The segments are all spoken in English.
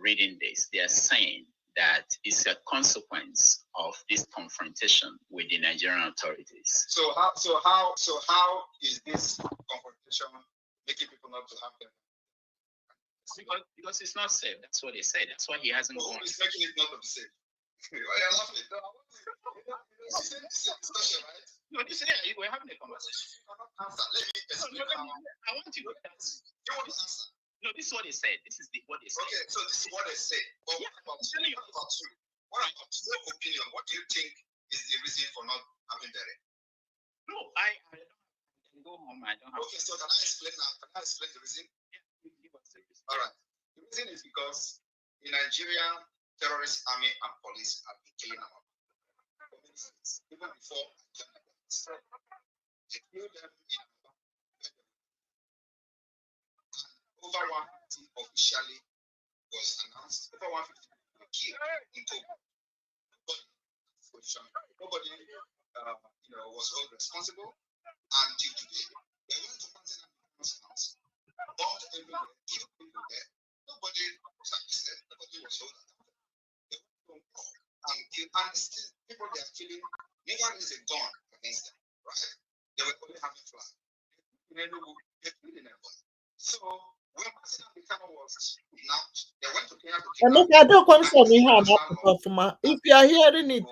reading this, they are saying that it's a consequence of this confrontation with the Nigerian authorities. So how is this confrontation making people not to have them? Because it's not safe. That's what they say. That's why he hasn't gone. Who is making it not to be safe? Why are you laughing? This is a discussion, right? No, we're having a conversation. You cannot answer. Let me explain. I want you to answer. You want to answer? No, this is what they said. This is what they said. Okay, so this is what they say. But yeah, what about you? What about your opinion? What do you think is the reason for not having the rate? No, I don't go home. I don't have. Okay, so can I explain now? Can I explain the reason? Yeah, give us the reason. All right. The reason is because in Nigeria, terrorist army and police have been killing our communities even before I joined the police. They killed them in our and over 150 officially was announced. Over 150 were killed in Togo. Nobody was held responsible until today. They went to President house, bombed everywhere, killed people there. Nobody was arrested. Nobody was held accountable. They went to war and killed. And these people they are killing never raised a gun against them, right? They were only having flag. They killed anybody. So when President Kanu was kidnapped, they went to Kenya to kidnap. I don't concern me how if you are hearing it,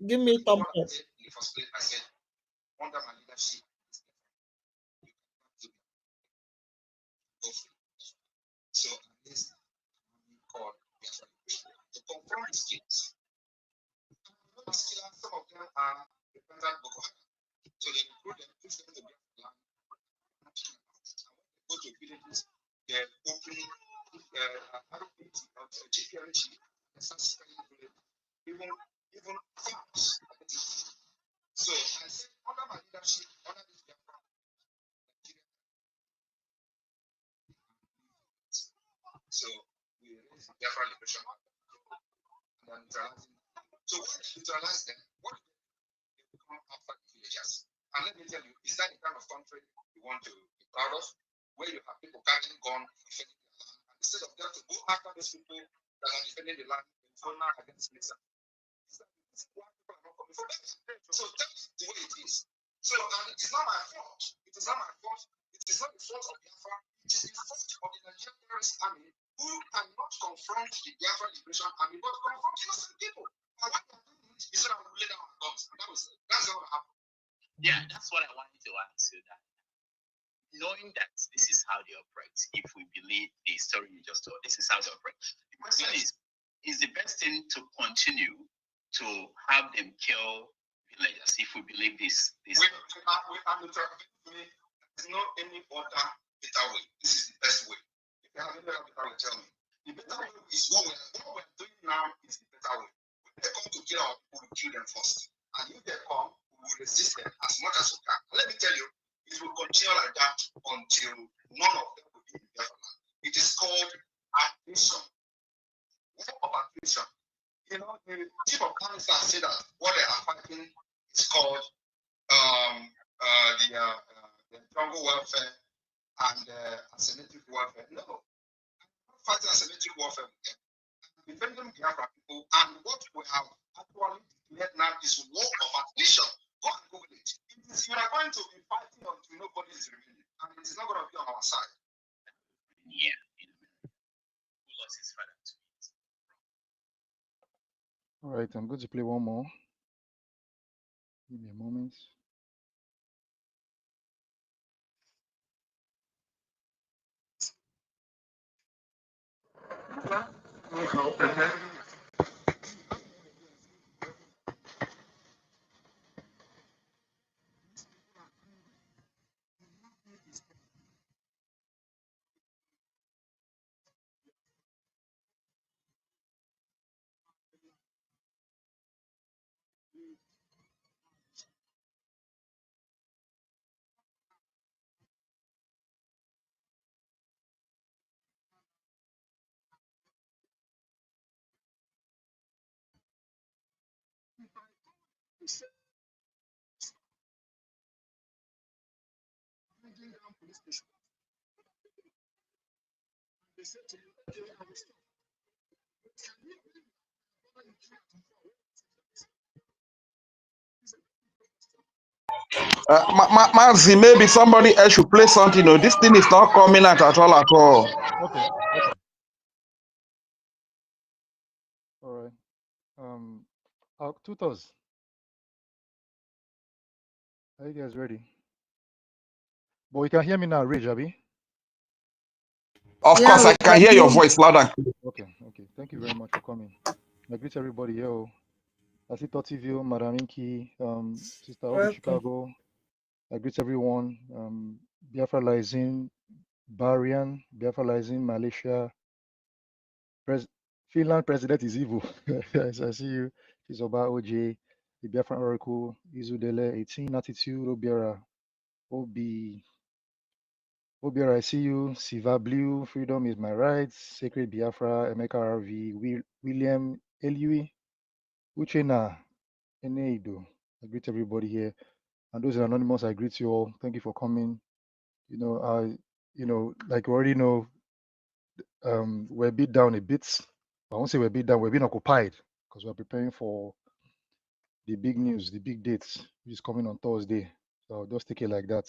give me thumbs up. In the first place, I said, under my leadership, so this called to confront these kids. Some of them are repentant Boko Haram. So they recruit them, push them to the land. And when they go to villages, they open RPT or GPRG and start spending even farms. So I said, under my leadership, under this Biafra, so we raised the Biafra Liberation and neutralizing. So when they neutralize them, what do they become after the villagers? And let me tell you, is that the kind of country you want to be proud of? Where you have people carrying guns, defending the land, and instead of them to go after those people that are defending the land in Fona against Mesa. So tell me the way it is. So, and it is not my fault. It is not my fault. It is not the fault of Biafra. It is the fault of the Nigerian terrorist army who cannot confront the Biafra Liberation Army, but confront innocent people. And what they are doing is that we lay down our guns. That's not what happened. Yeah, that's what I wanted to ask you. That knowing that this is how they operate, if we believe the story you just told, this is how they operate. The question is the best thing to continue to have them kill villagers if we believe this? There's no any other better way. This is the best way. If you have any other better way, tell me. The better way is what we're doing now is the better way. When they come to kill our people, we kill them first. And if they come, we will resist them as much as we can. Let me tell you, it will continue like that until none of them will be in Biafra. It is called attrition. War of attrition. You know, the chief of army staff said that what they are fighting is called the jungle welfare and asymmetric warfare. No, I'm not fighting asymmetric warfare with them. I'm defending Biafra people, and what we have actually declared now is war of attrition. Go and Google it. You are going to be fighting until nobody is remaining, and it is not going to be on our side. Yeah, who lost his father to it? All right, I'm going to play one more. Give me a moment. Mazi, maybe somebody else should play something. No, this thing is not coming out at all. Okay. Okay. All right. Tutos, are you guys ready? But you can hear me now, Rage, Abi? Of course, I can hear your voice loud and clear. Okay. Okay. Thank you very much for coming. I greet everybody here. I see Totivio, Madam Inky, Sister Obi Chicago. I greet everyone. Biafra Lizin, Barian, Biafra Lizin, Malaysia. Finland president is evil. Yes, I see you. Chizoba OJ, the Biafran Oracle, Izudele, 18 Attitude, Obiara, Obiara, I see you. Siva Blue, Freedom is my right. Sacred Biafra, Emeka RV, William Elui, Uchena, Eneido. I greet everybody here. And those are anonymous, I greet you all. Thank you for coming. Like you already know, we're beat down a bit. I won't say we're beat down, we're being occupied because we're preparing for the big news, the big dates, which is coming on Thursday. So I'll just take it like that.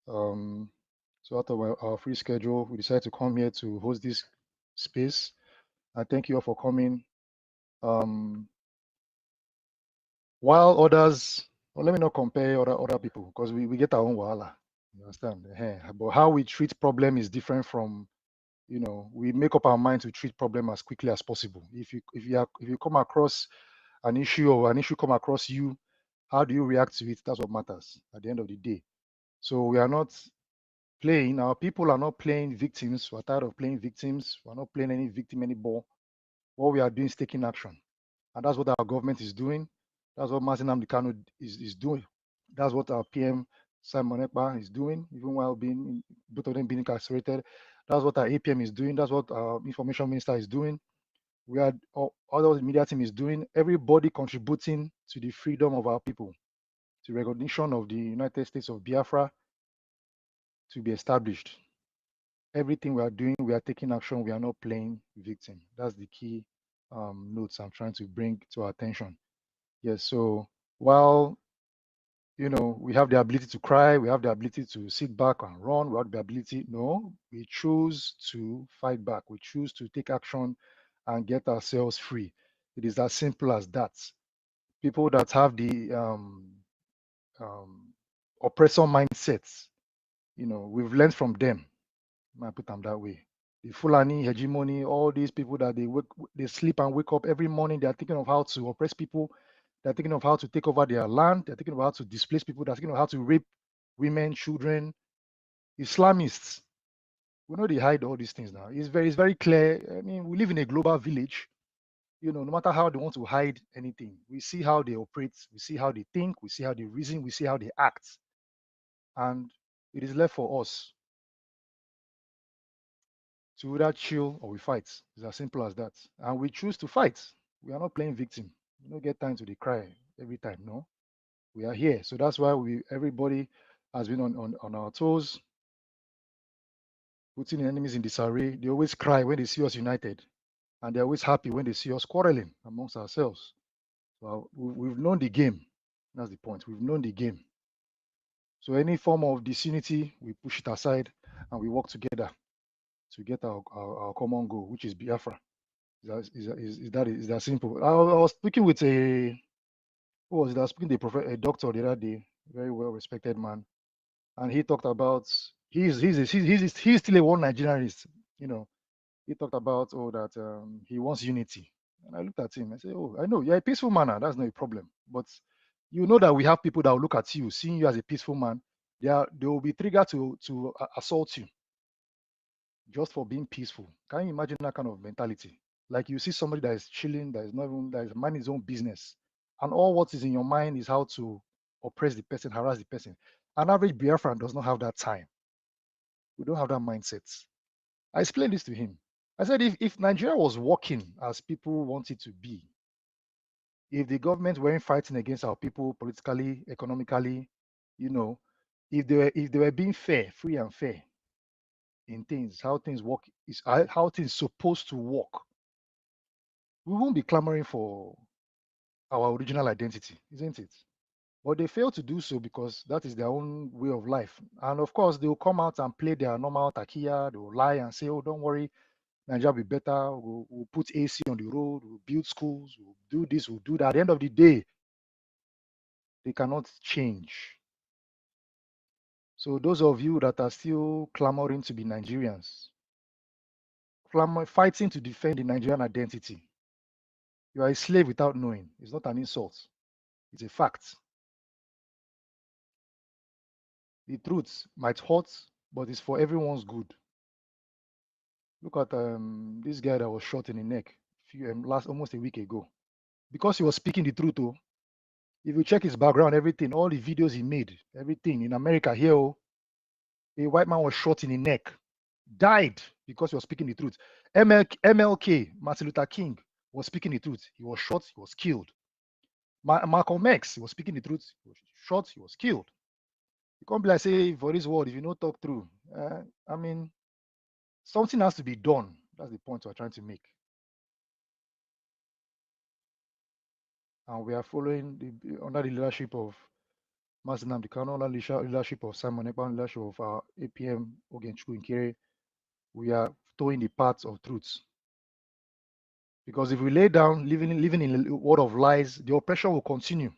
So out of our free schedule, we decided to come here to host this space. And thank you all for coming. While others, well, let me not compare other people because we get our own wahala. You understand? But how we treat problem is different from, we make up our mind to treat problem as quickly as possible. If you come across an issue or an issue come across you, how do you react to it? That's what matters at the end of the day. So we are not playing, our people are not playing victims. We're tired of playing victims. We're not playing any victim anymore. What we are doing is taking action. And that's what our government is doing. That's what Nnamdi Kanu is doing. That's what our PM Simon Ekpa is doing, even while both of them being incarcerated. That's what our APM is doing. That's what our information minister is doing. We are all the media team is doing. Everybody contributing to the freedom of our people, to recognition of the United States of Biafra to be established. Everything we are doing, we are taking action. We are not playing victim. That's the key notes I'm trying to bring to our attention. Yes. So while we have the ability to cry, we have the ability to sit back and run, we have the ability. No, we choose to fight back. We choose to take action and get ourselves free. It is as simple as that. People that have the oppressor mindsets, we've learned from them. I put them that way. The Fulani hegemony, all these people that they sleep and wake up every morning, they are thinking of how to oppress people. They're thinking of how to take over their land. They're thinking of how to displace people. They're thinking of how to rape women, children, Islamists. We know they hide all these things now. It's very clear. I mean, we live in a global village. No matter how they want to hide anything, we see how they operate. We see how they think. We see how they reason. We see how they act. And it is left for us to either chill or we fight. It's as simple as that. And we choose to fight. We are not playing victim. We don't get time to cry every time. No, we are here. So that's why everybody has been on our toes, putting the enemies in disarray. They always cry when they see us united, and they're always happy when they see us quarreling amongst ourselves. So we've known the game. That's the point. We've known the game. So any form of disunity, we push it aside and we work together to get our common goal, which is Biafra. Is that simple? I was speaking with who was it? I was speaking to a doctor the other day, very well respected man, and he talked about he's still a one Nigerianist. He talked about that he wants unity, and I looked at him. I said, "Oh, I know you're a peaceful man. That's not a problem, but you know that we have people that will look at you, seeing you as a peaceful man. They will be triggered to assault you just for being peaceful. Can you imagine that kind of mentality? Like you see somebody that is chilling, that is minding his own business, and all what is in your mind is how to oppress the person, harass the person. An average Biafran does not have that time. We don't have that mindset. I explained this to him. I said, if Nigeria was working as people want it to be, if the government weren't fighting against our people politically, economically, if they were being fair, free and fair in things, how things work is how things supposed to work, we won't be clamoring for our original identity, isn't it? But they fail to do so because that is their own way of life. And of course, they will come out and play their normal takia. They will lie and say, oh, don't worry, Nigeria will be better. We'll put AC on the road. We'll build schools. We'll do this. We'll do that. At the end of the day, they cannot change. So those of you that are still clamoring to be Nigerians, fighting to defend the Nigerian identity, you are a slave without knowing. It's not an insult. It's a fact. The truth might hurt, but it's for everyone's good. Look at this guy that was shot in the neck almost a week ago. Because he was speaking the truth, oh. If you check his background, everything, all the videos he made, everything in America here, oh, a white man was shot in the neck, died because he was speaking the truth. MLK, Martin Luther King, was speaking the truth. He was shot, he was killed. Malcolm X, he was speaking the truth. He was shot, he was killed. You can't be like, say, for this world, if you don't talk through, I mean, something has to be done. That's the point we're trying to make. And we are following under the leadership of Master Nnamdi Kanu, under the leadership of Simon Ekpa, under the leadership of our APM, Ogenchukwu Nkere. We are towing the path of truth. Because if we lay down, living in a world of lies, the oppression will continue.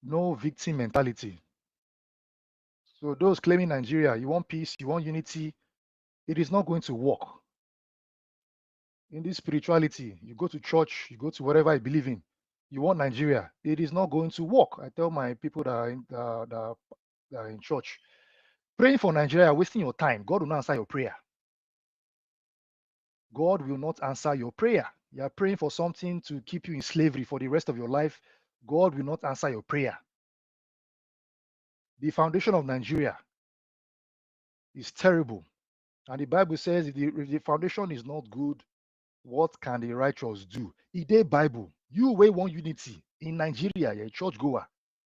No victim mentality. So those claiming Nigeria, you want peace, you want unity, it is not going to work. In this spirituality, you go to church, you go to whatever I believe in, you want Nigeria, it is not going to work. I tell my people that are in church, praying for Nigeria, wasting your time. God will not answer your prayer. God will not answer your prayer. You are praying for something to keep you in slavery for the rest of your life. God will not answer your prayer. The foundation of Nigeria is terrible. And the Bible says if the foundation is not good, what can the righteous do? In the Bible, you weigh one unity. In Nigeria, you're a church goer.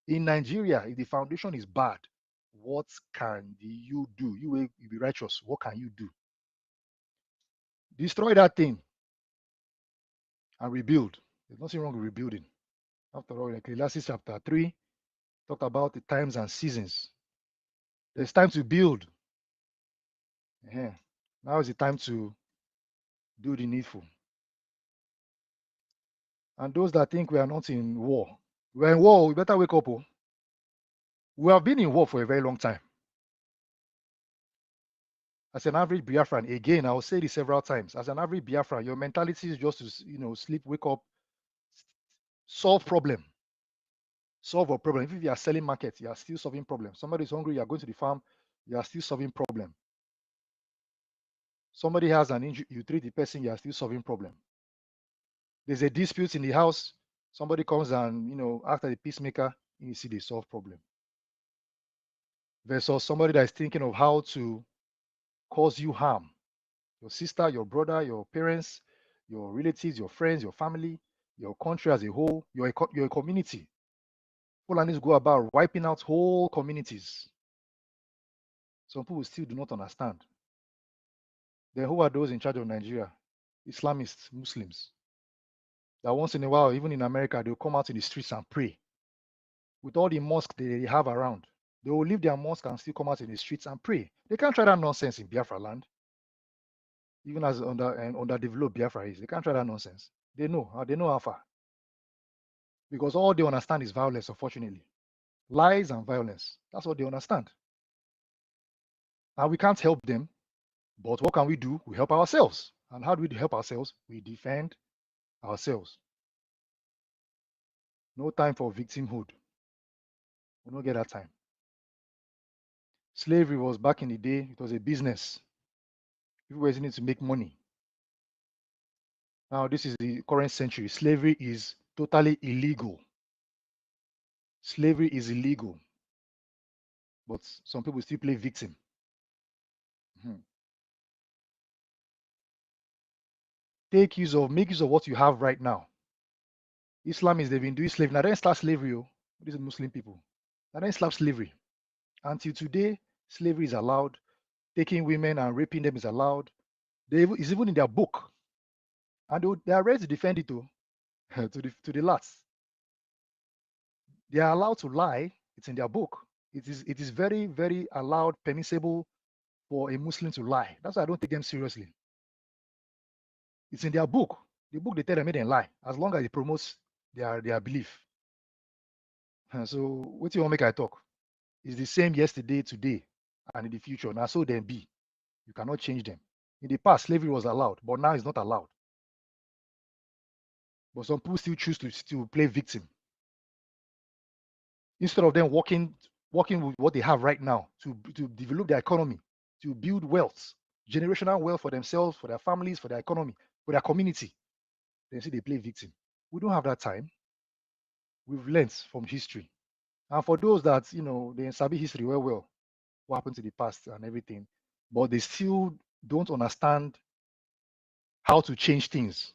In Nigeria, if the foundation is bad, what can you do? You be righteous. What can you do? Destroy that thing and rebuild. There's nothing wrong with rebuilding. After all, in Ecclesiastes chapter 3, talked about the times and seasons. There's time to build. Now is the time to do the needful. And those that think we are not in war, we're in war, we better wake up. We have been in war for a very long time. As an average Biafran, again, I will say this several times, as an average Biafran, your mentality is just to, sleep, wake up, solve problem. Solve a problem. If you are selling market, you are still solving problem. Somebody is hungry, you are going to the farm, you are still solving problem. Somebody has an injury, you treat the person, you are still solving problem. There's a dispute in the house, somebody comes and, after the peacemaker, you see they solve problem. Versus somebody that is thinking of how to cause you harm. Your sister, your brother, your parents, your relatives, your friends, your family, your country as a whole, your community. Fulanis go about wiping out whole communities. Some people still do not understand. Then who are those in charge of Nigeria? Islamists, Muslims. That once in a while, even in America, they'll come out in the streets and pray. With all the mosques they have around, they will leave their mosque and still come out in the streets and pray. They can't try that nonsense in Biafra land. Even as underdeveloped Biafra is, they can't try that nonsense. They know how far. Because all they understand is violence, unfortunately. Lies and violence. That's what they understand. And we can't help them. But what can we do? We help ourselves. And how do we help ourselves? We defend ourselves. No time for victimhood. We don't get that time. Slavery was back in the day, it was a business. People were using it to make money. Now, this is the current century. Slavery is totally illegal. Slavery is illegal. But some people still play victim. Make use of what you have right now. Islamists, they've been doing slavery. Now, they didn't start slavery. These are Muslim people. Now, they didn't start slavery. Until today, slavery is allowed. Taking women and raping them is allowed. It's even in their book. And they are ready to defend it too. to the last. They are allowed to lie. It's in their book. It is very, very allowed, permissible for a Muslim to lie. That's why I don't take them seriously. It's in their book. The book they tell them they lie, as long as it promotes their belief. So what do you want to make I talk? It's the same yesterday, today, and in the future. Now so then be. You cannot change them. In the past, slavery was allowed, but now it's not allowed. But some people still choose to play victim. Instead of them working with what they have right now to develop their economy, to build wealth, generational wealth for themselves, for their families, for their economy, for their community. They say they play victim. We don't have that time. We've learned from history. And for those that, they sabi history well, what happened to the past and everything, but they still don't understand how to change things.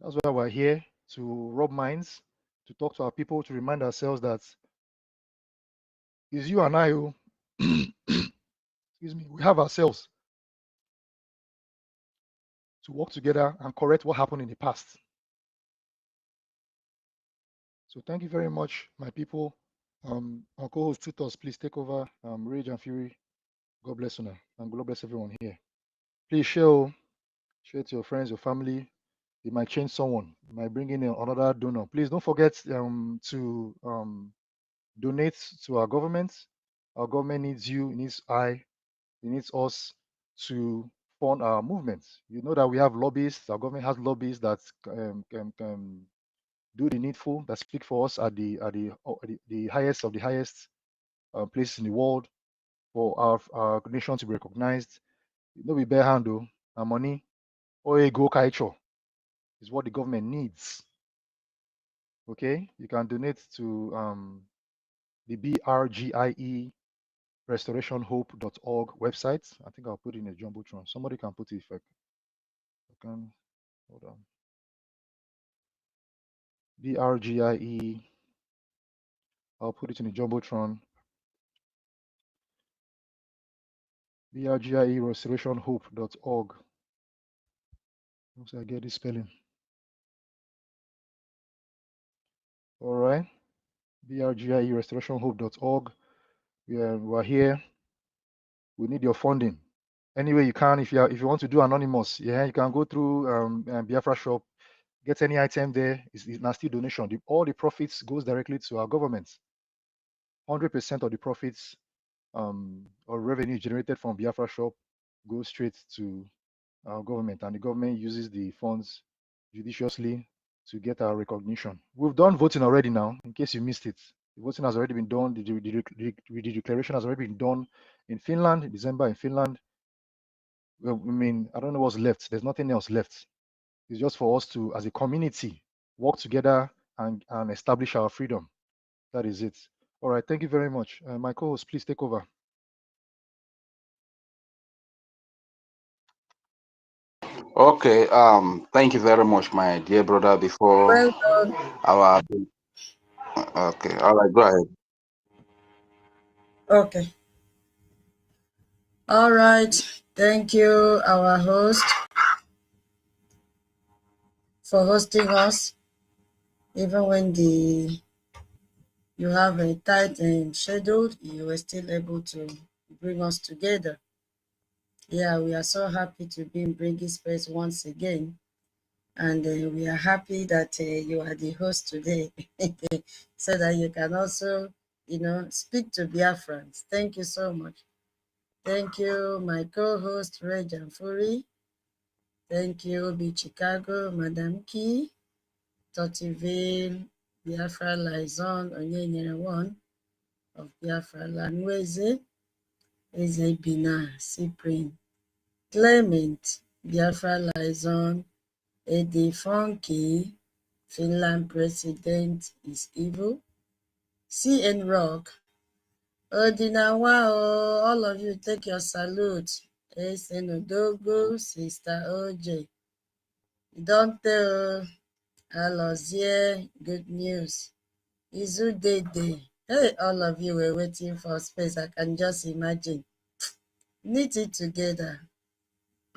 That's why we're here, to rub minds, to talk to our people, to remind ourselves that it's you and I who, excuse me, we have ourselves to work together and correct what happened in the past. So thank you very much, my people. Our co-host Tutos, please take over. Rage and Fury, God bless you, and God bless everyone here. Please share it to your friends, your family. It might change someone. It might bring in another donor. Please don't forget to donate to our government. Our government needs you, it needs it needs us to fund our movement. You know that we have lobbyists. Our government has lobbyists that can do the needful, that speak for us at the highest of the highest places in the world, for our nation to be recognized. No be bare handle, our money or a go culture is what the government needs. Okay, you can donate to the BRGIE restorationhope.org website. I think I'll put in a jumbotron. Somebody can put it if I can. Hold on. BRGIE. I'll put it in the jumbotron. BRGIE restorationhope.org. Once I get this spelling. All right. BRGIE restorationhope.org. We're here. We need your funding. Any way you can. If you want to do anonymous, yeah, you can go through Biafra shop, get any item there. It's not still donation. All the profits goes directly to our government. 100% of the profits or revenue generated from Biafra shop goes straight to our government, and the government uses the funds judiciously to get our recognition. We've done voting already now, in case you missed it. The voting has already been done. The declaration has already been done in Finland, in December in Finland. Well, I mean, I don't know what's left. There's nothing else left. It's just for us to, as a community, work together and establish our freedom. That is it. All right. Thank you very much. My co-host, please take over. Okay. Thank you very much, my dear brother. Before Well done. our okay. All right. Go ahead. Okay. All right. Thank you, our host, for hosting us. Even when you have a tight schedule, you were still able to bring us together. Yeah, we are so happy to be in Brgie Space once again. And we are happy that you are the host today so that you can also, speak to Biafrans. Thank you so much. Thank you, my co-host, Reg and Fury. Thank you, Be Chicago, Madam Key, Tottiville, Biafra Liaison, Onyenyere One of Biafra Lanweze, Eze Bina, Cyprian, Clement, Biafra Liaison, Eddie Funky, Finland President is Evil, CN Rock, Odinawa, all of you take your salute. Esen Odogo, Sister OJ. Don't tell Alozie, good news. Izu Dede. Hey, all of you were waiting for space. I can just imagine. Knit it together.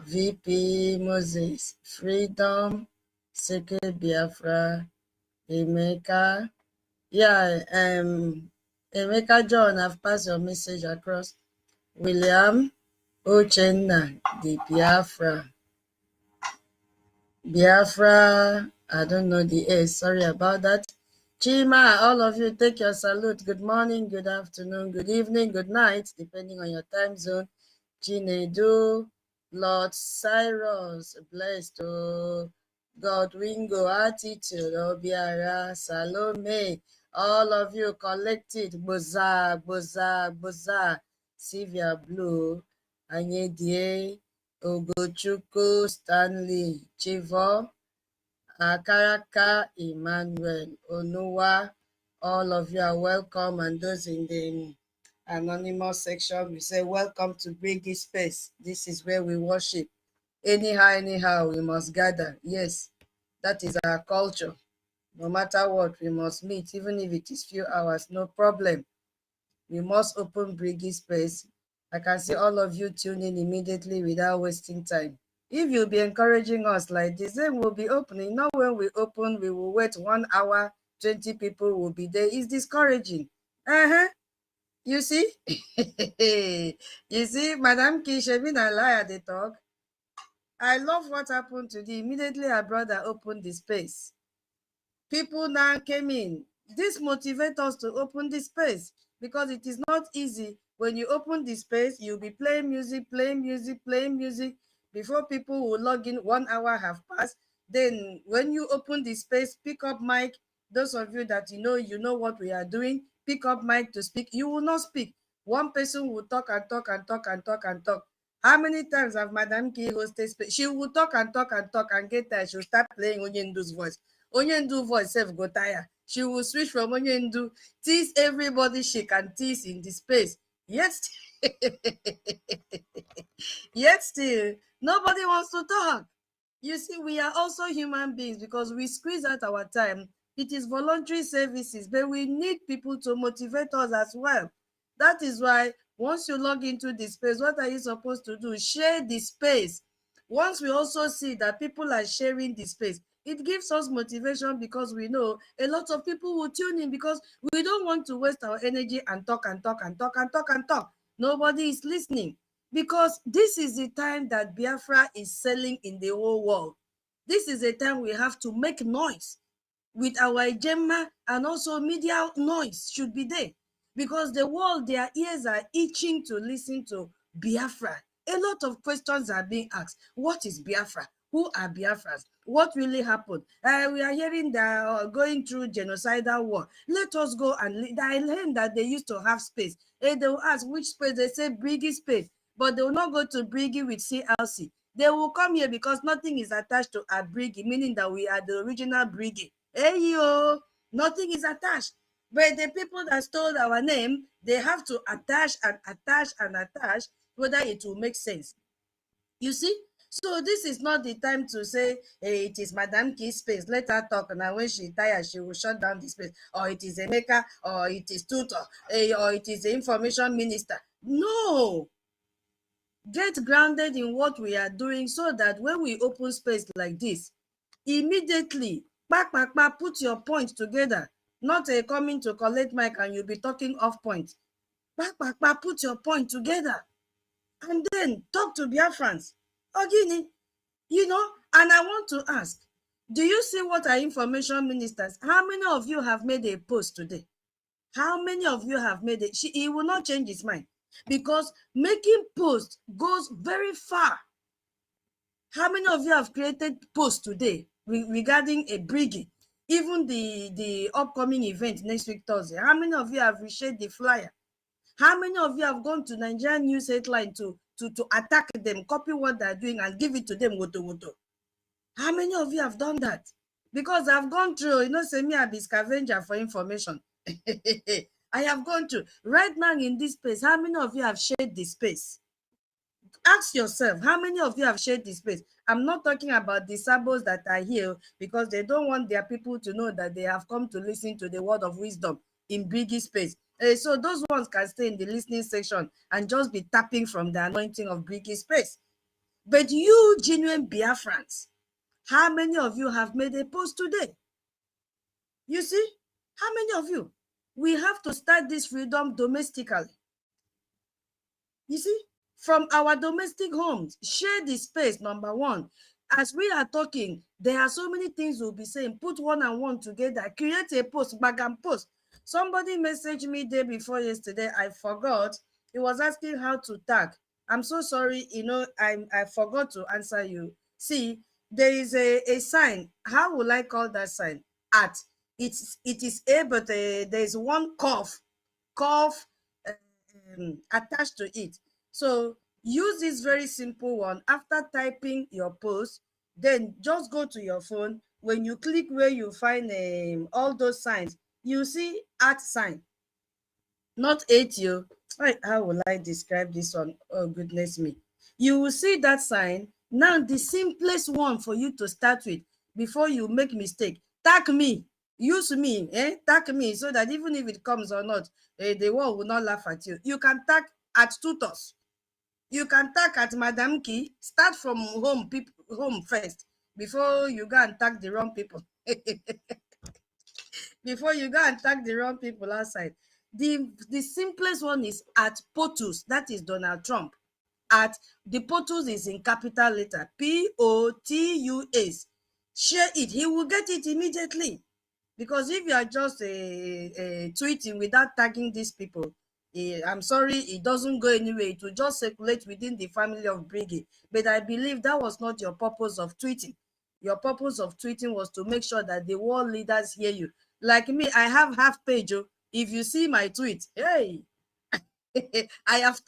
VP Moses, Freedom, Secret Biafra, Emeka. Yeah, Emeka John, I've passed your message across. William, Uchenna, the Biafra, I don't know the A, sorry about that. Chima, all of you take your salute. Good morning, good afternoon, good evening, good night, depending on your time zone. Chinedu, Lord Cyrus, blessed, oh, Godwingo, Attitude, Obiara, Salome, all of you collected, Boza, Boza, Boza, Sylvia Blue, Anyedie, Ogochukwu, Stanley, Chivo, Akaraka, Emmanuel, Onuwa, all of you are welcome, and those in the anonymous section, we say welcome to Brgie Space. This is where we worship. Anyhow, we must gather. Yes, that is our culture. No matter what, we must meet, even if it is few hours, no problem. We must open Brgie Space. I can see all of you tune in immediately without wasting time. If you'll be encouraging us like this, then we'll be opening. Not when we open, we will wait 1 hour, 20 people will be there. It's discouraging. You see? You see, Madam Kishemina liar they talk. I love what happened today. Immediately our brother opened the space. People now came in. This motivates us to open the space because it is not easy. When you open the space, you'll be playing music. Before people will log in, 1 hour have passed. Then when you open the space, pick up mic. Those of you that you know what we are doing, pick up mic to speak. You will not speak. One person will talk and talk and talk and talk and talk. How many times have Madam K hosted space? She will talk and talk and talk and get tired. She'll start playing Onyendu's voice. Onyendu voice self go tire. She will switch from Onyendu, tease everybody she can tease in the space. Yet still, nobody wants to talk. You see, we are also human beings because we squeeze out our time. It is voluntary services, but we need people to motivate us as well. That is why once you log into the space, what are you supposed to do? Share the space. Once we also see that people are sharing the space, it gives us motivation because we know a lot of people will tune in because we don't want to waste our energy and talk and talk and talk and talk and talk. Nobody is listening because this is the time that Biafra is selling in the whole world. This is a time we have to make noise with our agenda, and also media noise should be there because the world, their ears are itching to listen to Biafra. A lot of questions are being asked. What is Biafra? Who are Biafrans? What really happened? We are hearing that going through genocidal war. Let us go and I learned that they used to have space. They will ask which space. They say Brgie space, but they will not go to Brgie with CLC. They will come here because nothing is attached to our Brgie, meaning that we are the original Brgie. Hey yo, nothing is attached. But the people that stole our name, they have to attach and attach and attach, whether it will make sense. You see? So this is not the time to say, hey, it is Madam Key's space. Let her talk. Now when she tired, she will shut down the space. Or it is Emeka, or it is Tutor, or it is the information minister. No. Get grounded in what we are doing so that when we open space like this, immediately, put your points together. Not a coming to collect mic and you'll be talking off point. Put your point together. And then talk to Biafrans. Ogini, and I want to ask, do you see what our information ministers, how many of you have made a post today? How many of you have made it? He will not change his mind because making posts goes very far. How many of you have created posts today regarding a Brgie? Even the upcoming event next week, Thursday. How many of you have reshared the flyer? How many of you have gone to Nigerian news headline to attack them, copy what they're doing and give it to them, woto? How many of you have done that? Because I've gone through, say me, I be scavenger for information. I have gone through. Right now in this space, how many of you have shared this space? Ask yourself, how many of you have shared this space? I'm not talking about the sabos that are here because they don't want their people to know that they have come to listen to the word of wisdom in Brgie space. So those ones can stay in the listening section and just be tapping from the anointing of Brgie space. But you genuine Biafrans, how many of you have made a post today? You see, how many of you? We have to start this freedom domestically. You see, from our domestic homes, share the space, number one. As we are talking, there are so many things we'll be saying. Put one and one together, create a post, bag and post. Somebody messaged me day before yesterday. I forgot. He was asking how to tag. I'm so sorry, you know, I forgot to answer you. See, there is a sign. How will I call that sign? At. It is A, but there is one curve attached to it. So use this very simple one. After typing your post, then just go to your phone. When you click where you find all those signs, you see at sign, not ATO. How will I describe this one? Oh, goodness me. You will see that sign. Now, the simplest one for you to start with before you make mistake, tag me. Use me, tag me, so that even if it comes or not, the world will not laugh at you. You can tag at tutors. You can tag at Madam Key. Start from home first before you go and tag the wrong people. Before you go and tag the wrong people outside. The simplest one is at POTUS. That is Donald Trump. At the POTUS is in capital letter, POTUS. Share it. He will get it immediately. Because if you are just tweeting without tagging these people, I'm sorry, it doesn't go anywhere. It will just circulate within the family of Brgie. But I believe that was not your purpose of tweeting. Your purpose of tweeting was to make sure that the world leaders hear you. Like me, I have half page. If you see my tweet, hey, I have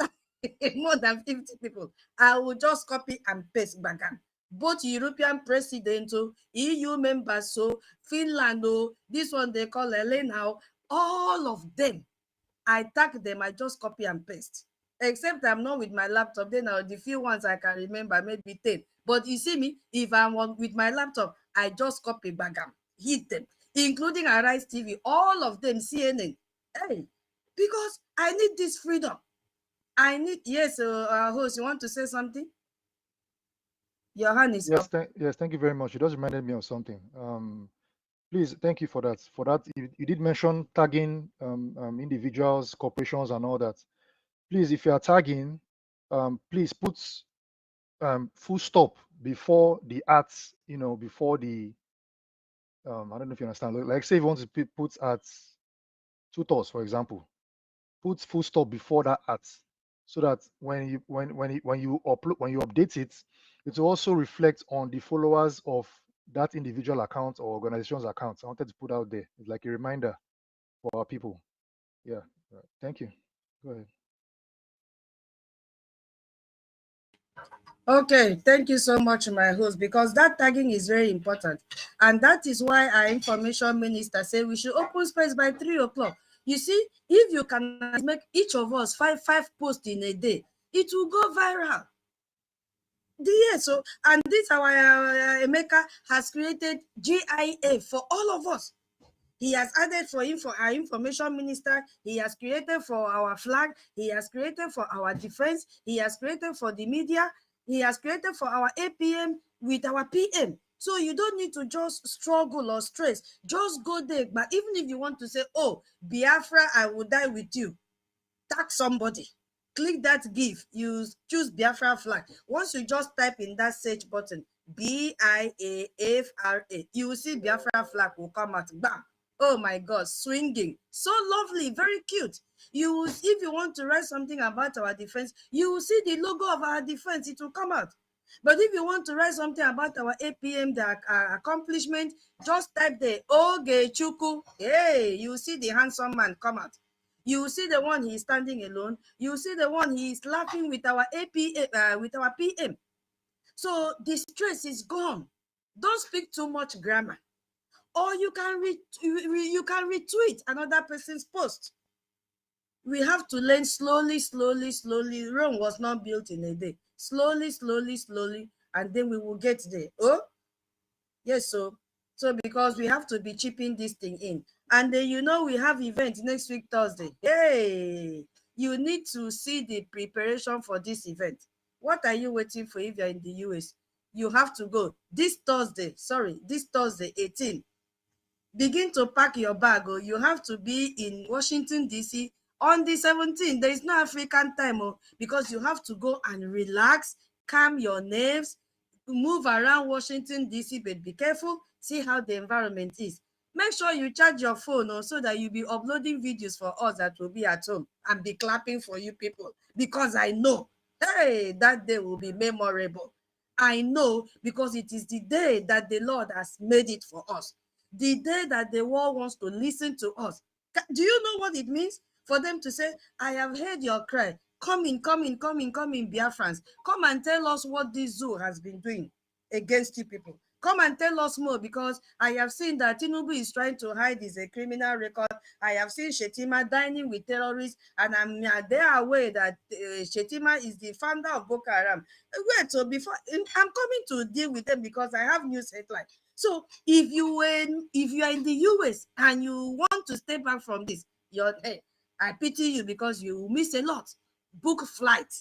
more than 50 people. I will just copy and paste back. Both European presidents, EU members, so Finland, this one they call Elena, all of them, I tag them, I just copy and paste. Except I'm not with my laptop, then the few ones I can remember, maybe 10. But you see me, if I'm with my laptop, I just copy back and hit them, including Arise TV, all of them, CNN. Hey, because I need this freedom. I need, yes, host, you want to say something? Your hand is up. Yes, thank you very much. You just reminded me of something. Please, thank you for that. You did mention tagging individuals, corporations, and all that. Please, if you are tagging, please put full stop before the ads. Before the I don't know if you understand. Like, say, if you want to put ads, tutors, for example, put full stop before that ads, so that when you update it, it will also reflect on the followers of that individual account or organization's account. I wanted to put out there. It's like a reminder for our people. Yeah. Right. Thank you. Go ahead. Okay, thank you so much, my host, because that tagging is very important. And that is why our information minister said we should open space by 3 o'clock. You see, if you can make each of us five posts in a day, it will go viral. Yes, so, and this our Emeka has created GIA for all of us. He has added for our information minister. He has created for our flag. He has created for our defense. He has created for the media. He has created for our APM with our PM. So you don't need to just struggle or stress. Just go there. But even if you want to say, oh, Biafra, I will die with you, tag somebody. Click that GIF. You choose Biafra flag. Once you just type in that search button, BIAFRA, you will see Biafra flag will come out. Bam. Oh my God, swinging. So lovely, very cute. If you want to write something about our defense, you will see the logo of our defense. It will come out. But if you want to write something about our APM, the accomplishment, just type the Ogechuku. Hey, you will see the handsome man come out. You will see the one he is standing alone. You will see the one he is laughing with our APM, with our PM. So the stress is gone. Don't speak too much grammar. Or you can retweet another person's post. We have to learn slowly. Rome was not built in a day. Slowly, and then we will get there. Oh, yes, so because we have to be chipping this thing in. And then, we have event next week, Thursday. Hey, you need to see the preparation for this event. What are you waiting for if you're in the US? You have to go this Thursday, 18. Begin to pack your bag. Oh, you have to be in Washington, D.C. on the 17th. There is no African time, because you have to go and relax, calm your nerves, move around Washington, D.C., but be careful, see how the environment is. Make sure you charge your phone so that you'll be uploading videos for us that will be at home and be clapping for you people, because I know, hey, that day will be memorable. I know, because it is the day that the Lord has made it for us. The day that the world wants to listen to us. Do you know what it means for them to say, I have heard your cry. Come in, Biafrans. Come and tell us what this zoo has been doing against you people. Come and tell us more, because I have seen that Tinubu is trying to hide his criminal record. I have seen Shetima dining with terrorists, and they are aware that Shetima is the founder of Boko Haram. Wait, so before I'm coming to deal with them, because I have news headline. So if you are in the US and you want to stay back from this, I pity you, because you miss a lot. Book flight,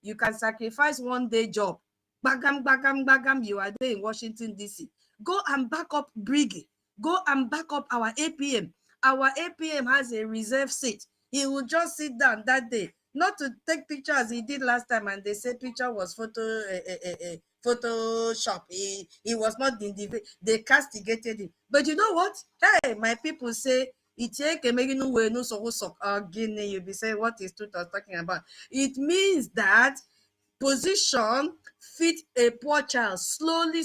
you can sacrifice one day job. Bagam, you are there in Washington, D.C. Go and back up Brgie. Go and back up our APM. Our APM has a reserve seat. He will just sit down that day, not to take pictures as he did last time, and they said picture was Photoshop. He was not in the, they castigated him. But you know what? Hey, my people say, you'll be saying, what is Tutor talking about? It means that position fit a poor child. Slowly,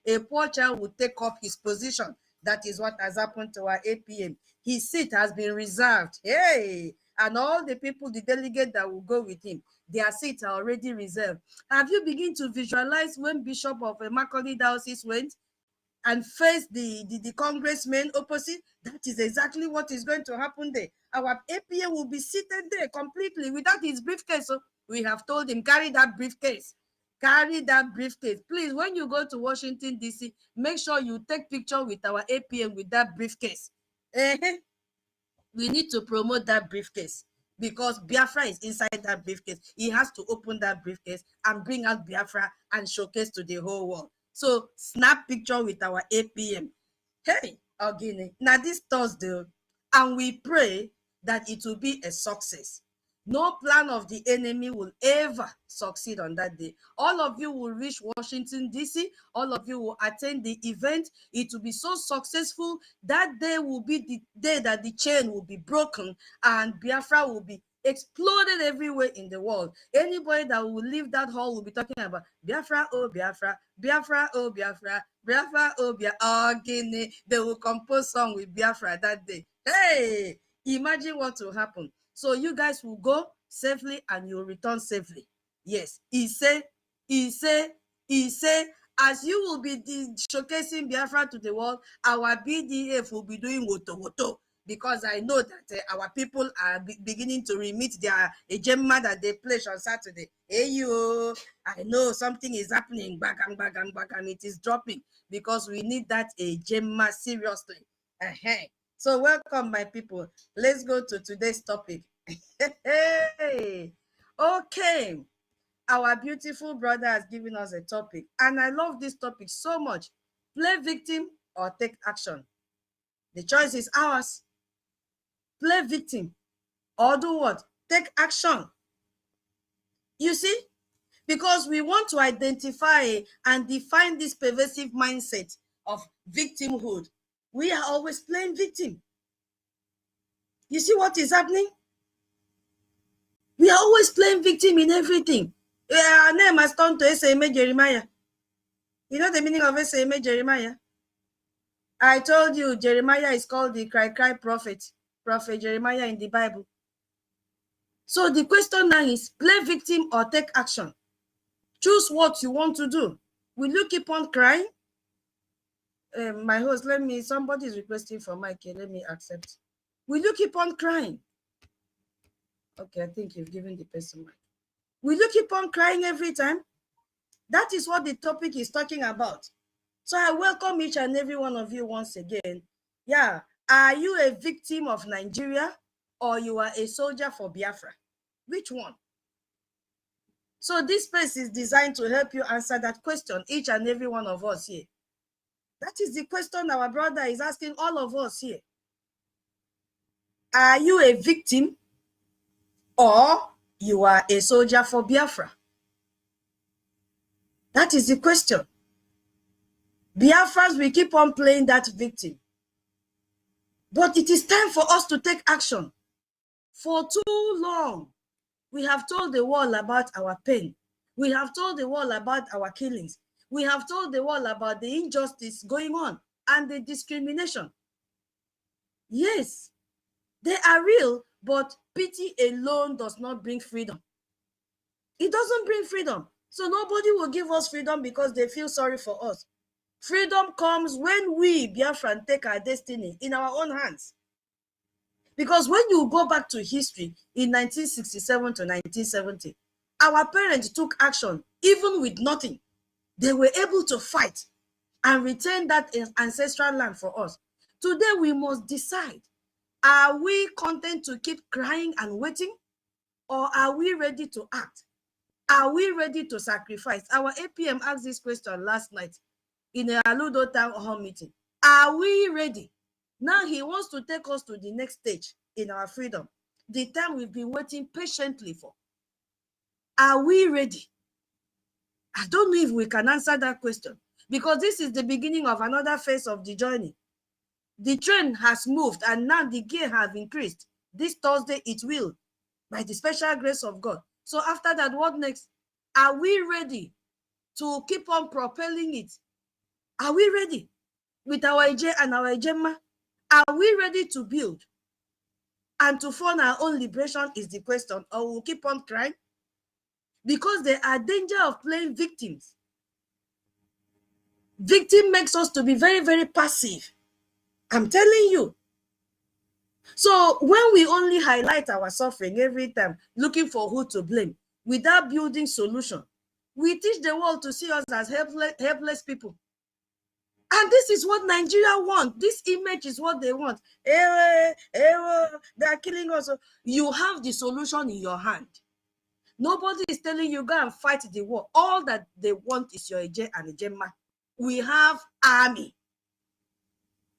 a poor child will take up his position. That is what has happened to our APM. His seat has been reserved. Hey, and all the people, the delegate that will go with him, their seats are already reserved. Have you begun to visualize when Bishop of Macaulay Diocese went and face the congressman opposite? That is exactly what is going to happen there. Our APA will be seated there completely without his briefcase. So we have told him, carry that briefcase. Carry that briefcase. Please, when you go to Washington, D.C., make sure you take picture with our APM with that briefcase. We need to promote that briefcase, because Biafra is inside that briefcase. He has to open that briefcase and bring out Biafra and showcase to the whole world. So snap picture with our APM. Hey, Ogini, now this Thursday, and we pray that it will be a success. No plan of the enemy will ever succeed on that day. All of you will reach Washington, D.C. All of you will attend the event. It will be so successful. That day will be the day that the chain will be broken and Biafra will be exploded everywhere in the world. Anybody that will leave that hall will be talking about Biafra, oh Biafra, Biafra, oh Biafra, Biafra, oh Biafra. Oh, Guinea. They will compose song with Biafra that day. Hey, imagine what will happen. So you guys will go safely and you'll return safely. Yes, he said, as you will be showcasing Biafra to the world, our BDF will be doing woto, because I know that our people are beginning to remit their gemma that they pledged on Saturday. Hey, you, I know something is happening. Bagam, it is dropping, because we need that gemma seriously. So welcome, my people. Let's go to today's topic. Hey, okay. Our beautiful brother has given us a topic, and I love this topic so much. Play victim or take action. The choice is ours. Play victim or do what? Take action. You see? Because we want to identify and define this pervasive mindset of victimhood. We are always playing victim. You see what is happening? We are always playing victim in everything. Our name has turned to S.A.M. Jeremiah. You know the meaning of S.A.M. Jeremiah? I told you Jeremiah is called the cry prophet. Prophet Jeremiah in the Bible. So the question now is, play victim or take action? Choose what you want to do. Will you keep on crying? My host, somebody is requesting for mic here. Let me accept. Will you keep on crying? Okay, I think you've given the person mic. Will you keep on crying every time? That is what the topic is talking about. So I welcome each and every one of you once again. Yeah, are you a victim of Nigeria or you are a soldier for Biafra? Which one? So this space is designed to help you answer that question, each and every one of us here. That is the question our brother is asking all of us here. Are you a victim or you are a soldier for Biafra? That is the question. Biafrans will keep on playing that victim. But it is time for us to take action. For too long, we have told the world about our pain. We have told the world about our killings. We have told the world about the injustice going on and the discrimination. Yes, they are real, but pity alone does not bring freedom. It doesn't bring freedom. So nobody will give us freedom because they feel sorry for us. Freedom comes when we, Biafran, take our destiny in our own hands. Because when you go back to history in 1967 to 1970, our parents took action even with nothing. They were able to fight and retain that ancestral land for us. Today, we must decide, are we content to keep crying and waiting? Or are we ready to act? Are we ready to sacrifice? Our APM asked this question last night in a Aludo town hall meeting. Are we ready? Now he wants to take us to the next stage in our freedom, the time we've been waiting patiently for. Are we ready? I don't know if we can answer that question, because this is the beginning of another phase of the journey. The train has moved and now the gear have increased. This Thursday it will, by the special grace of God. So after that, what next? Are we ready to keep on propelling it? Are we ready with our EJ and our EJMA? Are we ready to build and to fund our own liberation is the question, or we'll keep on crying? Because there are danger of playing victims. Victim makes us to be very, very passive. I'm telling you. So when we only highlight our suffering every time, looking for who to blame, without building solution, we teach the world to see us as helpless people. And this is what Nigeria wants. This image is what they want. They are killing us. You have the solution in your hand. Nobody is telling you go and fight the war. All that they want is your EJ and EJMA. We have army.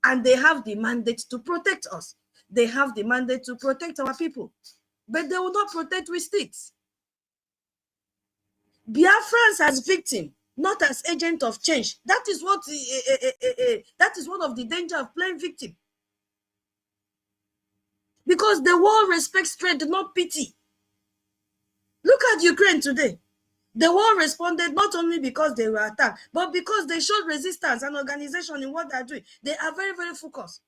And they have the mandate to protect us. They have the mandate to protect our people. But they will not protect with sticks. Biafrans as victim, not as agent of change. That is what that is one of the danger of playing victim. Because the world respects strength, not pity. Look at Ukraine today. The world responded not only because they were attacked, but because they showed resistance and organization in what they're doing. They are very, very focused.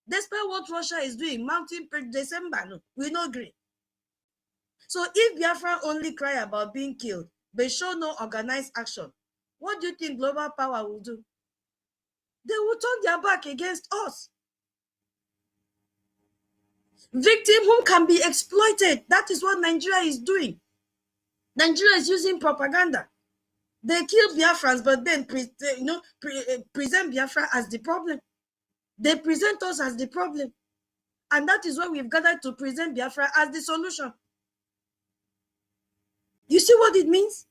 Despite what Russia is doing, mounting December, no, we no agree. So if Biafra only cry about being killed, but show no organized action, what do you think global power will do? They will turn their back against us. Victim whom can be exploited. That is what Nigeria is doing. Nigeria is using propaganda. They kill Biafrans, but then present Biafra as the problem. They present us as the problem. And that is why we've gathered to present Biafra as the solution. You see what it means?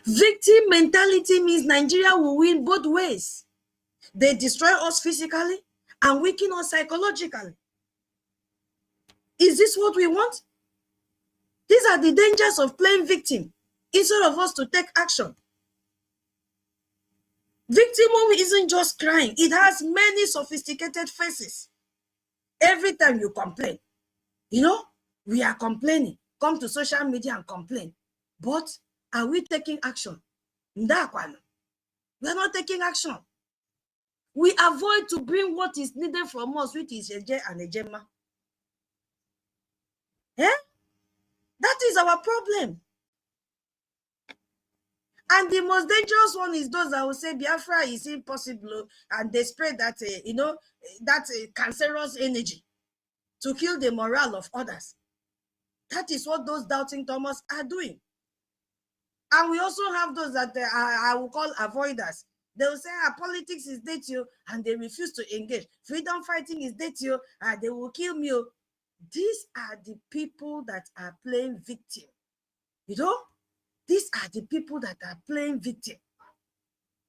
Victim mentality means Nigeria will win both ways. They destroy us physically and weaken us psychologically. Is this what we want? These are the dangers of playing victim instead of us to take action. Victim isn't just crying. It has many sophisticated faces. Every time you complain, we are complaining. Come to social media and complain. But are we taking action? We are not taking action. We avoid to bring what is needed from us, which is EJ and EJMA. That is our problem. And the most dangerous one is those that will say Biafra is impossible, and they spread that, that cancerous energy to kill the morale of others. That is what those doubting Thomas are doing. And we also have those that I will call avoiders. They will say, politics is dead to you, and they refuse to engage. Freedom fighting is dead to you, and they will kill me. These are the people that are playing victim. You know, these are the people that are playing victim.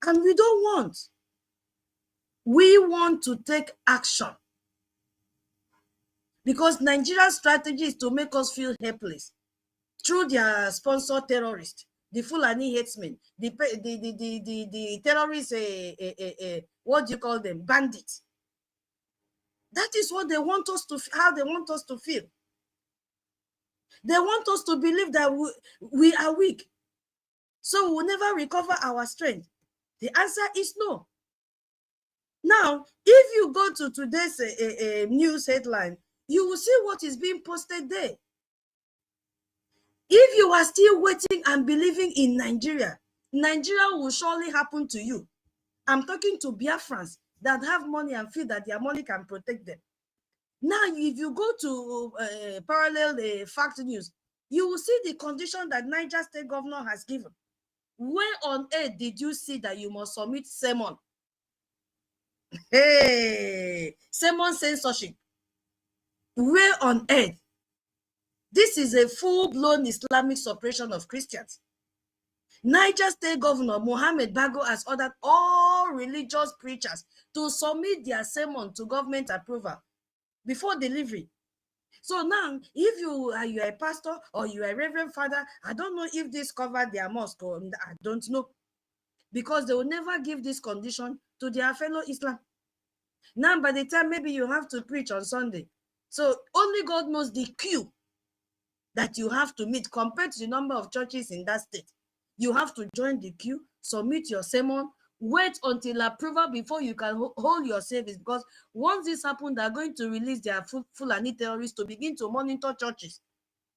And we don't want. We want to take action. Because Nigeria's strategy is to make us feel helpless through their sponsor terrorists, the Fulani headsmen, the terrorists, what do you call them? Bandits. That is what they want us to, how they want us to feel. They want us to believe that we are weak, so we will never recover our strength. The answer is no. Now, if you go to today's news headline, you will see what is being posted there. If you are still waiting and believing in Nigeria, Nigeria will surely happen to you. I'm talking to Biafrans that have money and feel that their money can protect them. Now, if you go to parallel fact news, you will see the condition that Niger State Governor has given. Where on earth did you see that you must submit sermon? Hey, sermon censorship. Where on earth? This is a full-blown Islamic suppression of Christians. Niger State Governor Mohammed Bago has ordered all religious preachers to submit their sermon to government approval before delivery. So now, if you are a pastor or you are a reverend father, I don't know if this covered their mosque or I don't know, because they will never give this condition to their fellow Islam. Now, by the time maybe you have to preach on Sunday, so only God knows the queue that you have to meet compared to the number of churches in that state. You have to join the queue, submit your sermon, wait until approval before you can hold your service, because once this happens, they're going to release their Fulani terrorists to begin to monitor churches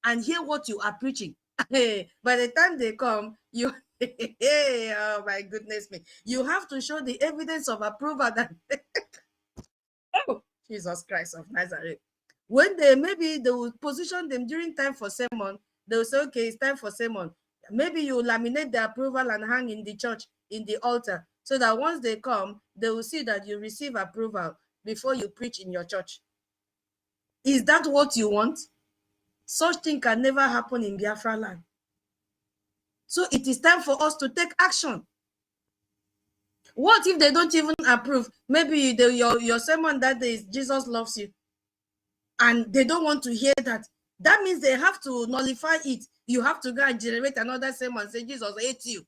and hear what you are preaching. By the time they come, you oh my goodness me, you have to show the evidence of approval that oh, Jesus Christ of Nazareth. When maybe they will position them during time for sermon, they will say, okay, it's time for sermon. Maybe you laminate the approval and hang in the church, in the altar, so that once they come, they will see that you receive approval before you preach in your church. Is that what you want? Such thing can never happen in Biafra land. So it is time for us to take action. What if they don't even approve? Maybe your sermon that day is Jesus loves you, and they don't want to hear that. That means they have to nullify it. You have to go and generate another sermon and say Jesus hates you.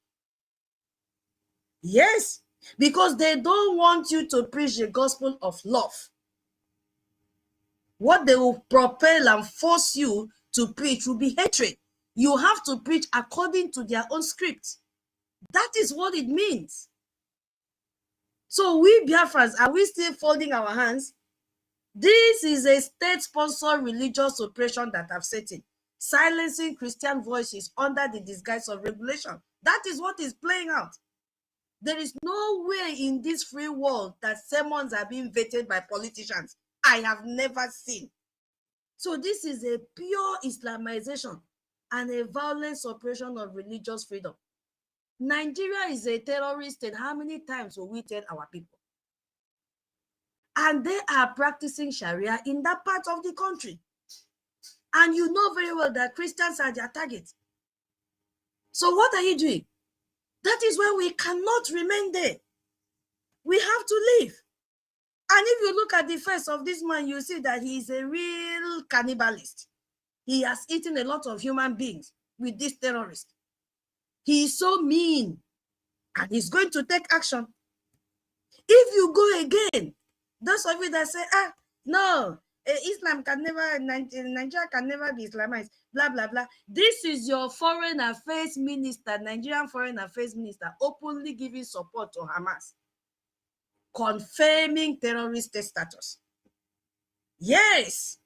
Yes, because they don't want you to preach the gospel of love. What they will propel and force you to preach will be hatred. You have to preach according to their own script. That is what it means. So we Biafrans, are we still folding our hands? This is a state-sponsored religious oppression that I've set in, silencing Christian voices under the disguise of regulation. That is what is playing out. There is no way in this free world that sermons are being vetted by politicians. I have never seen. So this is a pure Islamization and a violent suppression of religious freedom. Nigeria is a terrorist state. How many times will we tell our people? And they are practicing Sharia in that part of the country. And you know very well that Christians are their target. So what are you doing? That is why we cannot remain there. We have to leave. And if you look at the face of this man, you see that he is a real cannibalist. He has eaten a lot of human beings with this terrorist. He is so mean, and he's going to take action. If you go again, those of you that say, no, Islam can never, Nigeria can never be Islamized, blah, blah, blah. This is your foreign affairs minister, Nigerian foreign affairs minister, openly giving support to Hamas, confirming terrorist status. Yes.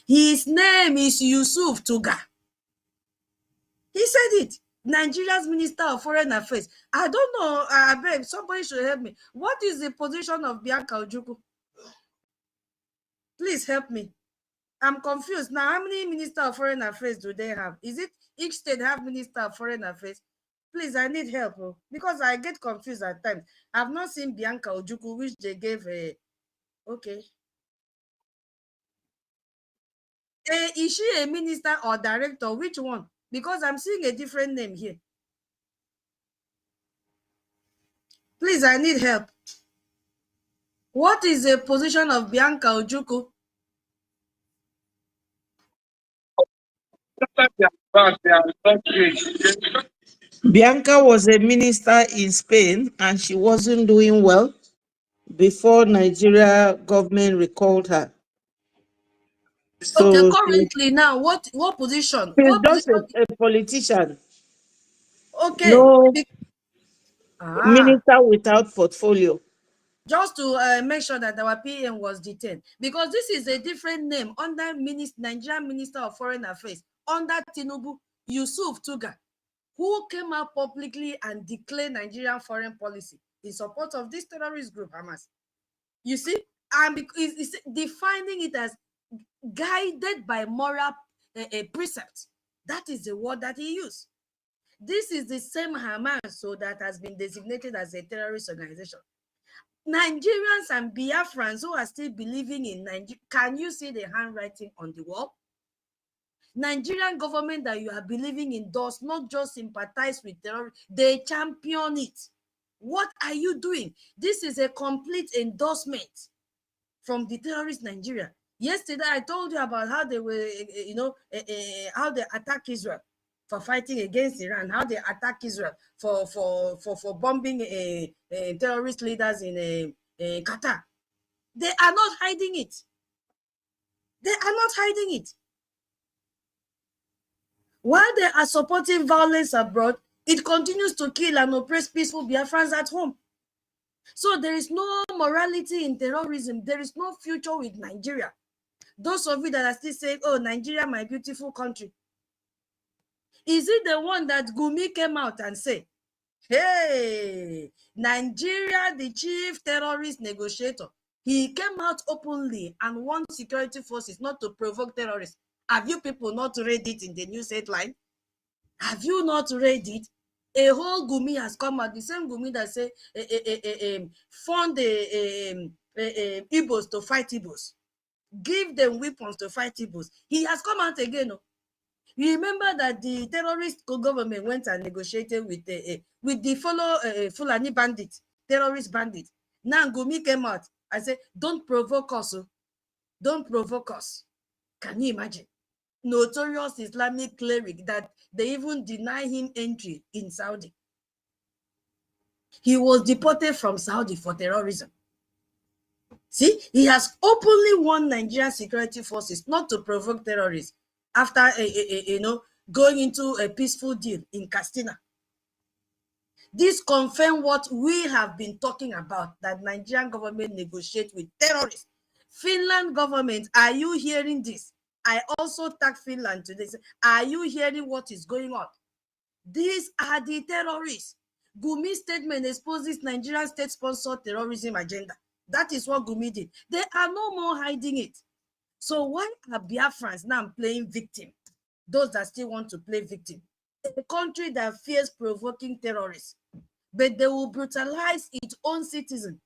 His name is Yusuf Tuga. He said it. Nigeria's Minister of Foreign Affairs. I don't know, I beg, somebody should help me. What is the position of Bianca Ojukwu? Please help me. I'm confused. Now, how many Minister of Foreign Affairs do they have? Is it each state have Minister of Foreign Affairs? Please, I need help, because I get confused at times. I've not seen Bianca Ojukwu, which they gave a... Okay. Is she a minister or director? Which one? Because I'm seeing a different name here. Please, I need help. What is the position of Bianca Ojukwu? Bianca was a minister in Spain and she wasn't doing well before Nigeria government recalled her. So Okay, currently now, what position? she's What just position? a politician. Okay. No minister without portfolio. Just to make sure that our PM was detained, because this is a different name under Nigerian Minister of Foreign Affairs under Tinubu, Yusuf Tuga, who came out publicly and declared Nigerian foreign policy in support of this terrorist group, Hamas. You see, and it's defining it as guided by moral precepts. That is the word that he used. This is the same Hamas so that has been designated as a terrorist organization. Nigerians and Biafrans who are still believing in Nigeria, can you see the handwriting on the wall? Nigerian government that you are believing in does not just sympathize with terror, they champion it. What are you doing? This is a complete endorsement from the terrorist Nigeria. Yesterday, I told you about how they were, how they attack Israel for fighting against Iran, how they attack Israel for bombing terrorist leaders in Qatar. They are not hiding it. They are not hiding it. While they are supporting violence abroad, it continues to kill and oppress peaceful Biafrans at home. So there is no morality in terrorism. There is no future with Nigeria. Those of you that are still saying, oh, Nigeria, my beautiful country. Is it the one that Gumi came out and said, hey, Nigeria, the chief terrorist negotiator, he came out openly and warned security forces not to provoke terrorists. Have you people not read it in the news headline? Have you not read it? A whole Gumi has come out, the same Gumi that say fund the Igbos to fight Igbos. Give them weapons to fight Igbos. He has come out again. You remember that the terrorist government went and negotiated with the Fulani bandits, terrorist bandits. Now Gumi came out and said, don't provoke us. Don't provoke us. Can you imagine? Notorious Islamic cleric that they even deny him entry in Saudi. He was deported from Saudi for terrorism. See, he has openly warned Nigerian security forces not to provoke terrorists after going into a peaceful deal in Castina. This confirms what we have been talking about, that Nigerian government negotiates with terrorists. Finland government, are you hearing this? I also tagged Finland today. Are you hearing what is going on? These are the terrorists. Gumi's statement exposes Nigerian state-sponsored terrorism agenda. That is what Gumi did. They are no more hiding it. So why are Biafrans now playing victim? Those that still want to play victim. A country that fears provoking terrorists, but they will brutalize its own citizen.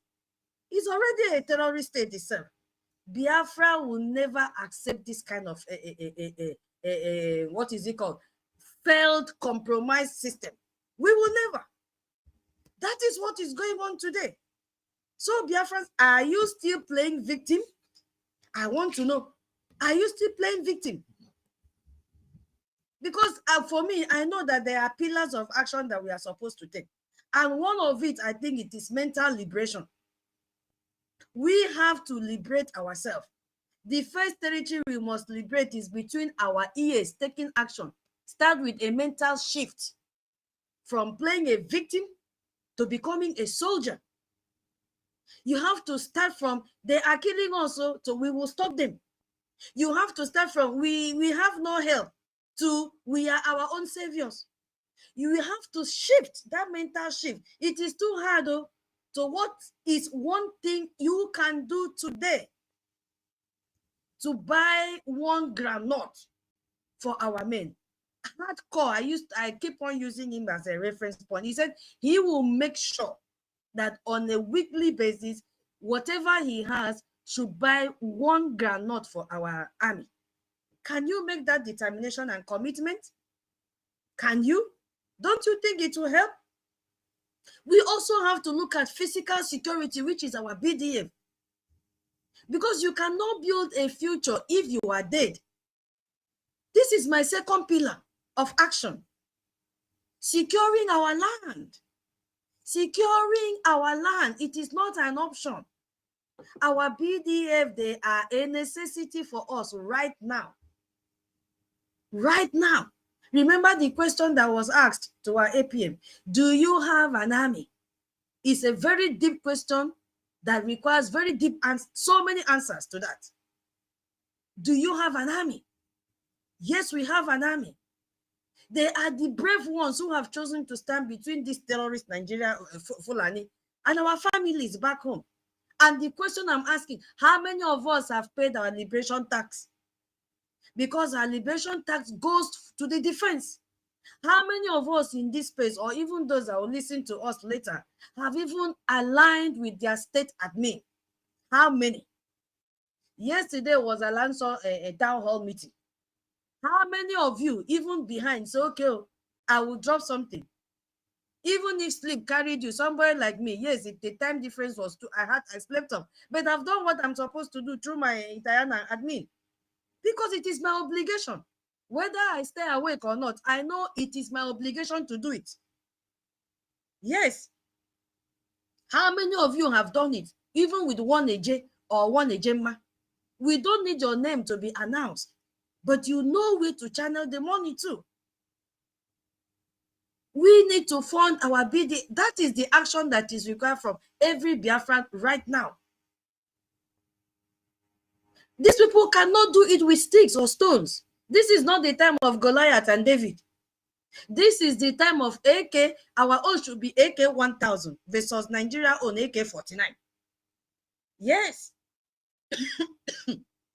It's already a terrorist state itself. Biafra will never accept this kind of what is it called? Failed compromise system. We will never. That is what is going on today. So Biafrans, are you still playing victim? I want to know. Are you still playing victim? Because for me, I know that there are pillars of action that we are supposed to take. And one of it, I think it is mental liberation. We have to liberate ourselves. The first territory we must liberate is between our ears, taking action. Start with a mental shift from playing a victim to becoming a soldier. You have to start from, they are killing us, so we will stop them. You have to start from, we have no help, to we are our own saviors. You have to shift that mental shift. It is too hard, though. So what is one thing you can do today to buy 1 granite for our men? Hardcore, I keep on using him as a reference point. He said he will make sure that on a weekly basis, whatever he has should buy 1 granite for our army. Can you make that determination and commitment? Can you? Don't you think it will help? We also have to look at physical security, which is our BDF. Because you cannot build a future if you are dead. This is my second pillar of action. Securing our land. Securing our land. It is not an option. Our BDF, they are a necessity for us right now. Right now. Remember the question that was asked to our APM. Do you have an army? It's a very deep question that requires very deep answers, so many answers to that. Do you have an army? Yes, we have an army. They are the brave ones who have chosen to stand between this terrorist Nigeria, Fulani, and our families back home. And the question I'm asking, how many of us have paid our liberation tax? Because our liberation tax goes to the defense. How many of us in this space, or even those that will listen to us later, have even aligned with their state admin? How many? Yesterday was a town hall meeting. How many of you, even behind, say, okay, I will drop something. Even if sleep carried you, somebody like me, yes, if the time difference was too, I slept off. But I've done what I'm supposed to do through my entire admin. Because it is my obligation. Whether I stay awake or not, I know it is my obligation to do it. Yes. How many of you have done it? Even with one AJ or one AJMA. We don't need your name to be announced. But you know where to channel the money to. We need to fund our BD. That is the action that is required from every Biafran right now. These people cannot do it with sticks or stones. This is not the time of Goliath and David. This is the time of AK. Our own should be AK-1000 versus Nigeria on AK-49. Yes.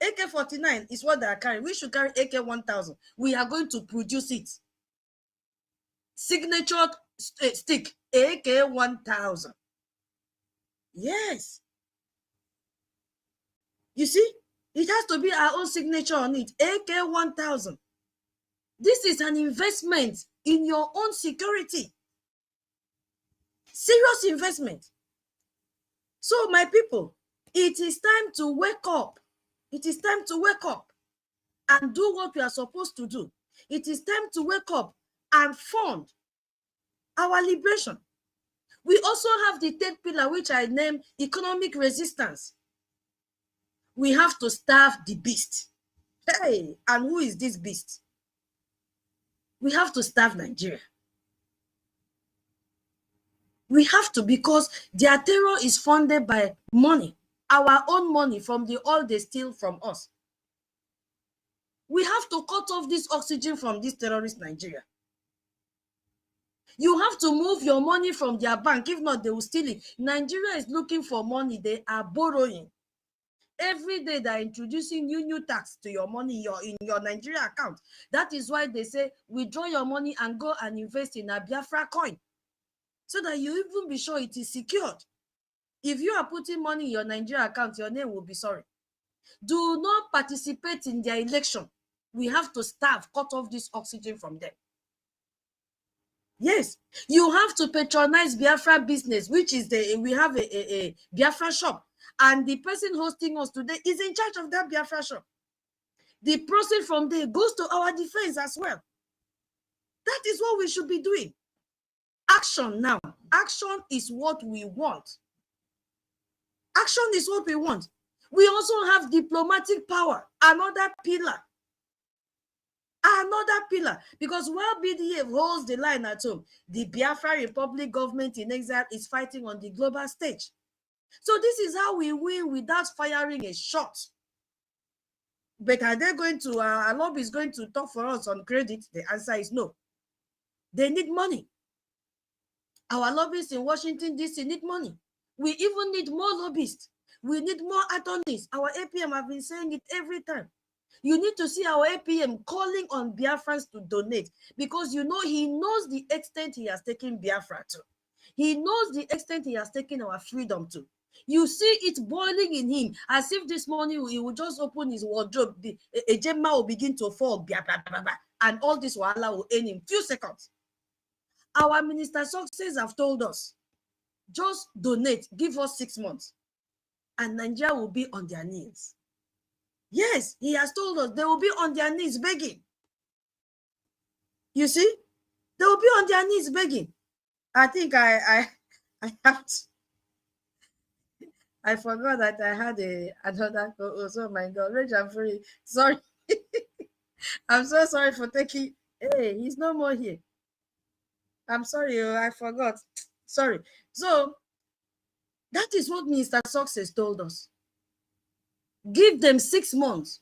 AK-49 is what they are carrying. We should carry AK-1000. We are going to produce it. Signature stick, AK-1000. Yes. You see, it has to be our own signature on it, AK-1000. This is an investment in your own security. Serious investment. So, my people, it is time to wake up. It is time to wake up and do what we are supposed to do. It is time to wake up and fund our liberation. We also have the third pillar, which I name economic resistance. We have to starve the beast. Hey, and who is this beast? We have to starve Nigeria. We have to, because their terror is funded by money, our own money from the oil they steal from us. We have to cut off this oxygen from this terrorist Nigeria. You have to move your money from their bank. If not, they will steal it. Nigeria is looking for money. They are borrowing. Every day they're introducing new tax to your money in your Nigeria account. That is why they say, withdraw your money and go and invest in a Biafra coin, so that you even be sure it is secured. If you are putting money in your Nigeria account, your name will be sorry. Do not participate in their election. We have to starve, cut off this oxygen from them. Yes, you have to patronize Biafra business, which is we have a Biafra shop. And the person hosting us today is in charge of that Biafra shop. The proceeds from there goes to our defense as well. That is what we should be doing. Action now. Action is what we want. Action is what we want. We also have diplomatic power, another pillar. Another pillar. Because while BDF holds the line at home, the Biafra Republic government in exile is fighting on the global stage. So this is how we win without firing a shot. But are they going to, our lobby is going to talk for us on credit? The answer is no. They need money. Our lobbyists in Washington, D.C. need money. We even need more lobbyists. We need more attorneys. Our APM have been saying it every time. You need to see our APM calling on Biafrans to donate, because you know he knows the extent he has taken Biafra to. He knows the extent he has taken our freedom to. You see it boiling in him, as if this morning he will just open his wardrobe, a gemma will begin to fall. and all this wahala will end in few seconds. Our Minister Success have told us, just donate, give us 6 months, and Nigeria will be on their knees. Yes, he has told us they will be on their knees begging. You see, they will be on their knees begging. I think I have to, I forgot that I had another co-host. Oh my God, Rich, I'm free. Sorry. I'm so sorry for taking. Hey, he's no more here. I'm sorry, I forgot. Sorry. So that is what Minister Success told us. Give them 6 months.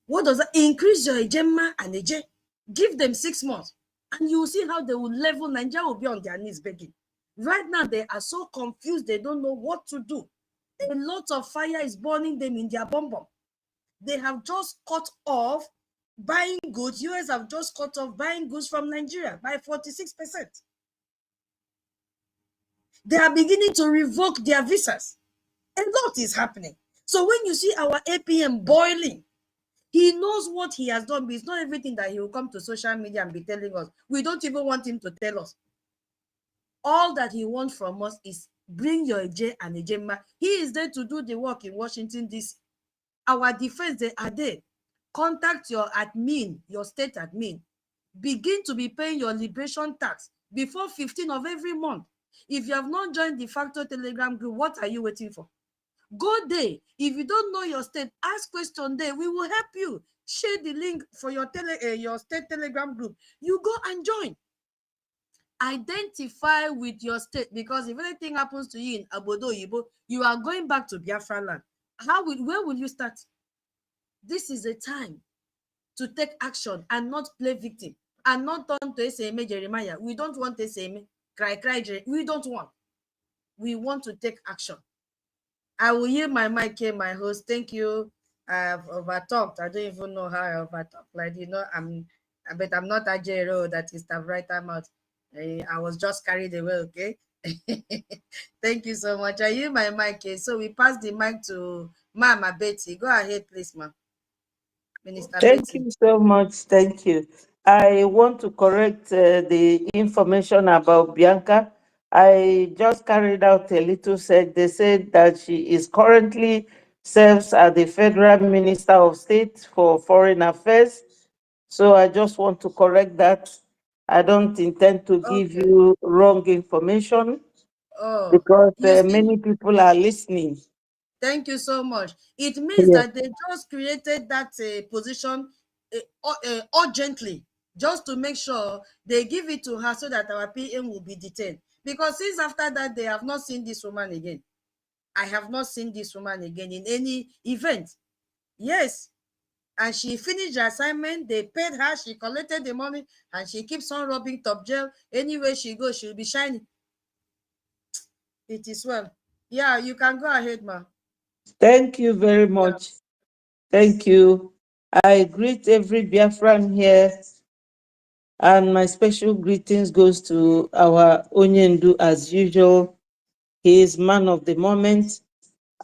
What does that increase your ejema and eje? Give them 6 months, and you will see how they will level. Nigeria will be on their knees begging. Right now, they are so confused, they don't know what to do. A lot of fire is burning them in their bum. They have just cut off buying goods. US have just cut off buying goods from Nigeria by 46%. They are beginning to revoke their visas. A lot is happening. So when you see our APM boiling, he knows what he has done, but it's not everything that he will come to social media and be telling us. We don't even want him to tell us. All that he wants from us is bring your EJ and Ejema. He is there to do the work in Washington, D.C. Our defense, they are there. Contact your admin, your state admin. Begin to be paying your liberation tax before 15th of every month. If you have not joined the Factor Telegram group, what are you waiting for? Go there. If you don't know your state, ask question there. We will help you. Share the link for your state Telegram group. You go and join. Identify with your state, because if anything happens to you in Abodo Yibo, you are going back to Biafra land. Where will you start? This is a time to take action and not play victim and not turn to SME Jeremiah. We don't want SME cry. We don't want. We want to take action. I will yield my mic here, my host. Thank you. I've overtalked. I don't even know how I overtalked. Like, but I'm not a Jero that is the right time out. I was just carried away, okay? Thank you so much. I yield my mic here. So we pass the mic to Mama Betty. Go ahead, please, ma'am. Minister Thank Betty. you so much. Thank you. I want to correct the information about Bianca. I just carried out a little said. They said that she is currently serves as the Federal Minister of State for Foreign Affairs. So I just want to correct that. I don't intend to give Okay. you wrong information Oh, because you see, many people are listening. thank you so much. It means Yes. that they just created that position urgently, just to make sure they give it to her so that our PM will be detained. Because since after that, they have not seen this woman again. I have not seen this woman again in any event. Yes. And she finished the assignment, they paid her, she collected the money, and she keeps on rubbing top gel. Anywhere she goes, she'll be shining. It is well. Yeah, you can go ahead, ma. Thank you very much. Thank you. I greet every Biafran here, and my special greetings goes to our Onyendu as usual. He is man of the moment,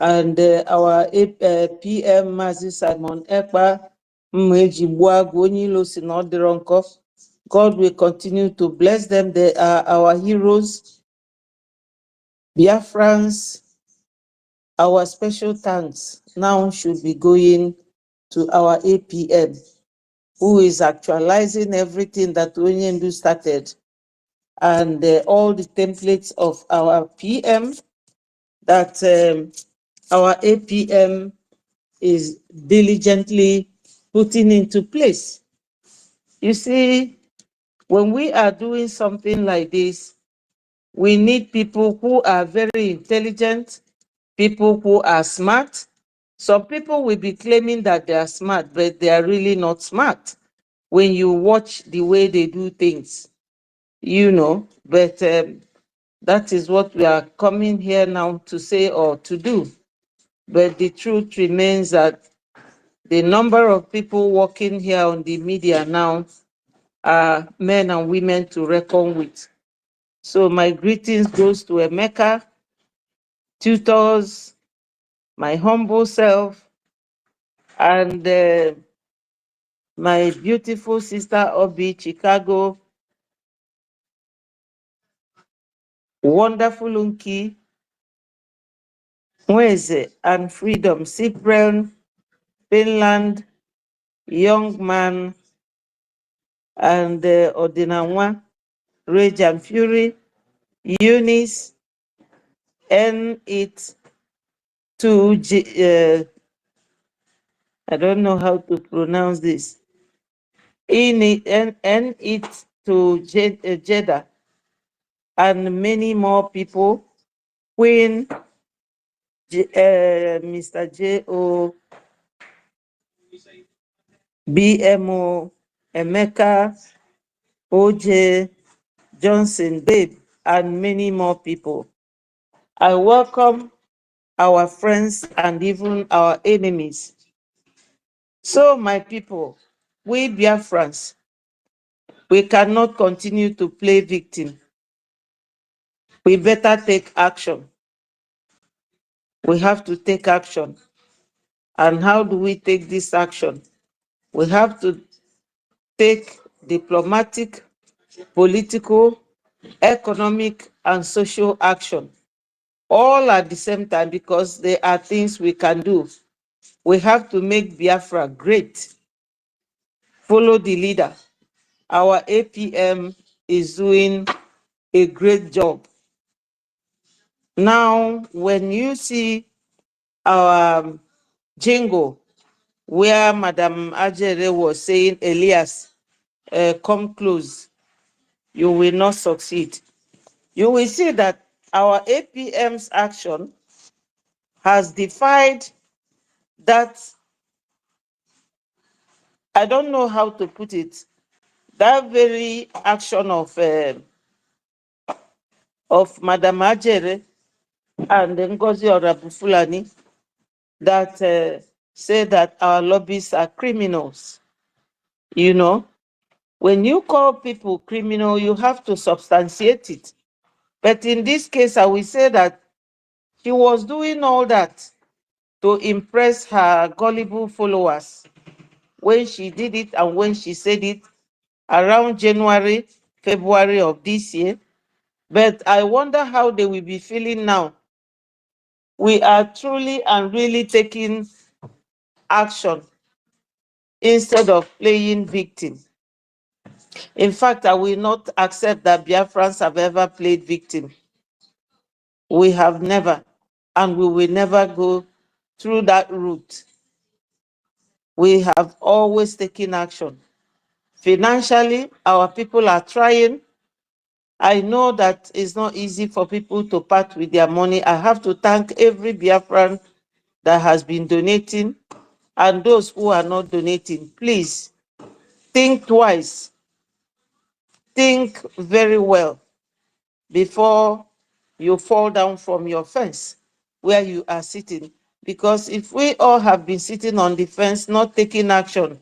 and our PM Mazi Simon Ekpa God will continue to bless them. They are our heroes, Biafrans. Our special thanks now should be going to our APM, who is actualizing everything that Onyendu started, and all the templates of our PM that our APM is diligently putting into place. You see, when we are doing something like this, we need people who are very intelligent, people who are smart. Some people will be claiming that they are smart, but they are really not smart when you watch the way they do things, But that is what we are coming here now to say or to do. But the truth remains that the number of people working here on the media now are men and women to reckon with. So my greetings goes to Emeka, tutors, my humble self, and my beautiful sister Obi, Chicago, wonderful Unki, Mweze, and Freedom, Cyprian, Finland, Young Man, and Odinawa, Rage and Fury, Eunice, N-It, 2G, I don't know how to pronounce this. N-It to Jeddah, and many more people. Queen, Mr. J.O., BMO, Emeka, OJ, Johnson, Babe, and many more people. I welcome our friends and even our enemies. So, my people, we Biafrans, we cannot continue to play victim. We better take action. We have to take action. And how do we take this action? We have to take diplomatic, political, economic, and social action, all at the same time, because there are things we can do. We have to make Biafra great. Follow the leader. Our APM is doing a great job. Now, when you see our jingle, where Madam Ajere was saying, Elias, come close, you will not succeed. You will see that our APM's action has defied that, I don't know how to put it, that very action of Madam Ajere and NGOZI Fulani that say that our lobbyists are criminals. You know, when you call people criminal, you have to substantiate it. But in this case, I will say that she was doing all that to impress her gullible followers when she did it and when she said it around January, February of this year. But I wonder how they will be feeling now. We are truly and really taking action instead of playing victim. In fact, I will not accept that Biafrans have ever played victim. We have never, and we will never go through that route. We have always taken action. Financially, our people are trying. I know that it's not easy for people to part with their money. I have to thank every Biafran that has been donating, and those who are not donating. Please think twice. Think very well before you fall down from your fence where you are sitting. Because if we all have been sitting on the fence, not taking action,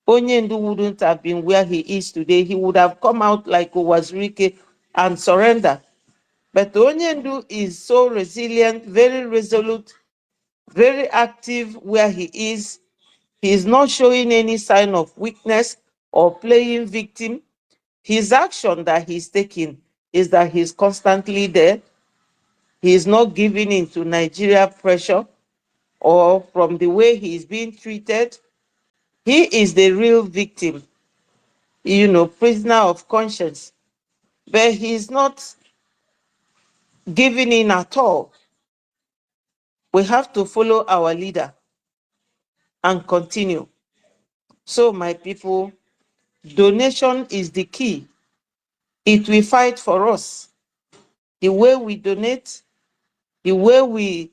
Onyendu wouldn't have been where he is today. He would have come out like Owazirike and surrender. But Onyendu is so resilient, very resolute, very active where he is. He is not showing any sign of weakness or playing victim. His action that he's taking is that he's constantly there. He is not giving in to Nigeria pressure or from the way he is being treated. He is the real victim, prisoner of conscience. But he's not giving in at all. We have to follow our leader and continue. So, my people, donation is the key. It will fight for us. The way we donate, the way we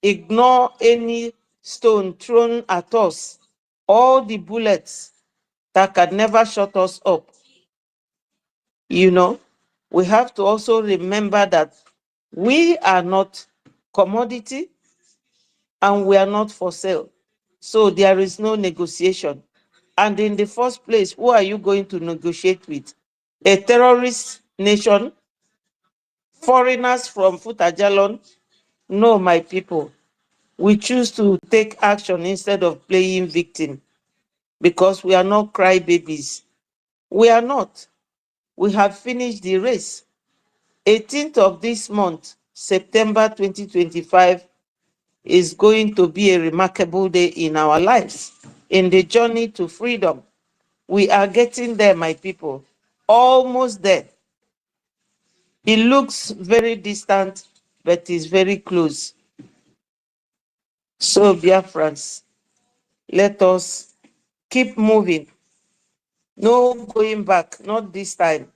ignore any stone thrown at us, all the bullets that can never shut us up. We have to also remember that we are not commodity and we are not for sale. So there is no negotiation. And in the first place, who are you going to negotiate with? A terrorist nation? Foreigners from Futajalon? No, my people. We choose to take action instead of playing victim. because we are not crybabies. We are not. We have finished the race. 18th of this month, September 2025, is going to be a remarkable day in our lives, in the journey to freedom. We are getting there, my people. Almost there. It looks very distant, but it's very close. So, Biafrans, let us keep moving. No going back, not this time.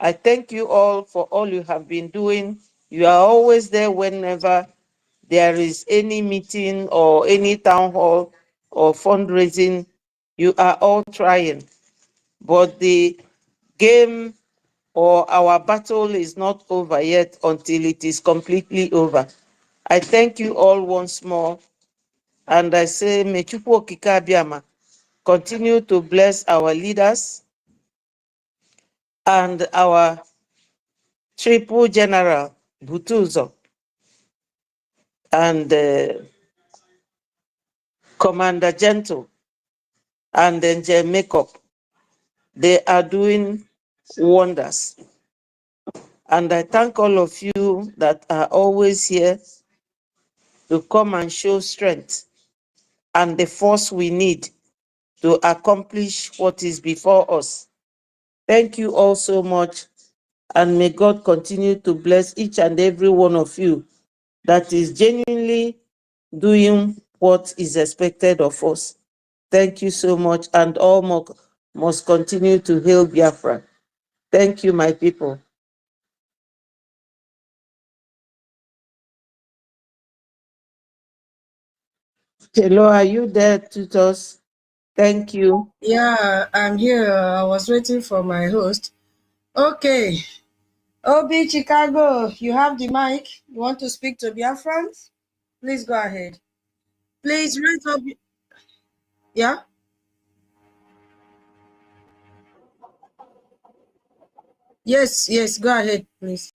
I thank you all for all you have been doing. You are always there whenever there is any meeting or any town hall or fundraising. You are all trying. But the game or our battle is not over yet until it is completely over. I thank you all once more. And I say, may Chukwu Okike Abiama continue to bless our leaders and our Triple General Butuzo and Commander Gentle and Angel Makeup. They are doing wonders. And I thank all of you that are always here to come and show strength and the force we need to accomplish what is before us. Thank you all so much, and may God continue to bless each and every one of you that is genuinely doing what is expected of us. Thank you so much, and all must continue to hail Biafra. Thank you, my people. Hello, are you there, tutors? Thank you. Yeah, I'm here. I was waiting for my host. Okay. Obi Chicago, you have the mic. You want to speak to Biafrans? Please go ahead. Please raise up. Yeah? Yes, go ahead, please.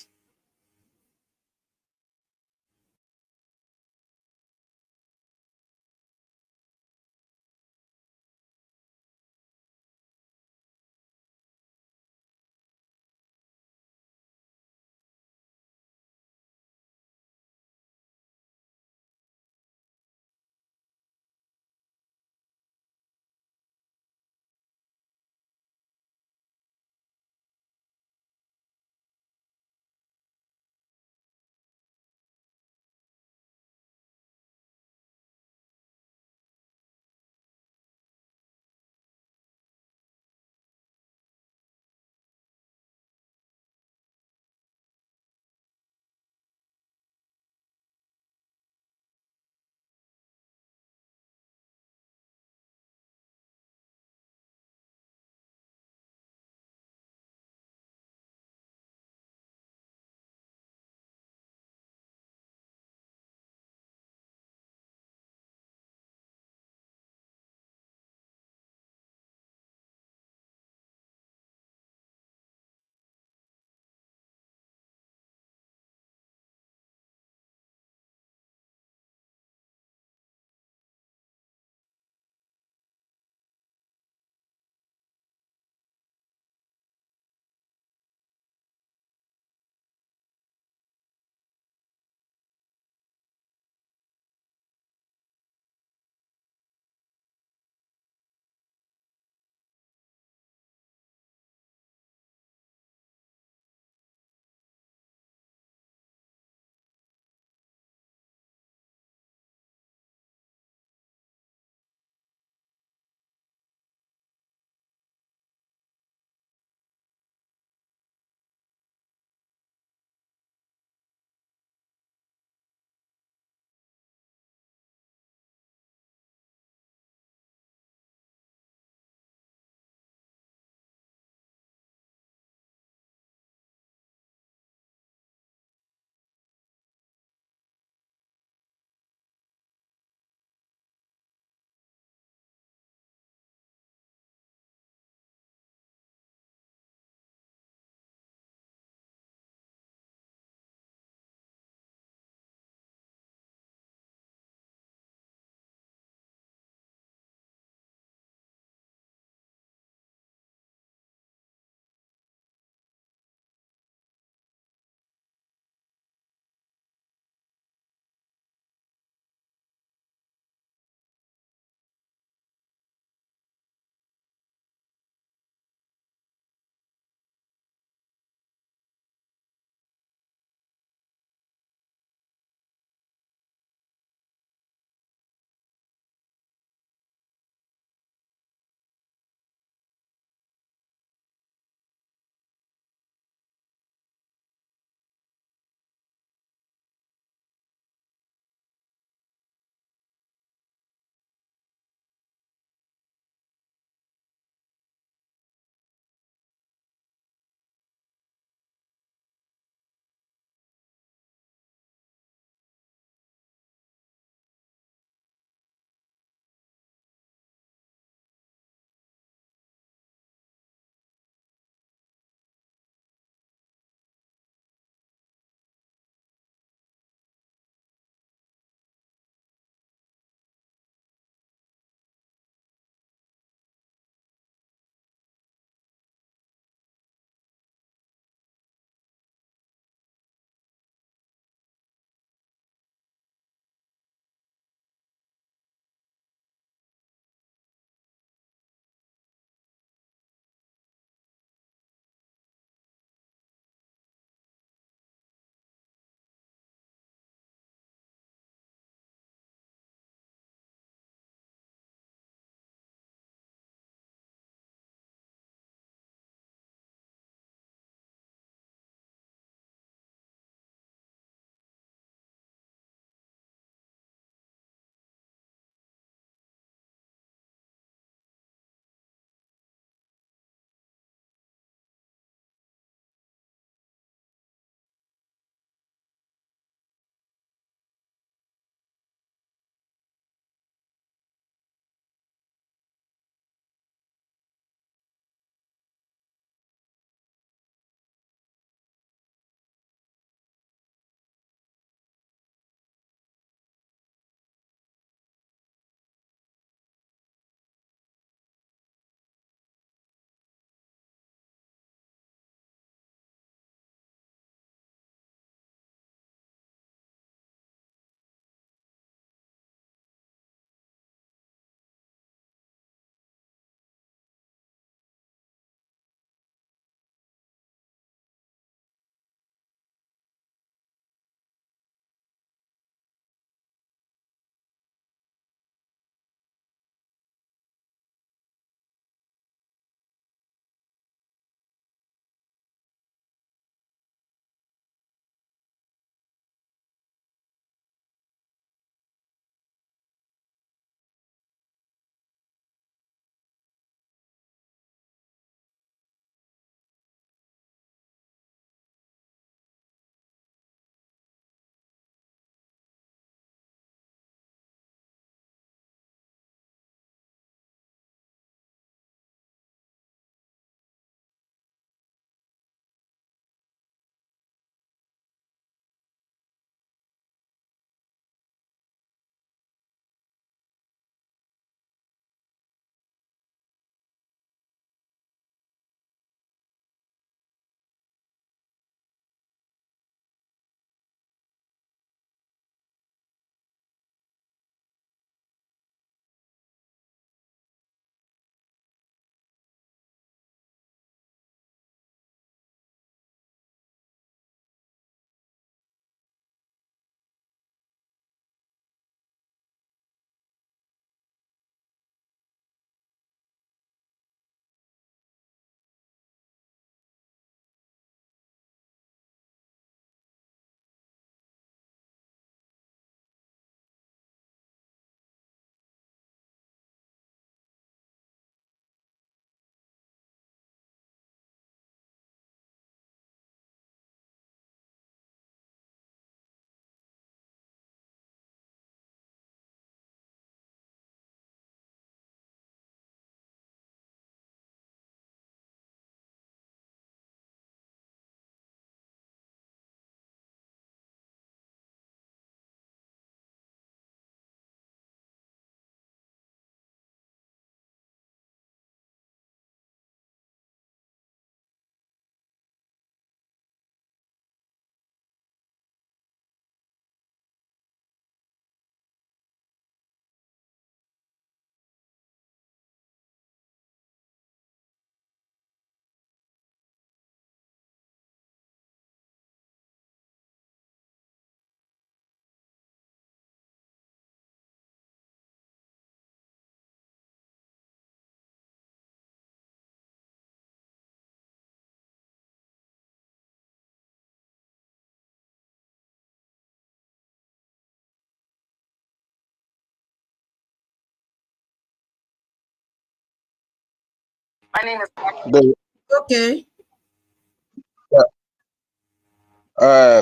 My name is. The, Okay.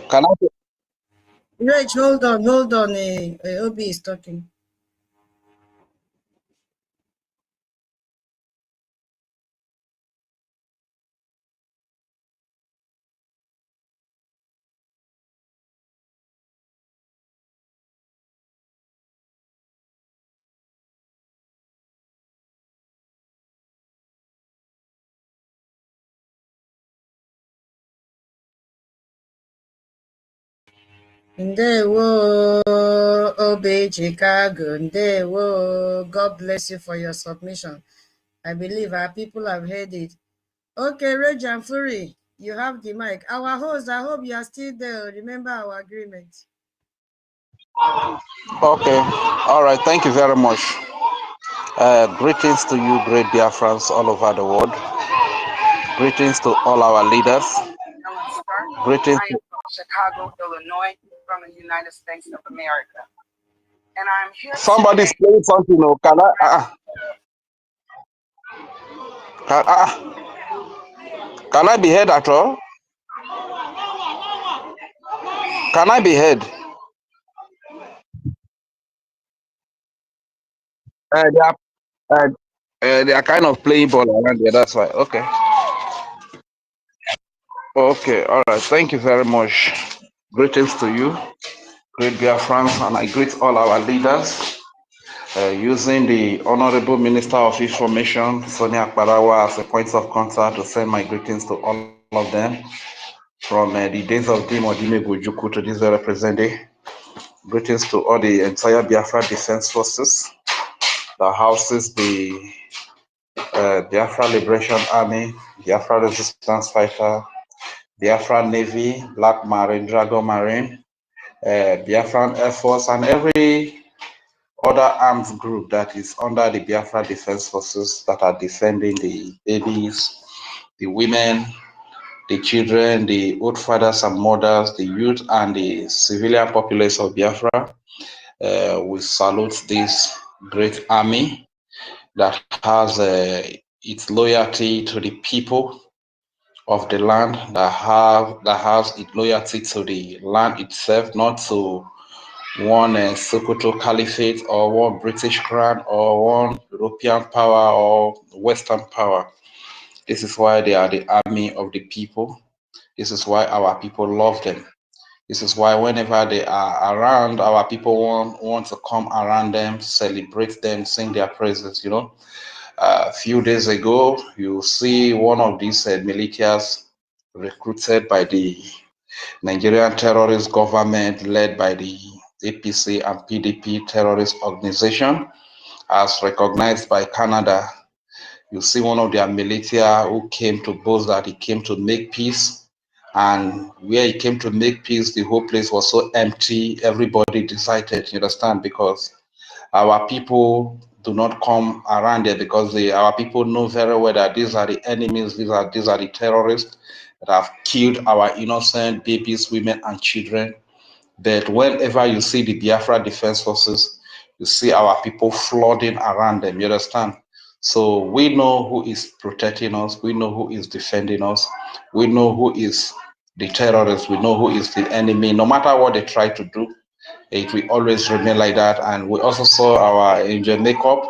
can I? Rich, hold on, hold on. Obi is talking. Ndewo, Obi Chicago. Ndewo. God bless you for your submission. I believe our people have heard it. Okay, Rage and Fury, you have the mic. Our host, I hope you are still there. Remember our agreement. Okay. All right. Thank you very much. Greetings to you, great Biafrans all over the world. Greetings to all our leaders. Greetings. I am from Chicago, Illinois, from the United States of America. And I'm here. Somebody's playing something. No, can can I be heard at all? Can I be heard? Uh, they are kind of playing ball around there. That's why. Okay. Okay. All right. Thank you very much. Greetings to you, great Biafrans, and I greet all our leaders. Using the Honorable Minister of Information, Sonia Akparawa, as a point of contact to send my greetings to all of them from the days of Dimo Dime Gojuku to this very present day. Greetings to all the entire Biafra Defense Forces that houses the Biafra Liberation Army, Biafra Resistance Fighter, Biafra Navy, Black Marine, Dragon Marine, Biafran Air Force, and every other armed group that is under the Biafra Defense Forces that are defending the babies, the women, the children, the old fathers and mothers, the youth, and the civilian populace of Biafra. We salute this great army that has its loyalty to the people of the land, that has its loyalty to the land itself, not to one Sokoto Caliphate or one British Crown or one European power or Western power. This is why they are the army of the people. This is why our people love them. This is why whenever they are around, our people want to come around them, celebrate them, sing their praises, you know. A few days ago, you see one of these militias recruited by the Nigerian terrorist government led by the APC and PDP terrorist organization, as recognized by Canada. You see one of their militia who came to boast that he came to make peace, and where he came to make peace, the whole place was so empty, everybody decided, you understand, because our people do not come around there because our people know very well that these are the enemies, these are the terrorists that have killed our innocent babies, women, and children. But whenever you see the Biafra Defense Forces, you see our people flooding around them, you understand? So we know who is protecting us, we know who is defending us, we know who is the terrorists, we know who is the enemy. No matter what they try to do, it will always remain like that. And we also saw our angel makeup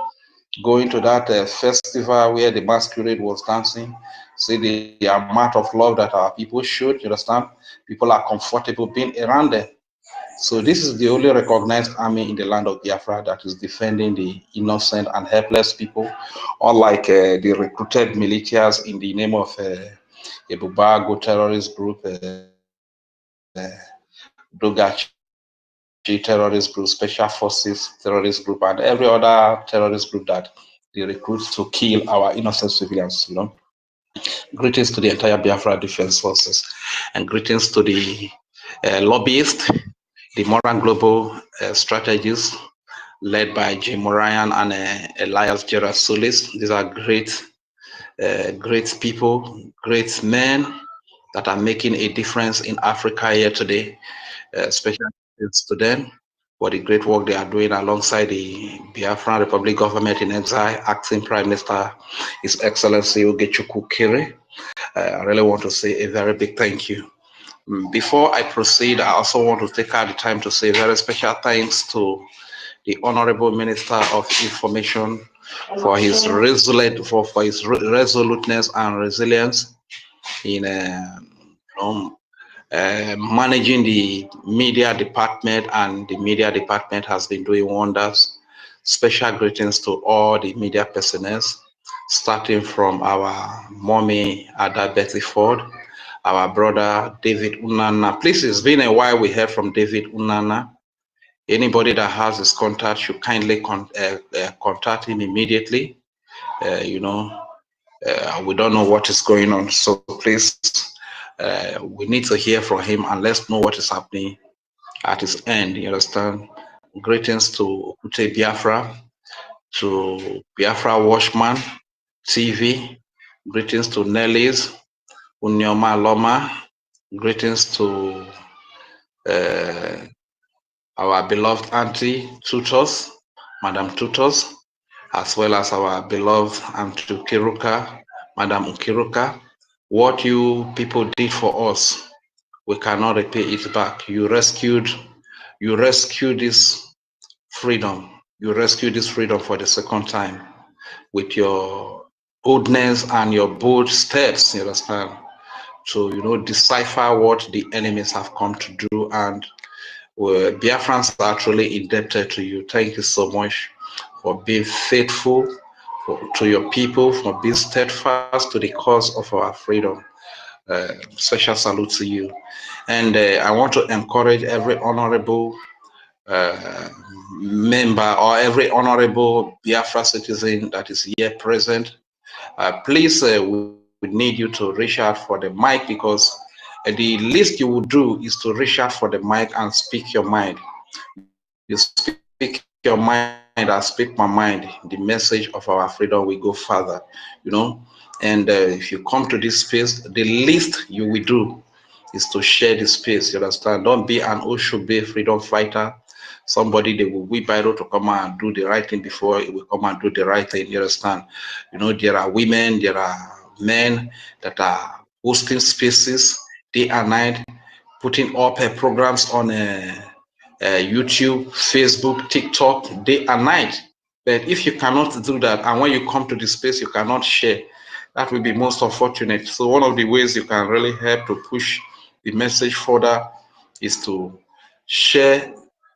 going to that festival where the masquerade was dancing. See the amount of love that our people showed, you understand? People are comfortable being around them. So this is the only recognized army in the land of Biafra that is defending the innocent and helpless people, unlike the recruited militias in the name of a Bubago terrorist group, Dogachi terrorist group, special forces terrorist group, and every other terrorist group that they recruit to kill our innocent civilians, you know. Greetings to the entire Biafra Defense Forces, and greetings to the lobbyists, the Moran Global Strategies, led by Jim Ryan and Elias Gerard Solis. These are great people, great men that are making a difference in Africa here today, especially to them. for the great work they are doing alongside the Biafran Republic government in exile, acting Prime Minister, His Excellency Ogechukwu Kere. I really want to say a very big thank you. Before I proceed, I also want to take out the time to say very special thanks to the Honorable Minister of Information for his resoluteness and resilience in managing the media department, and the media department has been doing wonders. Special greetings to all the media personnel, starting from our mommy Ada Betty Ford, our brother David Unana. Please, it's been a while we heard from David Unana. Anybody that has his contact should kindly contact him immediately. We don't know what is going on, so please, we need to hear from him and let's know what is happening at his end. You understand? Greetings to Ute Biafra, to Biafra Watchman TV. Greetings to Nelly's, Unyoma Loma. Greetings to our beloved auntie Tutors, Madam Tutors, as well as our beloved Auntie Ukiruka, Madam Ukiruka. What you people did for us, we cannot repay it back. You rescued this freedom. You rescued this freedom for the second time with your boldness and your bold steps, you understand, to decipher what the enemies have come to do, and Biafrans are truly indebted to you. Thank you so much for being faithful to your people, for being steadfast to the cause of our freedom. Special salute to you. And I want to encourage every honorable member or every honorable Biafra citizen that is here present. Please, we need you to reach out for the mic, because the least you would do is to reach out for the mic and speak your mind. You speak your mind, I speak my mind. The message of our freedom will go further, And if you come to this space, the least you will do is to share the space. You understand? Don't be an Oshube freedom fighter. Somebody they will whip out to come and do the right thing before it will come and do the right thing. You understand? There are women, there are men that are hosting spaces day and night, putting up programs on YouTube, Facebook, TikTok, day and night. But if you cannot do that, and when you come to the space, you cannot share, that will be most unfortunate. So one of the ways you can really help to push the message further is to share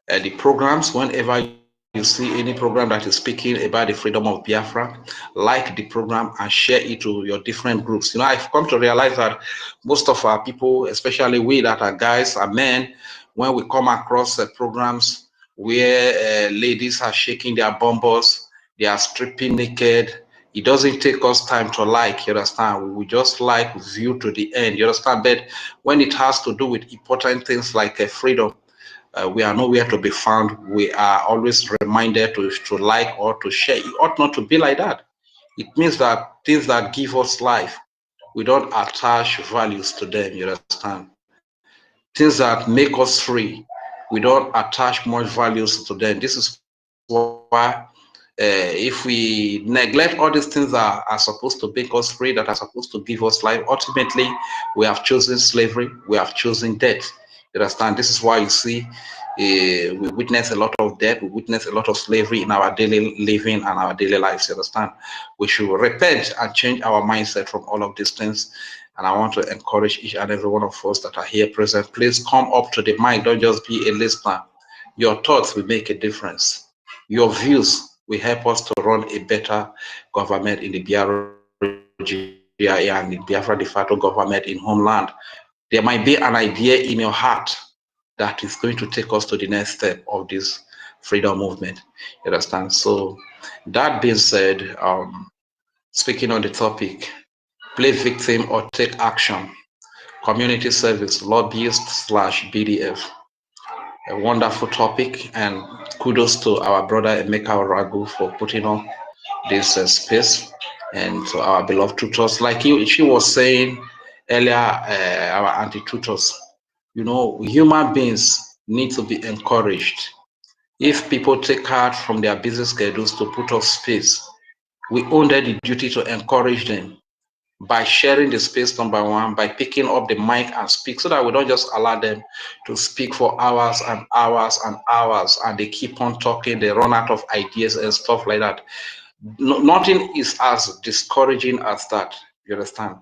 the programs. Whenever you see any program that is speaking about the freedom of Biafra, like the program and share it to your different groups. I've come to realize that most of our people, especially we that are guys and men, when we come across programs where ladies are shaking their bumbos, they are stripping naked, it doesn't take us time to like, you understand? We just like view to the end, you understand? But when it has to do with important things like freedom, we are nowhere to be found. We are always reminded to like or to share. It ought not to be like that. It means that things that give us life, we don't attach values to them, you understand? Things that make us free, we don't attach much values to them. This is why if we neglect all these things that are supposed to make us free, that are supposed to give us life, ultimately we have chosen slavery, we have chosen death. You understand? This is why you see we witness a lot of death, we witness a lot of slavery in our daily living and our daily lives. You understand? We should repent and change our mindset from all of these things. And I want to encourage each and every one of us that are here present, please come up to the mic. Don't just be a listener. Your thoughts will make a difference. Your views will help us to run a better government in the Biafra and the Biafra de facto government in homeland. There might be an idea in your heart that is going to take us to the next step of this freedom movement. You understand? So that being said, speaking on the topic, play victim or take action, community service, lobbyist/BDF. A wonderful topic, and kudos to our brother Emeka Oragu for putting on this space, and to our beloved tutors. Like she was saying earlier, our auntie tutors, human beings need to be encouraged. If people take out from their busy schedules to put up space, we own the duty to encourage them by sharing the space, number one, by picking up the mic and speak, so that we don't just allow them to speak for hours and hours and hours, and they keep on talking, they run out of ideas and stuff like that. No, nothing is as discouraging as that, you understand?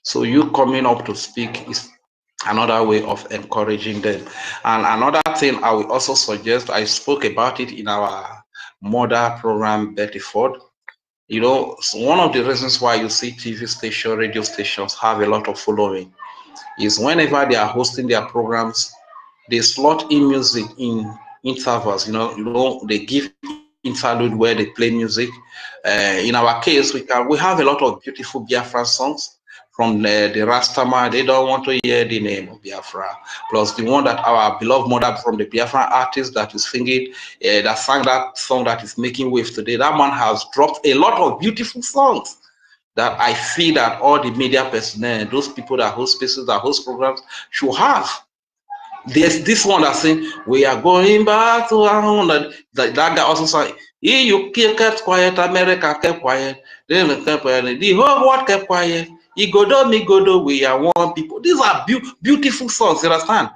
So you coming up to speak is another way of encouraging them. And another thing I will also suggest, I spoke about it in our mother program, Betty Ford. You know, one of the reasons why you see TV stations, radio stations have a lot of following is whenever they are hosting their programs, they slot in music in intervals. They give interlude where they play music. In our case, we have a lot of beautiful Biafra songs from the Rastama. They don't want to hear the name of Biafra. Plus the one that our beloved mother from the Biafra artist that is singing, that sang that song that is making waves today. That man has dropped a lot of beautiful songs that I feel that all the media personnel, those people that host spaces, that host programs, should have. There's this one that's saying, we are going back to our home. That guy also said, you kept quiet, America kept quiet, then kept quiet, the whole world kept quiet. Igodo, Migodo, we are one people. These are beautiful songs, you understand?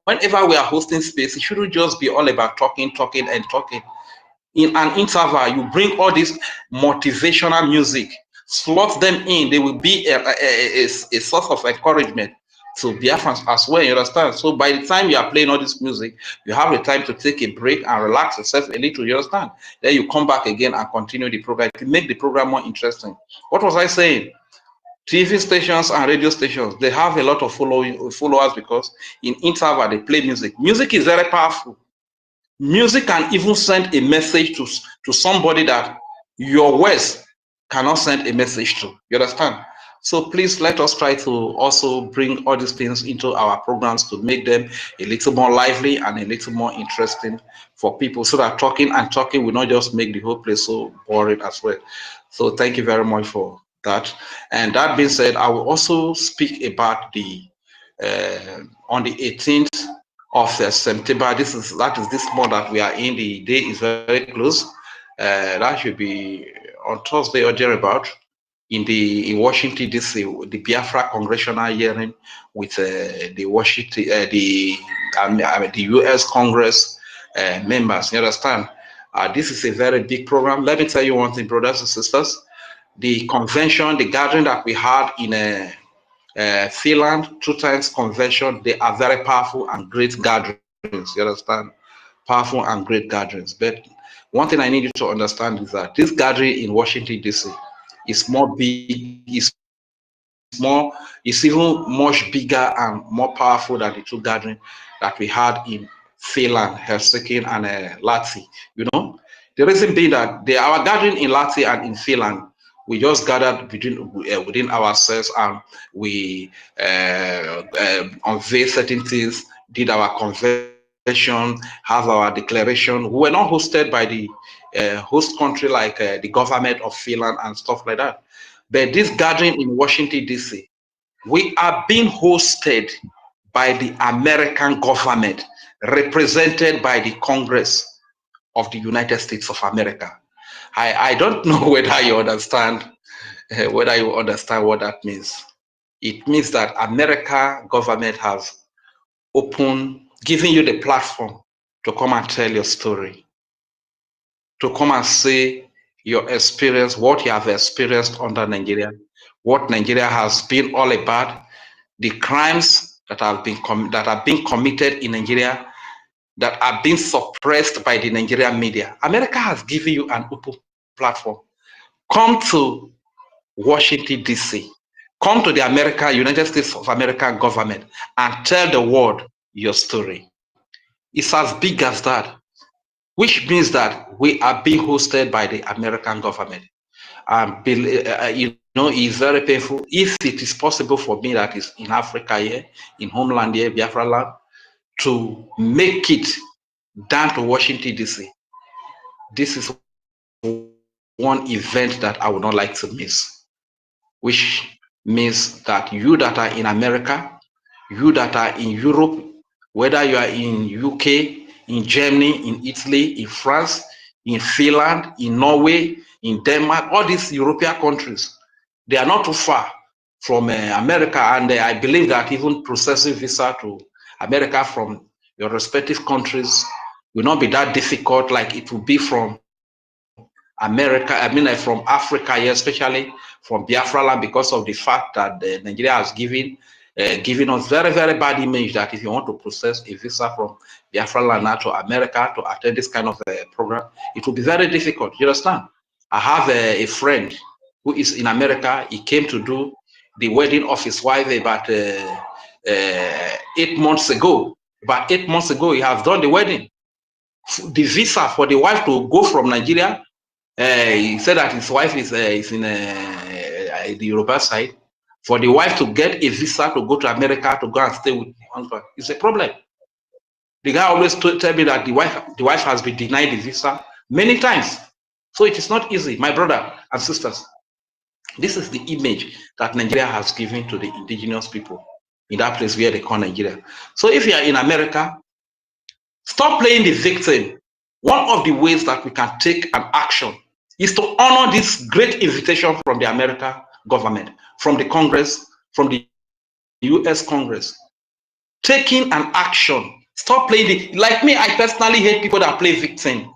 Whenever we are hosting space, it shouldn't just be all about talking, and talking. In an interval, you bring all this motivational music, slot them in, they will be a source of encouragement to Biafrans as well, you understand? So by the time you are playing all this music, you have the time to take a break and relax yourself a little, you understand? Then you come back again and continue the program to make the program more interesting. What was I saying? TV stations and radio stations, they have a lot of followers because in interval they play music. Music is very powerful. Music can even send a message to somebody that your words cannot send a message to. You understand? So please let us try to also bring all these things into our programs to make them a little more lively and a little more interesting for people, so that talking will not just make the whole place so boring as well. So thank you very much for that. And that being said, I will also speak about the on the 18th of September. That is this month that we are in. The day is very close. That should be on Thursday or thereabout in Washington DC, the Biafra congressional hearing with the Washington the U.S. Congress members. You understand? This is a very big program. Let me tell you one thing, brothers and sisters. The convention, the gathering that we had in Finland, 2 times convention, they are very powerful and great gatherings. You understand? Powerful and great gatherings. But one thing I need you to understand is that this gathering in Washington DC is it's even much bigger and more powerful than the 2 gatherings that we had in Finland, Helsinki, and Lahti. You know, the reason being that our gathering in Lahti and in Finland, we just gathered within ourselves, and we unveiled certain things, did our convention, have our declaration. We were not hosted by the host country like the government of Finland and stuff like that. But this gathering in Washington, D.C., we are being hosted by the American government, represented by the Congress of the United States of America. I don't know whether you understand what that means. It means that America government has given you the platform to come and tell your story, to come and say your experience, what you have experienced under Nigeria, what Nigeria has been all about, the crimes that have been committed in Nigeria, that are being suppressed by the Nigerian media. America has given you an open platform. Come to Washington, D.C. Come to the United States of America government and tell the world your story. It's as big as that, which means that we are being hosted by the American government. It's very painful. If it is possible for me, that is in Africa here, in homeland here, Biafra land, to make it down to Washington, D.C., this is one event that I would not like to miss, which means that you that are in America, you that are in Europe, whether you are in UK, in Germany, in Italy, in France, in Finland, in Norway, in Denmark, all these European countries. They are not too far from America, and I believe that even processing visa to America from your respective countries will not be that difficult like it will be from America, from Africa, yeah, especially from Biafra land, because of the fact that Nigeria has given us very, very bad image that if you want to process a visa from Biafra land now to America to attend this kind of program, it will be very difficult. You understand? I have a friend who is in America. He came to do the wedding of his wife about 8 months ago. About 8 months ago, he has done the wedding. The visa for the wife to go from Nigeria, he said that his wife is in the Yoruba side. For the wife to get a visa to go to America to go and stay with the husband, it's a problem. The guy always tell me that the wife has been denied the visa many times. So it is not easy, my brother and sisters. This is the image that Nigeria has given to the indigenous people in that place where they call Nigeria. So if you are in America, stop playing the victim. One of the ways that we can take an action is to honor this great invitation from the American government, from the Congress, from the US Congress. Taking an action. Stop playing the, like me, I personally hate people that play victim.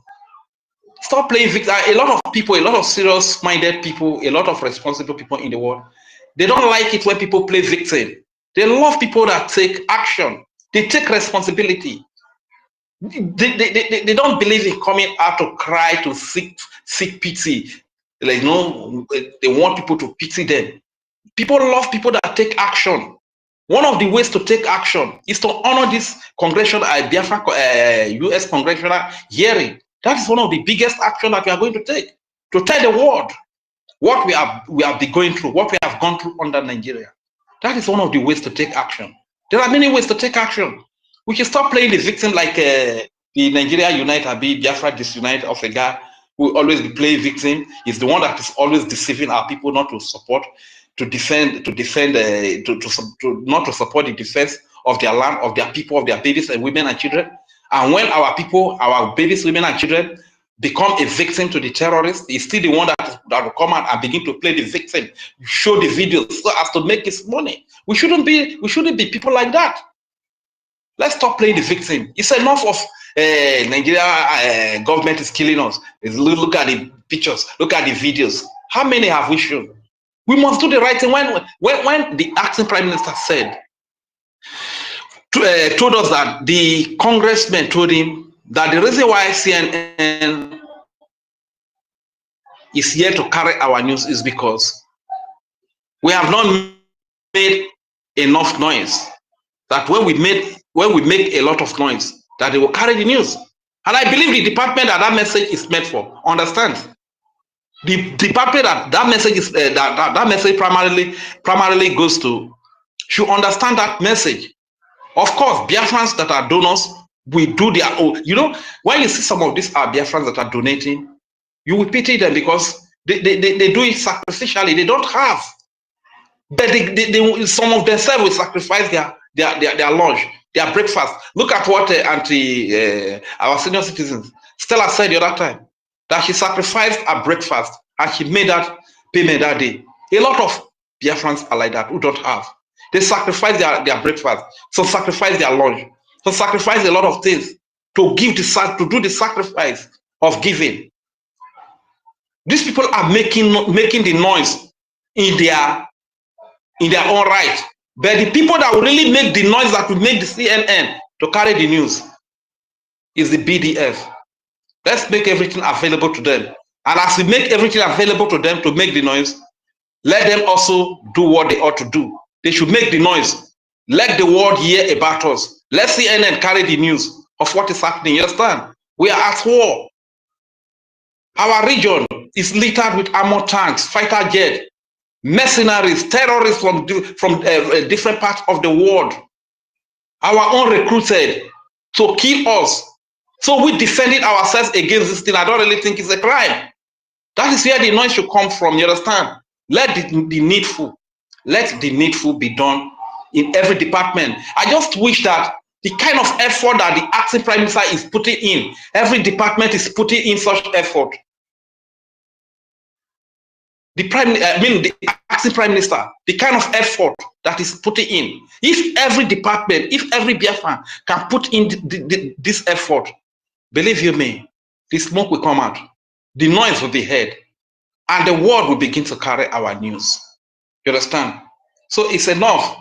Stop playing victim. A lot of people, a lot of serious-minded people, a lot of responsible people in the world, they don't like it when people play victim. They love people that take action. They take responsibility. They don't believe in coming out to cry, to seek pity. Like, no, they want people to pity them. People love people that take action. One of the ways to take action is to honor this congressional US congressional hearing. That is one of the biggest action that we are going to take, to tell the world what we have been going through, what we have gone through under Nigeria. That is one of the ways to take action. There are many ways to take action. We should stop playing the victim like the Nigeria Unite Abi Biafra Disunite of a guy who always play victim. He's the one that is always deceiving our people not to support, not to support the defense of their land, of their people, of their babies and women and children. And when our people, our babies, women and children become a victim to the terrorists, he's still the one that will come out and begin to play the victim, show the videos so as to make his money. We shouldn't be people like that. Let's stop playing the victim. It's enough of Nigeria government is killing us. Look at the pictures, look at the videos. How many have we shown? We must do the right thing. When the acting prime minister said, told us that the congressman told him that the reason why CNN is here to carry our news is because we have not made enough noise. That when we make a lot of noise, that they will carry the news. And I believe the department that message is meant for understands. The department that message is that message primarily goes to should understand that message. Of course, Biafrans that are donors will do their own. You know, when you see some of these Biafrans that are donating, you will pity them because they do it sacrificially. They don't have, but some of themselves will sacrifice their lunch, their breakfast. Look at what our senior citizens Stella said the other time, that she sacrificed her breakfast and she made that payment that day. A lot of Biafrans are like that who don't have. They sacrifice their breakfast, so sacrifice their lunch, so sacrifice a lot of things to do the sacrifice of giving. These people are making the noise in their own right. But the people that will really make the noise, that will make the CNN to carry the news, is the BDF. Let's make everything available to them. And as we make everything available to them to make the noise, let them also do what they ought to do. They should make the noise. Let the world hear about us. Let CNN carry the news of what is happening. You understand? We are at war. Our region is littered with armored tanks, fighter jets, mercenaries, terrorists from different parts of the world. Our own recruited to kill us. So we defended ourselves against this thing. I don't really think it's a crime. That is where the noise should come from. You understand? Let the needful be done in every department. I just wish that The kind of effort that the acting prime minister is putting in, every department is putting in such effort. The acting prime minister, the kind of effort that is putting in. If every department, if every Biafran can put in this effort, believe you me, the smoke will come out, the noise will be heard, and the world will begin to carry our news. You understand? So it's enough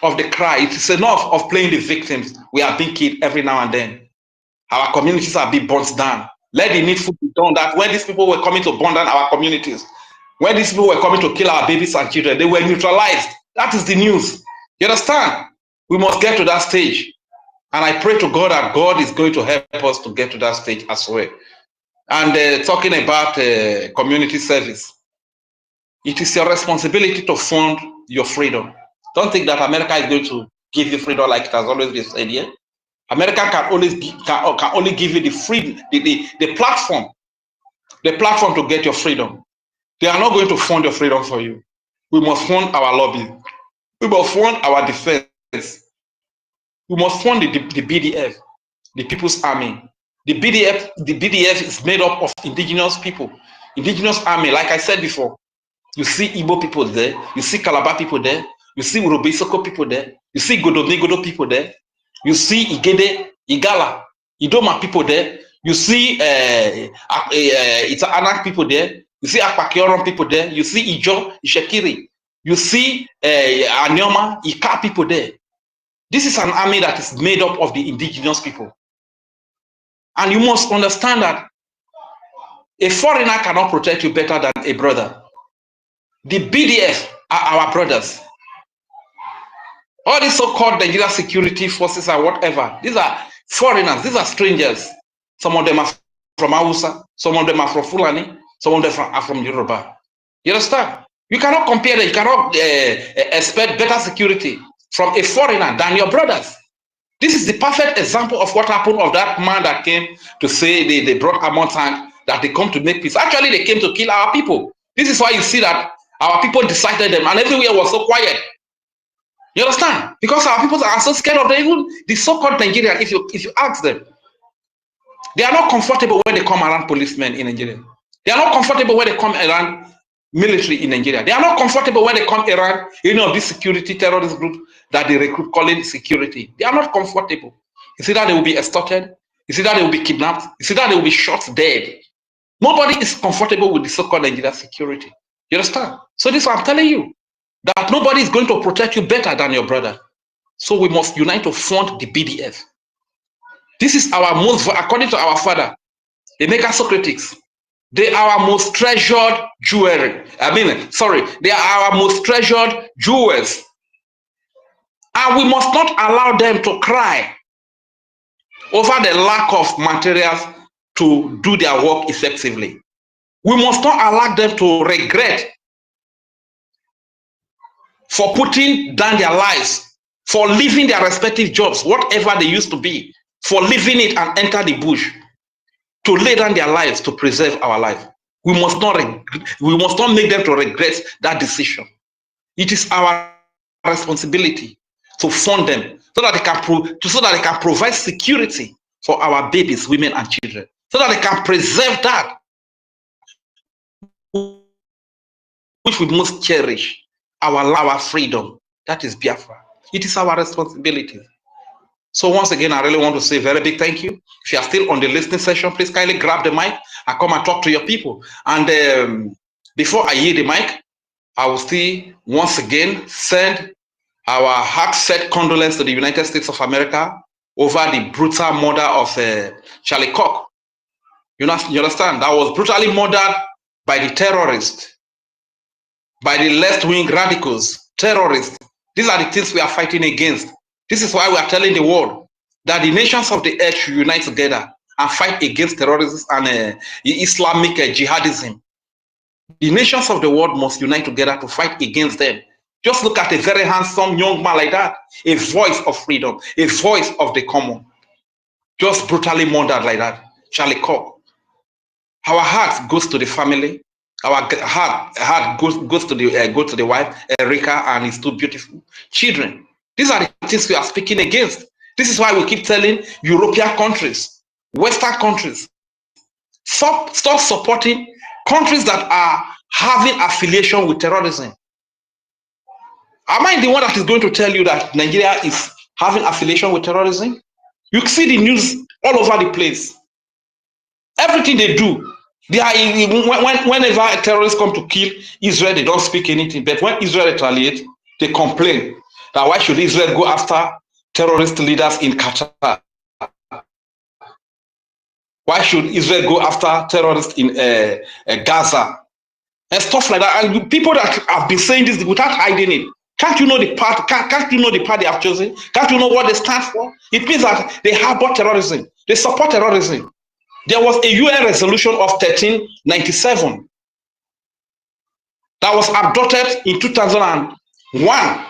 of the cry. It's enough of playing the victims. We are being killed every now and then. Our communities are being burnt down. Let the needful be done that when these people were coming to burn down our communities, when these people were coming to kill our babies and children, they were neutralized. That is the news. You understand? We must get to that stage. And I pray to God that God is going to help us to get to that stage as well. And talking about community service, it is your responsibility to fund your freedom. Don't think that America is going to give you freedom like it has always been said here. America can only give you the freedom, the platform to get your freedom. They are not going to fund your freedom for you. We must fund our lobby. We must fund our defense. We must fund the BDF, the People's Army. The BDF is made up of indigenous people, indigenous army. Like I said before, you see Igbo people there, you see Calabar people there, you see Urobesoko people there, you see Godo people there, you see Igede, Igala, Idoma people there, you see it's ANNANG people there, you see Akpakioron people there, you see Ijo, Ishekiri, you see Anyoma, Ika people there. This is an army that is made up of the indigenous people. And you must understand that a foreigner cannot protect you better than a brother. The BDF are our brothers. All these so-called Nigerian security forces or whatever, these are foreigners, these are strangers. Some of them are from Hausa, some of them are from Fulani, some of them are from Yoruba. You understand? You cannot compare them, you cannot expect better security from a foreigner than your brothers. This is the perfect example of what happened of that man that came to say they brought armor tank, that they come to make peace. Actually, they came to kill our people. This is why you see that our people decided them and everywhere was so quiet. You understand? Because our people are so scared of them. Even the so-called Nigerian, if you ask them, they are not comfortable when they come around policemen in Nigeria. They are not comfortable when they come around military in Nigeria. They are not comfortable when they come around any of these security terrorist groups that they recruit calling security. They are not comfortable. You see that they will be extorted. You see that they will be kidnapped. You see that they will be shot dead. Nobody is comfortable with the so-called Nigerian security. You understand? So this is what I'm telling you, that nobody is going to protect you better than your brother. So we must unite to fund the BDF. This is our most, according to our father, Emeka Socrates, they are our most treasured jewelry. They are our most treasured jewels. And we must not allow them to cry over the lack of materials to do their work effectively. We must not allow them to regret for putting down their lives, for leaving their respective jobs, whatever they used to be, for leaving it and enter the bush, to lay down their lives to preserve our life. We must not make them to regret that decision. It is our responsibility to fund them so that they can provide security for our babies, women, and children, so that they can preserve that which we most cherish, our freedom. That is Biafra. It is our responsibility. So once again, I really want to say a very big thank you. If you are still on the listening session, please kindly grab the mic and come and talk to your people. And before I yield the mic, I will still once again send our heartfelt condolence to the United States of America over the brutal murder of Charlie Kirk. You understand? That was brutally murdered by the terrorists, by the left-wing radicals, terrorists. These are the things we are fighting against. This is why we are telling the world that the nations of the earth should unite together and fight against terrorism and Islamic jihadism. The nations of the world must unite together to fight against them. Just look at a very handsome young man like that, a voice of freedom, a voice of the common, just brutally murdered like that, Charlie Kirk. Our heart goes to the family. Our heart goes to the wife, Erica, and his two beautiful children. These are the things we are speaking against. This is why we keep telling European countries, Western countries, stop supporting countries that are having affiliation with terrorism. Am I the one that is going to tell you that Nigeria is having affiliation with terrorism? You see the news all over the place. Everything they do, they are whenever a terrorist come to kill Israel, they don't speak anything. But when Israel retaliates, they complain that why should Israel go after terrorist leaders in Qatar? Why should Israel go after terrorists in Gaza? And stuff like that. And people that have been saying this without hiding it, can't you know the part? Can't you know the part they have chosen? Can't you know what they stand for? It means that they harbor terrorism. They support terrorism. There was a UN resolution of 1397 that was adopted in 2001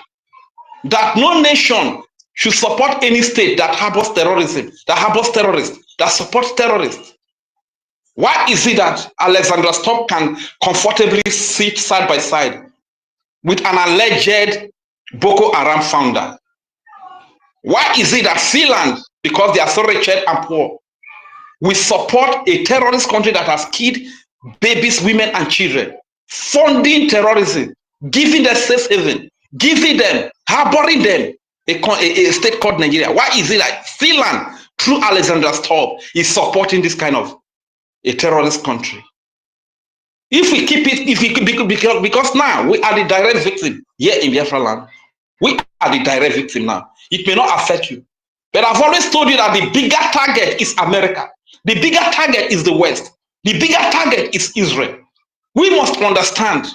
that no nation should support any state that harbors terrorism, that harbors terrorists, that supports terrorists. Why is it that Alexander Stubb can comfortably sit side by side with an alleged Boko Haram founder? Why is it that Finland, because they are so wretched and poor, we support a terrorist country that has killed babies, women, and children, funding terrorism, giving them safe haven, giving them, harboring them, a state called Nigeria? Why is it that Finland, through Alexander Stubb, is supporting this kind of a terrorist country? If we keep it, because now we are the direct victim here in Biafra land, we are the direct victim now. It may not affect you, but I've always told you that the bigger target is America. The bigger target is the West. The bigger target is Israel. We must understand,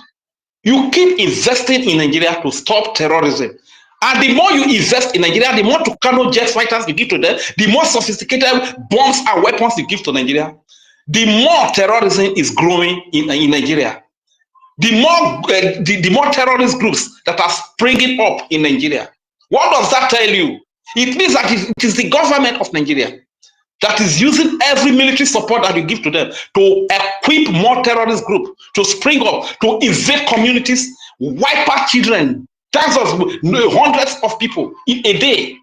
you keep investing in Nigeria to stop terrorism. And the more you invest in Nigeria, the more Kanu jet fighters you give to them, the more sophisticated bombs and weapons you give to Nigeria, the more terrorism is growing in Nigeria. The more terrorist groups that are springing up in Nigeria. What does that tell you? It means that it is the government of Nigeria that is using every military support that you give to them to equip more terrorist groups to spring up, to invade communities, wipe out children, hundreds of people in a day.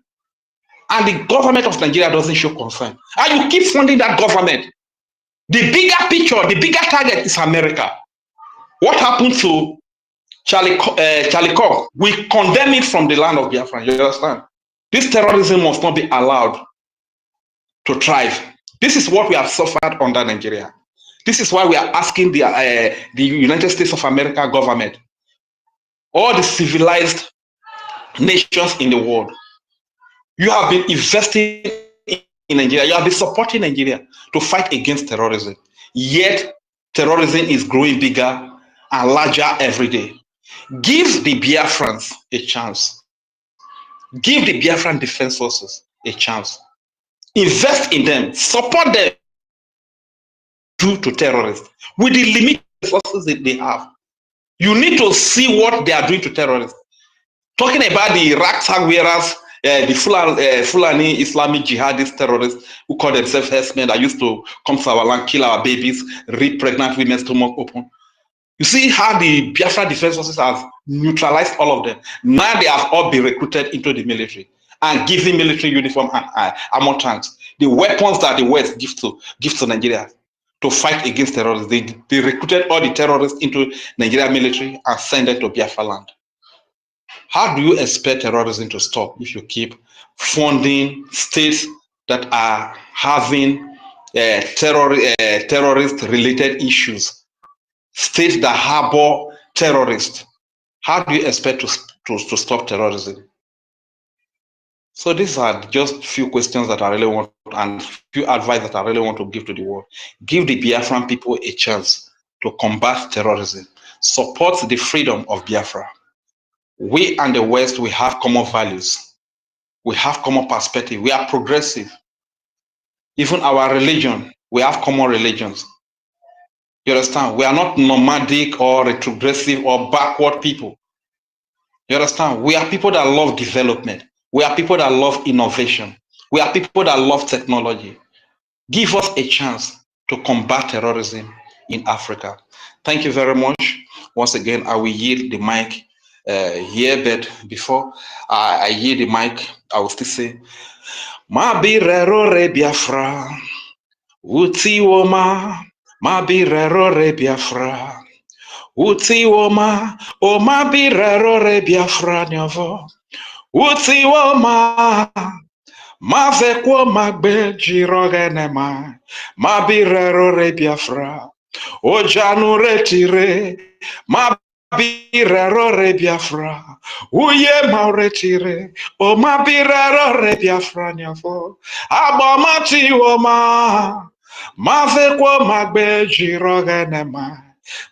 And the government of Nigeria doesn't show concern. And you keep funding that government. The bigger picture, the bigger target is America. What happened to Charlie Kirk? We condemn it from the land of Biafra. You understand? This terrorism must not be allowed to thrive. This is what we have suffered under Nigeria. This is why we are asking the United States of America government, all the civilized nations in the world, you have been investing in Nigeria, you have been supporting Nigeria to fight against terrorism. Yet terrorism is growing bigger and larger every day. Give the Biafrans a chance. Give the Biafran Defense Forces a chance. Invest in them, support them to terrorists with the limited resources that they have. You need to see what they are doing to terrorists. Talking about the ragtag wearers, the Fulani Islamic jihadist terrorists who call themselves herdsmen that used to come to our land, kill our babies, rape pregnant women's stomach open. You see how the Biafra Defense Forces have neutralized all of them. Now they have all been recruited into the military and given military uniform and armor tanks. The weapons that the West gives to Nigeria to fight against terrorists. They recruited all the terrorists into Nigeria military and sent them to Biafra land. How do you expect terrorism to stop if you keep funding states that are having terrorist-related issues, states that harbor terrorists? How do you expect to stop terrorism? So these are just few questions that I really want, and few advice that I really want to give to the world. Give the Biafran people a chance to combat terrorism. Support the freedom of Biafra. We and the West, we have common values. We have common perspective. We are progressive. Even our religion, we have common religions. You understand? We are not nomadic or retrogressive or backward people. You understand? We are people that love development. We are people that love innovation. We are people that love technology. Give us a chance to combat terrorism in Africa. Thank you very much. Once again, I will yield the mic here, but before I hear the mic, I will still say, Ma birero re Biafra, uti woma, ma birero re Biafra, uti woma, o ma birero re Biafra nyavo, uti woma, ma vekwo magbe jirogenema, ma birero re Biafra, o janu retire, ma birero re Biafra, uye ma retire, o ma birero re Biafra nyavo, abomati woma, ma vekwo magbe jirogenema,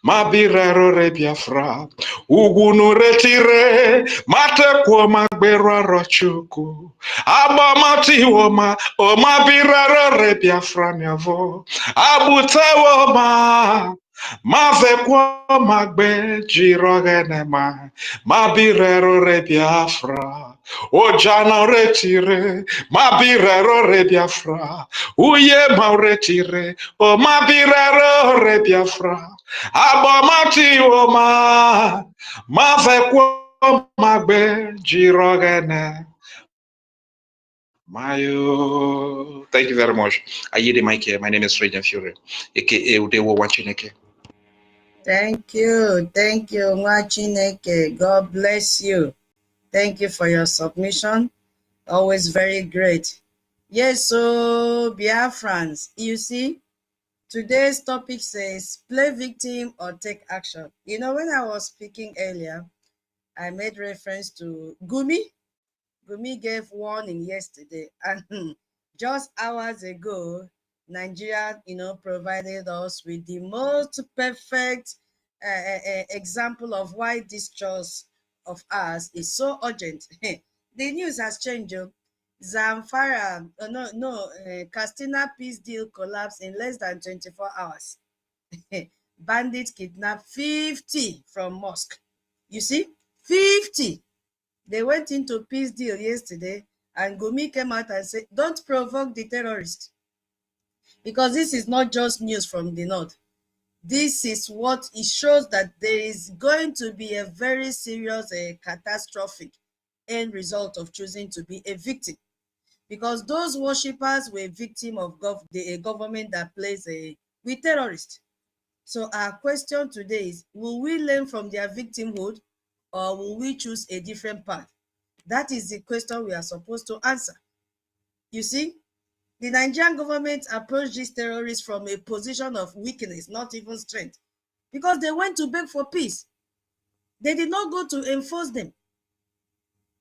ma birero re Biafra, ugunu retire, matekwo magbero rochuku, abomati woma, o ma birero re Biafra nyavo, abute woma, ma vekwo magbe jirogenema, ma birero re Biafra, o jana retire, ma birero re Biafra, uye ma retire, o ma birero re Biafra, abomati woma, ma vekwo magbe jirogene. Mayo. Thank you very much. I hear the mic here. My name is Regent Fury, aka Udewo Wachineke. Thank you, Mwachineke. God bless you. Thank you for your submission. Always very great. Yes, so Biafrans, you see, today's topic says play victim or take action. You know, when I was speaking earlier, I made reference to Gumi. Gumi gave warning yesterday, and just hours ago, Nigeria, provided us with the most perfect example of why this choice of ours is so urgent. The news has changed. Zamfara, Castina peace deal collapsed in less than 24 hours. Bandits kidnapped 50 from mosque. You see, 50. They went into peace deal yesterday, and Gumi came out and said, don't provoke the terrorists. Because this is not just news from the north. This is what it shows, that there is going to be a very serious catastrophic end result of choosing to be a victim. Because those worshippers were victim of a government that plays with terrorists. So our question today is, will we learn from their victimhood, or will we choose a different path? That is the question we are supposed to answer. You see, the Nigerian government approached these terrorists from a position of weakness, not even strength, because they went to beg for peace. They did not go to enforce them.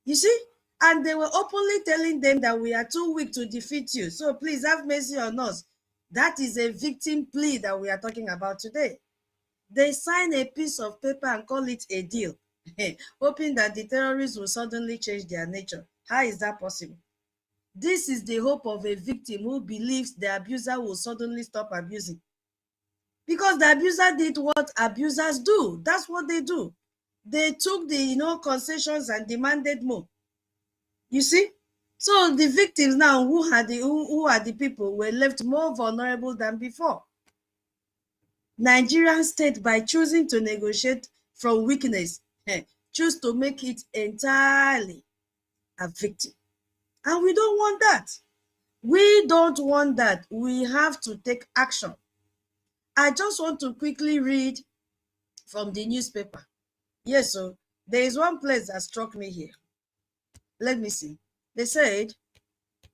You see? And they were openly telling them that we are too weak to defeat you, so please have mercy on us. That is a victim plea that we are talking about today. They sign a piece of paper and call it a deal, hoping that the terrorists will suddenly change their nature. How is that possible? This is the hope of a victim who believes the abuser will suddenly stop abusing. Because the abuser did what abusers do. That's what they do. They took the concessions and demanded more. You see? So the victims now, who are the people, were left more vulnerable than before. Nigerian state, by choosing to negotiate from weakness, choose to make it entirely a victim. And we don't want that. We don't want that. We have to take action. I just want to quickly read from the newspaper. Yes, so there is one place that struck me here. Let me see. They said,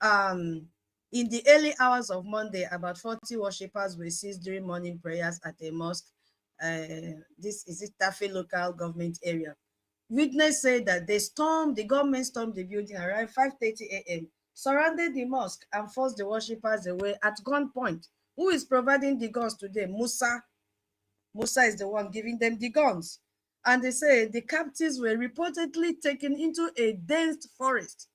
in the early hours of Monday, about 40 worshippers were seized during morning prayers at a mosque. This is it, Tafe local government area. Witness said that the government stormed the building around 5:30 a.m., surrounded the mosque, and forced the worshippers away at gunpoint. Who is providing the guns today? Musa. Musa is the one giving them the guns. And they say the captives were reportedly taken into a dense forest,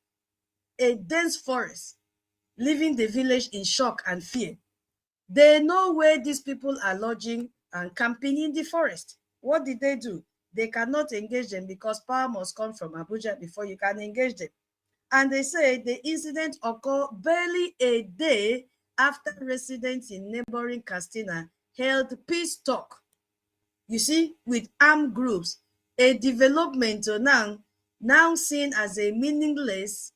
leaving the village in shock and fear. They know where these people are lodging and camping in the forest. What did they do? They cannot engage them because power must come from Abuja before you can engage them. And they say the incident occurred barely a day after residents in neighboring Castina held peace talk, you see, with armed groups a development now seen as meaningless,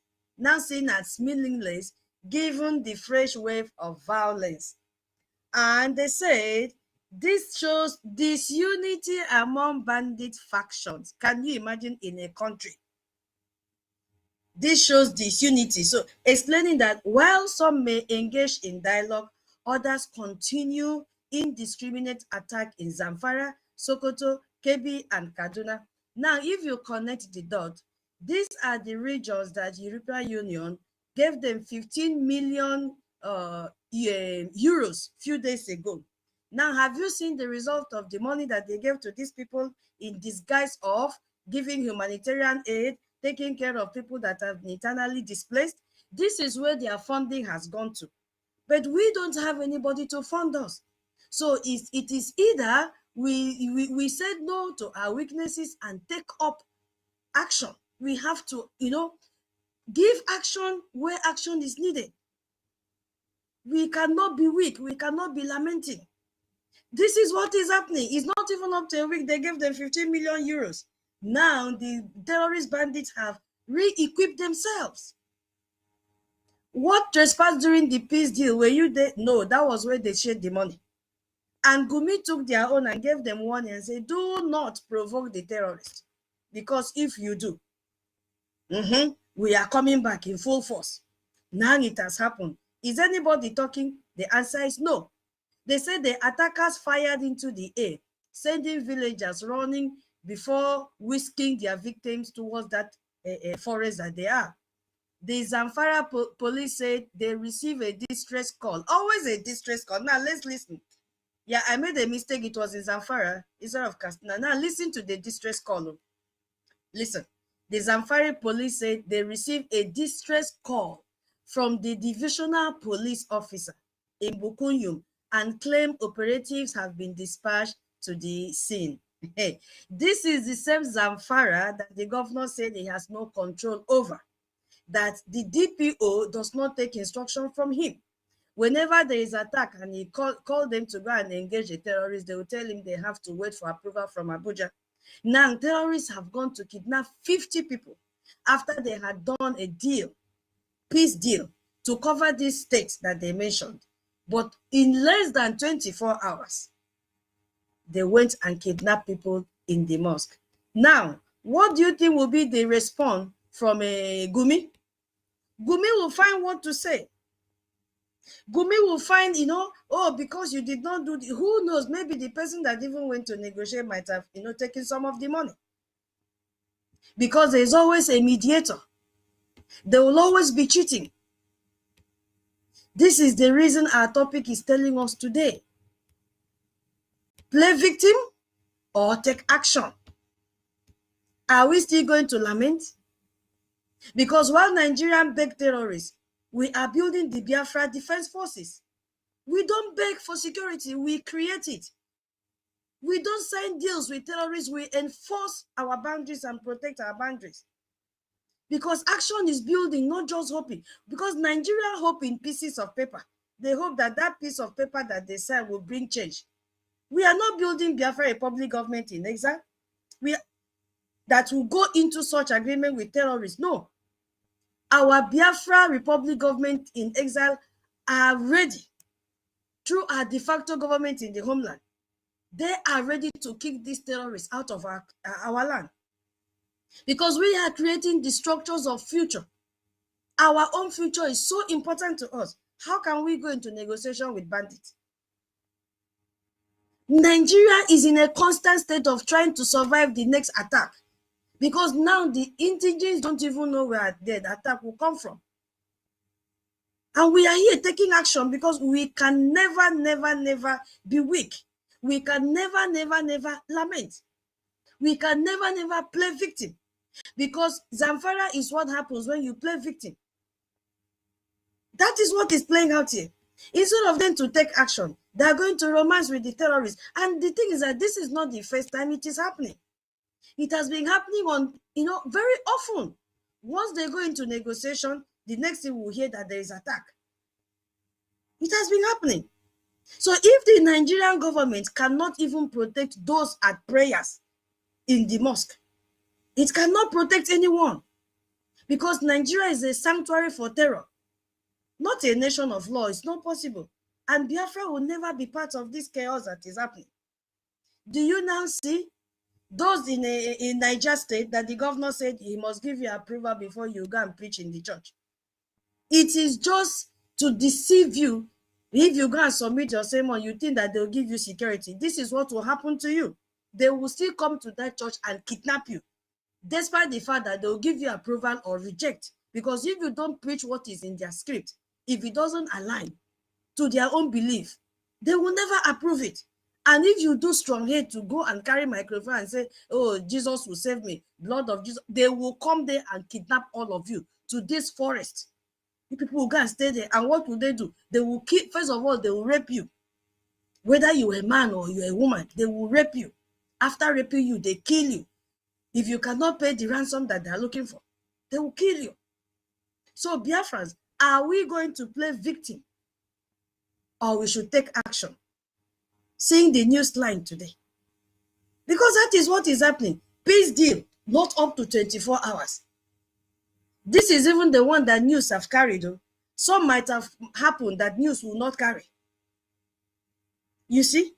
given the fresh wave of violence. And they said this shows disunity among bandit factions. Can you imagine in a country? This shows disunity. So explaining that while some may engage in dialogue, others continue indiscriminate attack in Zamfara, Sokoto, Kebbi, and Kaduna. Now, if you connect the dot, these are the regions that the European Union gave them 15 million euros few days ago. Now, have you seen the result of the money that they gave to these people in disguise of giving humanitarian aid, taking care of people that have been internally displaced? This is where their funding has gone to. But we don't have anybody to fund us. So it is either we said no to our weaknesses and take up action. We have to, give action where action is needed. We cannot be weak. We cannot be lamenting. This is what is happening. It's not even up to a week. They gave them 15 million euros. Now the terrorist bandits have re-equipped themselves. What trespassed during the peace deal? Were you there? No, that was where they shared the money. And Gumi took their own and gave them warning and said, do not provoke the terrorists. Because if you do, we are coming back in full force. Now it has happened. Is anybody talking? The answer is no. They said the attackers fired into the air, sending villagers running before whisking their victims towards that forest that they are. The Zamfara police said they received a distress call. Always a distress call. Now let's listen. Yeah, I made a mistake. It was in Zamfara instead of Katsina. Now listen to the distress call. Listen. The Zamfara police said they received a distress call from the divisional police officer in Bukunyum and claim operatives have been dispatched to the scene. This is the same Zamfara that the governor said he has no control over, that the DPO does not take instruction from him. Whenever there is attack and he called them to go and engage the terrorists, they will tell him they have to wait for approval from Abuja. Now, terrorists have gone to kidnap 50 people after they had done a deal, peace deal, to cover these states that they mentioned. But in less than 24 hours, they went and kidnapped people in the mosque. Now, what do you think will be the response from Gumi? Gumi will find what to say. Gumi will find, oh, because you did not do, who knows, maybe the person that even went to negotiate might have, taken some of the money. Because there's always a mediator. There will always be cheating. This is the reason our topic is telling us today. Play victim or take action? Are we still going to lament? Because while Nigerians beg terrorists, we are building the Biafra Defense Forces. We don't beg for security, we create it. We don't sign deals with terrorists, we enforce our boundaries and protect our boundaries. Because action is building, not just hoping. Because Nigerians hope in pieces of paper. They hope that that piece of paper that they sign will bring change. We are not building Biafra Republic government in exile. That will go into such agreement with terrorists. No. Our Biafra Republic government in exile are ready, through our de facto government in the homeland. They are ready to kick these terrorists out of our land. Because we are creating the structures of future. Our own future is so important to us. How can we go into negotiation with bandits? Nigeria is in a constant state of trying to survive the next attack. Because now the indigents don't even know where the attack will come from. And we are here taking action because we can never, never, never be weak. We can never, never, never lament. We can never, never play victim. Because Zamfara is what happens when you play victim. That is what is playing out here. Instead of them to take action, they are going to romance with the terrorists. And the thing is that this is not the first time it is happening. It has been happening on, very often. Once they go into negotiation, the next thing we'll hear that there is attack. It has been happening. So if the Nigerian government cannot even protect those at prayers, in the mosque. It cannot protect anyone because Nigeria is a sanctuary for terror, not a nation of law. It's not possible. And Biafra will never be part of this chaos that is happening. Do you now see those in Niger State that the governor said he must give you approval before you go and preach in the church? It is just to deceive you. If you go and submit your sermon, you think that they'll give you security. This is what will happen to you. They will still come to that church and kidnap you, despite the fact that they'll give you approval or reject. Because if you don't preach what is in their script, if it doesn't align to their own belief, they will never approve it. And if you do strong hate to go and carry microphone and say, oh, Jesus will save me, blood of Jesus, they will come there and kidnap all of you to this forest. People will go and stay there. And what will they do? They will kill, first of all, they will rape you. Whether you're a man or you're a woman, they will rape you. After raping you, they kill you. If you cannot pay the ransom that they're looking for, they will kill you. So Biafrans, are we going to play victim or we should take action? Seeing the news line today. Because that is what is happening. Peace deal, not up to 24 hours. This is even the one that news have carried. Some might have happened that news will not carry. You see,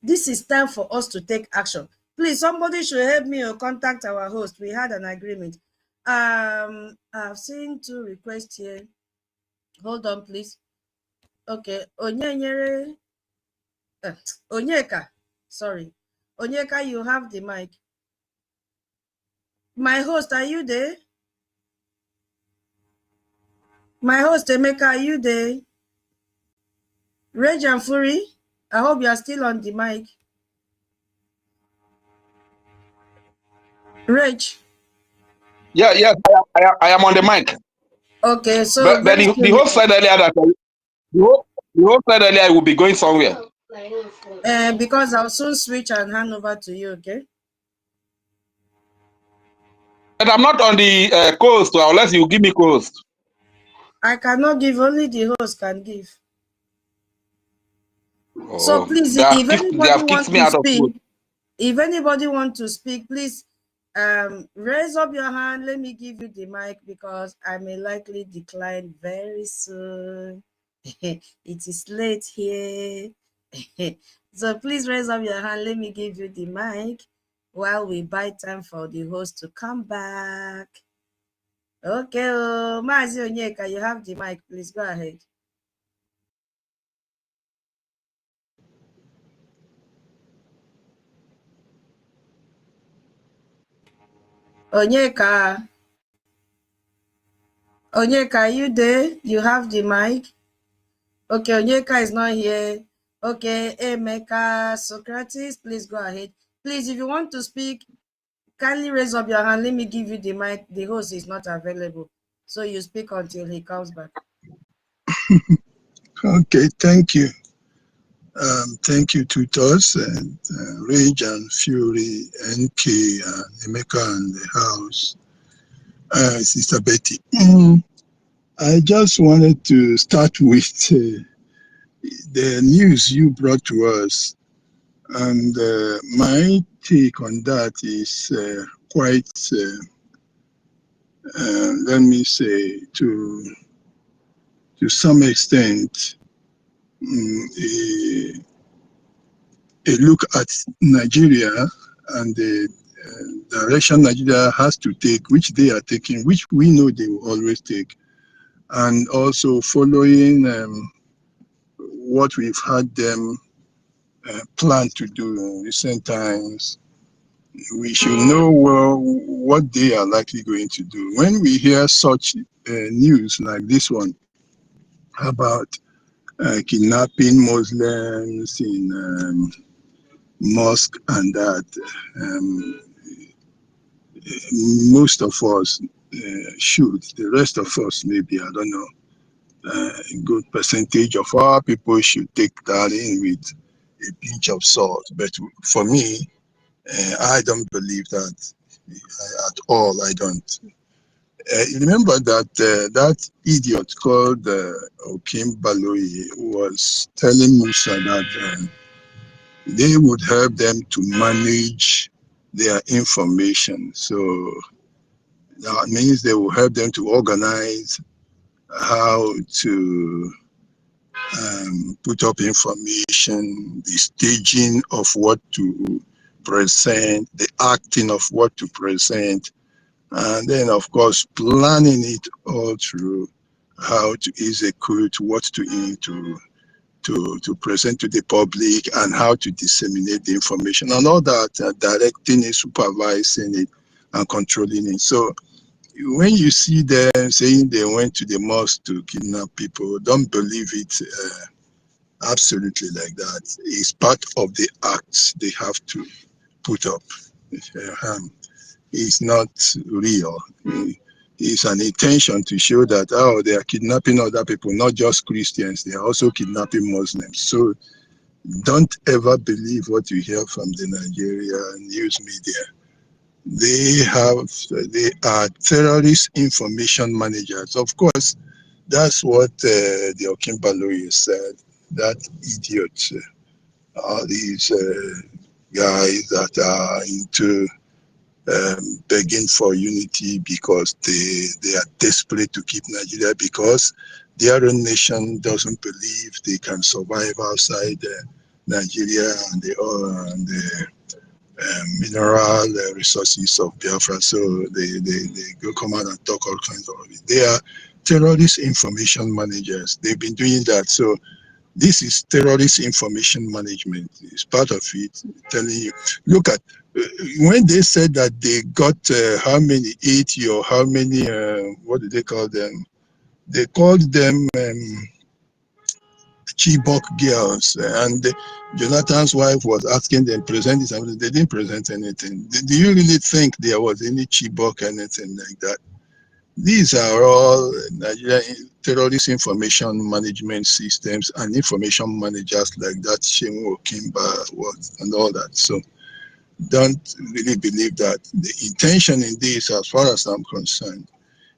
this is time for us to take action. Please, somebody should help me or contact our host. We had an agreement. I've seen 2 requests here. Hold on, please. Okay, Onyeka, sorry. Onyeka, you have the mic. My host, are you there? My host, Emeka, are you there? Rage and Fury, I hope you are still on the mic. Rage. Yeah, I am on the mic. Okay, so but the host said earlier that the host said earlier I will be going somewhere. Because I'll soon switch and hand over to you, okay? But I'm not on the coast unless you give me coast. I cannot give, only the host can give. Oh, so please, if anybody wants to speak, please raise up your hand. Let me give you the mic because I may likely decline very soon. It is late here. So please raise up your hand. Let me give you the mic while we buy time for the host to come back. Okay, Mazi Onyeka, you have the mic. Please go ahead. Onyeka, are you there? You have the mic. Okay, Onyeka is not here. Okay, Emeka, Socrates, please go ahead. Please, if you want to speak, kindly raise up your hand. Let me give you the mic. The host is not available. So you speak until he comes back. Okay, thank you. Thank you to Toss and Rage and Fury, NK, Emeka and the house, Sister Betty. I just wanted to start with the news you brought to us. And my take on that is quite, let me say, to some extent, a look at Nigeria and the direction Nigeria has to take, which they are taking, which we know they will always take, and also following what we've had them plan to do in recent times. We should know well what they are likely going to do. When we hear such news like this one about kidnapping Muslims in mosque and that, most of us should. The rest of us, maybe, I don't know, a good percentage of our people should take that in with a pinch of salt. But for me, I don't believe that at all. I don't. Remember that that idiot called Okim Baloyi was telling Musa that they would help them to manage their information. So that means they will help them to organize how to put up information, the staging of what to present, the acting of what to present, and then of course planning it all through, how to execute, what to present to the public, and how to disseminate the information, and all that, directing it, supervising it, and controlling it. So when you see them saying they went to the mosque to kidnap people, don't believe it absolutely like that. It's part of the acts they have to put up. It's not real. It's an intention to show that, oh, they are kidnapping other people, not just Christians, they are also kidnapping Muslims. So don't ever believe what you hear from the Nigerian news media. They are terrorist information managers. Of course, that's what the Okimbaloyi said, that idiot, all these guys that are into begging for unity because they are desperate to keep Nigeria, because their own nation doesn't believe they can survive outside Nigeria and the mineral resources of Biafra. So they go come out and talk all kinds of it. They are terrorist information managers. They've been doing that. So this is terrorist information management. It's part of it, telling you, look at, when they said that they got how many, 80 or how many, what do they call them? They called them Chibok girls, and Jonathan's wife was asking them, present this, and they didn't present anything. Do you really think there was any Chibok, anything like that? These are all Nigerian terrorist information management systems and information managers like that Shemu Okimba was, and all that. So don't really believe that. The intention in this, as far as I'm concerned,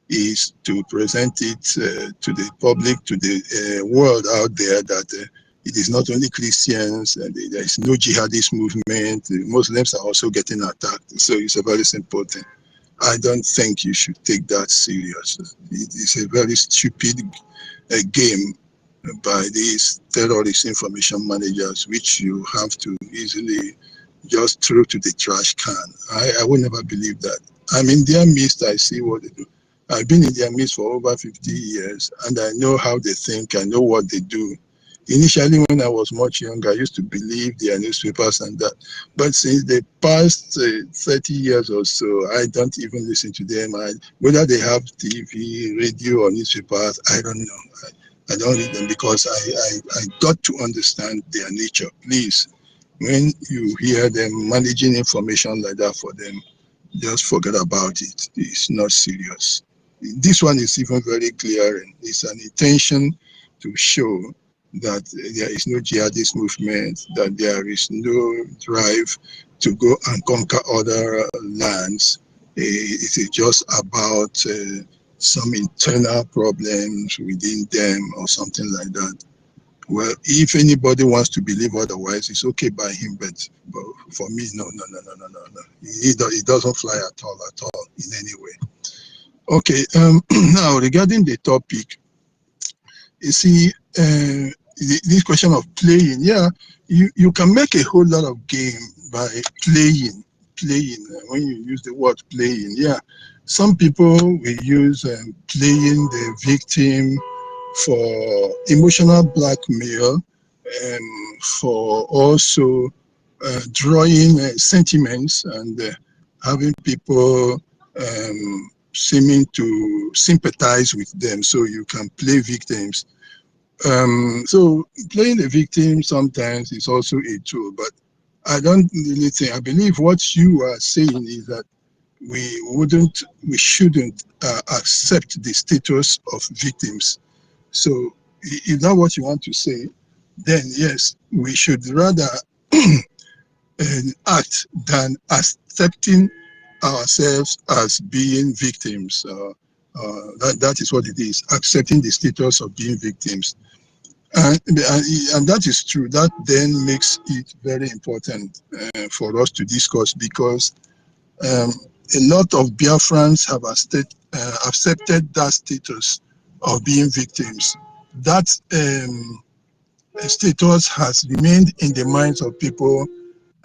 is to present it to the public, to the world out there, that it is not only Christians, there is no jihadist movement, Muslims are also getting attacked. So it's a very simple thing. I don't think you should take that serious. It is a very stupid game by these terrorist information managers, which you have to easily just throw to the trash can. I would never believe that. I'm in their midst, I see what they do. I've been in their midst for over 50 years, and I know how they think, I know what they do. Initially, when I was much younger, I used to believe their newspapers and that. But since the past 30 years or so, I don't even listen to them. Whether they have TV, radio, or newspapers, I don't know. I don't read them, because I got to understand their nature. Please, when you hear them managing information like that for them, just forget about it. It's not serious. This one is even very clear. It's an intention to show that there is no jihadist movement, that there is no drive to go and conquer other lands. It is just about some internal problems within them or something like that. Well, if anybody wants to believe otherwise, it's okay by him, but for me, no. It doesn't fly at all in any way. Okay, now regarding the topic, you see, this question of playing, yeah, you can make a whole lot of game by playing. When you use the word playing, yeah, some people will use playing the victim for emotional blackmail, for also drawing sentiments and having people seeming to sympathize with them, so you can play victims. So playing the victim sometimes is also a tool, but I don't really think, I believe what you are saying is that we shouldn't accept the status of victims. So if that's what you want to say, then yes, we should rather act than accepting ourselves as being victims. That is what it is, accepting the status of being victims. And that is true. That then makes it very important for us to discuss, because a lot of Biafrans have accepted that status of being victims. That status has remained in the minds of people,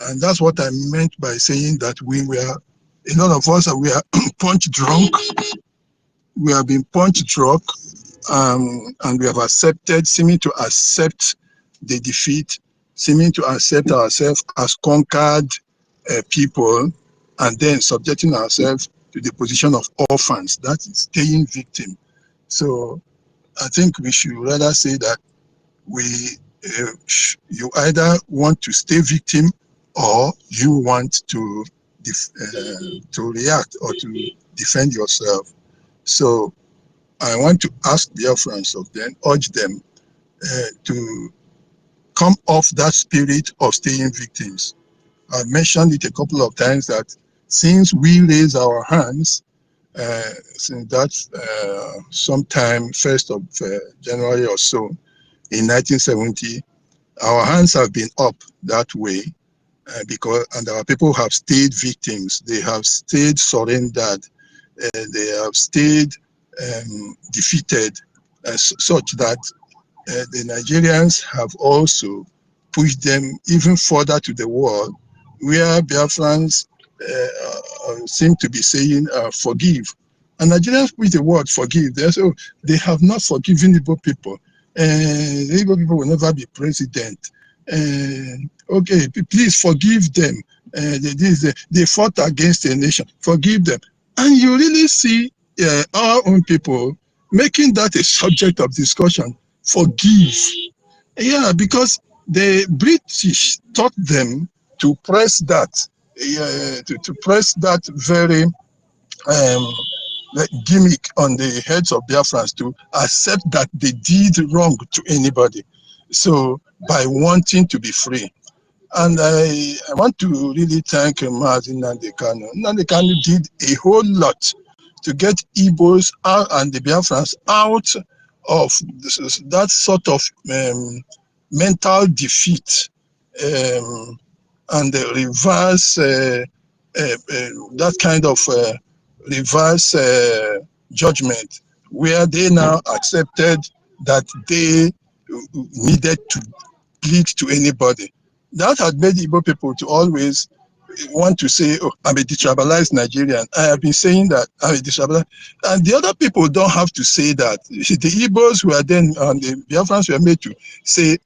and that's what I meant by saying that a lot of us we are punch drunk. We have been punch drunk, and we have seeming to accept the defeat, seeming to accept ourselves as conquered people, and then subjecting ourselves to the position of orphans, that is staying victim. So I think we should rather say that you either want to stay victim, or you want to react or to defend yourself. So I want to ask Biafrans of them, urge them to come off that spirit of staying victims. I mentioned it a couple of times that since we raise our hands, since that sometime 1st of January or so in 1970, our hands have been up that way and our people have stayed victims. They have stayed surrendered. They have stayed defeated, such that the Nigerians have also pushed them even further to the wall, where Biafrans seem to be saying forgive. And Nigerians push the word forgive. They have not forgiven Igbo people. The Igbo people will never be president. Okay, please forgive them. They fought against a nation. Forgive them. And you really see our own people making that a subject of discussion. Forgive. Yeah, because the British taught them to press that, to press that very gimmick on the heads of Biafrans, to accept that they did wrong to anybody. So by wanting to be free. And I want to really thank Nnamdi Kanu. Nnamdi Kanu did a whole lot to get Igbos out and the Biafrans out of that sort of mental defeat and the reverse, that kind of reverse judgment, where they now accepted that they needed to plead to anybody. That had made Igbo people to always want to say, oh, I'm a detribalized Nigerian. I have been saying that I'm a detribalized. And the other people don't have to say that. The Igbos who are then, the Biafrans were made to say,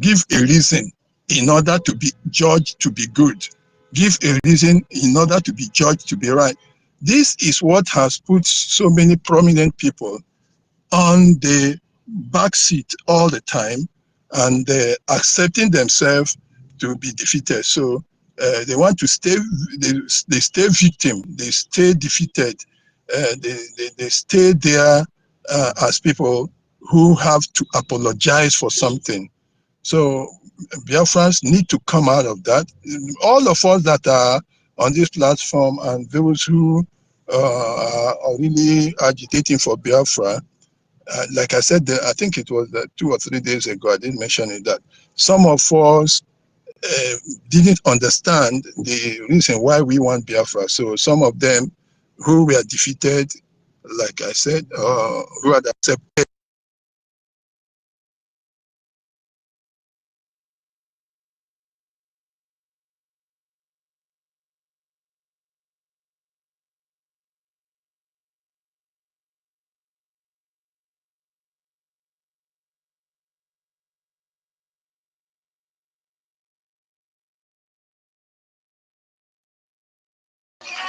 give a reason in order to be judged to be good. Give a reason in order to be judged to be right. This is what has put so many prominent people on the backseat all the time, and accepting themselves to be defeated. So they want to stay, they stay victim, they stay defeated, they stay there as people who have to apologize for something. So Biafrans need to come out of that. All of us that are on this platform and those who are really agitating for Biafra, like I said, I think it was 2 or 3 days ago, I didn't mention it, that some of us didn't understand the reason why we want Biafra. So some of them who were defeated, like I said, who had accepted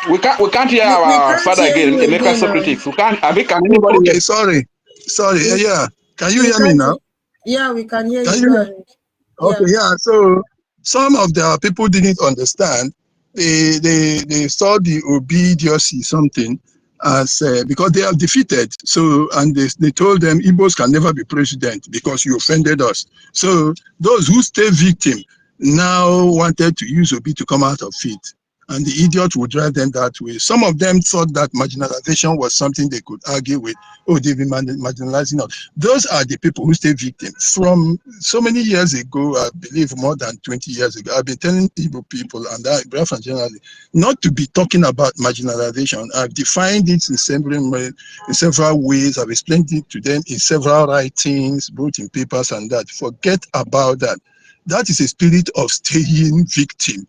We can't hear We our can't father hear again, you Emeka again now. Socrates. Can anybody hear? okay, sorry, We, yeah. Can you we hear me can't now? Yeah, we can hear Can you. you Go hear? ahead. Okay, Yeah. yeah. So some of the people didn't understand. They saw the obedience something as because they are defeated. So and they told them Igbos can never be president because you offended us. So those who stay victim now wanted to use Obi to come out of it. and the idiot would drive them that way. Some of them thought that marginalization was something they could argue with. Oh, they've been marginalizing us. Those are the people who stay victim. From so many years ago, I believe more than 20 years ago, I've been telling Igbo people and Biafran generally not to be talking about marginalization. I've defined it in several ways. I've explained it to them in several writings, both in papers and that. Forget about that. That is a spirit of staying victim.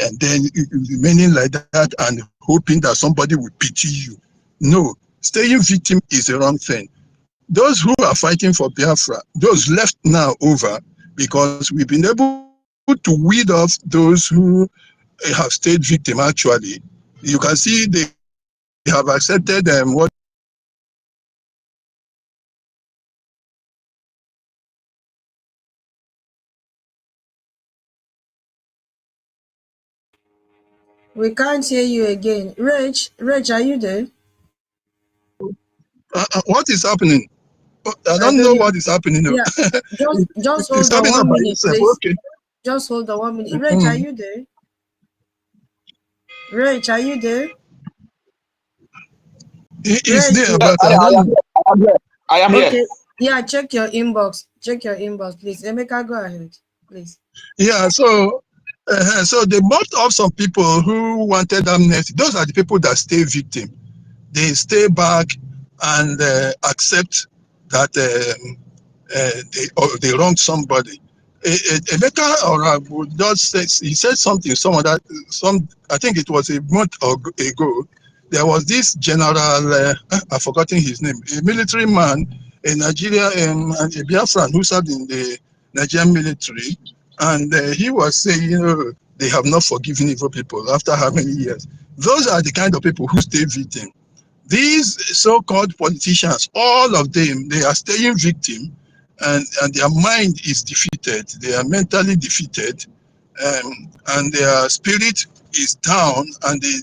And then remaining like that and hoping that somebody will pity you. No, staying victim is the wrong thing. Those who are fighting for Biafra, those left now over, because we've been able to weed off those who have stayed victim actually. You can see they have accepted what We can't hear you again. Rach, are you there? what is happening? I I don't don't know know. what is happening. Yeah, just It's hold on happening 1 by minute, itself. please. Okay. Just hold on 1 minute. Rach, are you there? Rach, are you there? It is Rach, there, but I I don't know. am here. I am here. okay. Yeah, check your inbox. Check your inbox, please. Emeka, go ahead, please. Yeah, so they mopped up some people who wanted amnesty. Those are the people that stay victim. They stay back and accept that they wronged somebody. Emeka or would just say, he said something. I think it was a month ago. There was this general. I've forgotten his name. A military man, a Nigerian, and a Biafran who served in the Nigerian military, and he was saying, they have not forgiven evil people after how many years. Those are the kind of people who stay victim. These so-called politicians, all of them, they are staying victim, and their mind is defeated. They are mentally defeated, and their spirit is down, and they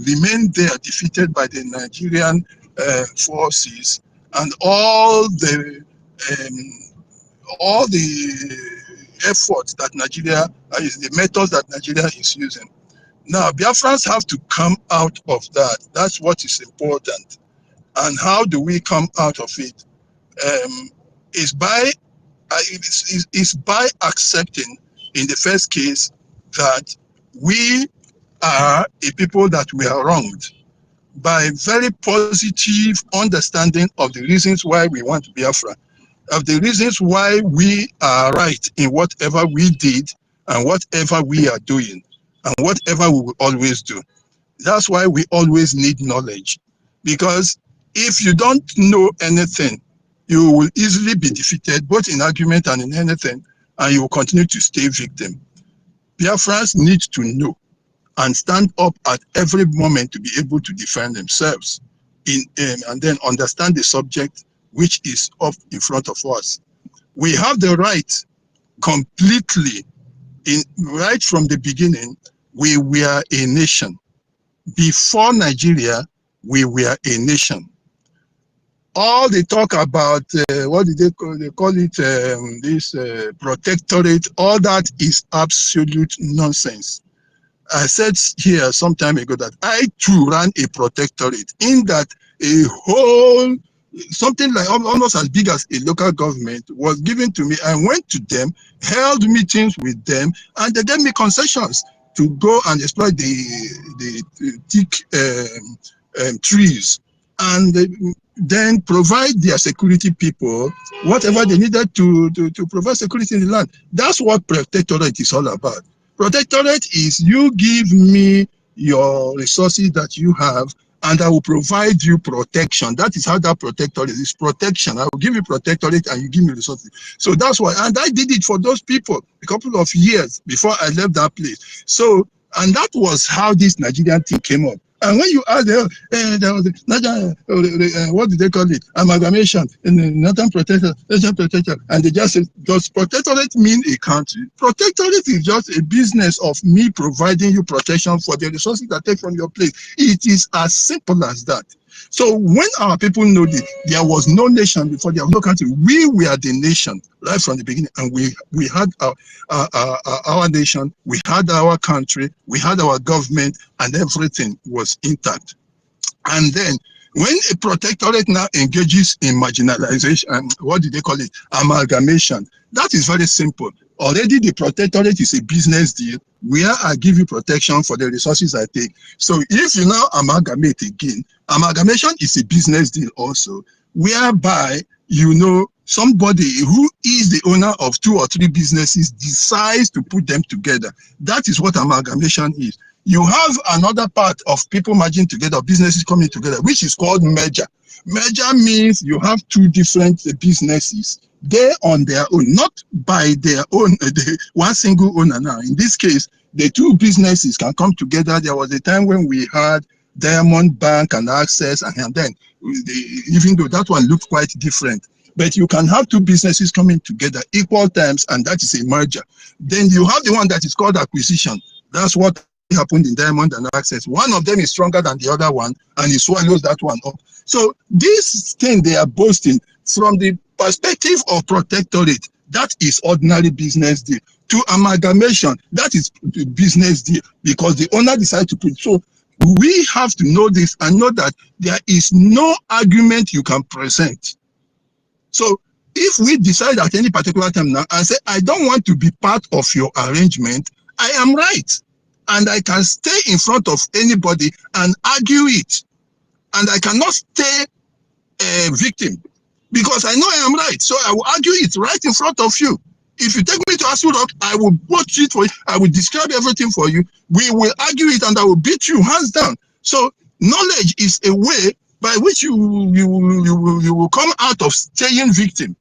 remain there defeated by the Nigerian forces and all the efforts that Nigeria, the methods that Nigeria is using. Now, Biafrans have to come out of that. That's what is important. And how do we come out of it? Is by accepting, in the first case, that we are a people that we are wronged, by very positive understanding of the reasons why we want Biafra, of the reasons why we are right in whatever we did and whatever we are doing and whatever we will always do. That's why we always need knowledge, because if you don't know anything, you will easily be defeated, both in argument and in anything, and you will continue to stay victim. Biafrans need to know and stand up at every moment to be able to defend themselves and then understand the subject which is up in front of us. We have the right completely, right from the beginning, we were a nation. Before Nigeria, we were a nation. All the talk about, what did they call it, this protectorate, all that is absolute nonsense. I said here some time ago that I too ran a protectorate, in that a whole, something like almost as big as a local government was given to me. I went to them, held meetings with them, and they gave me concessions to go and exploit the thick trees, and then provide their security people whatever they needed to provide security in the land. That's what protectorate is all about. Protectorate is, you give me your resources that you have, and I will provide you protection. That is how that protectorate is. Protection. I will give you protectorate and you give me resources. So that's why, and I did it for those people a couple of years before I left that place. So, and that was how this Nigerian thing came up. And when you ask them, there was what do they call it? Amalgamation in the Northern Protector, Asian Protector, and they just say, does protectorate mean a country? Protectorate is just a business of me providing you protection for the resources that take from your place. It is as simple as that. So when our people know that there was no nation before, there was no country, we were the nation right from the beginning, and we had our nation, we had our country, we had our government, and everything was intact. And then when a protectorate now engages in marginalization, what do they call it? Amalgamation. That is very simple. Already the protectorate is a business deal where I give you protection for the resources I take. So if you now amalgamate again, amalgamation is a business deal also, whereby, you know, somebody who is the owner of 2 or 3 businesses decides to put them together. That is what amalgamation is. You have another part of people merging together, businesses coming together, which is called merger. Merger means you have 2 different businesses. They on their own, not by their own, one single owner now. In this case, the 2 businesses can come together. There was a time when we had Diamond Bank and Access, and then, even though that one looked quite different, but you can have 2 businesses coming together equal times, and that is a merger. Then you have the one that is called acquisition. That's what happened in Diamond and Access. One of them is stronger than the other one, and he swallows that one up. So this thing they are boasting, from the perspective of protectorate, that is ordinary business deal. To amalgamation, that is business deal, because the owner decided to put. So we have to know this and know that there is no argument you can present. So if we decide at any particular time now and say, I don't want to be part of your arrangement, I am right. And I can stay in front of anybody and argue it. And I cannot stay a victim, because I know I am right. So I will argue it right in front of you. If you take me to Asu Rock, I will watch it for you. I will describe everything for you. We will argue it, and I will beat you hands down. So knowledge is a way by which you will come out of staying victim.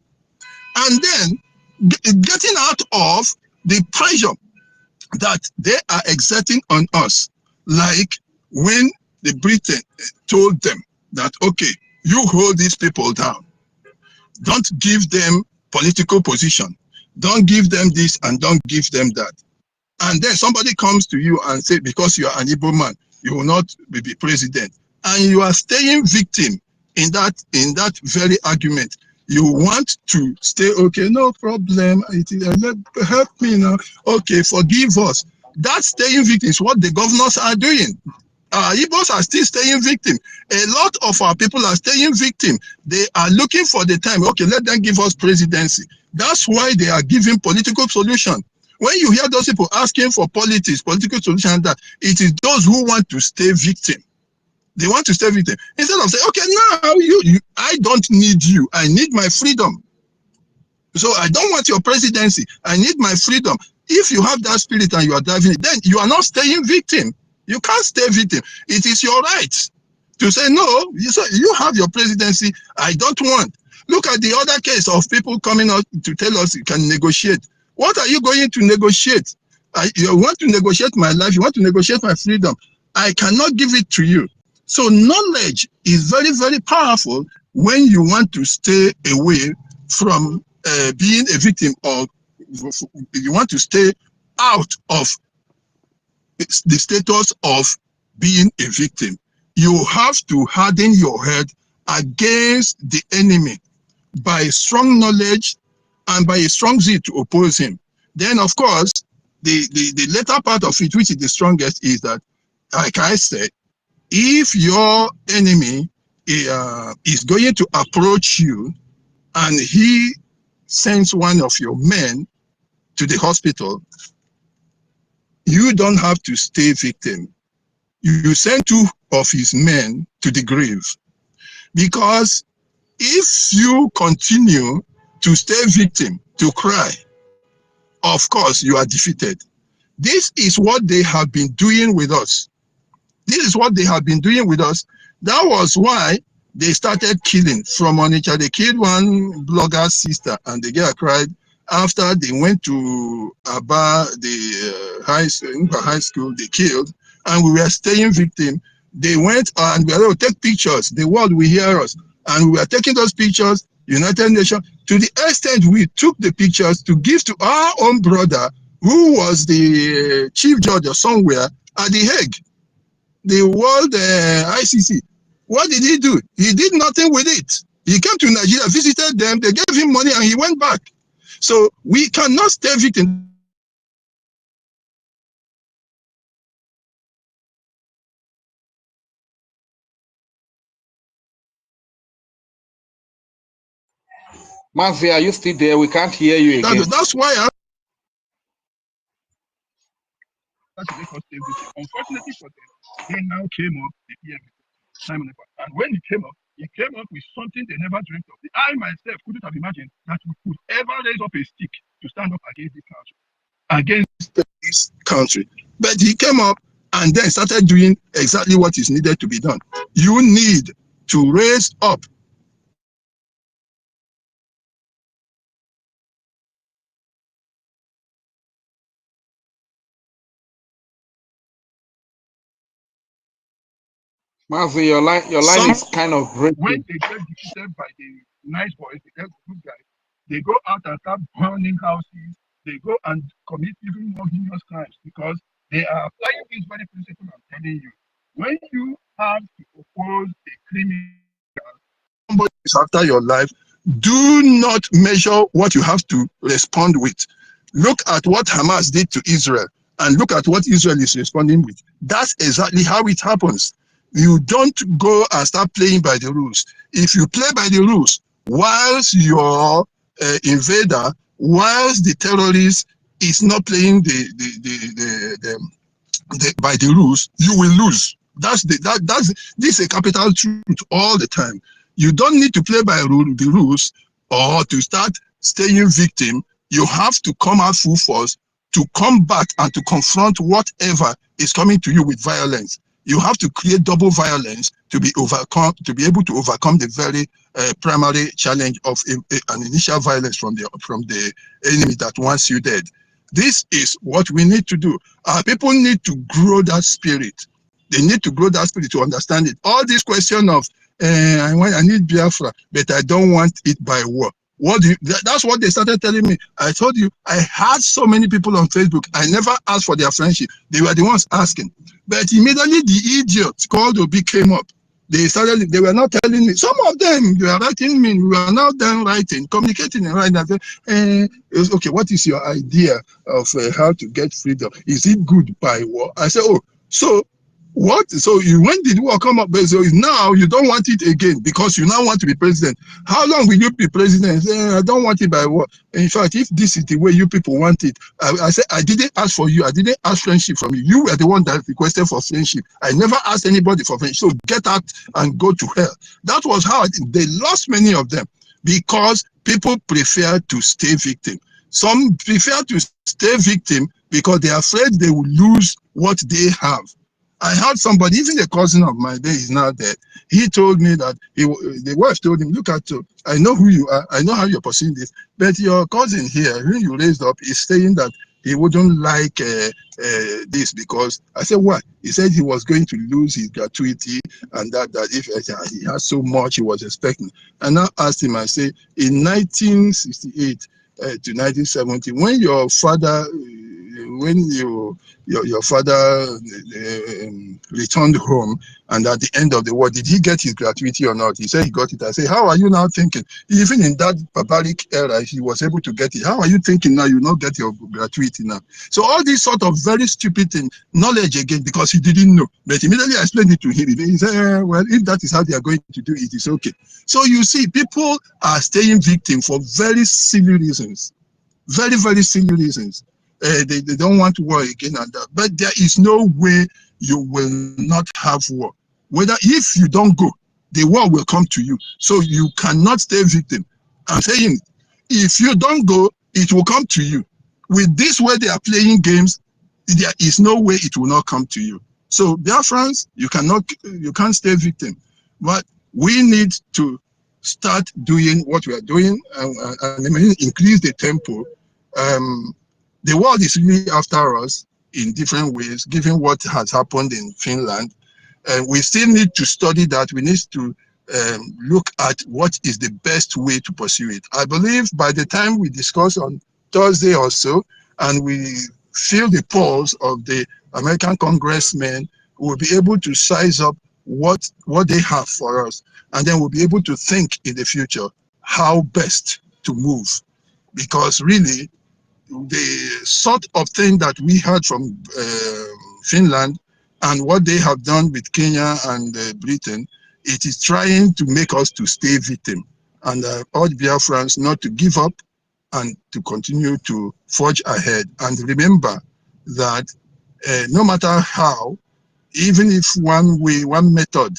And then getting out of the pressure that they are exerting on us, like when the Britain told them that, okay, you hold these people down, don't give them political position, don't give them this and don't give them that. And then somebody comes to you and say, because you are an Igbo man, you will not be president, and you are staying victim in that very argument. You want to stay, okay, no problem, help me now, okay, forgive us. That staying victim is what the governors are doing. Igbos are still staying victim. A lot of our people are staying victim. They are looking for the time, okay, let them give us presidency. That's why they are giving political solution. When you hear those people asking for politics, political solution, that it is those who want to stay victim. They want to stay victim. Instead of saying, okay, now I don't need you. I need my freedom. So I don't want your presidency. I need my freedom. If you have that spirit and you are driving it, then you are not staying victim. You can't stay victim. It is your right to say, no, you have your presidency. I don't want. Look at the other case of people coming out to tell us you can negotiate. What are you going to negotiate? You want to negotiate my life. You want to negotiate my freedom. I cannot give it to you. So knowledge is very, very powerful when you want to stay away from being a victim, or you want to stay out of the status of being a victim. You have to harden your head against the enemy by strong knowledge and by a strong zeal to oppose him. Then, of course, the later part of it, which is the strongest, is that, like I said, if your enemy is going to approach you and he sends one of your men to the hospital, you don't have to stay victim. You send 2 of his men to the grave. Because if you continue to stay victim, to cry, of course you are defeated. This is what they have been doing with us. This is what they have been doing with us. That was why they started killing from Onitsha. They killed one blogger's sister, and the girl cried. After they went to Aba, the high school, they killed, and we were staying victim. They went and we were able to take pictures. The world will hear us. And we were taking those pictures, United Nations, to the extent we took the pictures to give to our own brother, who was the chief judge or somewhere at The Hague, the world ICC. What did he do? He did nothing with it. He came to Nigeria, visited them, they gave him money, and he went back. So we cannot stay victim. Mazi, are you still there? We can't hear you again. That's why unfortunately for them, they now came up the EFIK. And when he came up with something they never dreamt of. I myself couldn't have imagined that we could ever raise up a stick to stand up against this country. But he came up and then started doing exactly what is needed to be done. You need to raise up. Mazi, your line is kind of breaking. When they get defeated by the nice boys, the good guys, they go out and start burning houses. They go and commit even more heinous crimes because they are applying this very principle I'm telling you. When you have to oppose a criminal, somebody is after your life, do not measure what you have to respond with. Look at what Hamas did to Israel and look at what Israel is responding with. That's exactly how it happens. You don't go and start playing by the rules. If you play by the rules, whilst your invader, whilst the terrorist is not playing by the rules, you will lose. This is a capital truth all the time. You don't need to play by the rules or to start staying victim. You have to come out full force to come back and to confront whatever is coming to you with violence. You have to create double violence to be able to overcome the very primary challenge of an initial violence from the enemy that wants you dead. This is what we need to do. Our people need to grow that spirit. They need to grow that spirit to understand it. All this question of I need Biafra, but I don't want it by war. That's what they started telling me. I told you, I had so many people on Facebook. I never asked for their friendship. They were the ones asking. But immediately the idiots called Obi came up. They were not telling me. Some of them, they were writing me. We are now done writing, communicating and writing. Okay, what is your idea of how to get freedom? Is it good by war? I said, oh, so what? So when did war come up? So now you don't want it again because you now want to be president. How long will you be president? I don't want it by war. In fact, if this is the way you people want it, I said, I didn't ask for you. I didn't ask friendship from you. You were the one that requested for friendship. I never asked anybody for friendship. So get out and go to hell. That was how they lost many of them because people prefer to stay victim. Some prefer to stay victim because they are afraid they will lose what they have. I had somebody, even a cousin of mine, there is now dead. He told me that the wife told him, look at you, I know who you are, I know how you're pursuing this, but your cousin here, who you raised up, is saying that he wouldn't like this because I said, why? He said he was going to lose his gratuity and that if he has so much he was expecting. And I asked him, I say, in 1968 to 1970, when your father, your father returned home, and at the end of the war, did he get his gratuity or not? He said he got it. I say, how are you now thinking? Even in that barbaric era, he was able to get it. How are you thinking now you not get your gratuity now? So all these sort of very stupid thing, knowledge again, because he didn't know. But immediately I explained it to him. He said, well, if that is how they are going to do it, it's okay. So you see, people are staying victim for very silly reasons. Very, very silly reasons. They don't want war again and that. But there is no way you will not have war. Whether if you don't go, the war will come to you. So you cannot stay victim. I'm saying, if you don't go, it will come to you. With this way they are playing games, there is no way it will not come to you. So Biafrans, you can't stay victim. But we need to start doing what we are doing and increase the tempo. The world is really after us in different ways, given what has happened in Finland. And we still need to study that. We need to look at what is the best way to pursue it. I believe by the time we discuss on Thursday or so, and we feel the pulse of the American congressmen, we'll be able to size up what they have for us, and then we'll be able to think in the future how best to move. Because really, the sort of thing that we heard from Finland and what they have done with Kenya and Britain, it is trying to make us to stay victim. And I urge Biafrans not to give up and to continue to forge ahead. And remember that no matter how, even if one method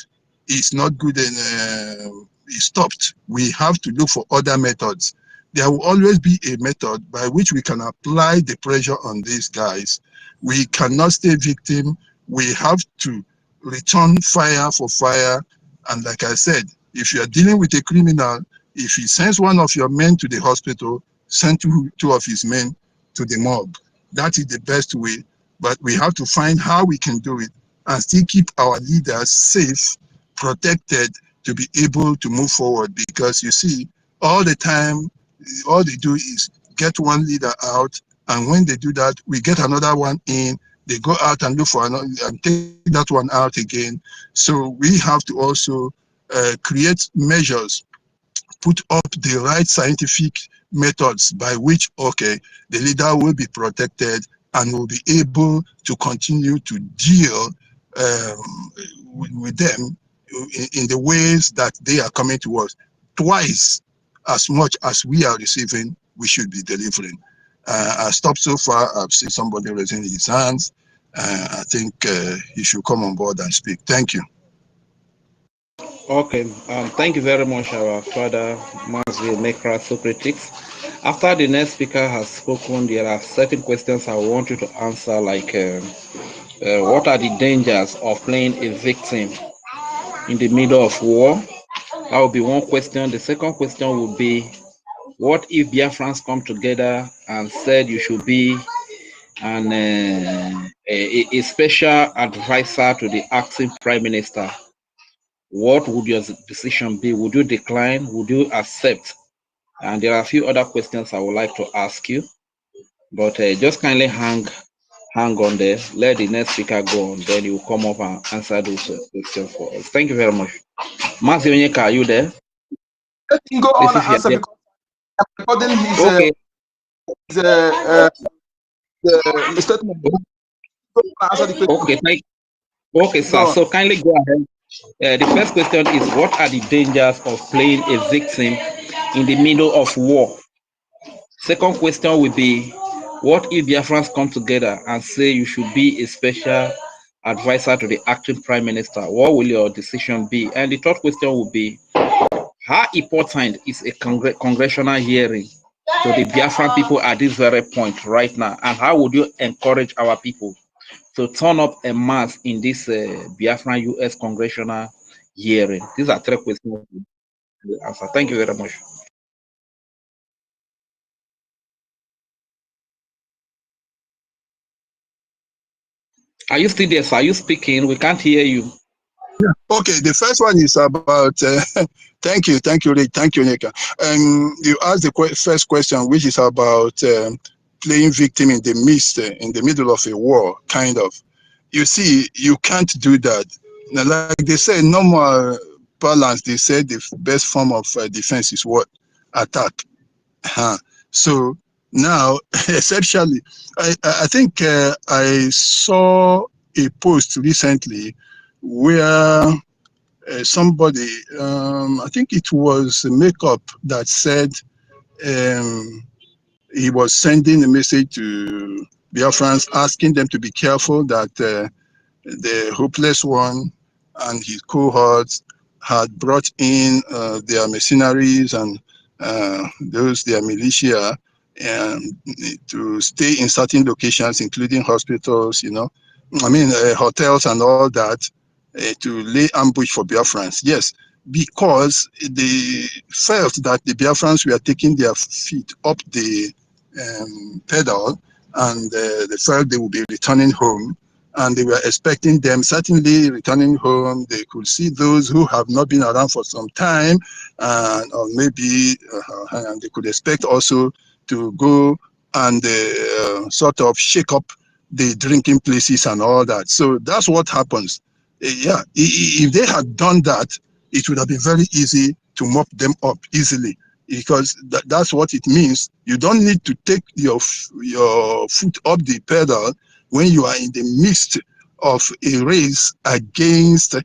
is not good and is stopped, we have to look for other methods. There will always be a method by which we can apply the pressure on these guys. We cannot stay victim. We have to return fire for fire. And like I said, if you are dealing with a criminal, if he sends one of your men to the hospital, send two of his men to the morgue. That is the best way. But we have to find how we can do it and still keep our leaders safe, protected, to be able to move forward. Because you see, all the time, all they do is get one leader out, and when they do that, we get another one in. They go out and look for another and take that one out again. So we have to also create measures, put up the right scientific methods by which, okay, the leader will be protected and will be able to continue to deal with them in the ways that they are coming to us. Twice as much as we are receiving, we should be delivering. I stopped so far. I've seen somebody raising his hands. I think he should come on board and speak. Thank you. Okay, thank you very much, our father, Masvi Nekra Socrates. After the next speaker has spoken, there are certain questions I want you to answer, like what are the dangers of playing a victim in the middle of war? That will be one question. The second question would be, what if Biafrans come together and said you should be a special advisor to the acting prime minister? What would your decision be? Would you decline? Would you accept? And there are a few other questions I would like to ask you, but just kindly hang on there. Let the next speaker go on, then you come up and answer those questions for us. Thank you very much. Max Yonyeka, are you there? Let him go on and answer, because I'm recording his okay. The statement. Answer the question. Okay, sir. So kindly go ahead. The first question is, what are the dangers of playing a victim in the middle of war? Second question will be, what if Biafrans come together and say you should be a special advisor to the acting prime minister? What will your decision be? And the third question will be, how important is a congressional hearing to the Biafran people at this very point right now? And how would you encourage our people to turn up a mass in this Biafran US congressional hearing? These are three questions to answer. Thank you very much. Are you still there, sir? Are you speaking? We can't hear you. Yeah. Okay, the first one is about, thank you, Rick, thank you, Nika. You asked the first question, which is about playing victim in the middle of a war, kind of. You see, you can't do that. Now, like they say, normal balance, they say the best form of defense is what? Attack. So now, essentially, I think I saw a post recently where somebody, I think it was Makeup, that said he was sending a message to Biafrans asking them to be careful that the Hopeless One and his cohorts had brought in their mercenaries and their militia to stay in certain locations, including hospitals, hotels and all that, to lay ambush for Biafrans. Yes, because they felt that the Biafrans were taking their feet up the pedal, and they felt they would be returning home. And they were expecting them certainly returning home. They could see those who have not been around for some time, or maybe and they could expect also to go and sort of shake up the drinking places and all that. So that's what happens. Yeah, if they had done that, it would have been very easy to mop them up easily, because that's what it means. You don't need to take your foot up the pedal when you are in the midst of a race against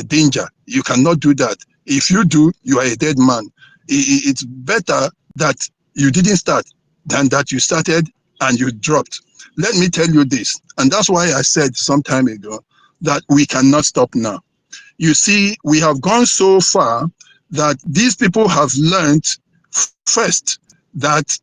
danger. You cannot do that. If you do, you are a dead man. It's better that you didn't start than that you started and you dropped. Let me tell you this, and that's why I said some time ago that we cannot stop now. You see, we have gone so far that these people have learned first that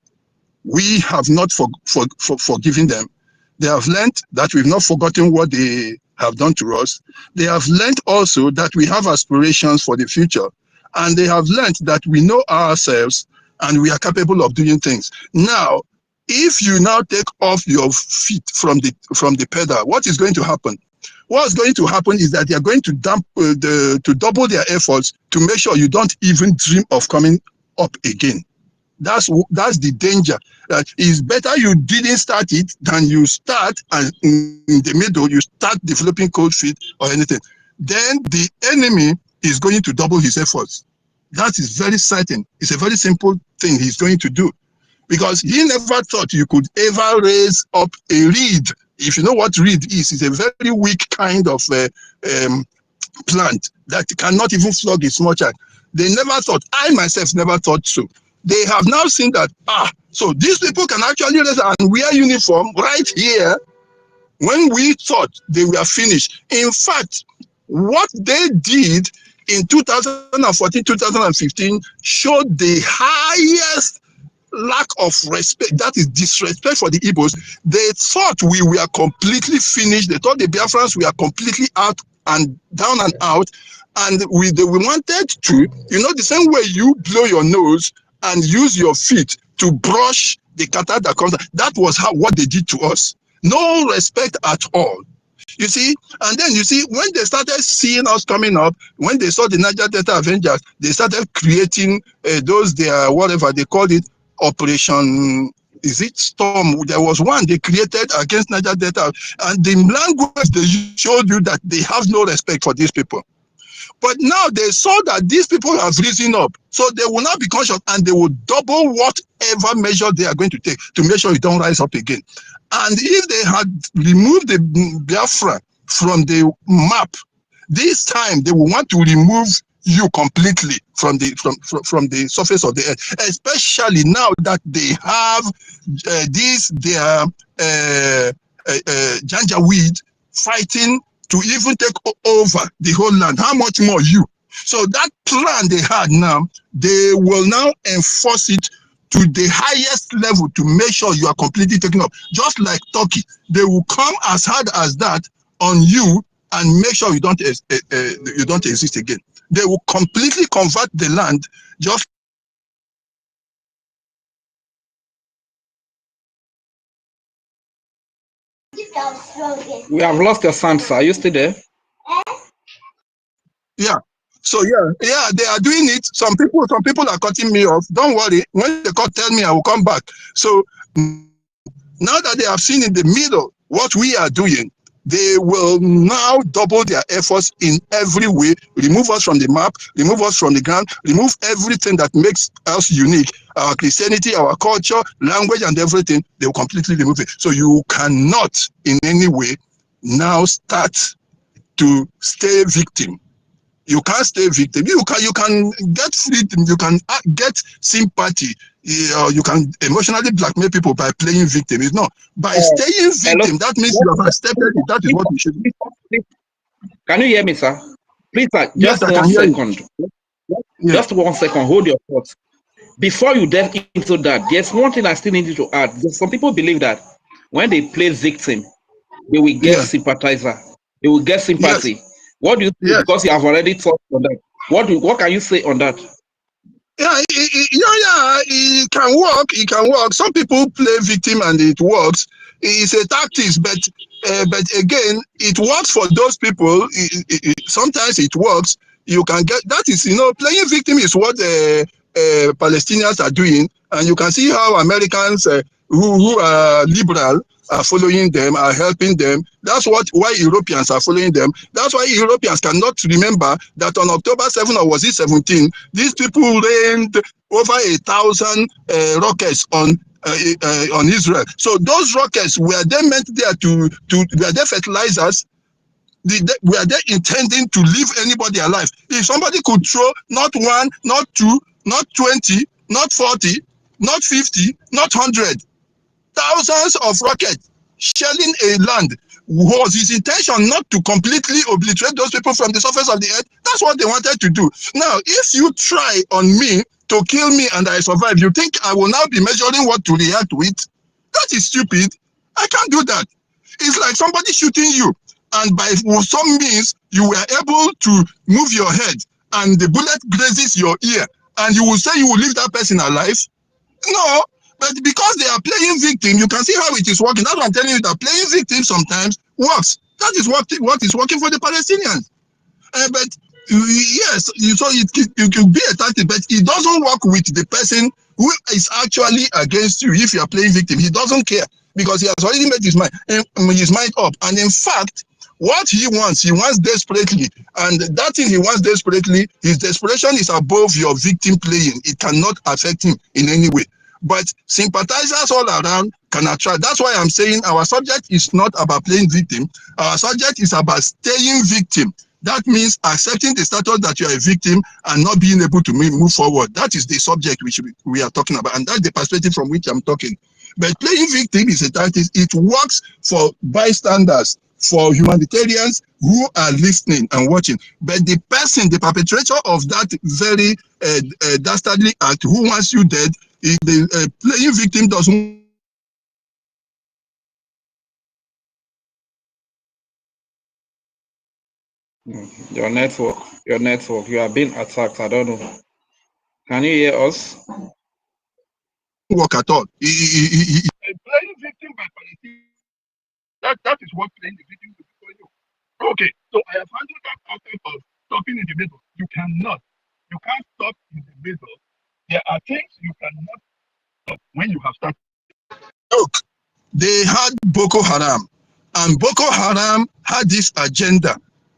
we have not forgiven them. They have learned that we've not forgotten what they have done to us. They have learned also that we have aspirations for the future. And they have learned that we know ourselves and we are capable of doing things. Now, if you now take off your feet from the pedal, what is going to happen? What's going to happen is that they are going to double their efforts to make sure you don't even dream of coming up again. That's the danger. It's better you didn't start it than you start and in the middle you start developing cold feet or anything. Then the enemy is going to double his efforts. That is very certain. It's a very simple thing he's going to do, because he never thought you could ever raise up a reed. If you know what reed is, it's a very weak kind of plant that cannot even flog its small child. They never thought, I myself never thought so. They have now seen that, so these people can actually raise and wear uniform right here when we thought they were finished. In fact, what they did in 2014, 2015 showed the highest lack of respect, that is disrespect for the Igbos. They thought we were completely finished. They thought the Biafrans were completely out and down and out. And we wanted to, the same way you blow your nose and use your feet to brush the kata that comes. That was what they did to us. No respect at all. You see, and then you see, when they started seeing us coming up, when they saw the Niger Delta Avengers, they started creating whatever they called it, Operation, is it Storm? There was one they created against Niger Delta, and the language they showed you that they have no respect for these people. But now they saw that these people have risen up, so they will not be conscious and they will double whatever measure they are going to take to make sure you don't rise up again. And if they had removed the Biafra from the map, this time they will want to remove you completely from the surface of the earth, especially now that they have Janjaweed fighting to even take over the whole land. How much more you? So that plan they had now, they will now enforce it to the highest level to make sure you are completely taken up. Just like Turkey, they will come as hard as that on you and make sure you don't exist again. They will completely convert the land just. We have lost your sound, sir. Are you still there? Yeah. So yeah, they are doing it. Some people are cutting me off. Don't worry. When they tell me, I will come back. So now that they have seen in the middle what we are doing, they will now double their efforts in every way, remove us from the map, remove us from the ground, remove everything that makes us unique, our Christianity, our culture, language, and everything. They will completely remove it. So you cannot in any way now start to stay victim. You can't stay victim. You can get freedom. You can get sympathy. You can emotionally blackmail people by playing victim. It's not by staying victim. That means you have accepted it. That is what we should do. Can you hear me, sir? Please, sir, yes, just 1 second. Just 1 second. Hold your thoughts. Before you delve into that, there's one thing I still need you to add. Some people believe that when they play victim, they will get sympathizer. They will get sympathy. Yes. What do you think? Because you have already talked on that. What can you say on that? Yeah, it can work. It can work. Some people play victim and it works. It's a tactic, but again, it works for those people. Sometimes it works. You can get that is playing victim is what Palestinians are doing, and you can see how Americans who are liberal are following them, are helping them. That's why Europeans are following them. That's why Europeans cannot remember that on October 7 or was it 17, these people rained over 1,000 rockets on Israel. So those rockets, were they meant there were they fertilizers? Were they intending to leave anybody alive? If somebody could throw not 1, not 2, not 20, not 40, not 50, not 100, thousands of rockets shelling a land, was his intention not to completely obliterate those people from the surface of the earth? That's what they wanted to do. Now, if you try on me to kill me and I survive, you think I will now be measuring what to react with? That is stupid. I can't do that. It's like somebody shooting you, and by some means you were able to move your head and the bullet grazes your ear, and you will say you will leave that person alive? No, but because they are playing victim, you can see how it is working. That's what I'm telling you, that playing victim sometimes works. That is what is working for the Palestinians. But yes, so it could be a tactic, but it doesn't work with the person who is actually against you. If you are playing victim, he doesn't care, because he has already made his mind up. And in fact, what he wants desperately, and that thing he wants desperately, his desperation is above your victim playing. It cannot affect him in any way. But sympathizers all around can attract. That's why I'm saying our subject is not about playing victim. Our subject is about staying victim. That means accepting the status that you are a victim and not being able to move forward. That is the subject which we are talking about, and that's the perspective from which I'm talking. But playing victim is a tactic. It works for bystanders, for humanitarians who are listening and watching. But the person, the perpetrator of that very dastardly act, who wants you dead, the playing victim doesn't. Your network, you are being attacked. I don't know. Can you hear us? Work at all. Playing victim by Palestinians. That is what playing the victim is for you. Okay, so I have handled that aspect of stopping in the middle. You can't stop in the middle. There are things you cannot stop when you have started. Look, they had Boko Haram, and Boko Haram had this agenda,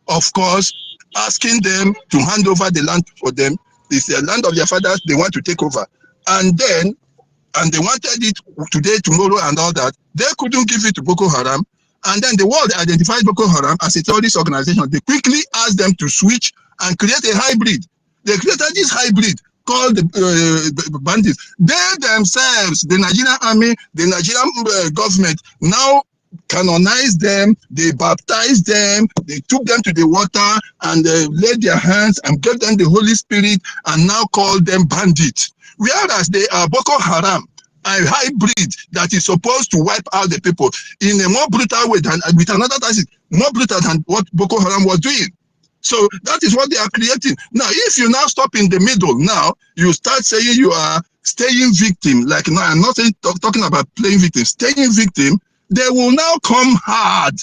of course, asking them to hand over the land for them. It's the land of their fathers they want to take over. And they wanted it today, tomorrow, and all that. They couldn't give it to Boko Haram. And then the world identified Boko Haram as a terrorist organization. They quickly asked them to switch and create a hybrid. They created this hybrid called the bandits. They themselves, the Nigerian army, the Nigerian government, now canonized them, they baptized them, they took them to the water and laid their hands and gave them the Holy Spirit and now call them bandits. Whereas they are Boko Haram, a hybrid that is supposed to wipe out the people in a more brutal way than, with another tactic, more brutal than what Boko Haram was doing. So that is what they are creating. Now, if you now stop in the middle, now you start saying you are staying victim. Like now, I'm not saying, talking about playing victim, staying victim. They will now come hard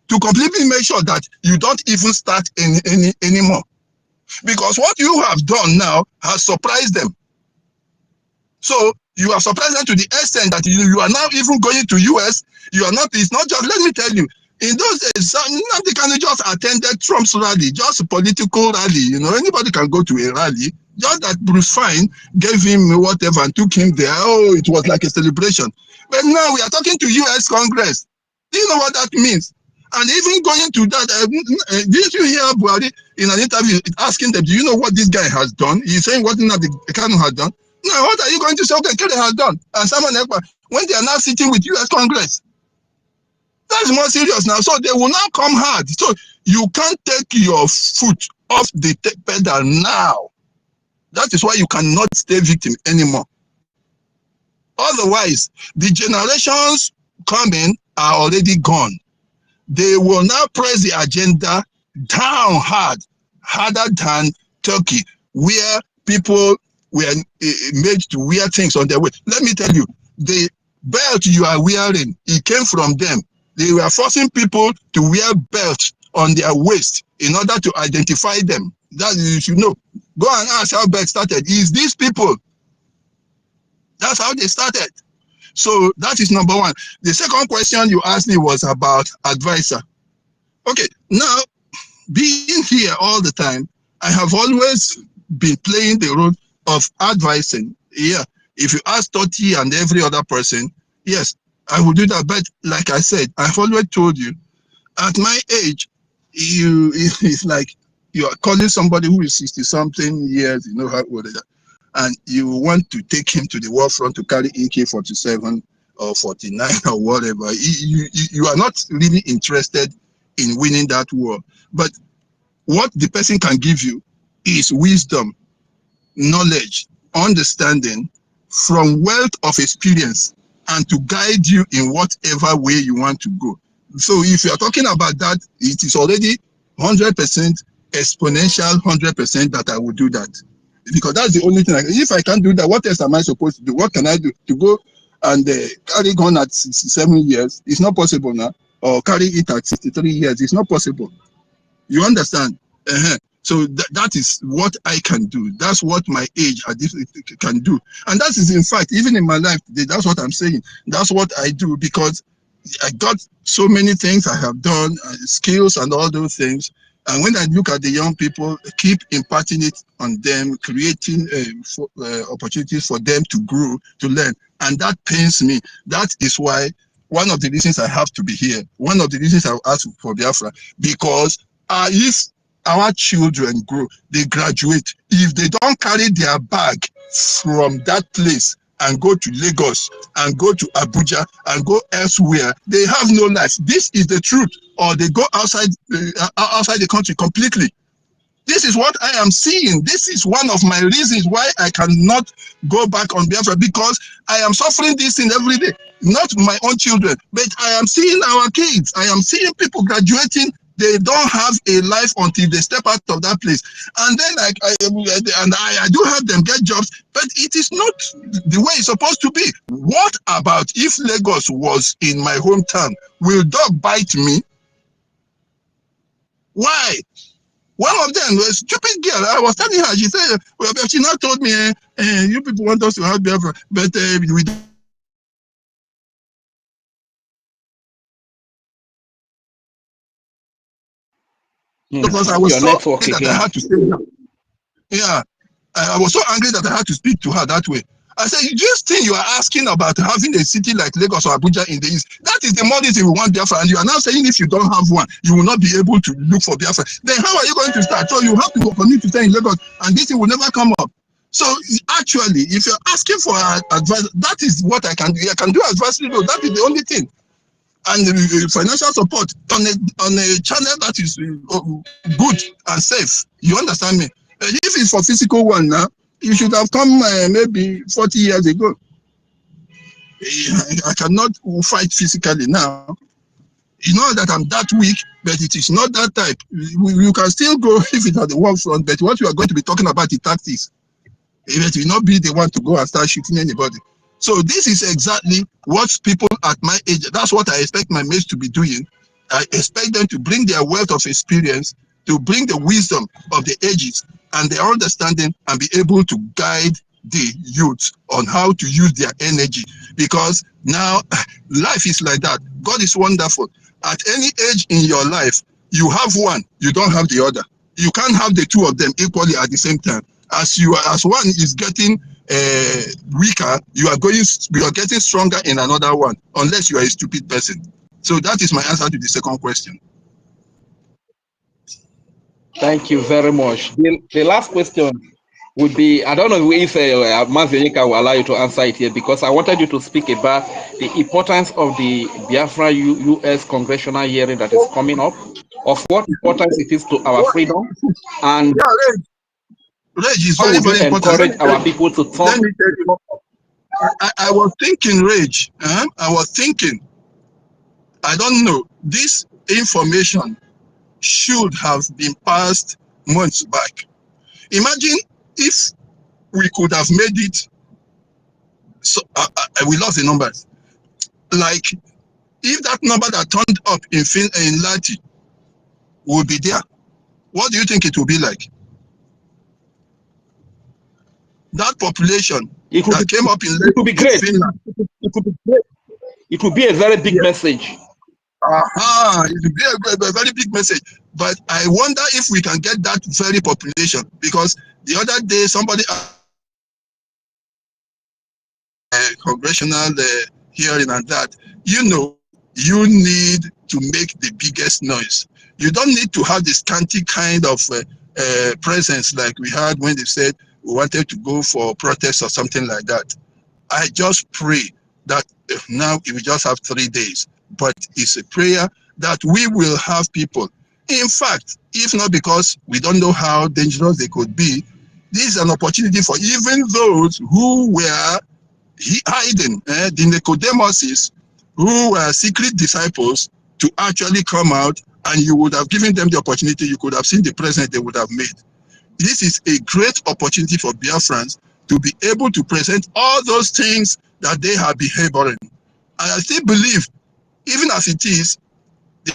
to completely make sure that you don't even start anymore. Because what you have done now has surprised them. So you have surprised them to the extent that you are now even going to US. You are not, it's not just, let me tell you, in those days, Nnamdi Kanu just attended Trump's rally, just a political rally. You know, anybody can go to a rally. Just that Bruce Fine gave him whatever and took him there. Oh, it was like a celebration. But now we are talking to US Congress. Do you know what that means? And even going to that, did you hear Buhari in an interview asking them, do you know what this guy has done? He's saying what Nnamdi Kanu has done. Now, what are you going to say? Okay, Kanu has done. And Simon Ekpa, when they are now sitting with US Congress. That's more serious now. So they will now come hard. So you can't take your foot off the pedal now. That is why you cannot stay victim anymore. Otherwise, the generations coming are already gone. They will now press the agenda down hard, harder than Turkey, where people were made to wear things on their way. Let me tell you, the belt you are wearing, it came from them. They were forcing people to wear belts on their waist in order to identify them. That you should know. Go and ask how belts started. It's these people. That's how they started. So that is number one. The second question you asked me was about advisor. Okay, now being here all the time, I have always been playing the role of advising. Yeah, if you ask Toti and every other person, yes, I will do that. But like I said, I've always told you, at my age, it's like you are calling somebody who is 60-something years, you know how old they are, and you want to take him to the war front to carry AK-47 or 49 or whatever. You are not really interested in winning that war. But what the person can give you is wisdom, knowledge, understanding, from wealth of experience, and to guide you in whatever way you want to go. So if you are talking about that, it is already 100% exponential, 100% that I will do that. Because that's the only thing. If I can't do that, what else am I supposed to do? What can I do? To go and carry gun at 67 years? It's not possible now. Or carry it at 63 years? It's not possible. You understand? So that is what I can do. That's what my age can do. And that is, in fact, even in my life today, that's what I'm saying. That's what I do, because I got so many things I have done, skills and all those things. And when I look at the young people, keep imparting it on them, creating opportunities for them to grow, to learn. And that pains me. That is why one of the reasons I have to be here, one of the reasons I ask for Biafra, because if our children grow, they graduate, if they don't carry their bag from that place and go to Lagos and go to Abuja and go elsewhere, they have no life. This is the truth. Or they go outside the country completely. This is what I am seeing. This is one of my reasons why I cannot go back on Biafra, because I am suffering this thing every day. Not my own children, but I am seeing our kids. I am seeing people graduating. They don't have a life until they step out of that place. And then I do have them get jobs, but it is not the way it's supposed to be. What about if Lagos was in my hometown? Will dog bite me? Why? One of them, a stupid girl, I was telling her, she said, well, she now told me, you people want us to have Biafra, but we don't. Because I was so angry that I had to stay down. Yeah, I was so angry that I had to speak to her that way. I said, this thing you are asking about having a city like Lagos or Abuja in the east, that is the more reason we want Biafra. And you are now saying if you don't have one, you will not be able to look for Biafra. Then how are you going to start? So you have to continue to stay in Lagos, and this thing will never come up. So actually, if you're asking for advice, that is what I can do. I can do advisory, though. That is the only thing. And financial support on a channel that is good and safe. You understand me? If it's for physical one now, you should have come maybe 40 years ago. I cannot fight physically now. You know that I'm that weak, but it is not that type. You can still go if it's at the war front, but what we are going to be talking about is tactics. It will not be the one to go and start shooting anybody. So this is exactly what people at my age, that's what I expect my mates to be doing. I expect them to bring their wealth of experience, to bring the wisdom of the ages and their understanding, and be able to guide the youth on how to use their energy. Because now life is like that. God is wonderful. At any age in your life, you have one, you don't have the other. You can't have the two of them equally at the same time. As one is getting weaker, you are getting stronger in another one, unless you are a stupid person. So that is my answer to the second question. Thank you very much. The last question would be, I don't know if Mazinika will allow you to answer it here, because I wanted you to speak about the importance of the Biafra U.S. congressional hearing that is coming up, of what importance it is to our freedom, and Rage is how very, would you very important. encourage our people to talk? Let me tell you, I was thinking, Rage, I was thinking, I don't know, this information should have been passed months back. Imagine if we could have made it, so we lost the numbers. Like, if that number that turned up in Lati would be there, what do you think it would be like? That population that came up in It would be great. Finland. it would be great. It would be a very big message. It will be a very big message. But I wonder if we can get that very population, because the other day somebody congressional hearing and that, you know, you need to make the biggest noise. You don't need to have the scanty kind of presence like we had when they said we wanted to go for protests or something like that. I just pray that now we just have 3 days, but it's a prayer that we will have people. In fact, if not because we don't know how dangerous they could be, this is an opportunity for even those who were hiding, the Nicodemuses, who were secret disciples, to actually come out, and you would have given them the opportunity. You could have seen the present they would have made. This is a great opportunity for Biafrans to be able to present all those things that they have been harboring. And I still believe, even as it is, the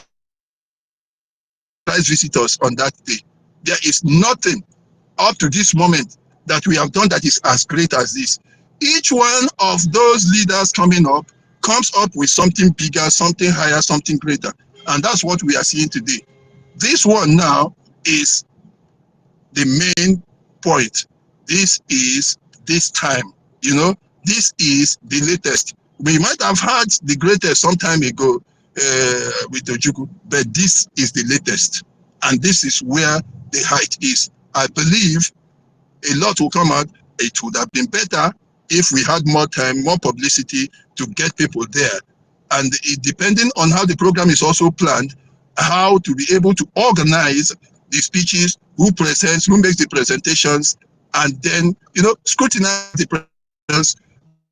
surprise visitors on that day, there is nothing up to this moment that we have done that is as great as this. Each one of those leaders coming up comes up with something bigger, something higher, something greater. And that's what we are seeing today. This one now is the main point. This is this time, you know, this is the latest. We might have had the greatest some time ago with Ojukwu, but this is the latest. And this is where the height is. I believe a lot will come out. It would have been better if we had more time, more publicity to get people there. And it, depending on how the program is also planned, how to be able to organize the speeches, who presents, who makes the presentations, and then, you know, scrutinize the presentations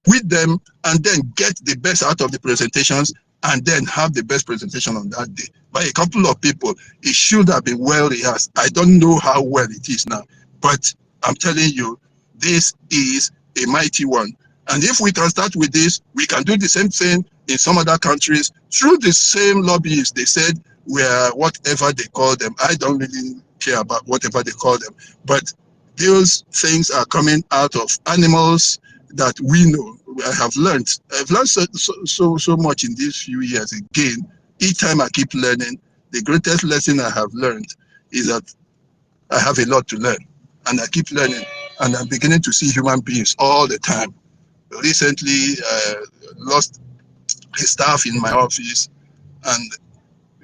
with them, and then get the best out of the presentations, and then have the best presentation on that day. By a couple of people, it should have been well rehearsed. I don't know how well it is now, but I'm telling you, this is a mighty one. And if we can start with this, we can do the same thing in some other countries through the same lobbyists. They said, where whatever they call them, I don't really care about whatever they call them, but those things are coming out of animals that we know. I've learned so much in these few years. Again, each time I keep learning, the greatest lesson I have learned is that I have a lot to learn, and I keep learning, and I'm beginning to see human beings all the time. Recently, lost a staff in my office, and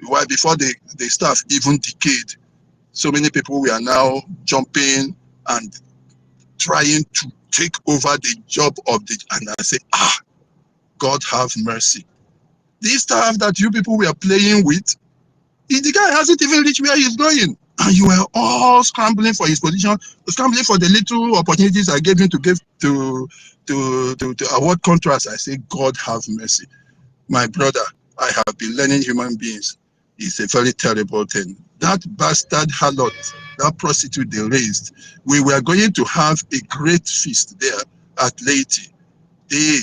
while before the staff even decayed, so many people were now jumping and trying to take over the job of the, and I say, God have mercy. This staff that you people were playing with, the guy hasn't even reached where he's going. And you were all scrambling for his position, scrambling for the little opportunities I gave him to give to award contracts. I say, God have mercy. My brother, I have been learning human beings. It's a very terrible thing. That bastard harlot, that prostitute they raised, we were going to have a great feast there at Leyte. They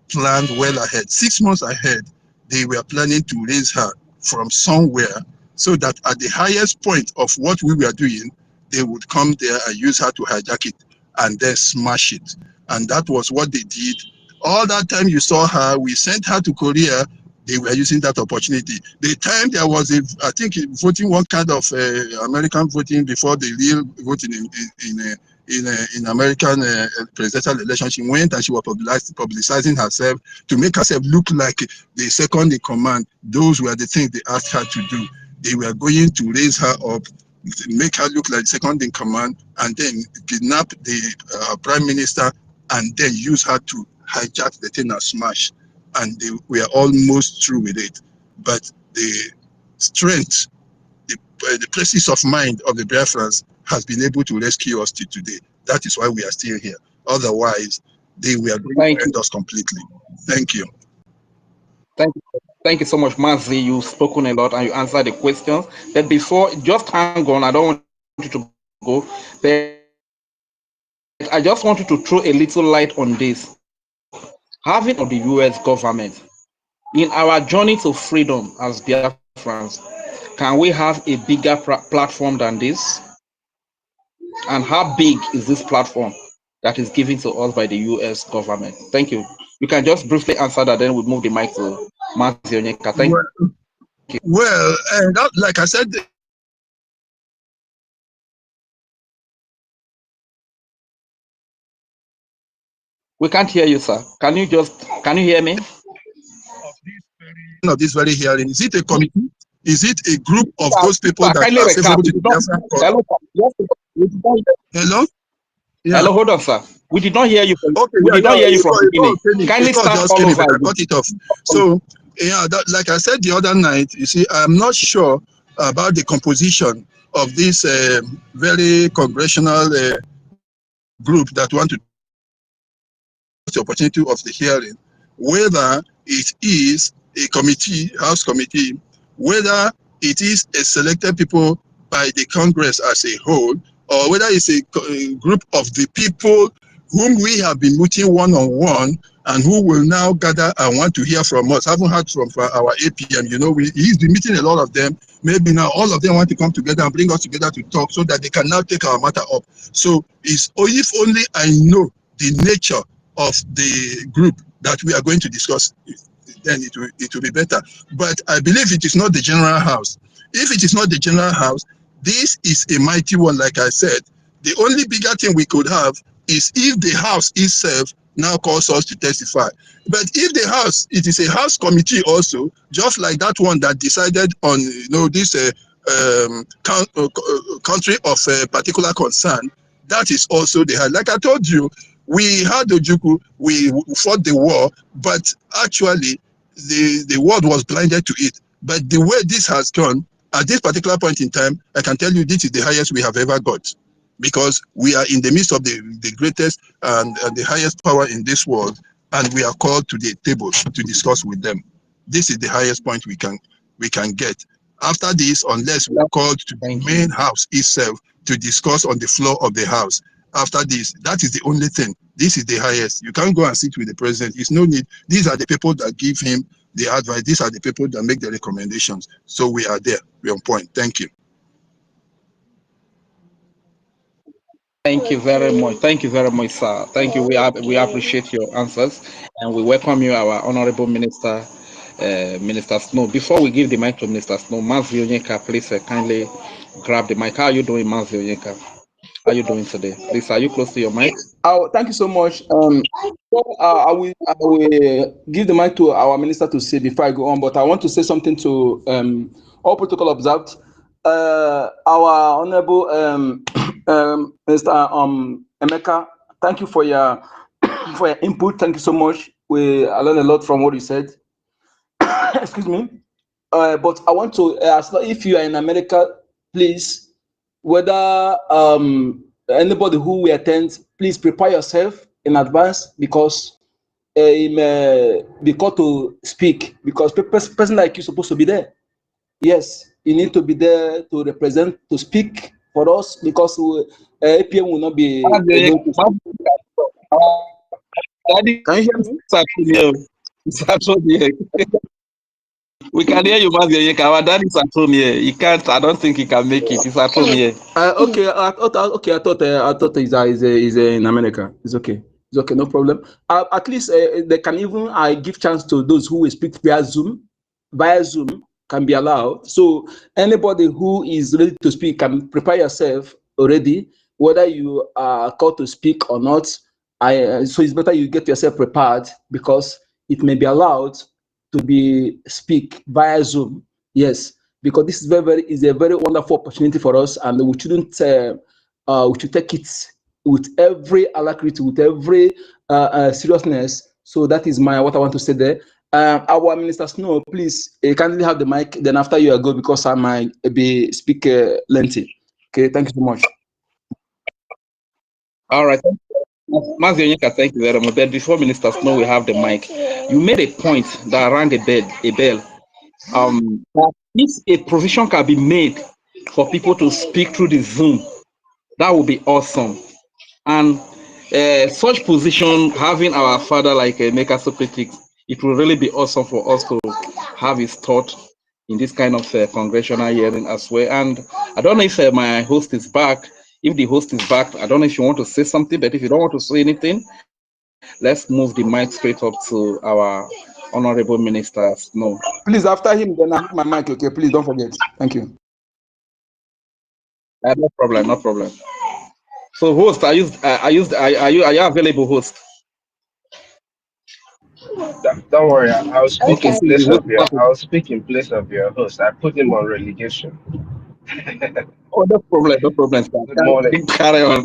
planned well ahead. 6 months ahead, they were planning to raise her from somewhere, so that at the highest point of what we were doing, they would come there and use her to hijack it and then smash it. And that was what they did. All that time you saw her, we sent her to Korea. They were using that opportunity. The time there was, I think, voting, one kind of American voting before the real voting in American presidential election. She went and she was publicizing herself to make herself look like the second in command. Those were the things they asked her to do. They were going to raise her up, make her look like second in command, and then kidnap the prime minister, and then use her to hijack the thing and smash. And they were almost through with it. But the strength, the presence of mind of the Biafrans has been able to rescue us till today. That is why we are still here. Otherwise, they were going to end us completely. Thank you. Thank you so much, Mazi. You've spoken a lot and you answered the questions. But before, just hang on, I don't want you to go. But I just want you to throw a little light on this. Having of the US government, in our journey to freedom as Biafrans, can we have a bigger platform than this? And how big is this platform that is given to us by the US government? Thank you. You can just briefly answer that, then we'll move the mic to Mazi Onyeka. Thank you. Well, that, like I said, We can't hear you, sir. Can you hear me? of this very hearing, is it a committee? Is it a group of those people Sir, that kindly are recap. favorable to the Biafran cause? Hello? Yeah. Hello, hold on, sir. We did not hear you. Okay, We did not hear you from the beginning. Kindly the call start just all came in, over but I again. cut it off. So, yeah, like I said the other night, you see, I'm not sure about the composition of this very congressional group that want to take the opportunity of the hearing, whether it is a committee, House committee, whether it is a selected people by the Congress as a whole, or whether it's a group of the people whom we have been meeting one-on-one and who will now gather and want to hear from us. I haven't heard from our APM, you know, he's been meeting a lot of them. Maybe now all of them want to come together and bring us together to talk so that they can now take our matter up. So it's if only I know the nature of the group that we are going to discuss, then it will be better. But I believe it is not the general house. If it is not the general house, this is a mighty one, like I said. The only bigger thing we could have is if the house itself now calls us to testify. But if the house, it is a house committee also, just like that one that decided on, you know, this country of particular concern, that is also the house. Like I told you, we had Ojuku, we fought the war, but actually the world was blinded to it. But the way this has gone, at this particular point in time, I can tell you this is the highest we have ever got, because we are in the midst of the greatest and the highest power in this world, and we are called to the table to discuss with them. This is the highest point we can get. After this, unless we are called to the main house itself to discuss on the floor of the house, after this, that is the only thing. This is the highest. You can't go and sit with the president. It's no need. These are the people that give him the advice. These are the people that make the recommendations. So we are there. We're on point. Thank you. Thank you very much. Thank you very much, sir. Thank you. We appreciate your answers, and we welcome you, our honorable minister, Minister Snow. Before we give the mic to Minister Snow, Mazi Onyeka, please kindly grab the mic. How are you doing, Mazi Onyeka? How are you doing today? Please, are you close to your mic? Oh, thank you so much. I will give the mic to our minister to say before I go on, but I want to say something to all protocol observed. Our honorable Mr. Emeka, thank you for your input. Thank you so much. I learned a lot from what you said. Excuse me. But I want to ask, if you are in America, please, whether anybody who will attend, please prepare yourself in advance, because he may be called to speak, because person like you supposed to be there. Yes, you need to be there to represent, to speak for us, because APM will not be able to speak. Can you hear me? We can hear you, Mazi Onyeka. Our dad is at home here. He can't. I don't think he can make it. He's at home here. Okay, I thought he's in America. It's okay. It's okay, no problem. At least they can even give chance to those who will speak via Zoom. Via Zoom can be allowed. So anybody who is ready to speak can prepare yourself already, whether you are called to speak or not. So it's better you get yourself prepared, because it may be allowed to be speak via Zoom. Yes, because this is is a very wonderful opportunity for us, and we shouldn't we should take it with every alacrity, with every seriousness. So that is what I want to say there. Our Minister Snow, please kindly have the mic. Then after you go, because I might be speak lengthy. Okay, thank you so much. All right. Mazi Onyeka, thank you very much. But before Minister Snow we have the mic, you made a point that rang a bell. If a provision can be made for people to speak through the Zoom, that would be awesome. And such position, having our father like Emeka Socrates, it will really be awesome for us to have his thought in this kind of congressional hearing as well. And I don't know if my host is back. If the host is back, I don't know if you want to say something, but if you don't want to say anything, let's move the mic straight up to our honorable ministers. No. Please, after him, then I my mic. Okay, please don't forget. Thank you. No problem, no problem. So, host, are you available, host? Don't worry, I'll speak Okay, in so the place host. of your. I'll speak in place of your host. I put him on relegation. Oh, no problem, no problem. Sir. Good morning. Carry on.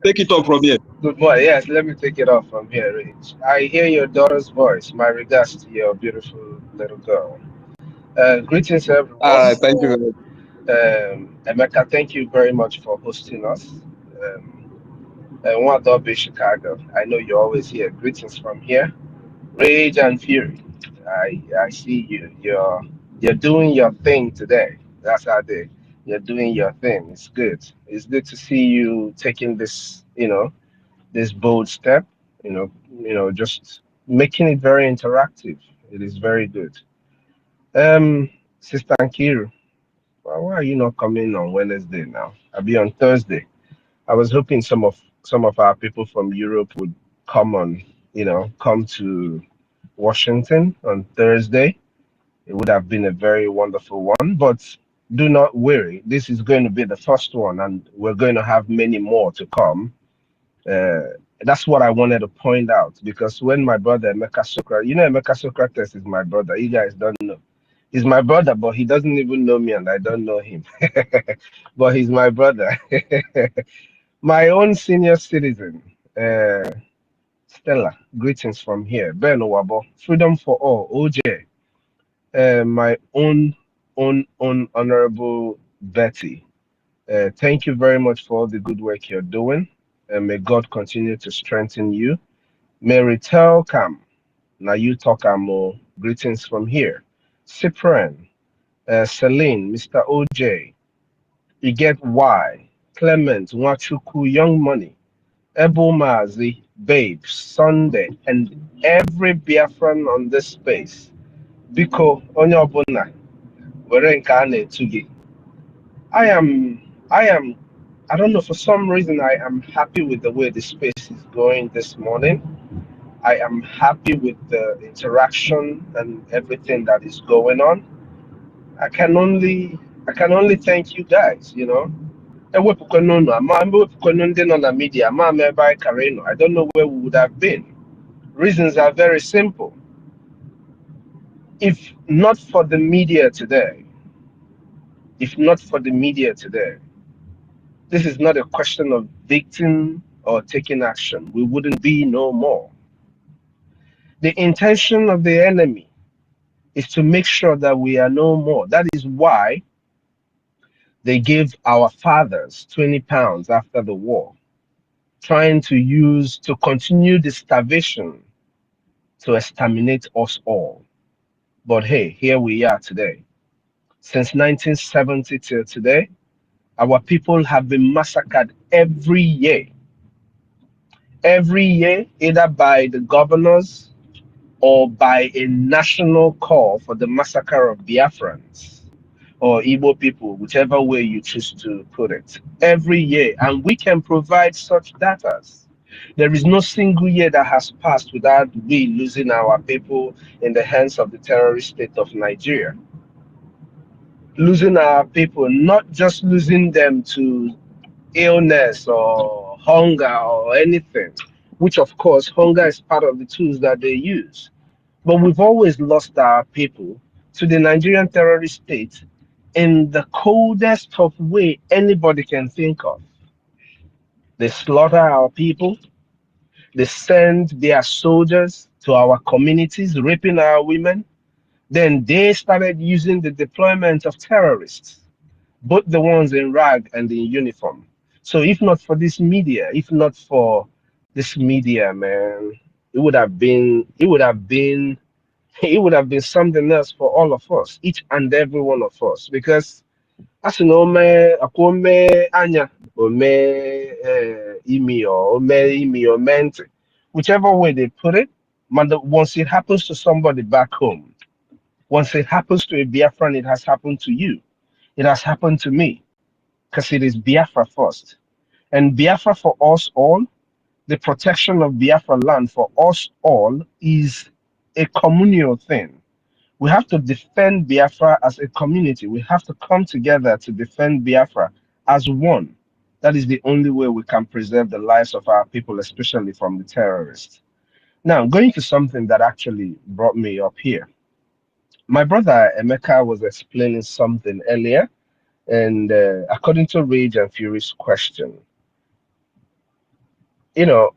Take it up from here. Good morning. Yes, let me take it off from here. Rich. I hear your daughter's voice. My regards to your beautiful little girl. Greetings, All everyone. right, thank you very much. Emeka, thank you very much for hosting us. And one Dobby Chicago. I know you're always here. Greetings from here. Rage and Fury. I see you. You're doing your thing today. That's how they. You're doing your thing. It's good. It's good to see you taking this, this bold step. Just making it very interactive. It is very good. Sister Ankiru, why are you not coming on Wednesday now? I'll be on Thursday. I was hoping some of our people from Europe would come to Washington on Thursday. It would have been a very wonderful one, but do not worry. This is going to be the first one, and we're going to have many more to come. That's what I wanted to point out because when my brother Emeka Socrates, Emeka Socrates is my brother. You guys don't know. He's my brother, but he doesn't even know me, and I don't know him. But he's my brother. My own senior citizen, Stella. Greetings from here. Ben Owabo, Freedom for All, OJ. My own honorable Betty. Thank you very much for all the good work you're doing. And may God continue to strengthen you. Mary Telcam, now you talk more. Greetings from here. Cyprian, Celine, Mr. OJ, you get Y, Clement, Wachuku, Young Money, Ebo Mazi, Babe, Sunday, and every Biafran on this space. Biko, onye ọbụla, were nke a na-etu gị. I am, I don't know, for some reason, I am happy with the way the space is going this morning. I am happy with the interaction and everything that is going on. I can only thank you guys. Ewepụkwanụ unu, ewepụkwanụ ndị nọ na media, ama m ebe anyị kara ịnọ. I don't know where we would have been. Reasons are very simple. If not for the media today, this is not a question of victim or taking action. We wouldn't be no more. The intention of the enemy is to make sure that we are no more. That is why they gave our fathers 20 pounds after the war, trying to continue the starvation to exterminate us all. But hey, here we are today. Since 1970 till today, our people have been massacred every year. Every year, either by the governors or by a national call for the massacre of Biafrans or Igbo people, whichever way you choose to put it. Every year, and we can provide such data. There is no single year that has passed without we losing our people in the hands of the terrorist state of Nigeria. Losing our people, not just losing them to illness or hunger or anything, which of course hunger is part of the tools that they use. But we've always lost our people to the Nigerian terrorist state in the coldest of way anybody can think of. They slaughter our people. They send their soldiers to our communities, raping our women. Then they started using the deployment of terrorists, both the ones in rag and in uniform. So if not for this media, man, it would have been something else for all of us, each and every one of us, because as you know, anya, imi or mente, whichever way they put it, once it happens to somebody back home, once it happens to a Biafran, it has happened to you. It has happened to me, because it is Biafra first. And Biafra for us all the protection of Biafra land for us all is a communal thing. We have to defend Biafra as a community. We have to come together to defend Biafra as one. That is the only way we can preserve the lives of our people, especially from the terrorists. Now, going to something that actually brought me up here. My brother Emeka was explaining something earlier, and according to Rage and Fury's question, you know,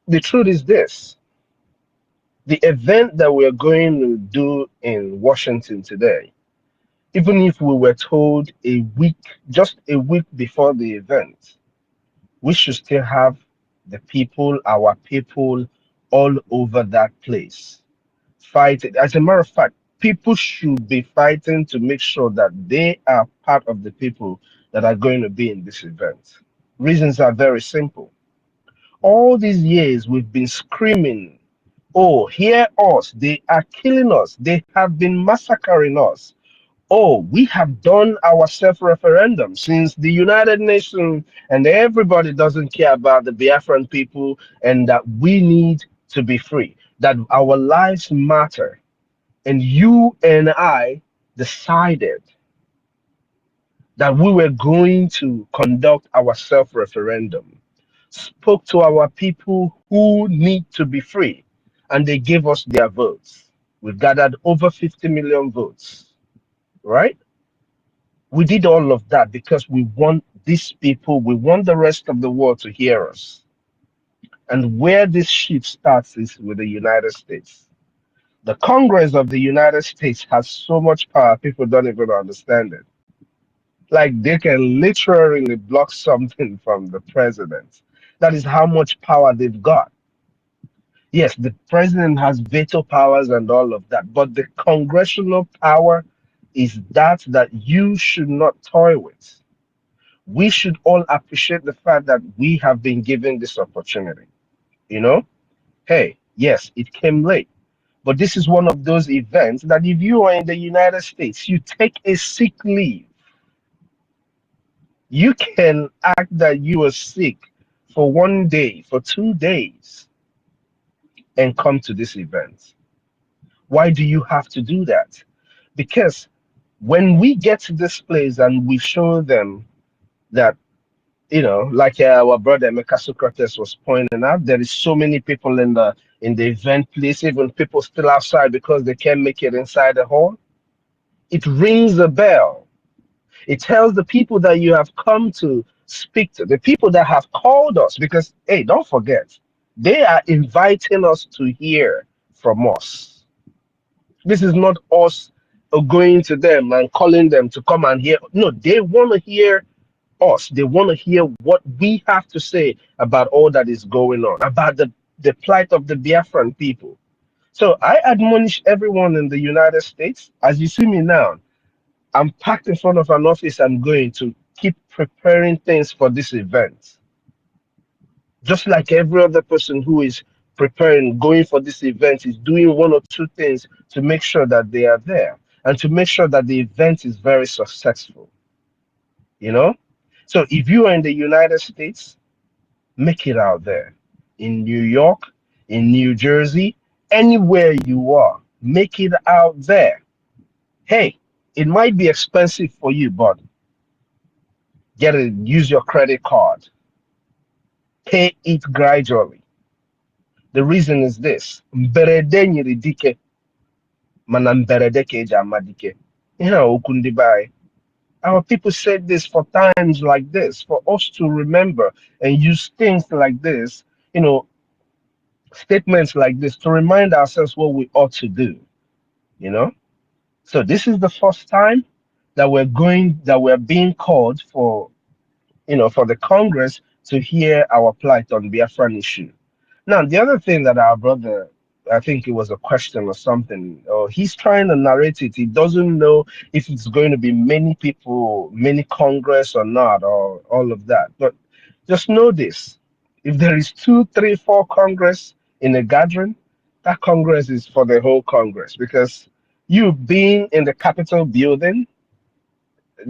the truth is this: the event that we're going to do in Washington today, even if we were told just a week before the event, we should still have our people all over that place fighting. As a matter of fact, people should be fighting to make sure that they are part of the people that are going to be in this event. Reasons are very simple. All these years we've been screaming, oh, hear us, they are killing us, they have been massacring us. Oh, we have done our self-referendum since the United Nations and everybody doesn't care about the Biafran people, and that we need to be free, that our lives matter. And you and I decided that we were going to conduct our self-referendum, spoke to our people who need to be free, and they gave us their votes. We gathered over 50 million votes, right? We did all of that because we want these people, we want the rest of the world to hear us. And where this shit starts is with the United States. The Congress of the United States has so much power, people don't even understand it. Like they can literally block something from the president. That is how much power they've got. Yes, the president has veto powers and all of that, but the congressional power is that you should not toy with. We should all appreciate the fact that we have been given this opportunity. You know, hey, yes, it came late, but this is one of those events that if you are in the United States, you take a sick leave. You can act that you are sick for 1 day, for 2 days, and come to this event. Why do you have to do that? Because when we get to this place and we show them that, like our brother Emeka Socrates was pointing out, there is so many people in the event place, even people still outside because they can't make it inside the hall. It rings a bell. It tells the people that you have come to speak to, the people that have called us, because hey, don't forget, they are inviting us to hear from us. This is not us going to them and calling them to come and hear. No, they want to hear us. They want to hear what we have to say about all that is going on, about the plight of the Biafran people. So I admonish everyone in the United States, as you see me now, I'm packed in front of an office. I'm going to keep preparing things for this event. Just like every other person who is preparing, going for this event, is doing one or two things to make sure that they are there and to make sure that the event is very successful. So if you are in the United States, make it out there. In New York, in New Jersey, anywhere you are, make it out there. Hey, it might be expensive for you, but use your credit card. Pay it gradually. The reason is this. Mberede nyiri dike, mana mberede ka eji ama dike. Ihe a okwu ndị be anyị. Our people said this for times like this, for us to remember and use things like this, statements like this to remind ourselves what we ought to do. So this is the first time that we're being called for the Congress to hear our plight on Biafran issue. Now, the other thing that our brother, I think it was a question or something, or he's trying to narrate it. He doesn't know if it's going to be many people, many Congress or not, or all of that. But just know this: if there is 2, 3, 4 Congress in a gathering, that Congress is for the whole Congress, because you being in the Capitol building,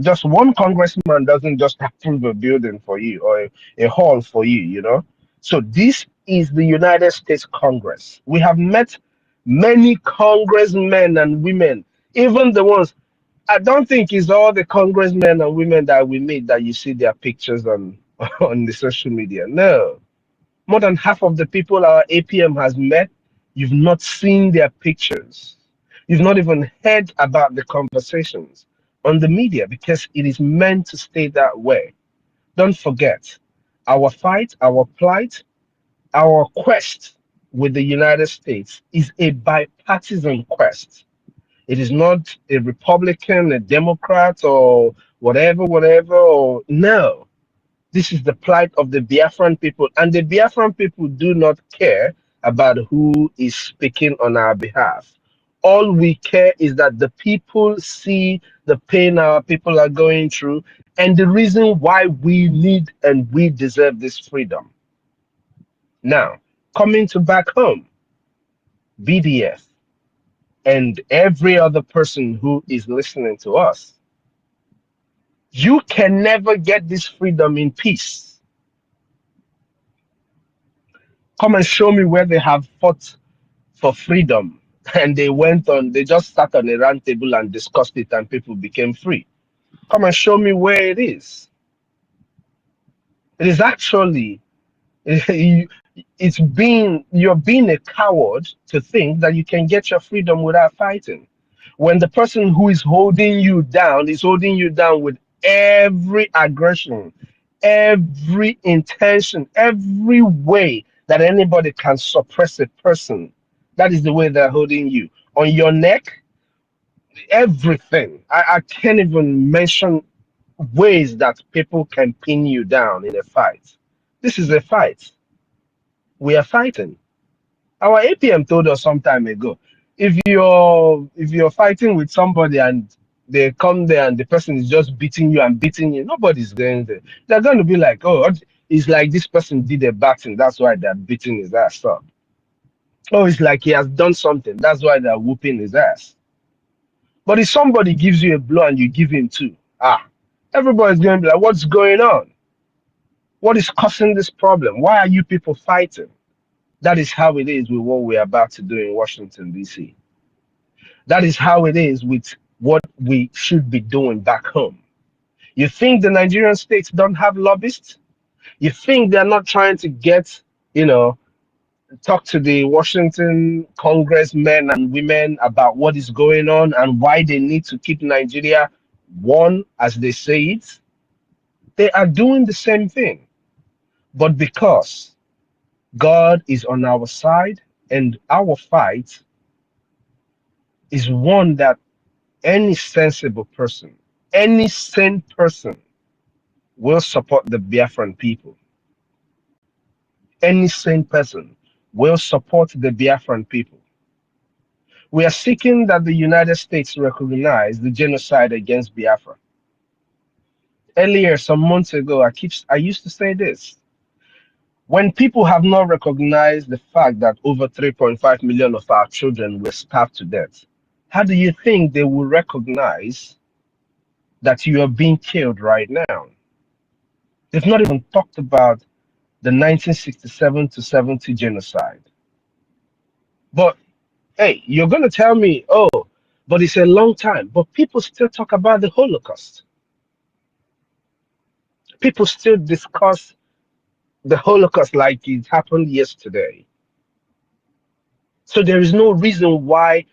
just one congressman doesn't just approve a building for you or a hall for you, So this is the United States Congress. We have met many congressmen and women, even the ones, I don't think it's all the congressmen and women that we meet that you see their pictures on, on the social media. No. More than half of the people our APM has met, you've not seen their pictures. You've not even heard about the conversations on the media because it is meant to stay that way. Don't forget, our fight, our plight, our quest with the United States is a bipartisan quest. It is not a Republican, a Democrat, or whatever, or no. This is the plight of the Biafran people, and the Biafran people do not care about who is speaking on our behalf. All we care is that the people see the pain our people are going through and the reason why we need and we deserve this freedom. Now, coming to back home, BDF and every other person who is listening to us, you can never get this freedom in peace. Come and show me where they have fought for freedom and they just sat on a round table and discussed it and people became free. Come and show me where it is. It is actually you're being a coward to think that you can get your freedom without fighting. When the person who is holding you down is holding you down with every aggression, every intention, every way that anybody can suppress a person, that is the way they're holding you. On your neck, everything. I can't even mention ways that people can pin you down in a fight. This is a fight. We are fighting. Our APM told us some time ago, if you're fighting with somebody and they come there and the person is just beating you and beating you, nobody's going there. They're going to be like, oh, it's like this person did a bad thing, that's why they're beating his ass up. Oh, it's like he has done something, that's why they're whooping his ass. But if somebody gives you a blow and you give him two, everybody's going to be like, what's going on? What is causing this problem? Why are you people fighting? That is how it is with what we're about to do in Washington, D.C. That is how it is with what we should be doing back home. You think the Nigerian states don't have lobbyists? You think they're not trying to get, talk to the Washington congressmen and women about what is going on and why they need to keep Nigeria one, as they say it? They are doing the same thing. But because God is on our side and our fight is one that any sensible person, any sane person will support the Biafran people. Any sane person will support the Biafran people. We are seeking that the United States recognize the genocide against Biafra. Earlier, some months ago, I used to say this. When people have not recognized the fact that over 3.5 million of our children were starved to death, how do you think they will recognize that you are being killed right now? They've not even talked about the 1967 to 70 genocide. But hey, you're going to tell me, oh, but it's a long time. But people still talk about the Holocaust. People still discuss the Holocaust like it happened yesterday. So there is no reason why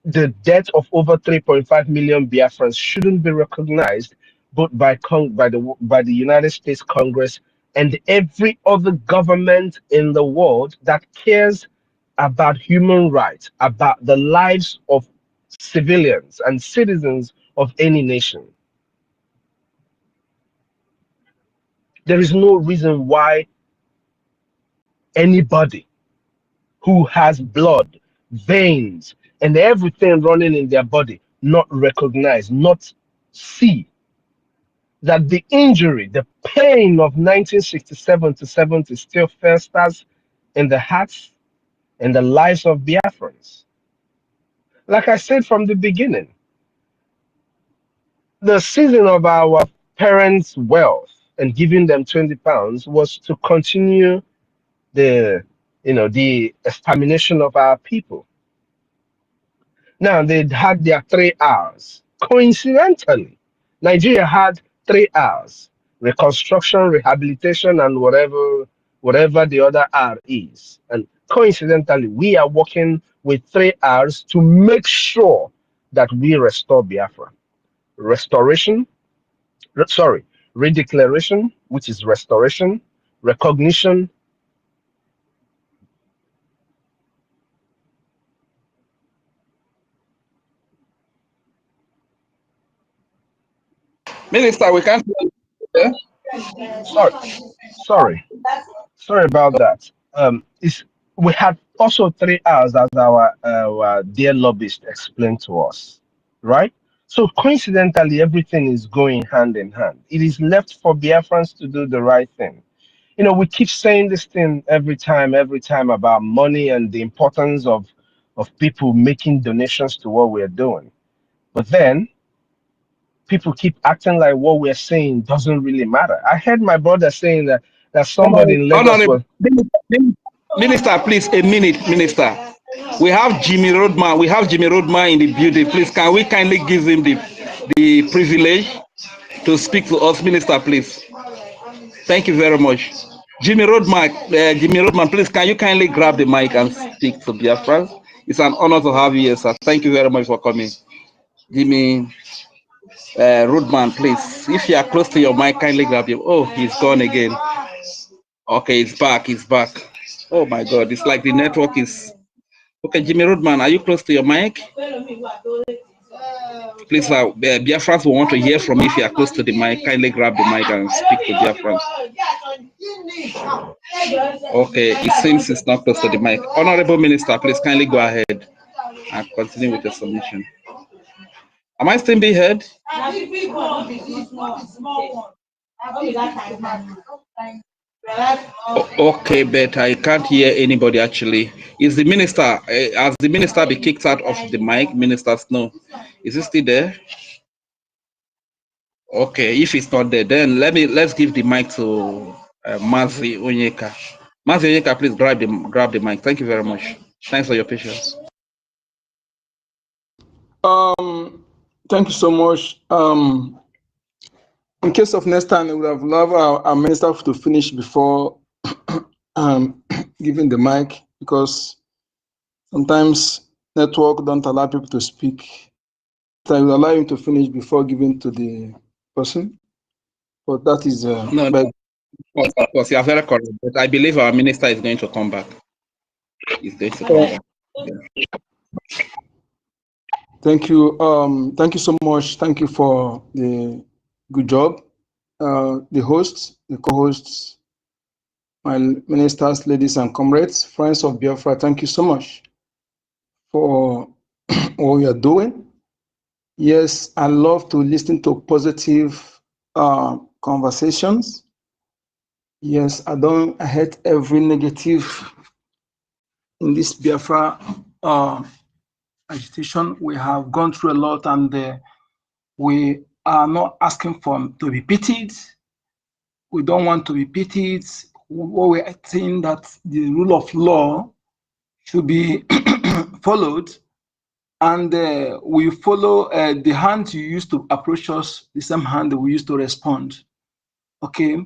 the death of over 3.5 million Biafrans shouldn't be recognized both by the United States Congress and every other government in the world that cares about human rights, about the lives of civilians and citizens of any nation. There is no reason why anybody who has blood, veins, and everything running in their body not recognize, not see that the injury, the pain of 1967 to 70 still festers in the hearts and the lives of Biafrans. Like I said from the beginning, the season of our parents' wealth and giving them 20 pounds was to continue the, the extermination of our people. Now they had their 3 hours. Coincidentally, Nigeria had 3 hours: reconstruction, rehabilitation, and whatever the other R is. And coincidentally, we are working with 3 hours to make sure that we restore Biafra. Restoration, sorry, redeclaration, which is restoration, recognition. Minister, we can't hear Sorry about that. We had also 3 hours, as our dear lobbyist explained to us, right? So coincidentally, everything is going hand in hand. It is left for Biafrans to do the right thing. We keep saying this thing every time about money and the importance of people making donations to what we're doing. But then people keep acting like what we're saying doesn't really matter. I heard my brother saying that somebody in Lagos Honorable was. Minister, please, a minute, Minister. We have Jimmy Roadman. We have Jimmy Roadman in the building. Please, can we kindly give him the privilege to speak to us, Minister, please? Thank you very much. Jimmy Roadman, please, can you kindly grab the mic and speak to Biafra? It's an honor to have you here, sir. Thank you very much for coming. Jimmy Roadman, please, if you are close to your mic, kindly grab him. Oh, he's gone again. Okay, he's back. He's back. Oh my God, it's like the network is. Okay, Jimmy Roadman, are you close to your mic? Please, Biafrans will want to hear from you. If you are close to the mic, kindly grab the mic and speak to Biafrans. Okay, it seems it's not close to the mic. Honorable Minister, please kindly go ahead and continue with the submission. Am I still being heard? Okay, but I can't hear anybody actually. Is the minister, has the minister been kicked out of the mic? Minister Snow, is he still there? Okay, if it's not there, then let's give the mic to Mazi Onyeka. Mazi Onyeka, please grab the mic. Thank you very much. Thanks for your patience. Thank you so much. In case of next time, we would have loved our minister to finish before giving the mic, because sometimes network don't allow people to speak. So I will allow him to finish before giving to the person. But that is No, of course, you are very correct. But I believe our minister is going to come back. He's going to come back. Yeah. Thank you. Thank you so much. Thank you for the good job. The hosts, the co-hosts, my ministers, ladies and comrades, friends of Biafra, thank you so much for what you are doing. Yes, I love to listen to positive conversations. Yes, I hate every negative in this Biafra agitation. We have gone through a lot, and we are not asking to be pitied. We don't want to be pitied. What we are saying that the rule of law should be followed, and we follow the hand you used to approach us, the same hand that we used to respond. Okay,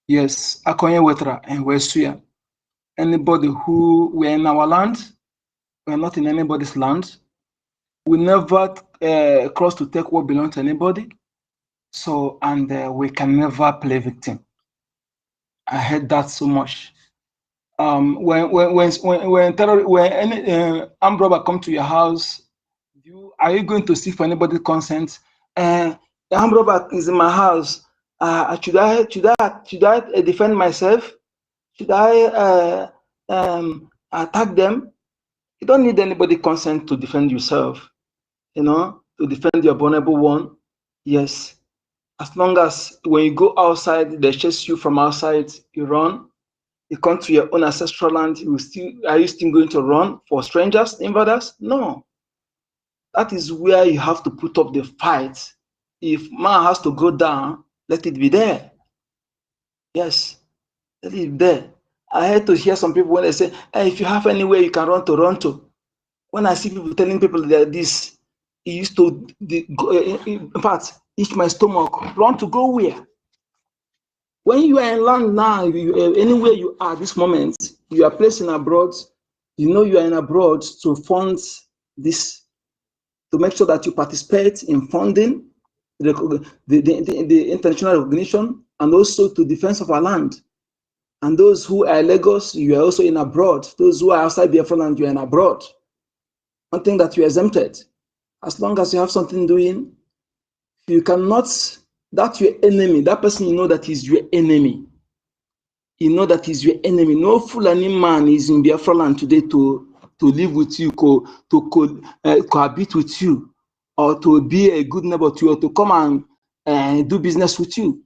yes, Akonye Wetra and Wesuya. Anybody who we're in our land, we're not in anybody's land. We never cross to take what belongs to anybody. So, and we can never play victim. I heard that so much. When any armed robber come to your house, are you going to seek for anybody's consent? The armed robber is in my house. Should I defend myself? Should I attack them? You don't need anybody's consent to defend yourself. To defend your vulnerable one. Yes. As long as when you go outside, they chase you from outside, you run. You come to your own ancestral land, are you still going to run for strangers, invaders? No. That is where you have to put up the fight. If man has to go down, let it be there. Yes, they live there. I had to hear some people when they say, hey, if you have anywhere you can run to, run to. When I see people telling people that this, it used to, in fact, itch my stomach. Run to go where? When you are in land now, anywhere you are this moment, you are placed in abroad, you know you are in abroad to fund this, to make sure that you participate in funding the international recognition and also to defense of our land. And those who are in Lagos, you are also in abroad. Those who are outside Biafra land, you are in abroad. One thing that you are exempted. As long as you have something doing, you cannot, that's your enemy. That person you know that is your enemy. You know that is your enemy. No Fulani man is in Biafra land today to live with you, to cohabit with you, or to be a good neighbor to you, or to come and do business with you.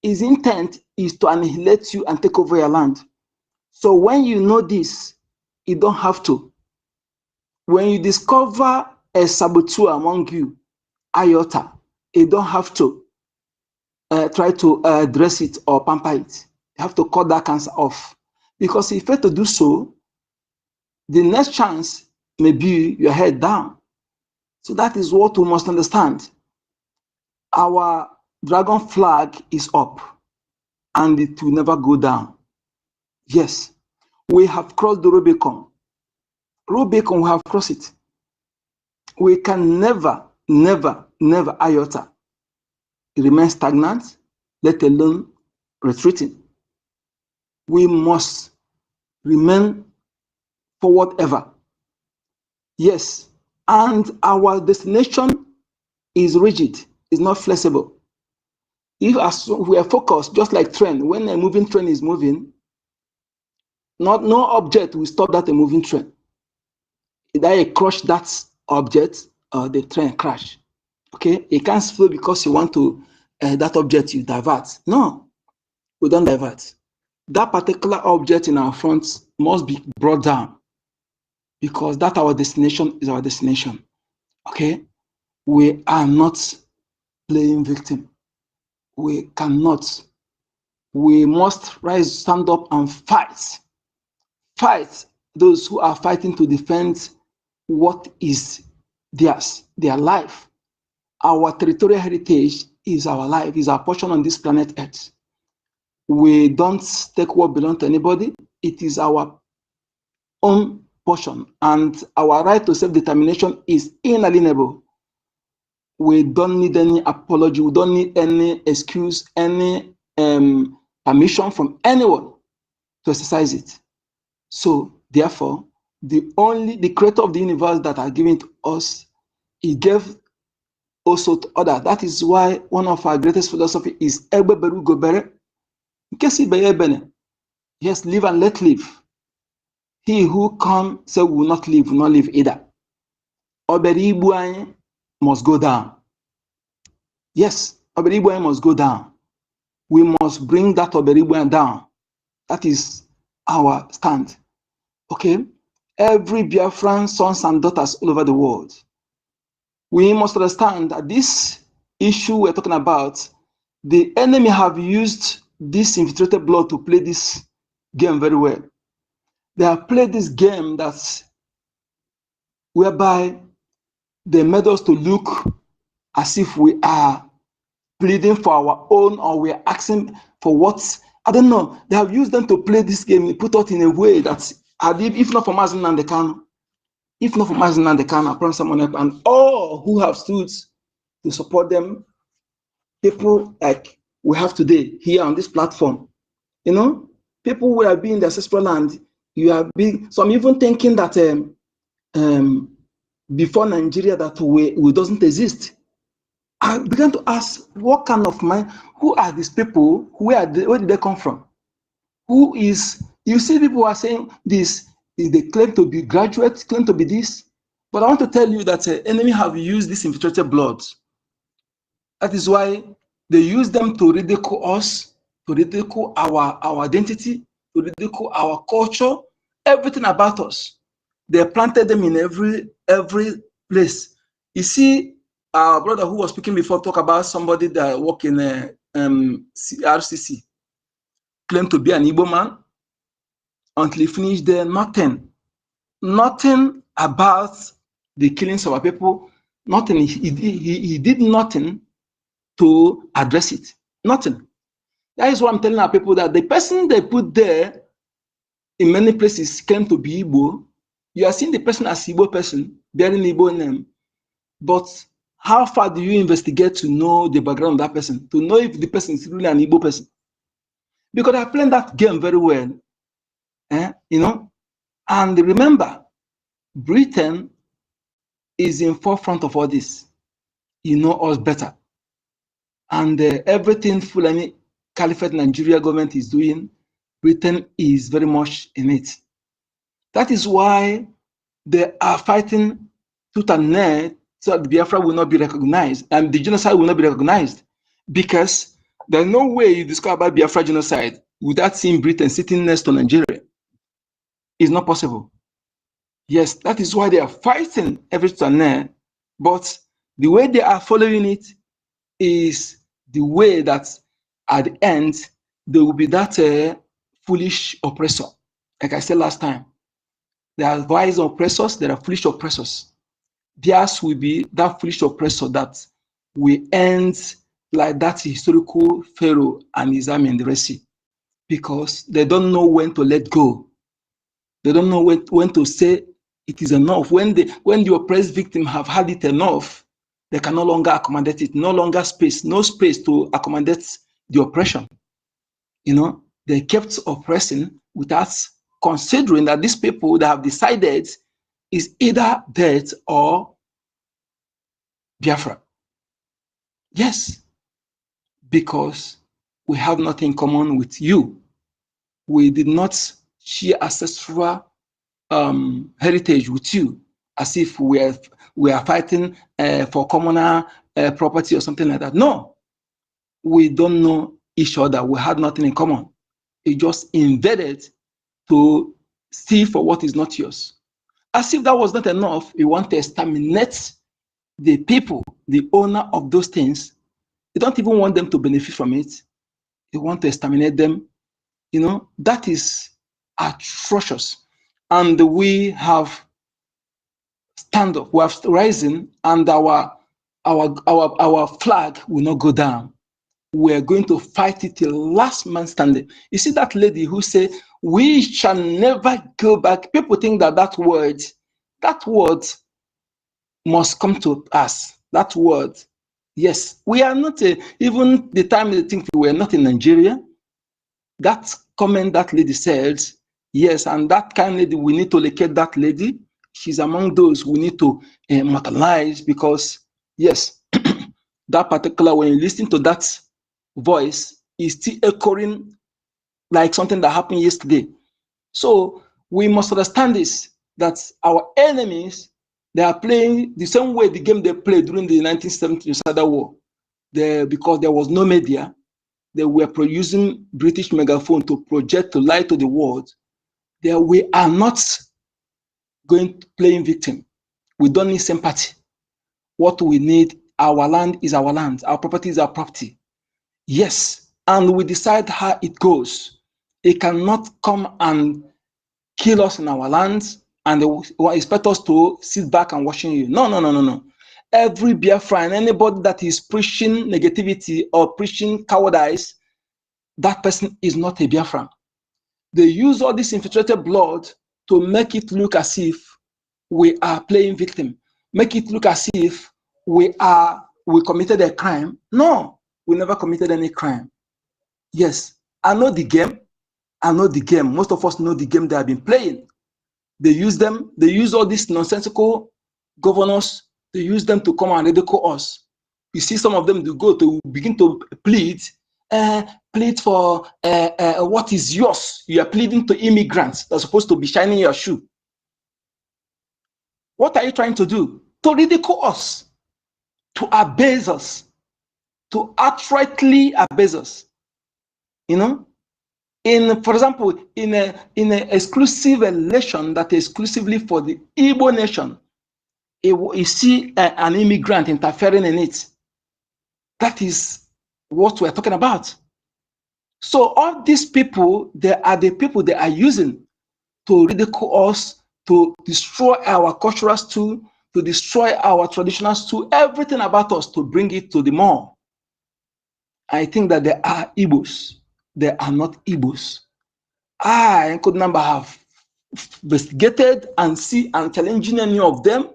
His intent is to annihilate you and take over your land. So when you know this, you don't have to. When you discover a saboteur among you, iota, you don't have to try to address it or pamper it. You have to cut that cancer off. Because if you fail to do so, the next chance may be your head down. So that is what we must understand. Our dragon flag is up and it will never go down. Yes, we have crossed the Rubicon. Rubicon, we have crossed it. We can never, never iota remain stagnant, let alone retreating. We must remain forward ever. Yes, and our destination is rigid, is not flexible. If as we are focused, just like train, when a moving train is moving, no object will stop that a moving train. Either you crush that object or the train crash. Okay, you can't slow because you want to that object you divert. No, we don't divert. That particular object in our front must be brought down because that our destination is our destination. Okay, we are not playing victim. We cannot. We must rise, stand up and fight. Fight those who are fighting to defend what is theirs, their life. Our territorial heritage is our life, is our portion on this planet Earth. We don't take what belongs to anybody. It is our own portion, and our right to self-determination is inalienable. We don't need any apology. We don't need any excuse, any permission from anyone to exercise it. So, therefore, the creator of the universe that are given to us, he gave also to others. That is why one of our greatest philosophy is Egbe Beru Gobere. Yes, live and let live. He who come say will not live either. Oberibuanye must go down. Yes, Oberibuanye must go down. We must bring that Oberibuanye down. That is our stand. Okay? Every Biafran sons and daughters all over the world, we must understand that this issue we're talking about, the enemy have used this infiltrated blood to play this game very well. They have played this game that's whereby they made us to look as if we are pleading for our own or we are asking for what, I don't know. They have used them to play this game, put us in a way that, if not for Mazen and the Kanu, I promise someone else, and all who have stood to support them, people like we have today here on this platform, you know, people who have been in the ancestral land, you have been, so I'm even thinking that before Nigeria that we doesn't exist. I began to ask, what kind of mind, who are these people? Where did they come from? Who is, you see people are saying this, they claim to be graduates, claim to be this, but I want to tell you that the enemy have used this infiltrated blood. That is why they use them to ridicule us, to ridicule our identity, to ridicule our culture, everything about us. They planted them in every place. You see, our brother who was speaking before talk about somebody that work in RCC. claimed to be an Igbo man. Until he finished there, nothing about the killings of our people, nothing. He did nothing to address it. Nothing. That is why I'm telling our people that the person they put there in many places claimed to be Igbo. You are seeing the person as Igbo person, bearing Igbo name. But how far do you investigate to know the background of that person, to know if the person is really an Igbo person? Because I played that game very well. You know, and remember, Britain is in forefront of all this. You know us better. And everything Fulani Caliphate Nigeria government is doing, Britain is very much in it. That is why they are fighting tooth and nail so that Biafra will not be recognized and the genocide will not be recognized. Because there's no way you discover about Biafra genocide without seeing Britain sitting next to Nigeria. It's not possible. Yes, that is why they are fighting every tooth and nail, but the way they are following it is the way that at the end there will be that foolish oppressor. Like I said last time, there are wise oppressors, there are foolish oppressors. Theirs will be that foolish oppressor that will end like that historical Pharaoh and his army in the Red Sea, because they don't know when to let go. They don't know when to say it is enough. When the oppressed victim have had it enough, they can no longer accommodate it, no longer no space to accommodate the oppression. You know, they kept oppressing without considering that these people that have decided is either death or Biafra. Yes, because we have nothing in common with you. We did not share ancestral heritage with you, as if we are fighting for communal property or something like that. No, we don't know each other. We had nothing in common. It just invaded to see for what is not yours. As if that was not enough, we want to exterminate the people, the owner of those things. You don't even want them to benefit from it. You want to exterminate them. You know, that is atrocious. And we have stand up, we have risen, and our flag will not go down. We're going to fight it till last man standing. You see that lady who said, we shall never go back. People think that word must come to us. That word, yes, we are not, even the time they think we were not in Nigeria, that comment that lady said, yes, and that kind of lady, we need to locate that lady. She's among those we need to immortalize, because, yes, that particular, when you listen to that voice, is still echoing like something that happened yesterday. So we must understand this, that our enemies, they are playing the same way the game they played during the 1970 Sada War. Because there was no media, they were using British megaphone to project, to lie to the world. We are not going to playing victim. We don't need sympathy. What we need, our land is our land. Our property is our property. Yes, and we decide how it goes. It cannot come and kill us in our lands and they expect us to sit back and watching you. No. Every Biafran, anybody that is preaching negativity or preaching cowardice, that person is not a Biafran. They use all this infiltrated blood to make it look as if we are playing victim, make it look as if we committed a crime. No, we never committed any crime. Yes, I know the game. Most of us know the game they have been playing. They use all these nonsensical governors, they use them to come and ridicule us. You see some of them to begin to plead for what is yours. You are pleading to immigrants that are supposed to be shining your shoe. What are you trying to do? To ridicule us, to abase us, to outrightly abase us. You know, for example, in an exclusive election that is exclusively for the Igbo nation, you see an immigrant interfering in it. That is what we're talking about. So all these people, they are the people they are using to ridicule us, to destroy our cultural stew, to destroy our traditional stew, everything about us, to bring it to the mall. I think that they are Igbos. They are not Igbos. I could never have investigated and see and challenging any of them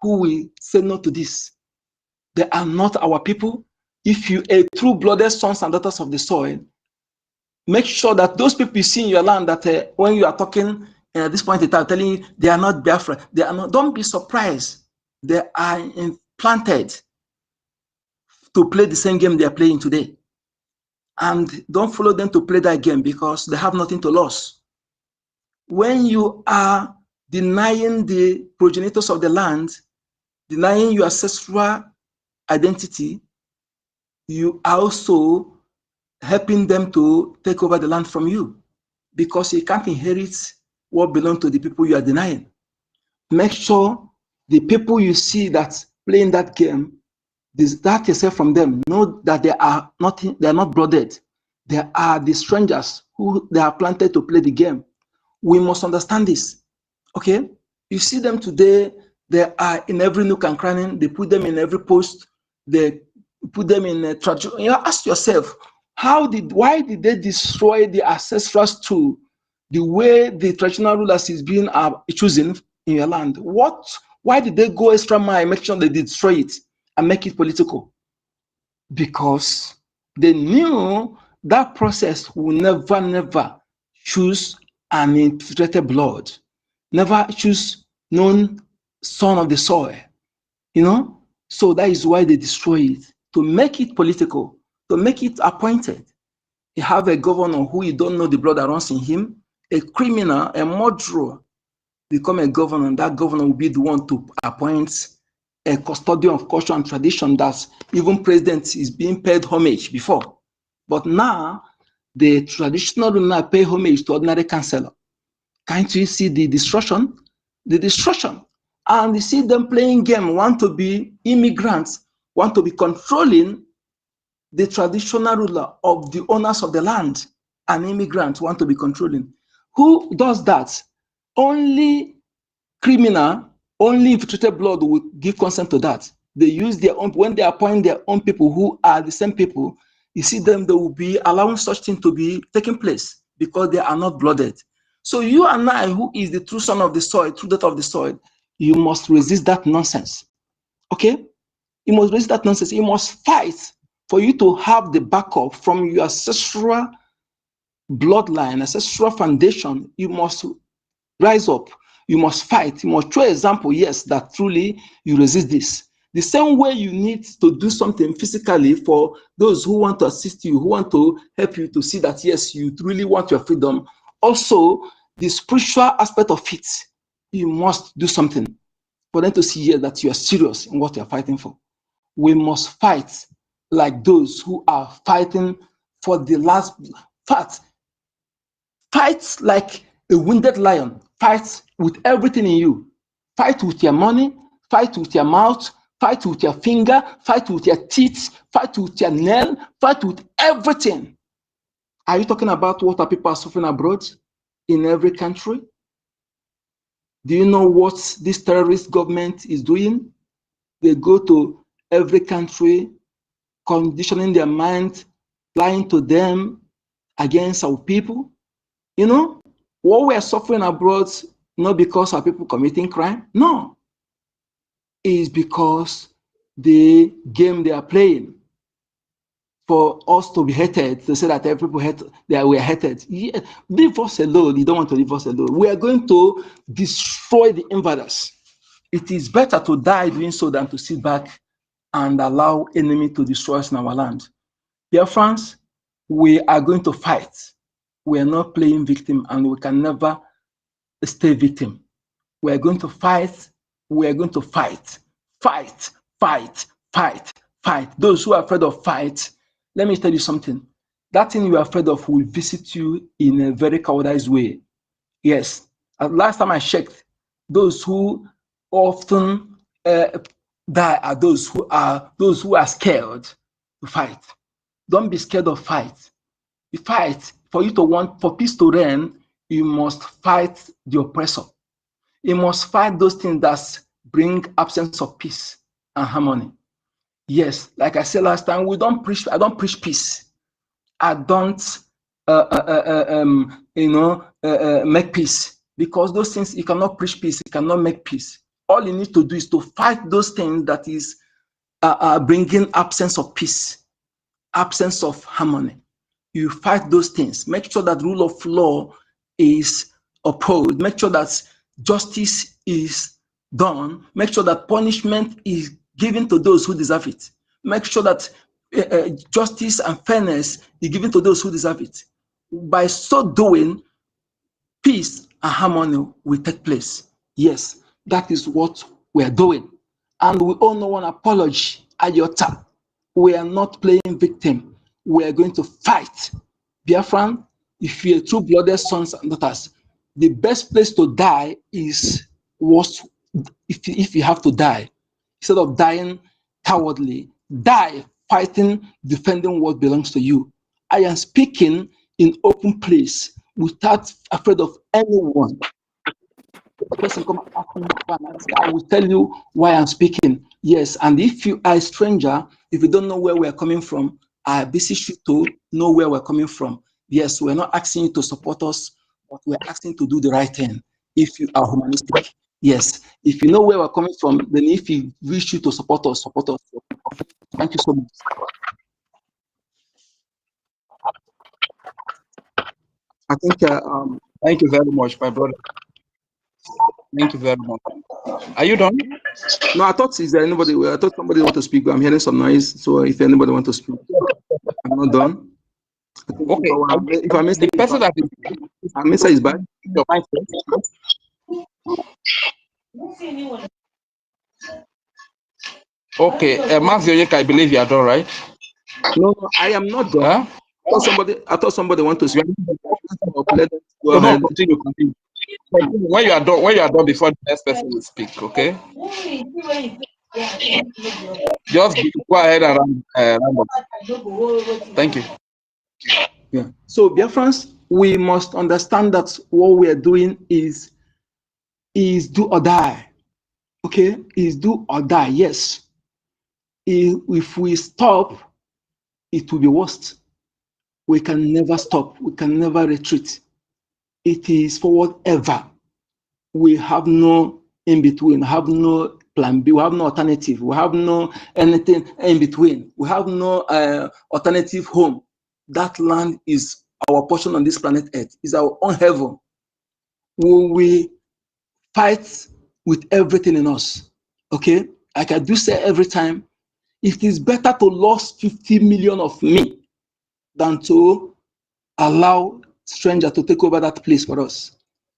who will say no to this. They are not our people. If you are true-blooded sons and daughters of the soil, make sure that those people you see in your land, that when you are talking at this point in time, telling you they are not Biafra, they are not. Don't be surprised. They are implanted to play the same game they are playing today. And don't follow them to play that game because they have nothing to lose. When you are denying the progenitors of the land, denying your ancestral identity, you are also helping them to take over the land from you, because you can't inherit what belongs to the people you are denying. Make sure the people you see that playing that game, distance yourself from them. Know that they are not blooded. They are the strangers who they are planted to play the game. We must understand this. Okay? You see them today, they are in every nook and cranny, they put them in every post, they put them in a tradition. You know, ask yourself, why did they destroy the ancestrals to the way the traditional rulers is being chosen in your land? Why did they go extra mile, make sure they destroy it and make it political? Because they knew that process will never choose an infiltrated blood, never choose known son of the soil, you know? So that is why they destroy it, to make it political, to make it appointed. You have a governor who you don't know the blood that runs in him, a criminal, a murderer, become a governor, and that governor will be the one to appoint a custodian of culture and tradition that even president is being paid homage before. But now, the traditional ruler pay homage to ordinary councillor. Can't you see the destruction? The destruction. And you see them playing game, want to be immigrants, want to be controlling the traditional ruler of the owners of the land. An immigrant want to be controlling. Who does that? Only criminal, only infiltrated blood will give consent to that. They use their own, when they appoint their own people who are the same people, you see them, they will be allowing such thing to be taking place because they are not blooded. So you and I, who is the true son of the soil, true daughter of the soil, you must resist that nonsense. Okay? You must resist that nonsense. You must fight for you to have the backup from your ancestral bloodline, ancestral foundation. You must rise up. You must fight. You must show example, yes, that truly you resist this. The same way you need to do something physically for those who want to assist you, who want to help you to see that, yes, you truly want your freedom. Also, the spiritual aspect of it, you must do something for them to see here that you are serious in what you are fighting for. We must fight like those who are fighting for the last fight. Fight like a wounded lion. Fight with everything in you. Fight with your money, fight with your mouth, fight with your finger, fight with your teeth, fight with your nail, fight with everything. Are you talking about what our people are suffering abroad in every country? Do you know what this terrorist government is doing? They go to every country, conditioning their mind, lying to them against our people. You know, what we are suffering abroad, not because our people committing crime, no. Is because the game they are playing for us to be hated, to say that every people hate, we are hated. Yeah, leave us alone. You don't want to leave us alone. We are going to destroy the invaders. It is better to die doing so than to sit back and allow enemy to destroy us in our land. BIAFRANS, we are going to fight. We are not playing victim, and we can never stay victim. We are going to fight. We are going to fight. Fight, fight, fight, fight. Those who are afraid of fight, let me tell you something. That thing you are afraid of will visit you in a very cowardized way. Yes. Last time I checked, those who often die are those who are scared to fight. Don't be scared of fight. You fight. For you to want, for peace to reign, you must fight the oppressor. You must fight those things that bring absence of peace and harmony. Yes, like I said last time, I don't preach peace. I don't, make peace, because those things, you cannot preach peace, you cannot make peace. All you need to do is to fight those things that is bringing absence of peace, absence of harmony. You fight those things. Make sure that rule of law is upheld. Make sure that justice is done. Make sure that punishment is given to those who deserve it. Make sure that justice and fairness is given to those who deserve it. By so doing, peace and harmony will take place. Yes, that is what we are doing. And we all know one apology at your time. We are not playing victim. We are going to fight. Biafran, if you're true-blooded sons and daughters, the best place to die is if you have to die. Instead of dying cowardly, die fighting, defending what belongs to you. I am speaking in open place without afraid of anyone. A person come and ask me, I will tell you why I'm speaking. Yes, and if you are a stranger, if you don't know where we are coming from, I beseech you to know where we're coming from. Yes, we're not asking you to support us, but we're asking you to do the right thing if you are humanistic. Yes, if you know where we're coming from, then if you wish you to support us, support us. Thank you so much. I think, thank you very much, my brother. Thank you very much. Are you done? No, I thought, is there anybody? I thought somebody want to speak, but I'm hearing some noise. So if anybody want to speak, I'm not done. Okay. If I miss the person that is back. Okay, Matthew, I believe you are done, right? No, I am not done. Huh? I thought somebody want to speak. No, continue. When you are done, before the next person will speak, okay? Just go ahead and round up. Thank you. Yeah. So, Biafrans, we must understand that what we are doing is do or die. Okay, is do or die. Yes. If we stop, it will be worse. We can never stop. We can never retreat. It is forward ever. We have no in between. We have no plan B. We have no alternative. We have no anything in between. We have no alternative home. That land is our portion on this planet Earth. Is our own heaven. Will we fight with everything in us? Okay, like I do say every time, it is better to lose 50 million of me than to allow stranger to take over that place for us.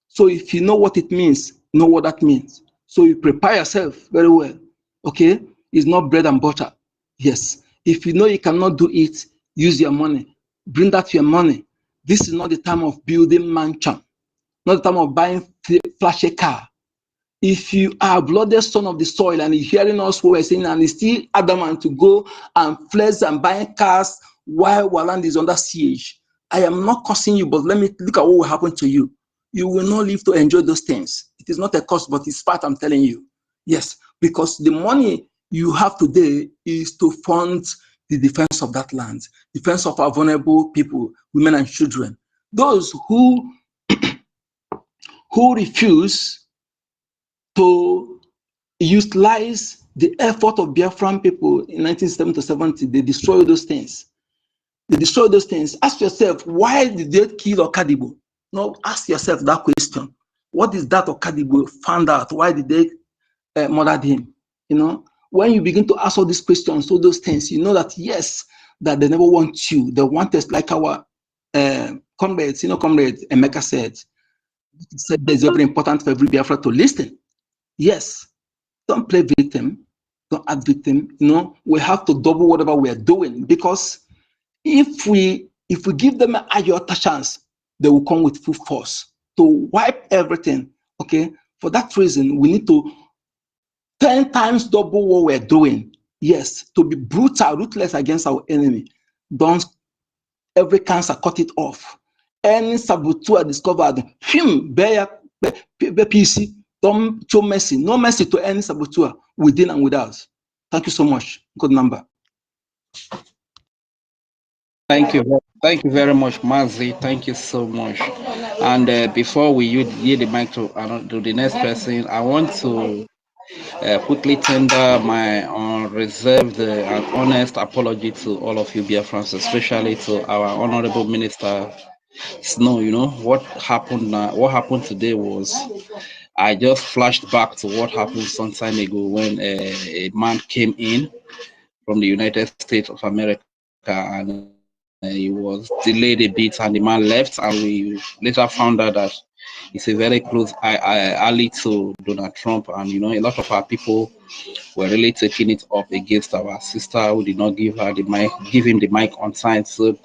So if you know what it means, know what that means. So you prepare yourself very well. Okay, it's not bread and butter. Yes, if you know you cannot do it, use your money. Bring that your money. This is not the time of building mansion, not the time of buying flashy car. If you are blooded son of the soil and you're hearing us what we're saying and it's still adamant to go and flex and buy cars while our land is under siege, I am not cursing you, but let me look at what will happen to you. You will not live to enjoy those things. It is not a cost, but it's part, I'm telling you. Yes, because the money you have today is to fund the defense of that land, defense of our vulnerable people, women and children. Those who refuse to utilize the effort of Biafran people in 1970, they destroy those things. They destroy those things. Ask yourself, why did they kill Okadibo? No, ask yourself that question. What is that Okadibo found out? Why did they murder him? You know, when you begin to ask all these questions, all those things, you know that yes, that they never want you. They want us, like our comrades, comrade Emeka said that it's very important for every Biafra to listen. Yes, don't play victim, don't act victim. We have to double whatever we are doing, because if we give them an iota chance, they will come with full force to wipe everything. Okay, for that reason, we need to 10 times double what we're doing. Yes, to be brutal, ruthless against our enemy. Don't every cancer, cut it off. Any saboteur discovered, PC, don't show mercy, no mercy to any saboteur within and without. Thank you so much. Good number. Thank you very much, Mazi. Thank you so much. And before we yield the mic to the next person, I want to quickly tender my unreserved and honest apology to all of you Biafrans, especially to our Honorable Minister Snow. You know what happened now? What happened today was I just flashed back to what happened some time ago when a man came in from the United States of America and he was delayed a bit and the man left, and we later found out that he's a very close ally to Donald Trump, and you know a lot of our people were really taking it up against our sister who did not give him the mic on time. So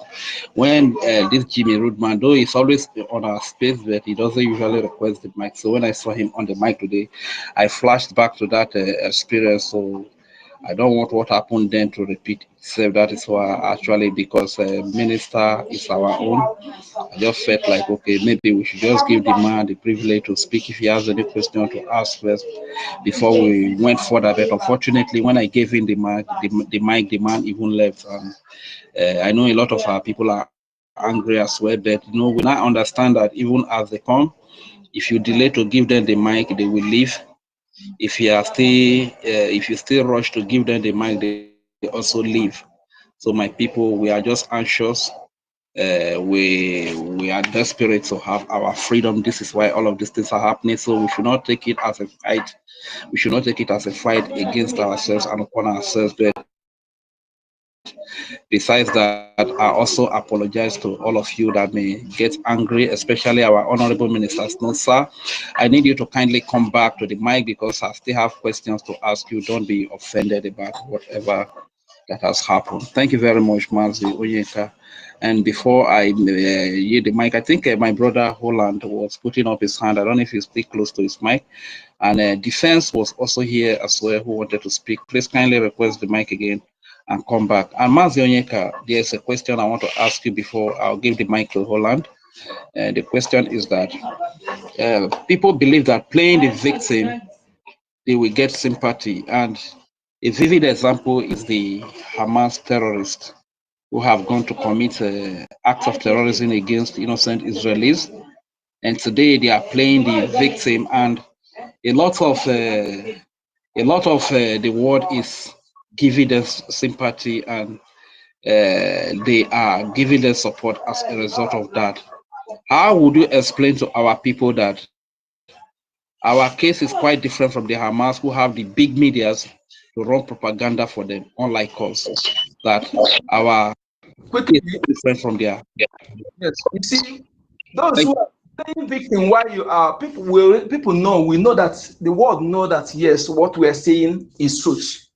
when this Jimmy Rudman, though he's always on our space, but he doesn't usually request the mic. So when I saw him on the mic today, I flashed back to that experience. So I don't want what happened then to repeat itself. That is why actually, because minister is our own, I just felt like, okay, maybe we should just give the man the privilege to speak if he has any question to ask first before we went further. But unfortunately, when I gave him the mic, the man even left. And I know a lot of our people are angry as well, but you know, we now understand that even as they come, if you delay to give them the mic, they will leave. If you still rush to give them the mic, they also leave. So my people, we are just anxious. We are desperate to have our freedom. This is why all of these things are happening. So we should not take it as a fight. We should not take it as a fight against ourselves and upon ourselves. But besides that, I also apologize to all of you that may get angry, especially our honorable ministers. No, sir, I need you to kindly come back to the mic because I still have questions to ask you. Don't be offended about whatever that has happened. Thank you very much, Mazi Onyeka. And before I yield the mic, I think my brother Holland was putting up his hand. I don't know if he's still close to his mic. And Defense was also here as well who wanted to speak. Please kindly request the mic again and come back. And Mazi Onyeka, there's a question I want to ask you before I'll give the mic to Holland. The question is that people believe that playing the victim, they will get sympathy. And a vivid example is the Hamas terrorists who have gone to commit acts of terrorism against innocent Israelis. And today they are playing the victim, and a lot of the world is giving them sympathy, and they are giving them support as a result of that. How would you explain to our people that our case is quite different from the Hamas, who have the big medias to run propaganda for them, unlike us, that our Quickly, case is different from their. yes, you see, those who are playing victim while you are, people know, we know that the world know that yes, what we are saying is truth.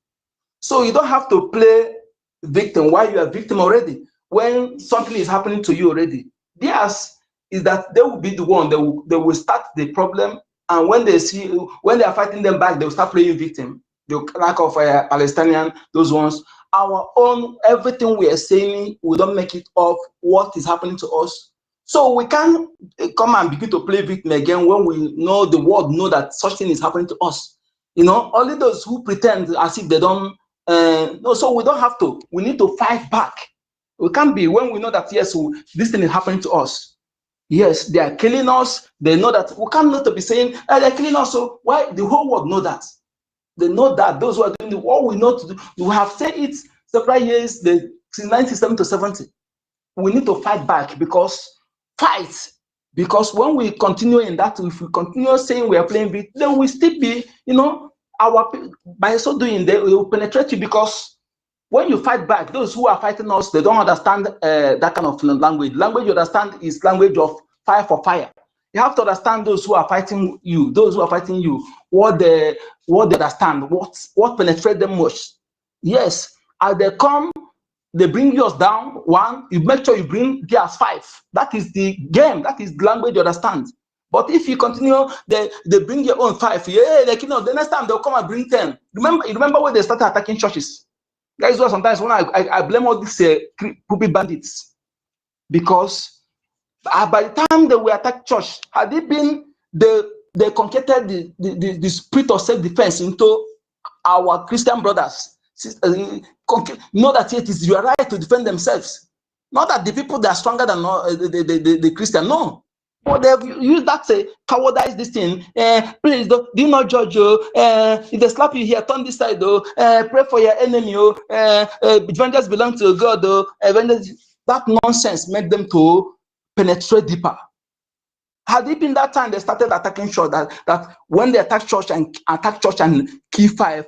So you don't have to play victim while you are victim already. When something is happening to you already, theirs is that they will be the one, they will start the problem, and when they are fighting them back, they will start playing victim. The lack of Palestinian, those ones. Our own, everything we are saying, we don't make it up what is happening to us. So we can't come and begin to play victim again when we know the world know that such thing is happening to us. You know, only those who pretend as if they don't. No, so we don't have to. We need to fight back. We can't be when we know that yes, this thing is happening to us. Yes, they are killing us. They know that. We can't not to be saying they're killing us. So why the whole world know that? They know that those who are doing what we know to do. We have said it several years, since 1970 to 70. We need to fight back because when we continue in that, if we continue saying we are playing it, then we still be, you know, by so doing, they will penetrate you, because when you fight back, those who are fighting us, they don't understand that kind of language. Language you understand is language of fire for fire. You have to understand those who are fighting you, what they understand, what penetrates them most. Yes, as they come, they bring yours down, one, you make sure you bring theirs 5. That is the game, that is the language you understand. But if you continue, they bring your own 5. Yeah, like, you know, the next time they'll come and bring 10. Remember when they started attacking churches? That is why sometimes when I blame all these puppy bandits. because by the time they were attacked church, had it been they concocted the spirit of self-defense into our Christian brothers. Know that it is your right to defend themselves. Not that the people that are stronger than the Christian, no. But they've used that cowardice this thing. Please do not judge you. If they slap you here, turn this side. Pray for your enemy. Vengeance belongs to God. That nonsense made them to penetrate deeper. Had it been that time they started attacking church, that when they attack church and key 5,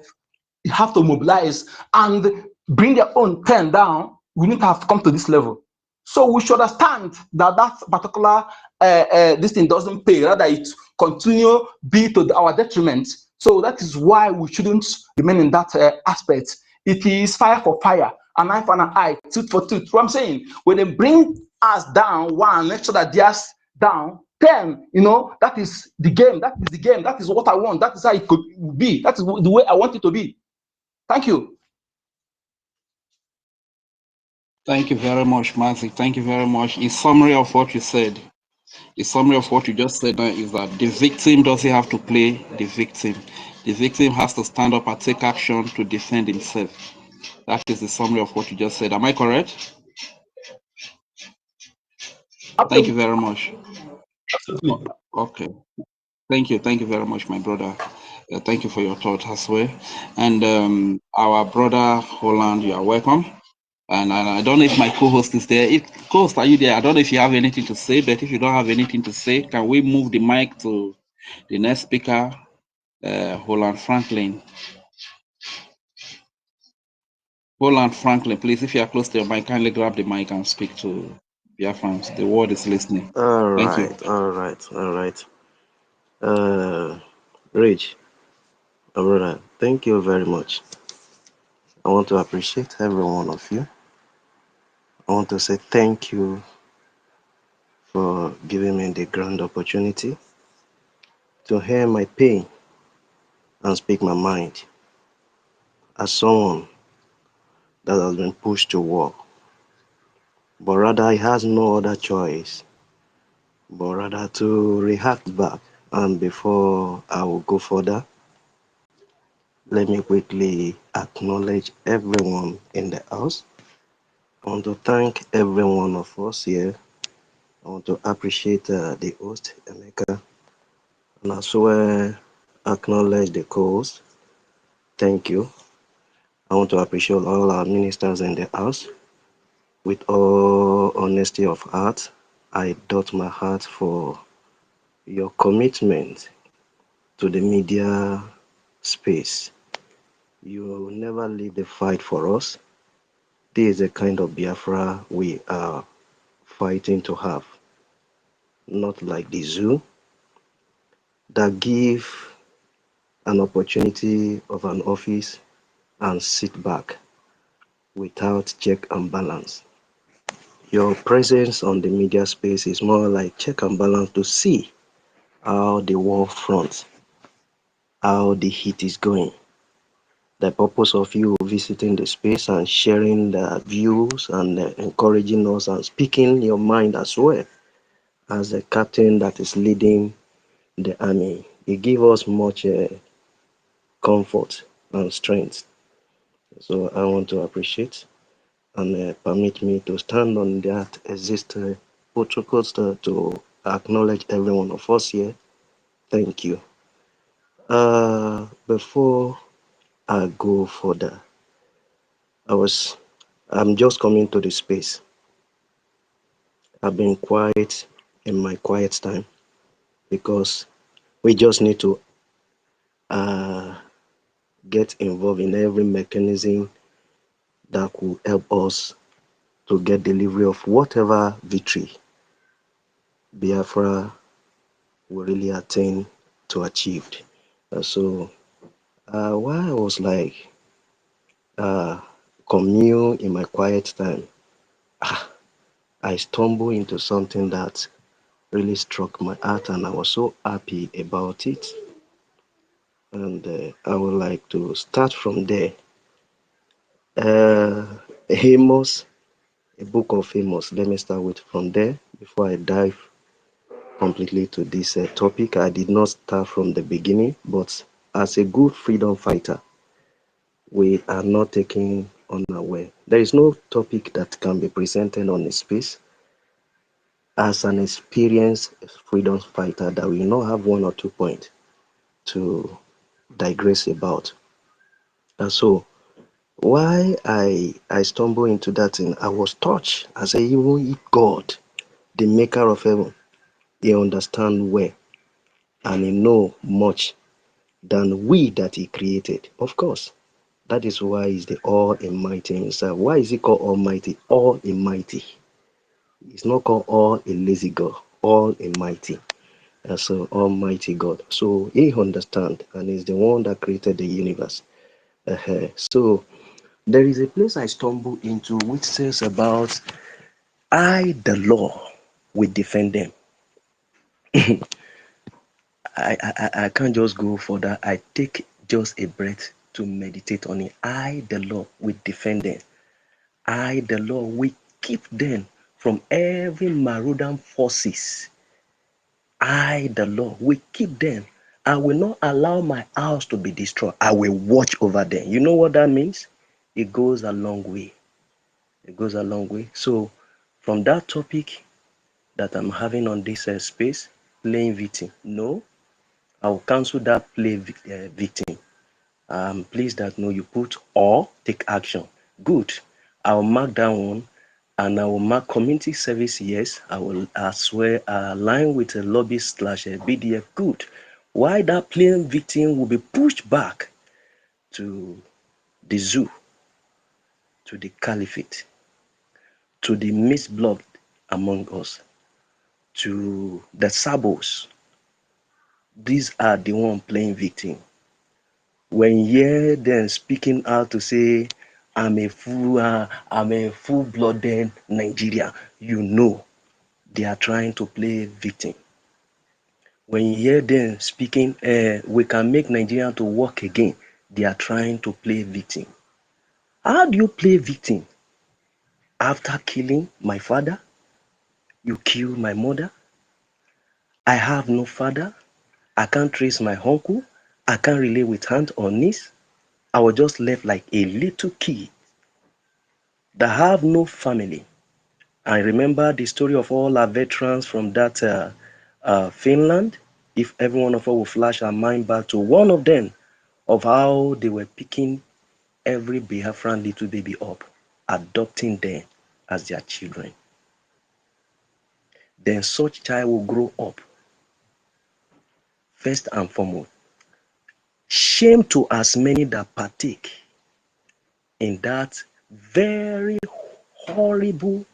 you have to mobilize and bring their own 10 down, we need to have come to this level. So we should understand that particular this thing doesn't pay, rather it continue be to our detriment. So that is why we shouldn't remain in that aspect. It is fire for fire, an eye for an eye, tooth for tooth. What I'm saying, when they bring us down, one, make sure that theirs down, 10, that is the game. That is the game. That is what I want. That is how it could be. That is the way I want it to be. Thank you. Thank you very much, Mazi. Thank you very much. In summary of what you said, the summary of what you just said now is that the victim doesn't have to play the victim. The victim has to stand up and take action to defend himself. That is the summary of what you just said. Am I correct? Thank you very much. Absolutely. Okay. Thank you very much, my brother. Thank you for your thought as well. And our brother Holland, you are welcome. And I don't know if my co-host is there. If co-host, are you there? I don't know if you have anything to say, but if you don't have anything to say, can we move the mic to the next speaker, Holland Franklin? Holland Franklin, please, if you are close to your mic, kindly grab the mic and speak to BIAFRANS. The world is listening. Thank you. All right. Rich, brother, thank you very much. I want to appreciate every one of you. I want to say thank you for giving me the grand opportunity to hear my pain and speak my mind as someone that has been pushed to war, but rather he has no other choice but rather to react back. And before I will go further, let me quickly acknowledge everyone in the house. I want to thank every one of us here. I want to appreciate the host, Emeka, and as well acknowledge the co-host. Thank you. I want to appreciate all our ministers in the house. With all honesty of heart, I dot my heart for your commitment to the media space. You will never leave the fight for us. This is a kind of Biafra we are fighting to have. Not like the zoo that give an opportunity of an office and sit back without check and balance. Your presence on the media space is more like check and balance to see how the war front, how the heat is going. The purpose of you visiting the space and sharing the views and encouraging us and speaking your mind as well as a captain that is leading the army. It gives us much comfort and strength. So I want to appreciate and permit me to stand on that existing protocols to acknowledge every one of us here. Thank you. Before I go further, I'm just coming to the space. I've been quiet in my quiet time because we just need to get involved in every mechanism that could help us to get delivery of whatever victory Biafra will really attain to achieve. So while I was like commune in my quiet time, I stumbled into something that really struck my heart and I was so happy about it. And I would like to start from there. Amos a book of Amos. Let me start with from there before I dive completely to this topic. I did not start from the beginning, but as a good freedom fighter, we are not taking unaware. There is no topic that can be presented on a space as an experienced freedom fighter that we not have one or 2 points to digress about. And so why I stumble into that thing, I was touched. I say, even God, the maker of heaven, he understand well and he know much than we that he created. Of course, that is why he's the Almighty himself. Why is he called Almighty? Almighty. He's not called All a lazy God, Almighty. And so Almighty God. So he understand and is the one that created the universe. So there is a place I stumble into which says about I, the law, will defend them. I can't just go further. I take just a breath to meditate on it. I, the law, will defend them. I, the law, will keep them from every marauding forces. I, the law, will keep them. I will not allow my house to be destroyed. I will watch over them. You know what that means? It goes a long way. It goes a long way. So from that topic that I'm having on this space, playing victim, no, I will cancel that victim. Please that no, you put or take action. Good. I will mark that one, and I will mark community service. Yes, I will as well align with a lobby / BDF. Good. Why that playing victim will be pushed back to the zoo, to the caliphate, to the misbeloved among us, to the sabos. These are the one playing victim. When you hear them speaking out to say, I'm a full-blooded Nigerian, you know they are trying to play victim. When you hear them speaking, we can make Nigeria to work again, they are trying to play victim. How do you play victim? After killing my father, you kill my mother. I have no father. I can't trace my uncle. I can't relate with aunt or niece. I was just left like a little kid that have no family. I remember the story of all our veterans from that Finland. If every one of us will flash our mind back to one of them, of how they were picking every Biafran little baby up, adopting them as their children. Then such child will grow up, first and foremost, shame to as many that partake in that very horrible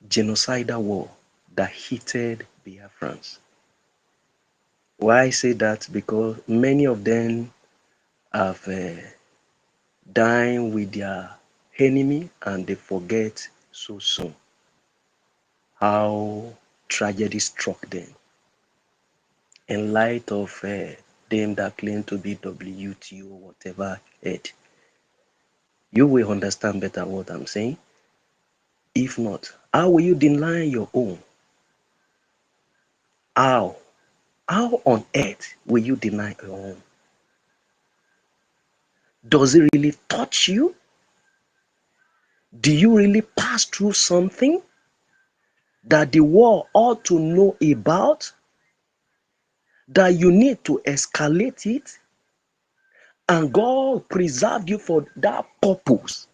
genocidal war that hitted Biafrans. Why I say that? Because many of them have dined with their enemy and they forget so soon how tragedy struck them. In light of them that claim to be WTO or whatever head, you will understand better what I'm saying. If not, how will you deny your own? How? How on earth will you deny your own? Does it really touch you? Do you really pass through something that the world ought to know about, that you need to escalate it, and God preserved you for that purpose,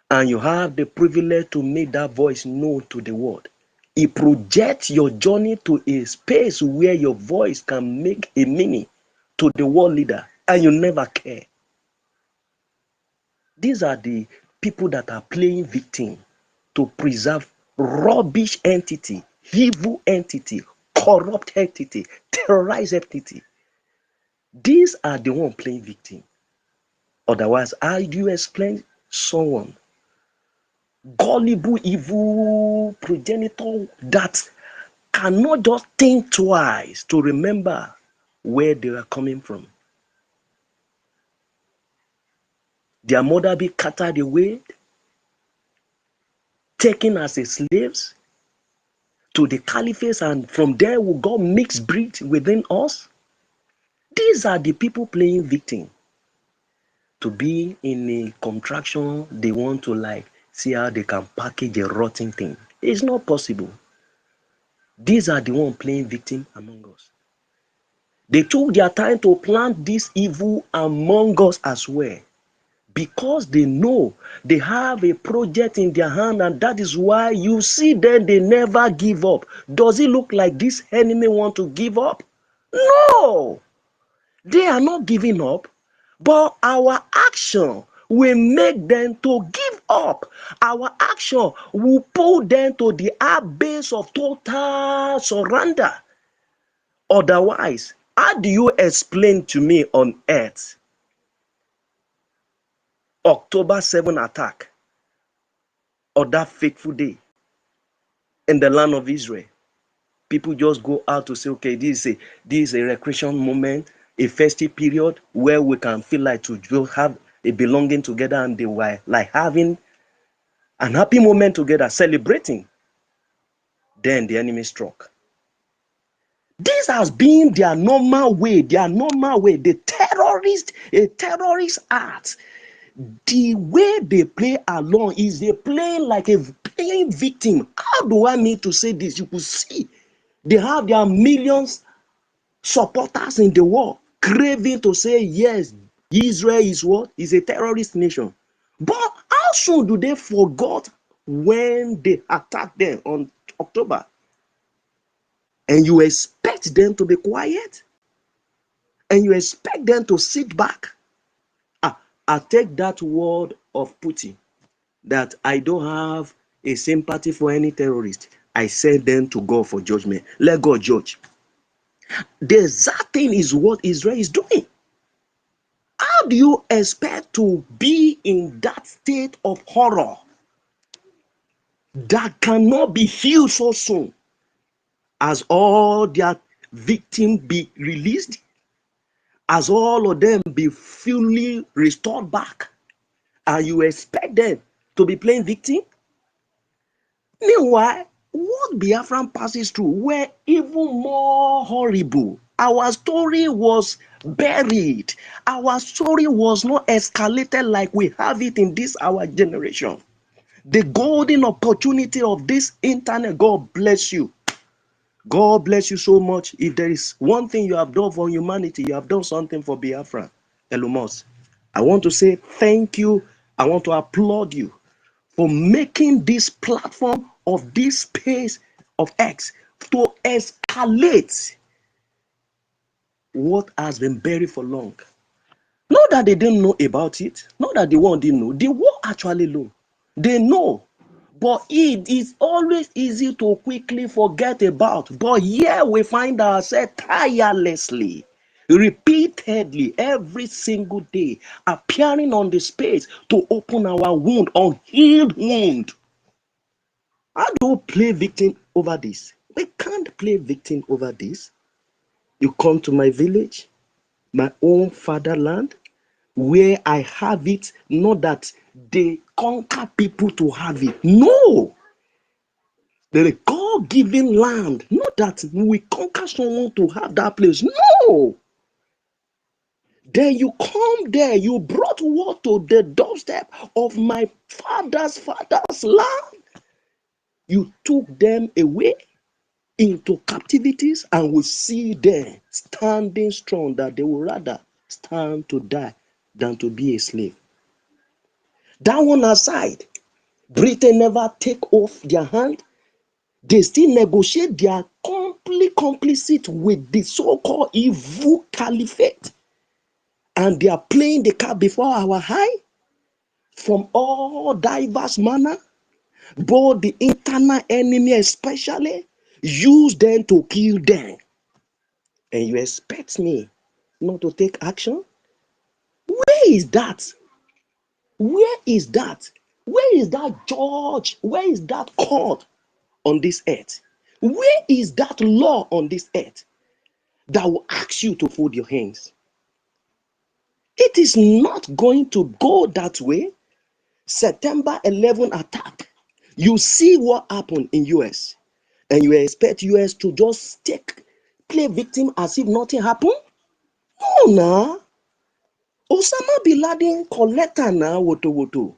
and you have the privilege to make that voice known to the world? He projects your journey to a space where your voice can make a meaning to the world leader, and you never care. These are the people that are playing victim to preserve rubbish entity, evil entity, corrupt entity, terrorized entity. These are the one playing victim. Otherwise, how do you explain someone gullible, evil progenitor that cannot just think twice to remember where they are coming from? Their mother be carted away. taken as a slaves to the caliphate, and from there we got mixed breed within us. These are the people playing victim. To be in a contraction, they want to like see how they can package a rotten thing. It's not possible. These are the ones playing victim among us. They took their time to plant this evil among us as well, because they know they have a project in their hand, and that is why you see them, they never give up. Does it look like this enemy want to give up? No, they are not giving up, but our action will make them to give up. Our action will pull them to the abyss of total surrender. Otherwise, how do you explain to me on earth October 7 attack, or that fateful day in the land of Israel? People just go out to say, okay, this is a recreation moment, a festive period where we can feel like to just have a belonging together, and they were like having an happy moment together, celebrating. Then the enemy struck. This has been their normal way, the terrorist act. The way they play along is they playing like a playing victim. How do I mean to say this? You could see they have their millions supporters in the world craving to say, yes, Israel is what? Is a terrorist nation. But how soon do they forget when they attacked them on October? And you expect them to be quiet? And you expect them to sit back? I take that word of Putin, that I don't have a sympathy for any terrorist. I send them to God for judgment. Let God judge. The exact thing is what Israel is doing. How do you expect to be in that state of horror that cannot be healed so soon as all their victims be released, as all of them be fully restored back, and you expect them to be playing victim? Meanwhile, what Biafran passes through were even more horrible. Our story was buried. Our story was not escalated like we have it in this our generation. The golden opportunity of this internet, God bless you. God bless you so much. If there is one thing you have done for humanity, you have done something for Biafra. Elomos, I want to say thank you. I want to applaud you for making this platform of this space of X to escalate what has been buried for long. Not that they didn't know about it, not that the world didn't know. The world actually know. They know. But it is always easy to quickly forget about. But here we find ourselves tirelessly, repeatedly, every single day, appearing on the space to open our wound, unhealed wound. How do you play victim over this? We can't play victim over this. You come to my village, my own fatherland, where I have it, not that they conquer people to have it. No! The God-given land, not that we conquer someone to have that place. No! Then you come there, you brought what to the doorstep of my father's land. You took them away into captivities, and we see them standing strong, that they would rather stand to die than to be a slave. That one aside, Britain never take off their hand. They still negotiate their complicit with the so-called evil caliphate, and they are playing the card before our eye from all diverse manner. But the internal enemy especially use them to kill them. And you expect me not to take action? Where is that? Where is that? Where is that judge? Where is that court on this earth? Where is that law on this earth that will ask you to fold your hands? It is not going to go that way. September 11 attack. You see what happened in US, and you expect US to just play victim as if nothing happened? No, nah. Osama bin Laden collector now, woto.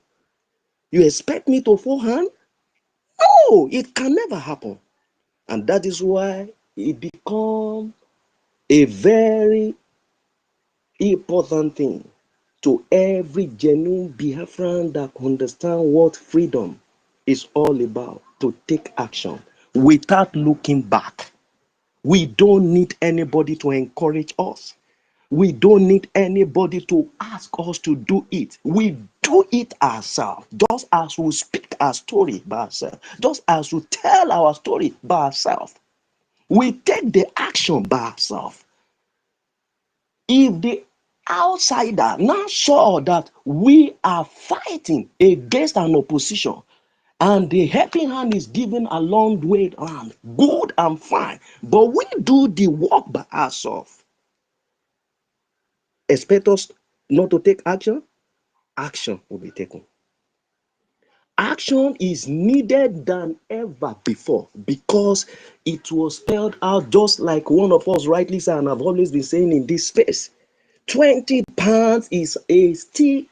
You expect me to fall hand? No, it can never happen. And that is why it becomes a very important thing to every genuine Biafran that understand what freedom is all about, to take action without looking back. We don't need anybody to encourage us. We don't need anybody to ask us to do it. We do it ourselves, just as we speak our story by ourselves, just as we tell our story by ourselves. We take the action by ourselves. If the outsider now saw that we are fighting against an opposition and the helping hand is given a long way around, good and fine, but we do the work by ourselves. Expect us not to take action? Action will be taken. Action is needed than ever before because it was spelled out, just like one of us rightly said, and I've always been saying in this space. 20 pounds is a stigma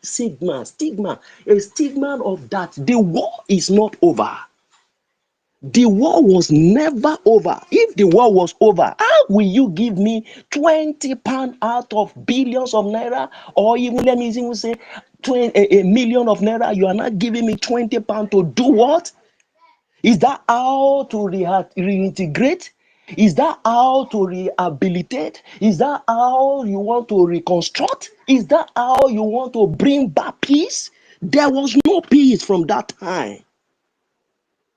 of that the war is not over. The war was never over. If the war was over, how will you give me 20 pounds out of billions of naira, or even, let me even say, a million of naira? You are not giving me 20 pounds to do what? Is that how to reintegrate? Is that how to rehabilitate? Is that how you want to reconstruct? Is that how you want to bring back peace? There was no peace from that time.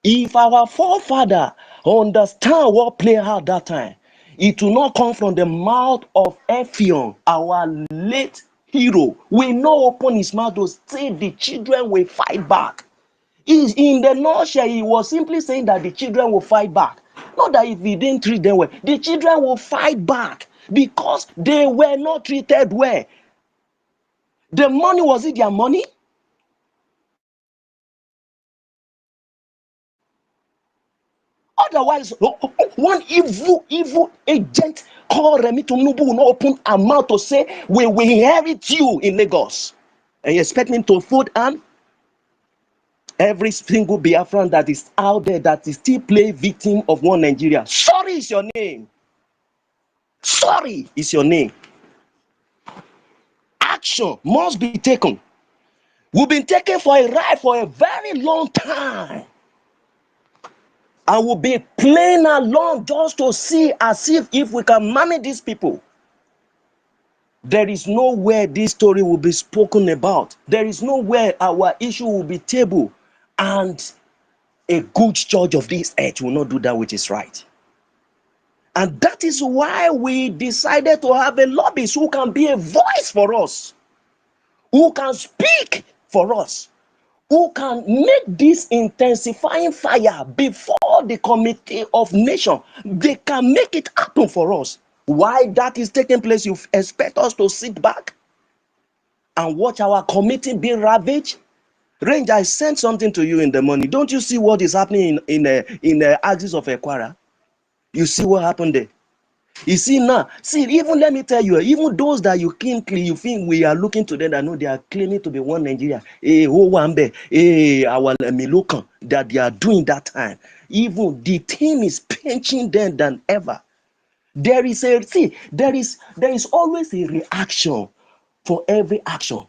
If our forefather understand what played out that time, it will not come from the mouth of Efion, our late hero. We not open his mouth to say the children will fight back. In the nutshell, he was simply saying that the children will fight back. Not that if he didn't treat them well, the children will fight back because they were not treated well. The money, was it their money? Otherwise, one evil agent called Remi Nnamdi will not open a mouth to say, we will inherit you in Lagos. And you expect me to fold hand? Every single Biafran that is out there that is still play victim of one Nigeria. Sorry is your name. Sorry is your name. Action must be taken. We've been taken for a ride for a very long time. And we'll be playing along just to see as if we can manage these people. There is nowhere this story will be spoken about. There is nowhere our issue will be tabled. And a good judge of this earth will not do that which is right. And that is why we decided to have a lobbyist who can be a voice for us, who can speak for us, who can make this intensifying fire before the Committee of Nations. They can make it happen for us. Why that is taking place, you expect us to sit back and watch our committee be ravaged? Range, I sent something to you in the morning. Don't you see what is happening in the axis of Equara? You see what happened there? You see now, even let me tell you, even those that you think we are looking to them, that know they are claiming to be one Nigeria, our Milokan, that they are doing that time. Even the team is pinching them than ever. There is always a reaction for every action.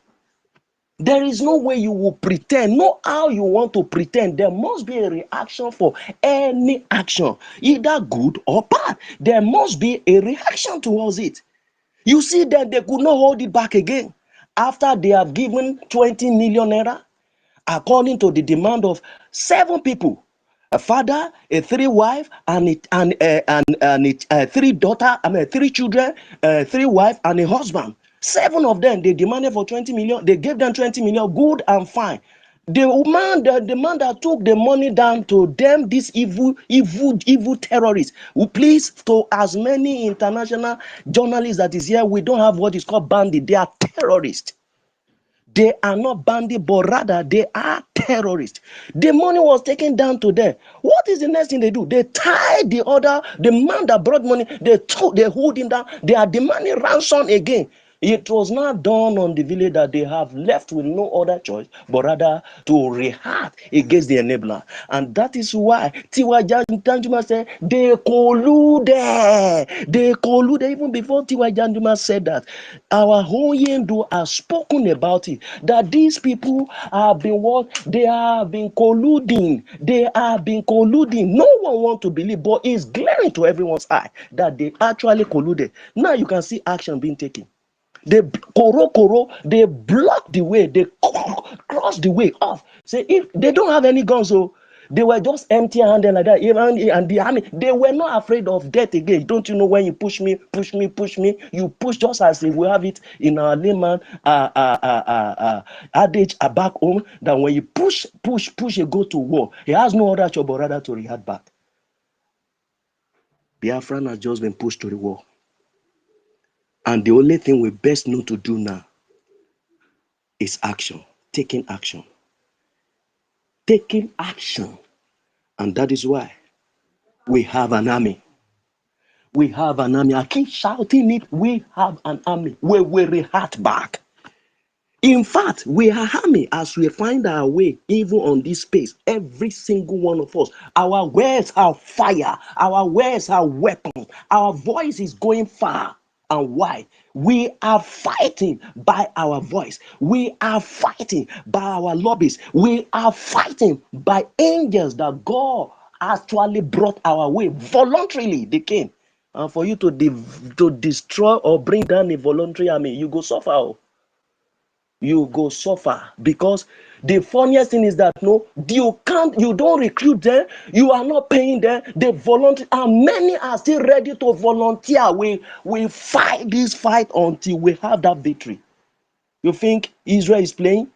There is no way you will pretend, no how you want to pretend. There must be a reaction for any action, either good or bad. There must be a reaction towards it. You see that they could not hold it back again after they have given 20 million naira, according to the demand of 7 people. A father, a 3 wife, and 3 daughter, 3 children, 3 wife, and a husband. 7 of them, they demanded for 20 million. They gave them 20 million, good and fine. The man that took the money down to them, these evil terrorists, who please, to as many international journalists that is here, we don't have what is called bandit. They are terrorists. They are not bandits, but rather they are terrorists. The money was taken down to them. What is the next thing they do? They tie the man that brought money, they hold him down. They are demanding ransom again. It was not done on the village that they have left with no other choice, but rather to react against the enabler. And that is why Tiwa Janjuma said they colluded. They colluded even before Tiwa Janjuma said that. Our whole Yendu has spoken about it. That these people have been what? They have been colluding. They have been colluding. No one wants to believe, but it's glaring to everyone's eye that they actually colluded. Now you can see action being taken. They they block the way, they cross the way off. Say if they don't have any guns, so they were just empty-handed like that. Even and the army, they were not afraid of death again. Don't you know when you push me, you push just as if we have it in our layman adage back home that when you push, you go to war. He has no other choice but rather to react back. Biafran has just been pushed to the wall. And the only thing we best know to do now is action, taking action. Taking action. And that is why we have an army. We have an army. I keep shouting it. We have an army. We will react back. In fact, we are army as we find our way even on this space. Every single one of us. Our words are fire. Our words are weapons. Our voice is going far. And why? We are fighting by our voice. We are fighting by our lobbies. We are fighting by angels that God actually brought our way. Voluntarily, they came. And for you to destroy or bring down a voluntary army, you go suffer. You go suffer, because the funniest thing is that you don't recruit them, you are not paying them, they volunteer, and many are still ready to volunteer. We fight this fight until we have that victory. You think Israel is playing?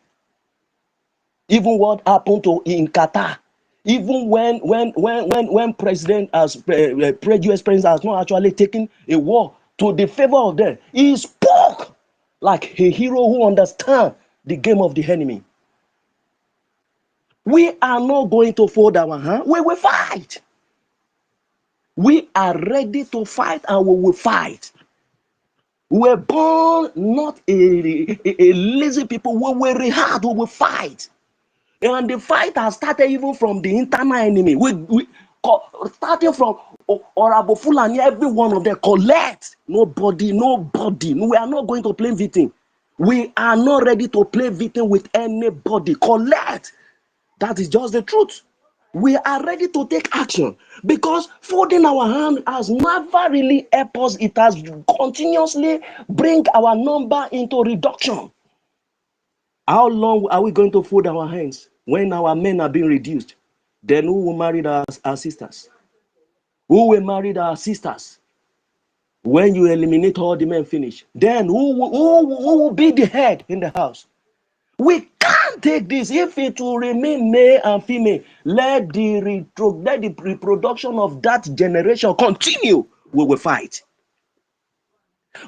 Even what happened in Qatar, even when president as US president has not actually taken a war to the favor of them, he spoke like a hero who understands the game of the enemy. We are not going to fold our hand. We will fight. We are ready to fight, and we will fight. We were born not a lazy people. We will react. We will fight. And the fight has started even from the internal enemy. Starting from Orabo Fulani, every one of them collect. Nobody. We are not going to play victim. We are not ready to play victim with anybody. Collect. That is just the truth. We are ready to take action, because folding our hand has never really helped us. It has continuously bring our number into reduction. How long are we going to fold our hands when our men are being reduced? Then who will marry our sisters? Who will marry our sisters? When you eliminate all the men finish, then who will be the head in the house? We can't take this. If it will remain male and female, let the reproduction of that generation continue. We will fight.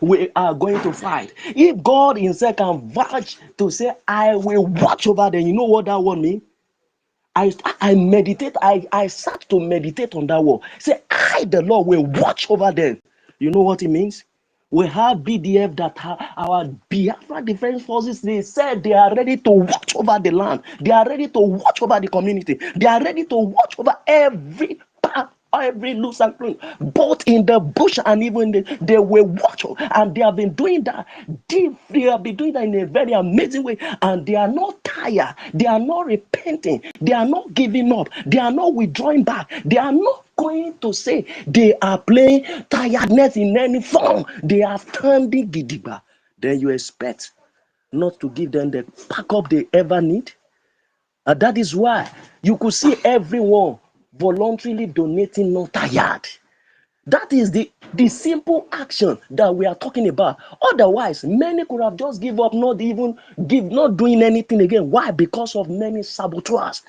We are going to fight. If God himself can vouch to say, I will watch over them, you know what that one means? I meditate, I start to meditate on that word. Say, I, the Lord, will watch over them. You know what it means? We have BDF that our Biafra Defense Forces, they said they are ready to watch over the land. They are ready to watch over the community. They are ready to watch over every part, every loose and clean, both in the bush and even they will watch, and they have been doing that. They have been doing that in a very amazing way, and they are not tired. They are not repenting. They are not giving up. They are not withdrawing back. They are not going to say they are playing tiredness in any form. They are standing gidigba. Then you expect not to give them the backup they ever need. And that is why you could see everyone voluntarily donating, not tired. That is the simple action that we are talking about. Otherwise, many could have just give up, not doing anything again. Why? Because of many saboteurs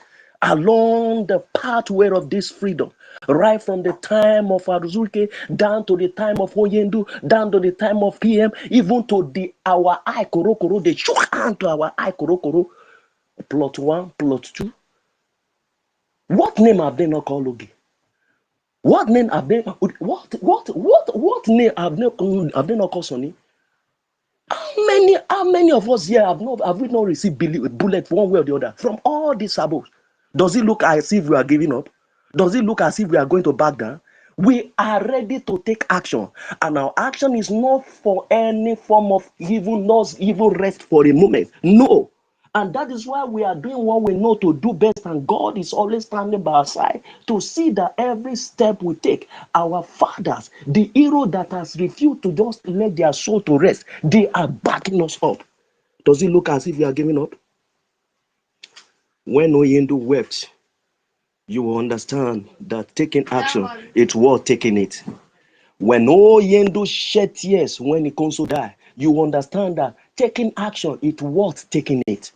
along the pathway of this freedom. right from the time of Azuke down to the time of Oyendu, down to the time of PM, even to our I Korokoro, they shook hand to our I Korokoro, plot 1, plot 2. What name have they not called Ogi? What name have they what name have they not called Sonny? How many of us here have we not received bullet one way or the other from all these sabos? Does it look as if we are giving up? Does it look as if we are going to back down? We are ready to take action, and our action is not for any form of even rest for a moment. No. And that is why we are doing what we know to do best, and God is always standing by our side to see that every step we take, our fathers, the hero that has refused to just let their soul to rest, they are backing us up. Does it look as if we are giving up? When Oyendu wept, you will understand that taking action, it's worth taking it. When Oyendu shed tears when he comes to die, you will understand that taking action, it's worth taking it.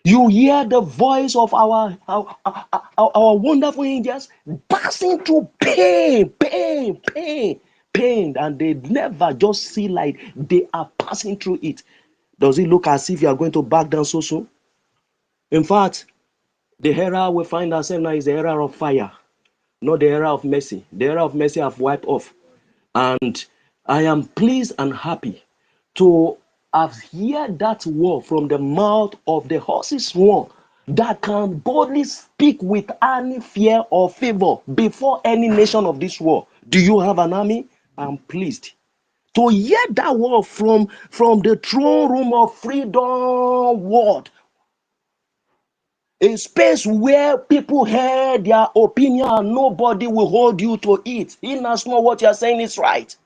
You hear the voice of our wonderful angels passing through pain, and they never just see like they are passing through it. Does it look as if you are going to back down so soon? In fact, the era we find ourselves now is the era of fire, not the era of mercy. The era of mercy have wiped off. And I am pleased and happy to have heard that word from the mouth of the horse's one that can boldly speak with any fear or favor before any nation of this world. Do you have an army? I'm pleased to hear that word from the throne room of freedom word, a space where people hear their opinion and nobody will hold you to it. In as much what you are saying is right.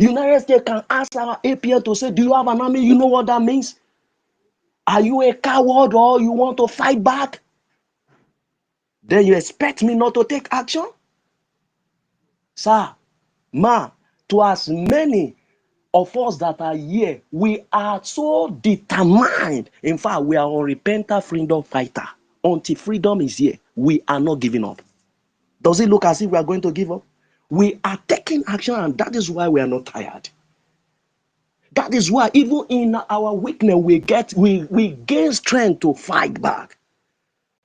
United States can ask our APL to say, do you have an army? You know what that means? Are you a coward or you want to fight back? Then you expect me not to take action? Sir, ma, to as many of us that are here, we are so determined. In fact, we are unrepentant freedom fighter. Until freedom is here, we are not giving up. Does it look as if we are going to give up? We are taking action, and that is why we are not tired. That is why even in our weakness, we gain strength to fight back.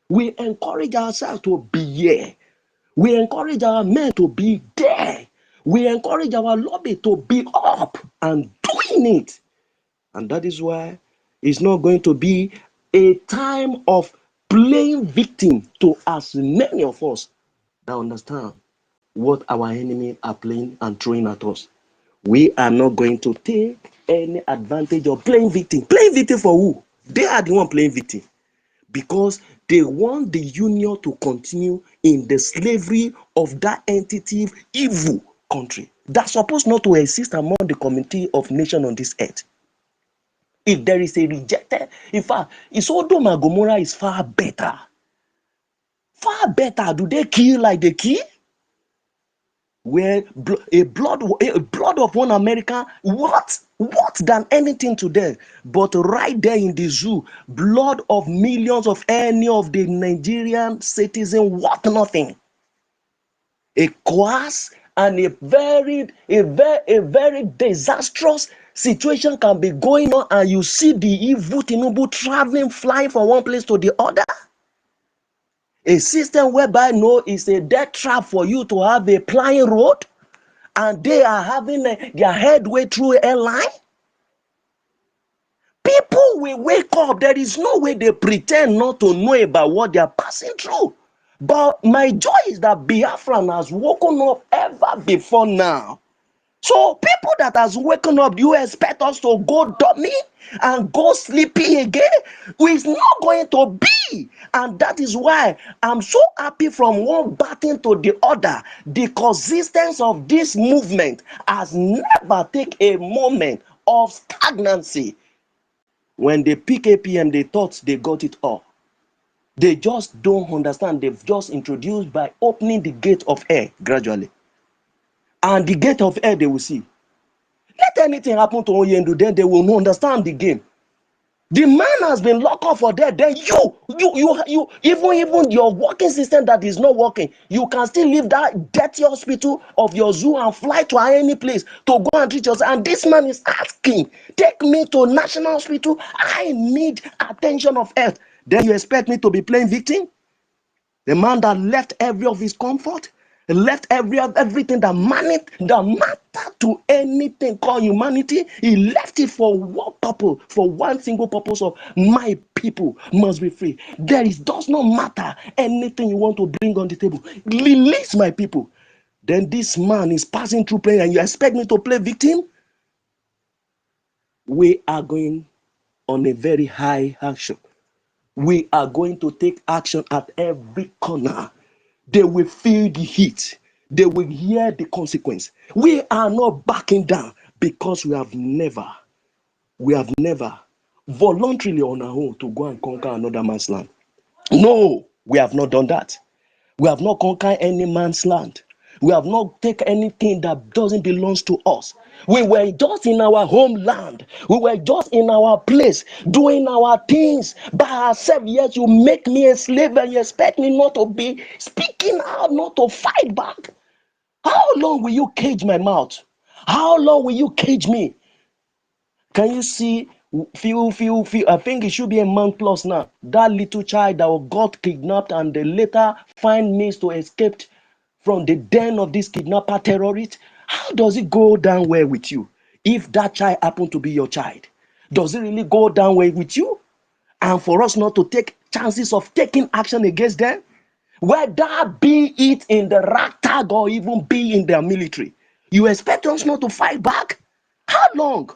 We encourage ourselves to be here. We encourage our men to be there. We encourage our lobby to be up and doing it. And that is why it's not going to be a time of playing victim to as many of us that understand what our enemy are playing and throwing at us. We are not going to take any advantage of playing victim. Playing victim for who? They are the one playing victim because they want the union to continue in the slavery of that entity, evil country that's supposed not to exist among the community of nations on this earth. If there is a rejected, in fact, Sodom and Gomorrah is far better. Far better. Do they kill like they kill? Where a blood of one American, what than anything to them, but right there in the zoo, blood of millions of any of the Nigerian citizens, what nothing. A coarse and a very disastrous situation can be going on, and you see the evil Tinubu traveling, flying from one place to the other. A system whereby no is a death trap for you to have a flying road. And they are having their headway through airline. People will wake up. There is no way they pretend not to know about what they are passing through. But my joy is that Biafran has woken up ever before now. So people that has woken up, do you expect us to go dummy and go sleepy again? It's not going to be. And that is why I'm so happy from one button to the other. The consistency of this movement has never taken a moment of stagnancy. When they pick APM, they thought they got it all. They just don't understand. They've just introduced by opening the gate of air gradually. And the gate of air they will see. Let anything happen to Oyendu, then they will not understand the game. The man has been locked up for dead. Then you, even your working system that is not working, you can still leave that dirty hospital of your zoo and fly to any place to go and treat yourself. And this man is asking, take me to national hospital. I need attention of health. Then you expect me to be playing victim? The man that left every of his comfort, left everything that matter to anything called humanity, he left it for one purpose, for one single purpose of my people must be free. Does not matter anything you want to bring on the table. Release my people. Then this man is passing through pain and you expect me to play victim? We are going on a very high action. We are going to take action at every corner. They will feel the heat. They will hear the consequence. We are not backing down because we have never voluntarily on our own to go and conquer another man's land. No, we have not done that. We have not conquered any man's land. We have not taken anything that doesn't belong to us. We were just in our homeland. We were just in our place, doing our things by ourselves. Yet you make me a slave and you expect me not to be speaking out, not to fight back. How long will you cage my mouth? How long will you cage me? Can you see? Few. I think it should be a month plus now. That little child that got kidnapped and they later find means to escape from the den of this kidnapper terrorist. How does it go down well with you? If that child happened to be your child, does it really go down well with you? And for us not to take chances of taking action against them, whether be it in the ragtag or even be in their military, you expect us not to fight back? How long?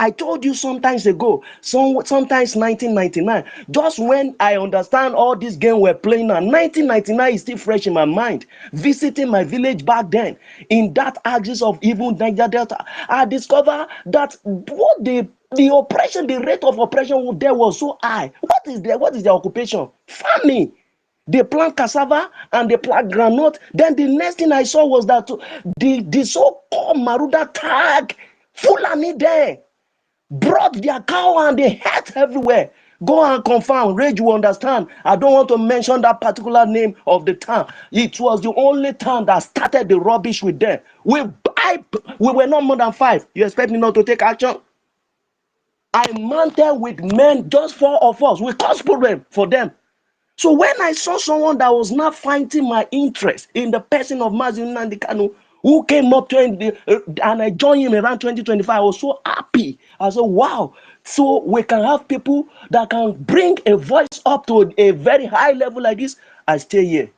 I told you sometimes ago, sometimes 1999, just when I understand all this game we're playing now, 1999 is still fresh in my mind. Visiting my village back then, in that axis of even Niger Delta, I discovered that what the oppression, the rate of oppression there was so high. What is their occupation? Farming. They plant cassava and they plant granite. Then the next thing I saw was that the so-called Maruda tag Fulani there brought their cow and they had everywhere. Go and confirm. Rage, you understand. I don't want to mention that particular name of the town. It was the only town that started the rubbish with them. We were not more than 5. You expect me not to take action? I mounted with men, just 4 of us. We caused problem for them. So when I saw someone that was not finding my interest in the person of Nnamdi Kanu, who came up and I joined him around 2025, I was so happy. I said, wow. So we can have people that can bring a voice up to a very high level like this. I stay here.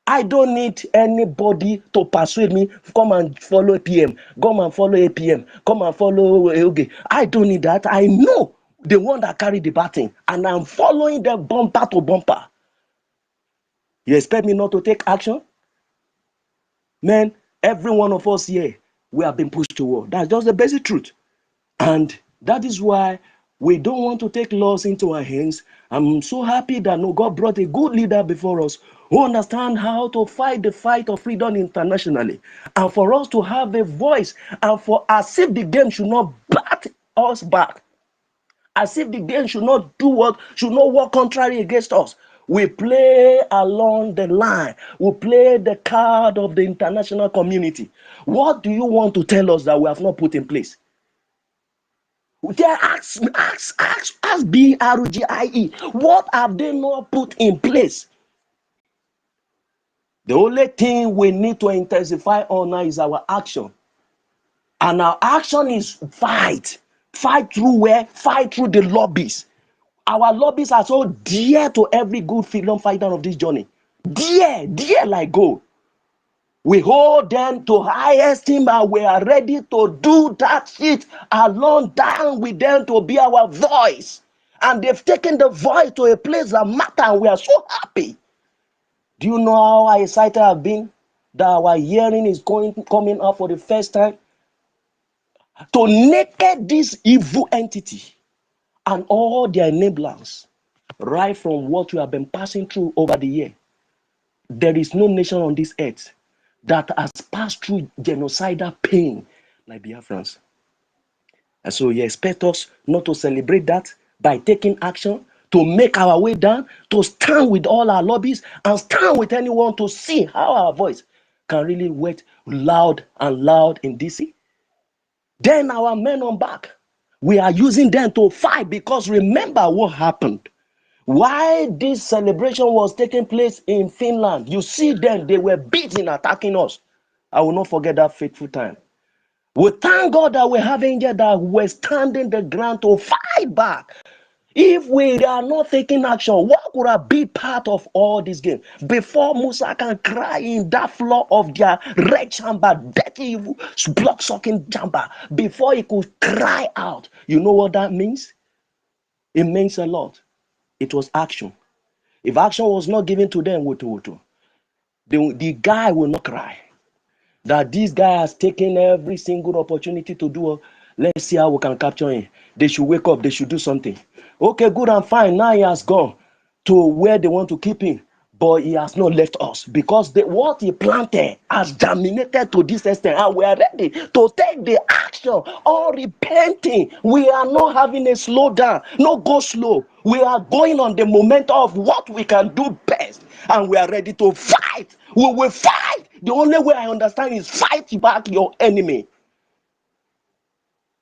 I don't need anybody to persuade me, come and follow APM, come and follow APM, come and follow okay. I don't need that. I know the one that carried the baton, and I'm following them bumper to bumper. You expect me not to take action? Man, every one of us here, we have been pushed to war. That's just the basic truth. And that is why we don't want to take laws into our hands. I'm so happy that God brought a good leader before us who understand how to fight the fight of freedom internationally. And for us to have a voice, and for as if the game should not bat us back. As if the game should not work contrary against us. We play along the line. We play the card of the international community. What do you want to tell us that we have not put in place? Ask BRGIE. What have they not put in place? The only thing we need to intensify on now is our action. And our action is fight. Fight through where? Fight through the lobbies. Our lobbies are so dear to every good freedom fighter of this journey. Dear like gold. We hold them to high esteem and we are ready to do that shit along down with them to be our voice. And they've taken the voice to a place that matters and we are so happy. Do you know how excited I've been that our hearing is coming up for the first time? To naked this evil entity and all their enablers, right from what we have been passing through over the year. There is no nation on this earth that has passed through genocidal pain like Biafrans. And so you expect us not to celebrate that by taking action, to make our way down, to stand with all our lobbies and stand with anyone to see how our voice can really wet loud and loud in DC. Then our men on back, we are using them to fight, because remember what happened. Why this celebration was taking place in Finland, you see them, they were beating, attacking us. I will not forget that fateful time. We thank God that we have angels that were standing the ground to fight back. If we are not taking action, what could have been part of all this game? Before Musa can cry in that floor of their red chamber, dirty, blood-sucking chamber, before he could cry out, you know what that means? It means a lot. It was action. If action was not given to them, the guy will not cry. That this guy has taken every single opportunity to do. Let's see how we can capture him. They should wake up. They should do something. Okay, good and fine. Now he has gone to where they want to keep him, but he has not left us, because what he planted has germinated to this extent, and we are ready to take the action. All repenting. We are not having a slow down. No, go slow. We are going on the momentum of what we can do best, and we are ready to fight. We will fight. The only way I understand is fight back your enemy.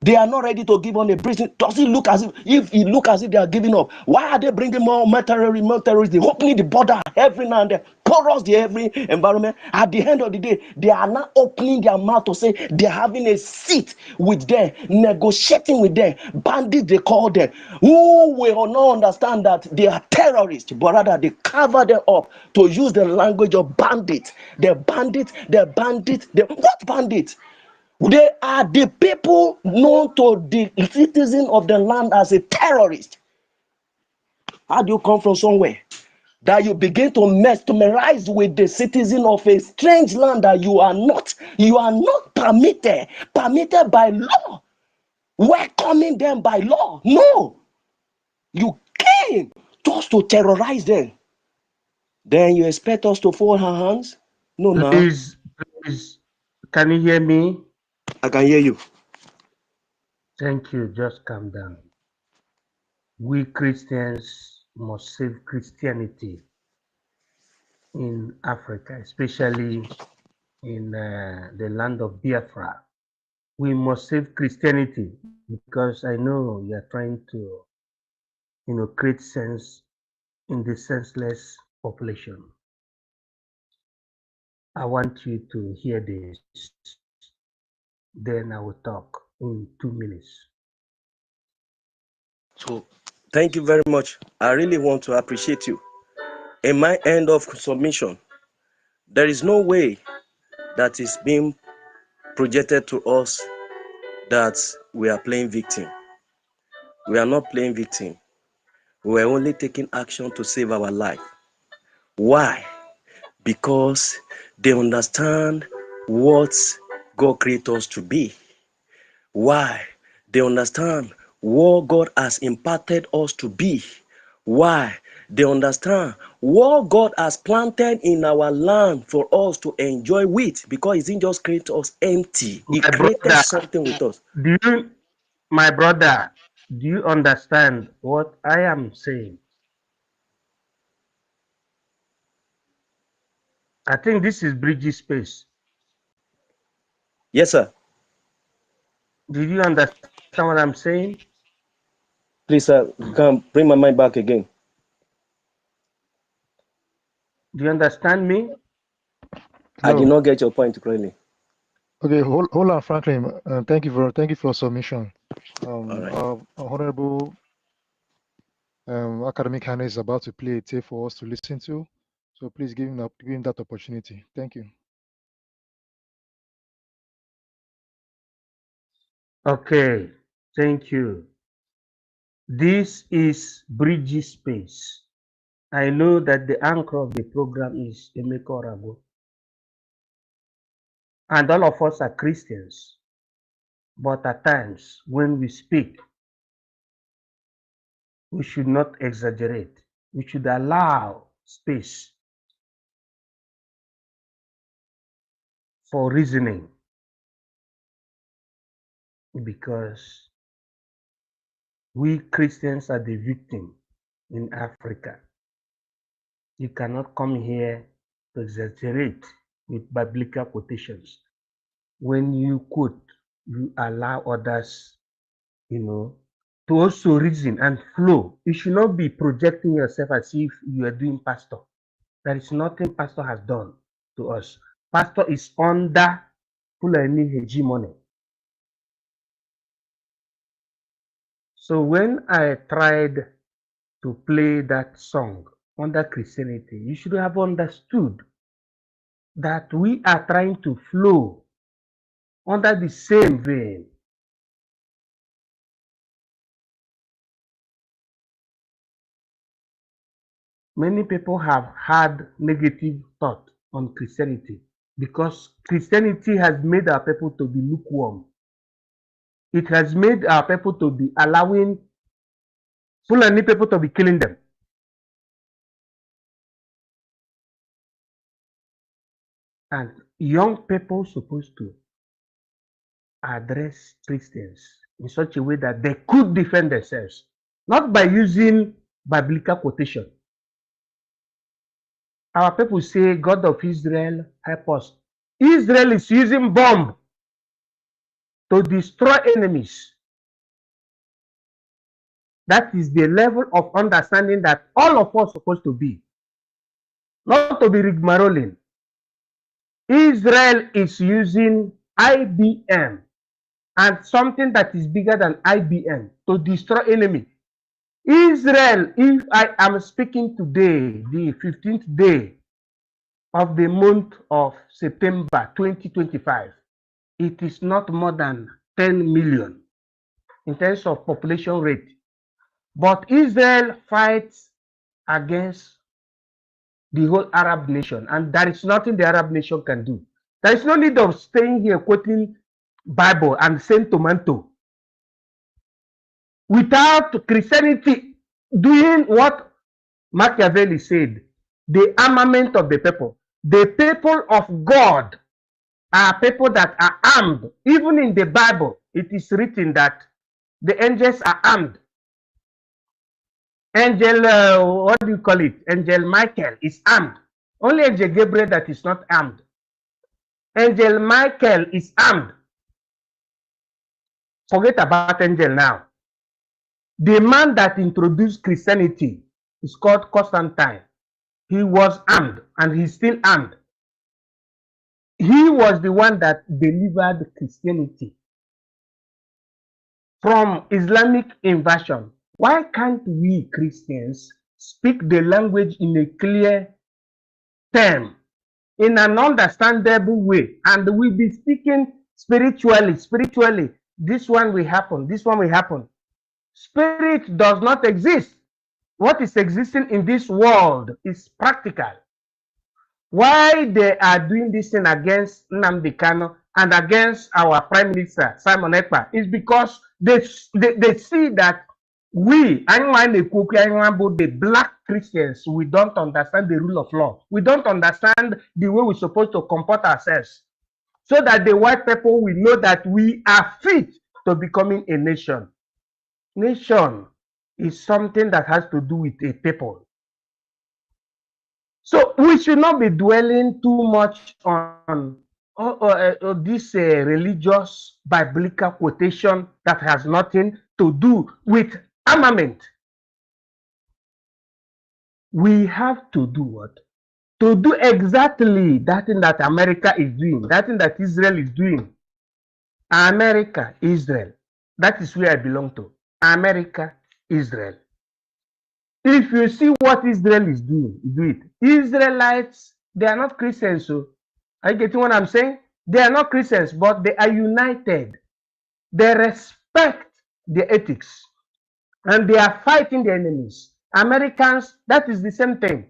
They are not ready to give on a prison. Does it look as if it look as if they are giving up? Why are they bringing more terrorists? They opening the border every now and then, porous the every environment. At the end of the day, they are not opening their mouth to say they're having a seat with them, negotiating with them. Bandits, they call them, who will not understand that they are terrorists, but rather they cover them up to use the language of bandits. What bandits? They are the people known to the citizen of the land as a terrorist. How do you come from somewhere that you begin to mesmerize with the citizen of a strange land that you are not permitted by law, welcoming them by law? No, you came just to terrorize them. Then you expect us to fold our hands? No, now. Please, can you hear me? I can hear you. Thank you. Just calm down. We Christians must save Christianity in Africa, especially in the land of Biafra. We must save Christianity, because I know you are trying to, create sense in the senseless population. I want you to hear this. Then I will talk in 2 minutes. So, thank you very much. I really want to appreciate you. In my end of submission, there is no way that is being projected to us that we are playing victim. We are not playing victim. We are only taking action to save our life. Why? Because they understand what God created us to be. Why? They understand what God has imparted us to be. Why? They understand what God has planted in our land for us to enjoy with, because He didn't just create us empty. He created something with us. My brother, do you understand what I am saying? I think this is Brigie's space. Yes, sir. Did you understand what I'm saying? Please, sir, you can bring my mind back again. Do you understand me? I did No. not get your point clearly. Okay, hold on, Franklin. Thank you for your submission. All right. Honorable Academic Hannah is about to play a tape for us to listen to. So please give him that opportunity. Thank you. Okay, thank you. This is Brigie's space. I know that the anchor of the program is Emeka Orago. And all of us are Christians. But at times, when we speak, we should not exaggerate. We should allow space for reasoning, because We Christians are the victim in Africa. You cannot come here to exaggerate with biblical quotations. When you quote, you allow others, to also reason and flow. You should not be projecting yourself as if you are doing pastor. There is nothing pastor has done to us. Pastor is under Fulani hegemony. So when I tried to play that song under Christianity, you should have understood that we are trying to flow under the same vein. Many people have had negative thought on Christianity because Christianity has made our people to be lukewarm. It has made our people to be allowing Fulani people to be killing them. And young people supposed to address Christians in such a way that they could defend themselves, not by using biblical quotation. Our people say, God of Israel, help us. Israel is using bomb to destroy enemies. That is the level of understanding that all of us are supposed to be. Not to be rigmaroling. Israel is using IBM and something that is bigger than IBM to destroy enemy. Israel, if I am speaking today, the 15th day of the month of September 2025, it is not more than 10 million in terms of population rate. But Israel fights against the whole Arab nation, and there is nothing the Arab nation can do. There is no need of staying here quoting Bible and saying tomato. Without Christianity doing what Machiavelli said, the armament of the people. The people of God are people that are armed. Even in the Bible, it is written that the angels are armed. Angel, what do you call it? Angel Michael is armed. Only Angel Gabriel that is not armed. Angel Michael is armed. Forget about angel now. The man that introduced Christianity is called Constantine. He was armed and he's still armed. He was the one that delivered Christianity from Islamic invasion. Why can't we Christians speak the language in a clear term, in an understandable way, and we be speaking spiritually? This one will happen, this one will happen. Spirit does not exist. What is existing in this world is practical. Why they are doing this thing against Nnamdi Kanu and against our Prime Minister, Simon Ekpa, is because they see that we, the black Christians, we don't understand the rule of law. We don't understand the way we're supposed to comport ourselves. So that the white people will know that we are fit to becoming a nation. Nation is something that has to do with a people. So we should not be dwelling too much on this religious biblical quotation that has nothing to do with armament. We have to do what? To do exactly that thing that America is doing, that thing that Israel is doing. America, Israel. That is where I belong to. America, Israel. If you see what Israel is doing, do it. Israelites, they are not Christians. So, are you getting what I'm saying? They are not Christians, but they are united. They respect the ethics. And they are fighting the enemies. Americans, that is the same thing.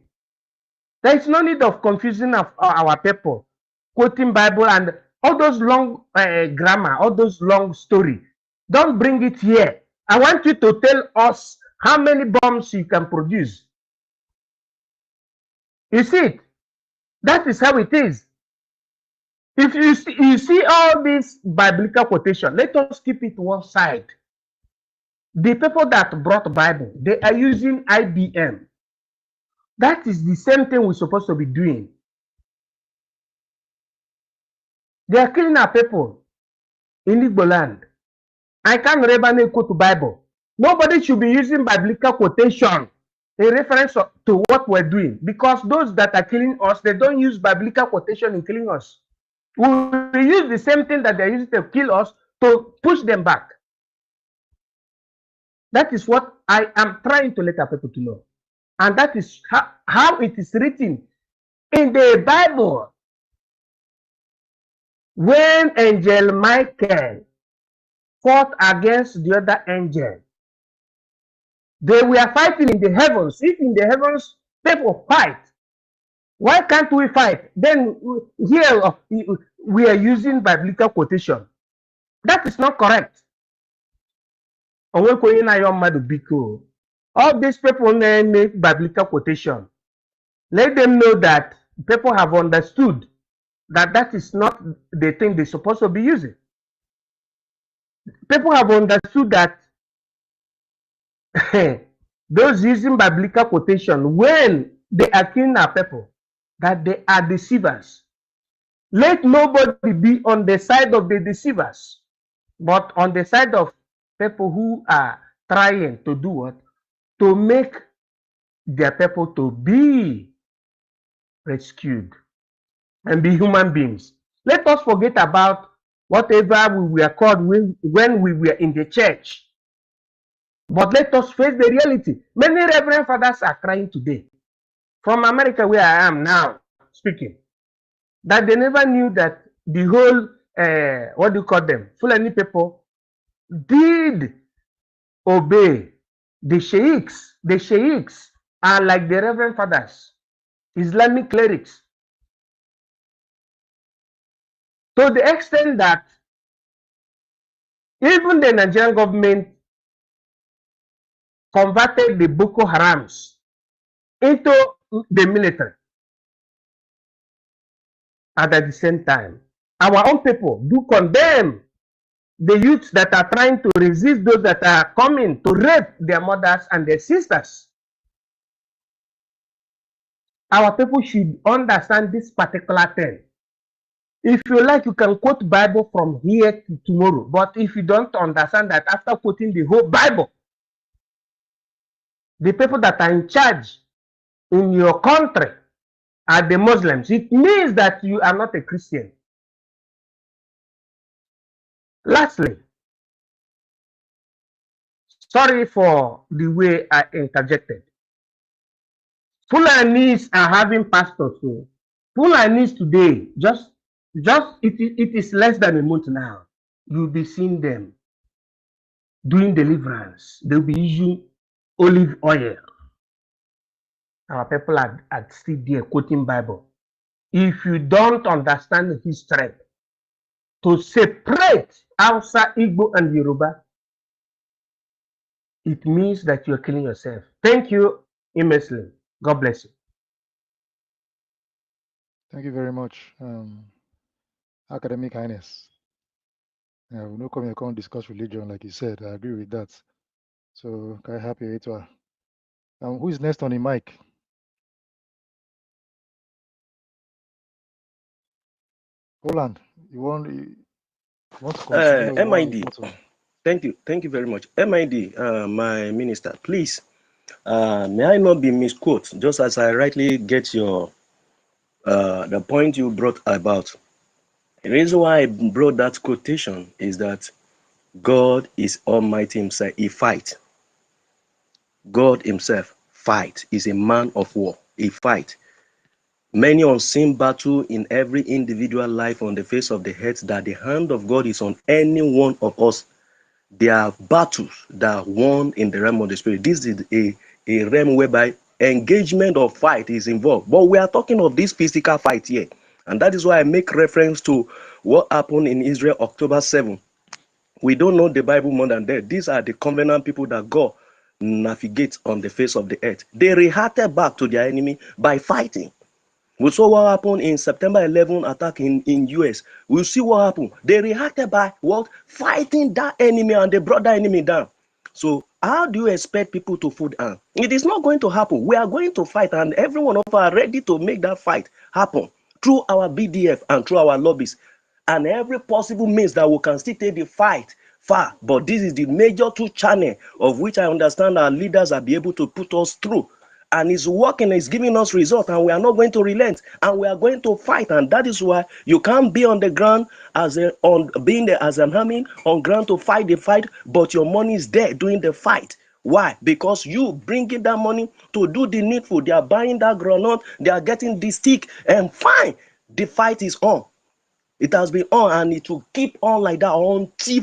There is no need of confusing of our people, quoting Bible and all those long grammar, all those long story. Don't bring it here. I want you to tell us how many bombs you can produce. You see it? That is how it is. If you see all this biblical quotation, let us keep it one side. The people that brought Bible, they are using IBM. That is the same thing we're supposed to be doing. They are killing our people in Igbo land. I can't never quote the Bible. Nobody should be using biblical quotation in reference to what we're doing, because those that are killing us, they don't use biblical quotation in killing us. We use the same thing that they used to kill us to push them back. That is what I am trying to let our people to know. And that is how it is written in the Bible. When Angel Michael fought against the other angel, they were fighting in the heavens. If in the heavens people fight, why can't we fight? Then here we are using biblical quotation. That is not correct. All these people make biblical quotation. Let them know that people have understood that that is not the thing they're supposed to be using. People have understood that those using biblical quotation, when they are killing our people, that they are deceivers. Let nobody be on the side of the deceivers, but on the side of people who are trying to do what? To make their people to be rescued and be human beings. Let us forget about whatever we were called when we were in the church. But let us face the reality. Many reverend fathers are crying today. From America, where I am now speaking, that they never knew that the whole, what do you call them, Fulani people did obey the sheikhs. The sheikhs are like the reverend fathers, Islamic clerics. To the extent that even the Nigerian government converted the Boko Harams into the military. And at the same time, our own people do condemn the youths that are trying to resist those that are coming to rape their mothers and their sisters. Our people should understand this particular thing. If you like, you can quote Bible from here to tomorrow. But if you don't understand that after quoting the whole Bible, the people that are in charge in your country are the Muslims, it means that you are not a Christian. Lastly, sorry for the way I interjected. Fulanis are having pastors. So Fulanis today, it is less than a month now. You'll be seeing them doing deliverance. They'll be using olive oil. Our people are still there quoting Bible. If you don't understand history, to separate Hausa, Igbo, and Yoruba, it means that you're killing yourself. Thank you immensely. God bless you. Thank you very much, Academic Highness. We no come here come discuss religion, like you said. I agree with that. So, very happy it was. Who is next on the mic? Holland, you want to continue? MID. Thank you very much. MID, my minister, please, may I not be misquoted, just as I rightly get your the point you brought about. The reason why I brought that quotation is that God is Almighty Himself. He fights. God Himself fight. Is a man of war. He fight. Many unseen battle in every individual life on the face of the earth, that the hand of God is on any one of us. There are battles that are won in the realm of the spirit. This is a realm whereby engagement or fight is involved. But we are talking of this physical fight here. And that is why I make reference to what happened in Israel October 7. We don't know the Bible more than that. These are the covenant people that God navigates on the face of the earth. They reacted back to their enemy by fighting. We saw what happened in September 11 attack in US. We'll see what happened. They reacted by what? Fighting that enemy, and they brought that enemy down. So how do you expect people to fold hand? It is not going to happen. We are going to fight, and every one of us are ready to make that fight happen through our BDF and through our lobbies and every possible means that we can still take the fight far. But this is the major two channel of which I understand our leaders are be able to put us through. And it's working, it's giving us results, and we are not going to relent, and we are going to fight. And that is why you can't be on the ground as a on being there as an army on ground to fight the fight, but your money is there doing the fight. Why? Because you bringing that money to do the needful. They are buying that granite, they are getting the stick, and fine, the fight is on. It has been on, and it will keep on like that until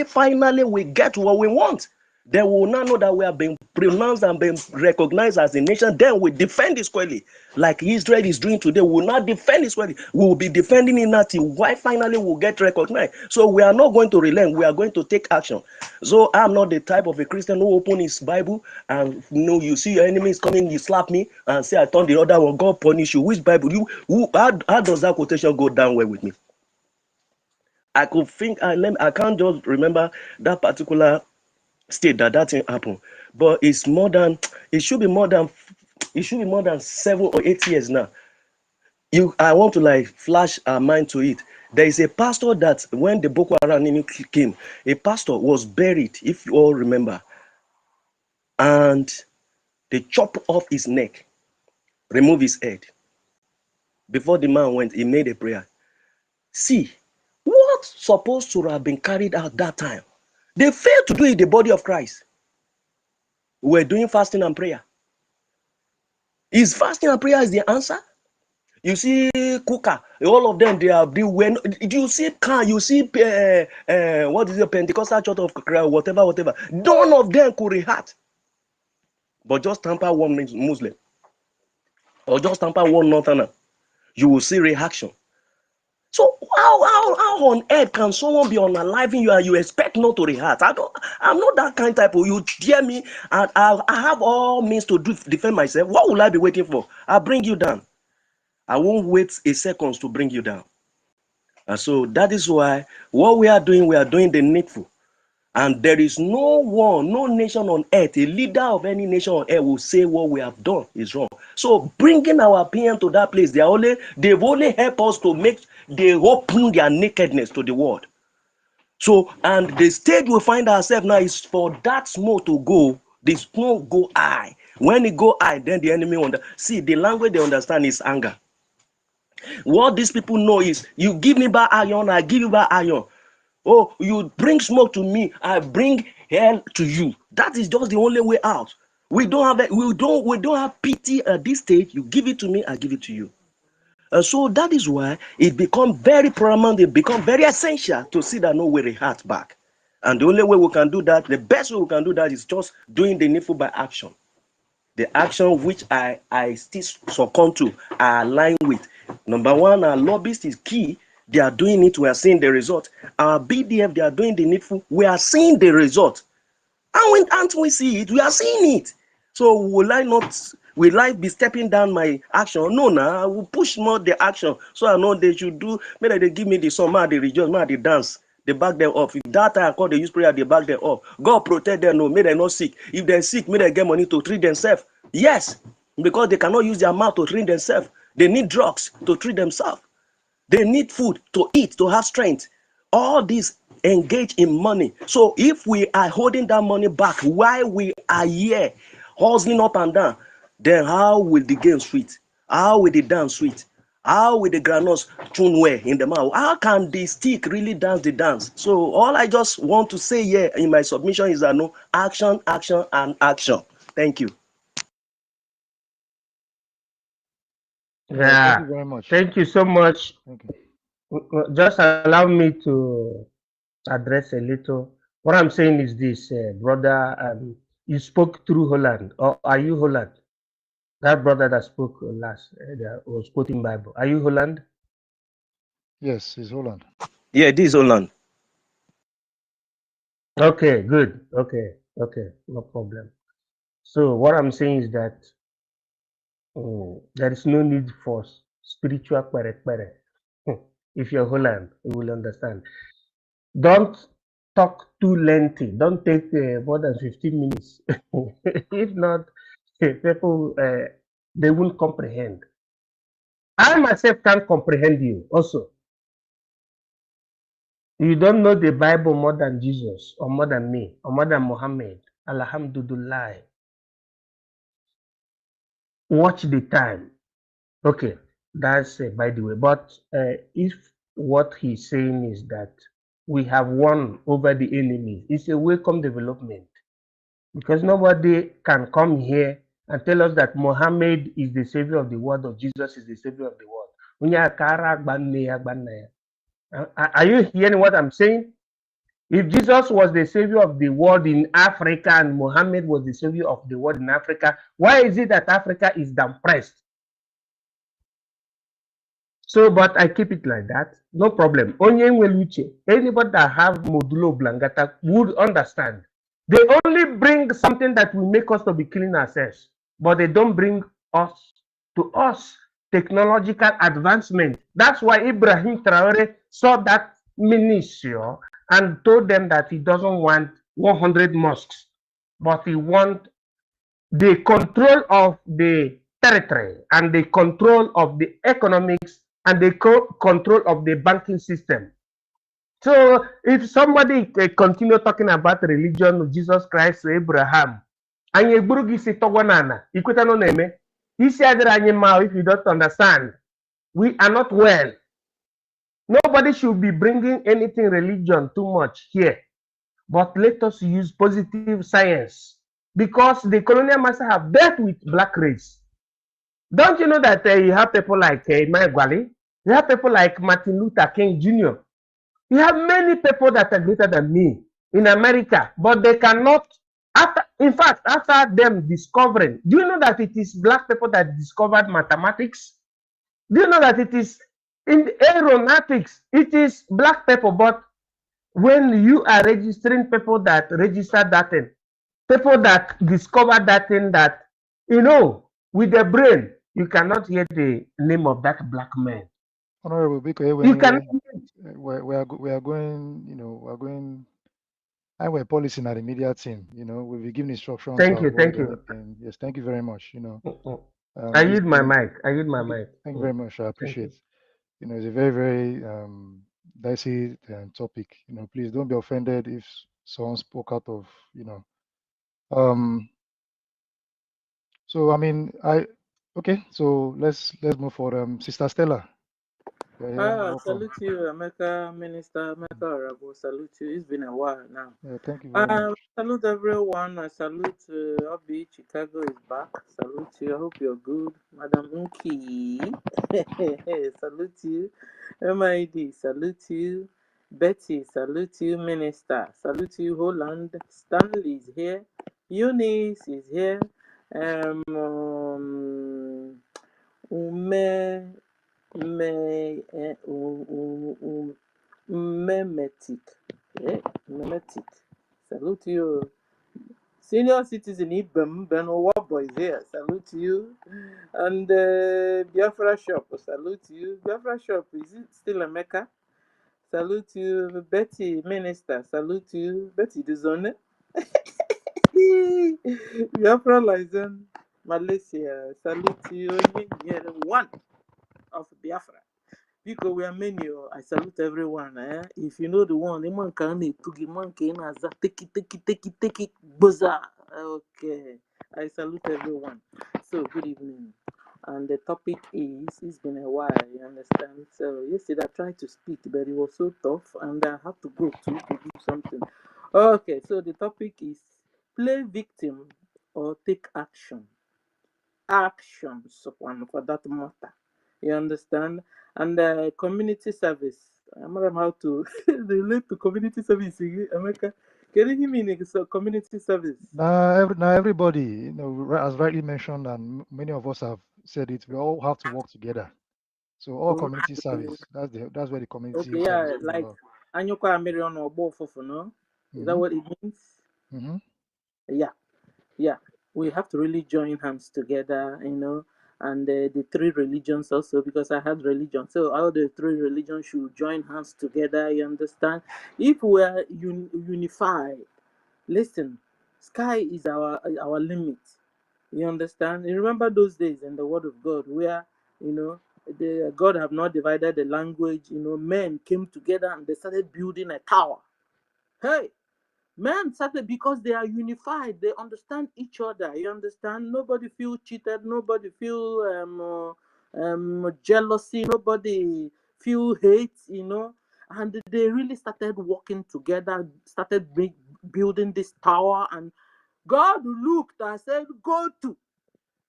finally we get what we want. Then we will now know that we have been pronounced and been recognized as a nation. Then we defend it squarely, like Israel is doing today. We will not defend it squarely. We will be defending it until why finally we'll get recognized. So we are not going to relent. We are going to take action. So I'm not the type of a Christian who open his Bible and you see your enemies coming, you slap me and say I turn the other one. God punish you. Which Bible? How does that quotation go down well with me? I could think I can't just remember that particular state that thing happened, but it should be more than 7 or 8 years now. I want to like flash our mind to it. There is a pastor that when the Boko Haram came, a pastor was buried, if you all remember, and they chopped off his neck, remove his head. Before the man went, he made a prayer. See, what's supposed to have been carried out that time? They failed to do it in the body of Christ. We're doing fasting and prayer. Is fasting and prayer is the answer? You see Kuka, all of them, they are when you see you see what is the Pentecostal Church of Christ, whatever. None of them could react. But just tamper one Muslim or just tamper one Northerner, you will see reaction. So how on earth can someone be unaliving you and you expect not to react? I'm not that kind of type of you hear me, and I have all means to defend myself. What will I be waiting for? I'll bring you down. I won't wait a second to bring you down. And so that is why what we are doing the needful. And there is no one, no nation on earth, a leader of any nation on earth will say what we have done is wrong. So bringing our opinion to that place, they've only helped us to they open their nakedness to the world. So, and the stage we find ourselves now is for that smoke to go, the smoke go high. When it go high, then the enemy see the language they understand is anger. What these people know is you give me back iron, I give you back iron. Oh, you bring smoke to me, I bring hell to you. That is just the only way out. We don't have pity at this stage. You give it to me, I give it to you. So that is why it becomes very paramount, it becomes very essential to see that no way they heart back. And the only way we can do that, the best way we can do that is just doing the needful by action. The action which I still succumb to, I align with. Number one, our lobbyists is key. They are doing it. We are seeing the result. Our BDF, they are doing the needful. We are seeing the result. And when aren't we see it? We are seeing it. So will I be stepping down my action? No, I will push more the action. So I know they should do. Maybe they give me the song, they rejoice, they dance. They back them up. If that time I call they use prayer, they back them up. God protect them, no, may they not sick. If they're sick, may they get money to treat themselves. Yes, because they cannot use their mouth to treat themselves. They need drugs to treat themselves. They need food to eat, to have strength. All these engage in money. So if we are holding that money back while we are here, hustling up and down, then how will the game sweet? How will the dance sweet? How will the granules tune well in the mouth? How can the stick really dance the dance? So all I just want to say here in my submission is that no, action, action, and action. Thank you. All right, thank you Yeah, very much. thank you so much. Thank you. Just allow me to address a little. What I'm saying is this, brother. You spoke through Holland, or are you Holland? That brother that spoke last that was quoting Bible. Are you Holland? Yes, it's Holland. Yeah, this is Holland. Okay, good. Okay, no problem. So what I'm saying is that there is no need for spiritual pere. If you're Holland, you will understand. Don't talk too lengthy. Don't take more than 15 minutes. If not, people they won't comprehend. I myself can't comprehend you. Also, you don't know the Bible more than Jesus, or more than me, or more than Muhammad. Alhamdulillah. Watch the time. Okay, that's by the way. But if what he's saying is that we have won over the enemy, it's a welcome development, because nobody can come here and tell us that Muhammad is the savior of the world or Jesus is the savior of the world. Are you hearing what I'm saying? If Jesus was the savior of the world in Africa and Muhammad was the savior of the world in Africa, why is it that Africa is depressed? So, but I keep it like that, no problem. Onye Nweluche, anybody that have modulo blangata would understand. They only bring something that will make us to be killing ourselves, but they don't bring us technological advancement. That's why Ibrahim Traore saw that ministry and told them that he doesn't want 100 mosques, but he wants the control of the territory and the control of the economics and the control of the banking system. So if somebody continue talking about religion of Jesus Christ or Abraham, and you if you don't understand, we are not well. Nobody should be bringing anything religion too much here, but let us use positive science, because the colonial master have dealt with black race. Don't you know that you have people like Imai Gwali, you have people like Martin Luther King Jr., you have many people that are greater than me in America, but they cannot, after them discovering, do you know that it is black people that discovered mathematics? Do you know that it is in aeronautics, it is black people, but when you are registering people that register that thing, people that discover that thing, that, you know, with the brain, you cannot hear the name of that black man. Honorable Biko, You cannot. we are going, you know, we are going. And we're policing our media team. You know, we'll be giving instructions Thank to you, avoid thank you. anything. Yes, thank you very much. You know, I this use my mic. I use my mic. thank you very much. I appreciate. You know, it's a very, very dicey topic. You know, please don't be offended if someone spoke out of, you know. So I mean, okay. So let's move forward. Sister Stella. Salute you, America Minister, America Honorable. Salute you. It's been a while now. Yeah, thank you very much. Salute everyone. I salute Obi. Chicago is back. Salute you. I hope you're good. Madam Unki. Salute you. MID. Salute you. Betty. Salute you. Minister. Salute you. Holland. Stanley is here. Eunice is here. Ume. Memetic. Memetic. Salute you. Senior citizen Ibem Benowa boys here. Salute you. And Biafra shop. Salute you. Biafra shop. Is it still a Mecca? Salute you. Betty Minister. Salute you. Betty Duzone. Biafra license. Malaysia. Salute you. One of Biafra. Because we are many, I salute everyone. If you know the one, the man can take it, buzzer. Okay, I salute everyone. So good evening. And the topic is, it's been a while, you understand? So yesterday I tried to speak, but it was so tough, and I have to go to do something. Okay, so the topic is play victim or take action. Actions for that matter. You understand? And community service. I'm not how to relate to community service, America. Can you give me community service? Now everybody, you know, as rightly mentioned, and many of us have said it, we all have to work together. So all community service, that's where the community okay, yeah, service like Anyoko Amerion or Bofofo, no? Is that what it means? Yeah. We have to really join hands together, you know, and the three religions also, because I had religion. So all the three religions should join hands together. You understand? If we are unified, listen, sky is our limit. You understand? You remember those days in the Word of God where God have not divided the language. Men came together and they started building a tower. Hey, men started because they are unified. They understand each other. You understand? Nobody feel cheated. Nobody feel jealousy. Nobody feel hate. And they really started working together. Started building this tower, and God looked and said, "Go to."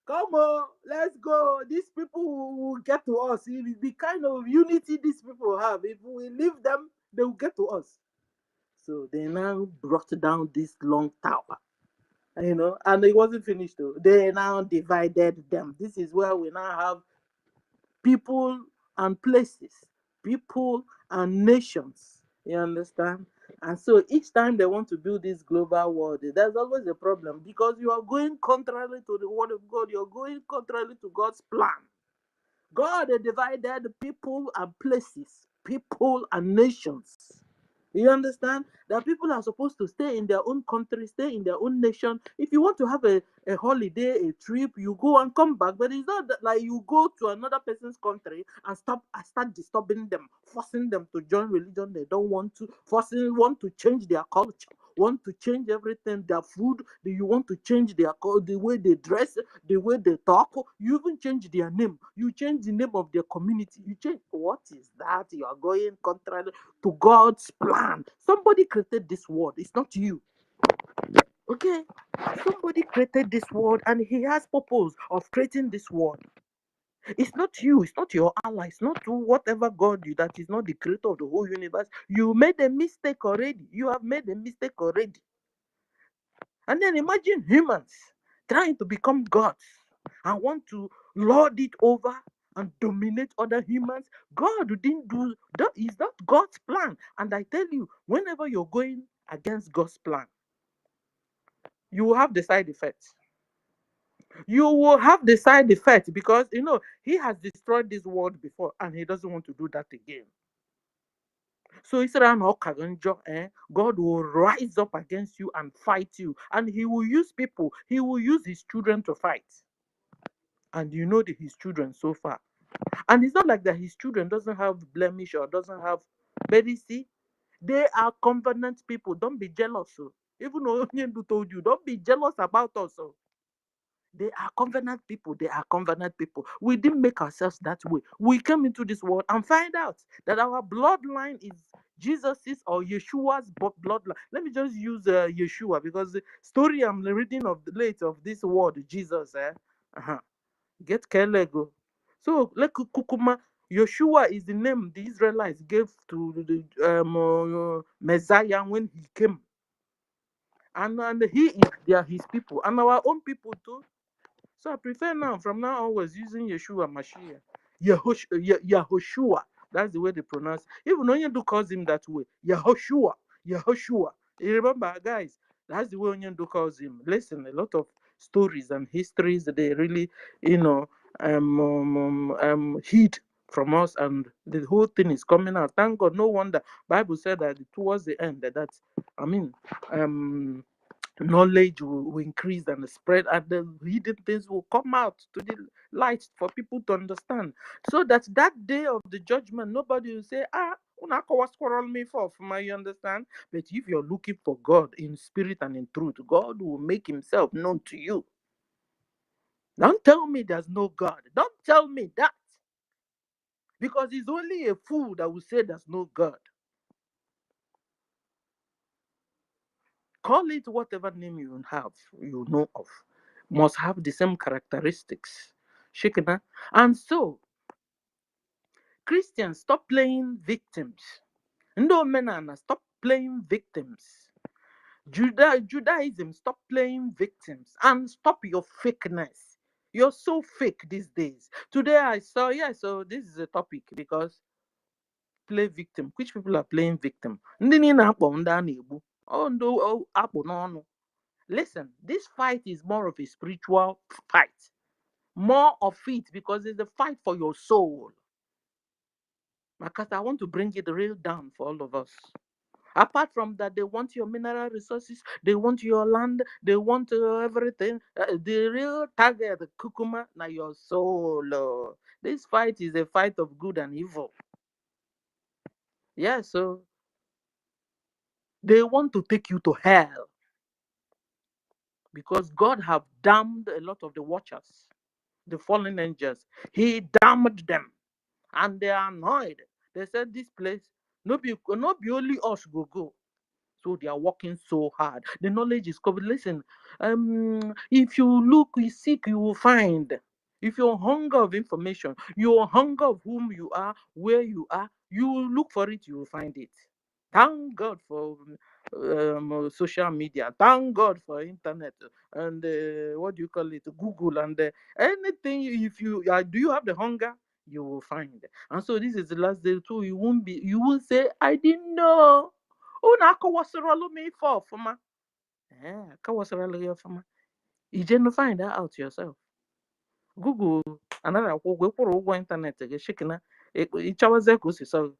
Come on, let's go. These people will get to us. The kind of unity these people have, if we leave them, they will get to us. So they now brought down this long tower, and it wasn't finished though. They now divided them. This is where we now have people and places, people and nations. You understand? And so each time they want to build this global world, there's always a problem because you are going contrary to the word of God. You're going contrary to God's plan. God divided people and places, people and nations. You understand? That people are supposed to stay in their own country, stay in their own nation. If you want to have a holiday, a trip, you go and come back. But it's not that like you go to another person's country and start disturbing them, forcing them to join religion they don't want to, want to change their culture, want to change everything, their food. You want to change the way they dress, the way they talk. You even change their name. You change the name of their community. You change. What is that? You are going contrary to God's plan. Somebody created this world. It's not you. Okay? Somebody created this world and he has purpose of creating this world. It's not you. It's not your ally. It's not whatever God you that is not the creator of the whole universe. You made a mistake already. You have made a mistake already. And then imagine humans trying to become gods and want to lord it over and dominate other humans. God didn't do that. Is not God's plan. And I tell you, whenever you're going against God's plan, you will have the side effects. You will have the side effect because he has destroyed this world before and he doesn't want to do that again. So God will rise up against you and fight you, and he will use people, he will use his children to fight. And his children so far. And it's not like that his children doesn't have blemish or doesn't have, but you see, they are covenant people. Don't be jealous. Even though Onyendu told you, don't be jealous about us. They are covenant people. They are covenant people. We didn't make ourselves that way. We came into this world and find out that our bloodline is Jesus's or Yeshua's bloodline. Let me just use Yeshua because the story I'm reading of the late of this word, Jesus. Get Kelego. So, like Kukuma, Yeshua is the name the Israelites gave to the Messiah when he came. And he is his people and our own people too. So I prefer from now onwards, using Yeshua Mashiach. Yahoshua. That's the way they pronounce it. Even Onyendu calls him that way. Yahoshua. Yahoshua. You remember, guys? That's the way Onyendu calls him. Listen, a lot of stories and histories they really, hid from us, and the whole thing is coming out. Thank God. No wonder. Bible said that towards the end knowledge will increase and spread, and the hidden things will come out to the light for people to understand, so that day of the judgment nobody will say, quarrel me for my, you understand. But if you're looking for God in spirit and in truth, God will make himself known to you. Don't tell me there's no God. Don't tell me that, because it's only a fool that will say there's no God. Call it whatever name you have, of, must have the same characteristics. Shikina. And so, Christians, stop playing victims. No menana, stop playing victims. Judaism, stop playing victims and stop your fakeness. You're so fake these days. Today I saw, so this is a topic because play victim. Which people are playing victim? Listen, this fight is more of a spiritual fight, More of it, because it's a fight for your soul. Because I want to bring it real down for all of us. Apart from that, they want your mineral resources, they want your land, they want everything. The real target, the kukuma, now your soul. This fight is a fight of good and evil. Yeah, so they want to take you to hell because God have damned a lot of the watchers, the fallen angels. He damned them, and they are annoyed. They said, "This place, not be only us go." So they are working so hard. The knowledge is covered. Listen, if you look, you seek, you will find. If you're hunger of information, your hunger of whom you are, where you are, you will look for it, you will find it. Thank God for social media. Thank God for internet and what do you call it, Google and anything. If you do, you have the hunger, you will find. And so this is the last day too. You won't say, "I didn't know." Una akọwasịrọlụ m ife ọfụma. Akọwasịrọlụ ya ọfụma. You didn't find that out yourself. Google anaghị akwụ ụgwọ, ịkwụrụ ụgwọ ịntanetị gị shikina ịchawazie ka o si sọ.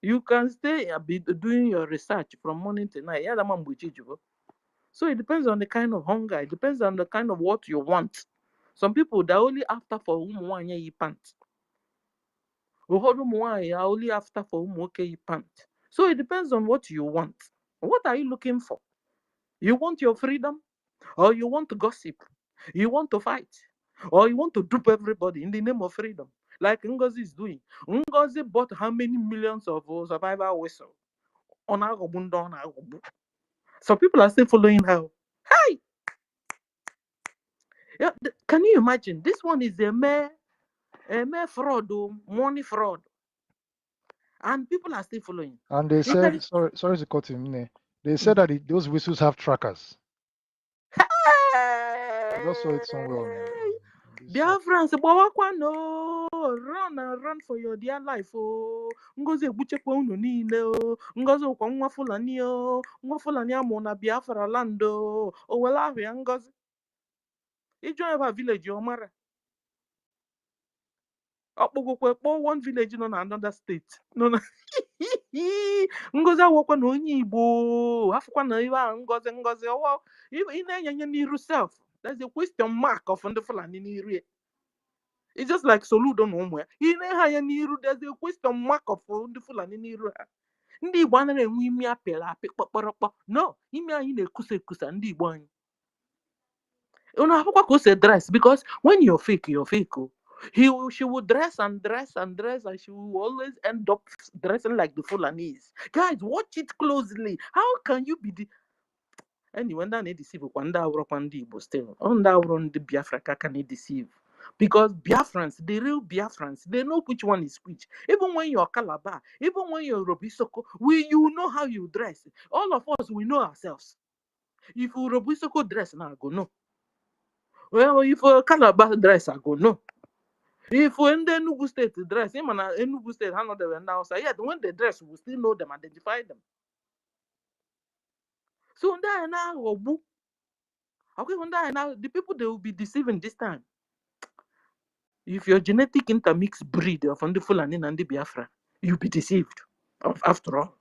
You can stay be doing your research from morning to night. So it depends on the kind of hunger. It depends on the kind of what you want. Some people, they're only after for ụmụnwaanyị yi pant. Ụfọdụ ụmụnwaanyị are only after for ụmụ nwoke yi pant. So it depends on what you want. What are you looking for? You want your freedom? Or you want to gossip? You want to fight? Or you want to dupe everybody in the name of freedom? Like NGOZI is doing. NGOZI bought how many millions of survival whistle? On some people are still following her. Hey! Yeah, can you imagine? This one is a mere fraud, money fraud. And people are still following. And they said, sorry to cut him. They said that those whistles have trackers. I just saw it somewhere on this BIAFRANS, run for your dear life. NGOZI egbuchekwa unu niile. NGOZI ụkwa nwa Fulani. Nwa Fulani amụ na Biafra land. Owele ahụ ya NGOZI. Ijo ebe village Omara. Okpogokwe kpọọ one village nọ na another state. NGOZI awọkwa na onye Igbo. Afụkwa na iwe ahụ NGOZI ọwọ. Ị na-enyenye n'iru self. There's a question mark of the Fulani n'iru. It's just like Soludo no more. In a niru, there's a question mark of the Fulani niru. Ndi Igbo anaghị enwe imi apịla apị kpọkpọrọkpọ. No, imi anyị na-ekusa ekusa ndị Igbo anyị. Unu akwụkwọ ka o si dress, because when you're fake, you're fake. She will dress and dress and dress, and she will always end up dressing like the Fulanis. Guys, watch it closely. How can you be the anyway? When they deceive, when they are Igbo still, on the Biafra can they deceive? Because Biafrans, the real Biafrans, they know which one is which. Even when you're Calabar, even when you're Robisoko, you know how you dress. All of us, we know ourselves. If you Robisoko dress, now I go no. Well, if Calabar dress, I go no. If when the Enugu State dress, him and Enugu State, how not they were now say, yeah, when they dress, we still know them, identify them. So now, okay, now the people they will be deceiving this time. If your genetic intermix breed of the Fulani and the Biafra, you'll be deceived. After all,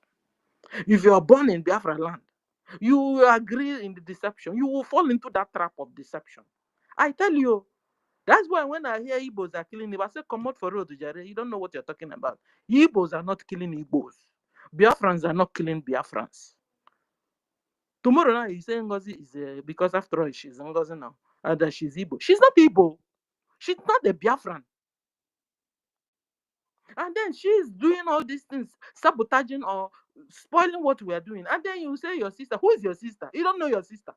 if you are born in Biafra land, you will agree in the deception. You will fall into that trap of deception. I tell you, that's why when I hear Igbos are killing Igbos, I say, come out for road, Jare. You don't know what you're talking about. Igbos are not killing Igbos. Biafrans are not killing Biafrans. Tomorrow night, you say NGOZI is because after all, she's NGOZI now. That she's Igbo. She's not Igbo. She's not a Biafran. And then she's doing all these things, sabotaging or spoiling what we are doing. And then you say your sister. Who is your sister? You don't know your sister.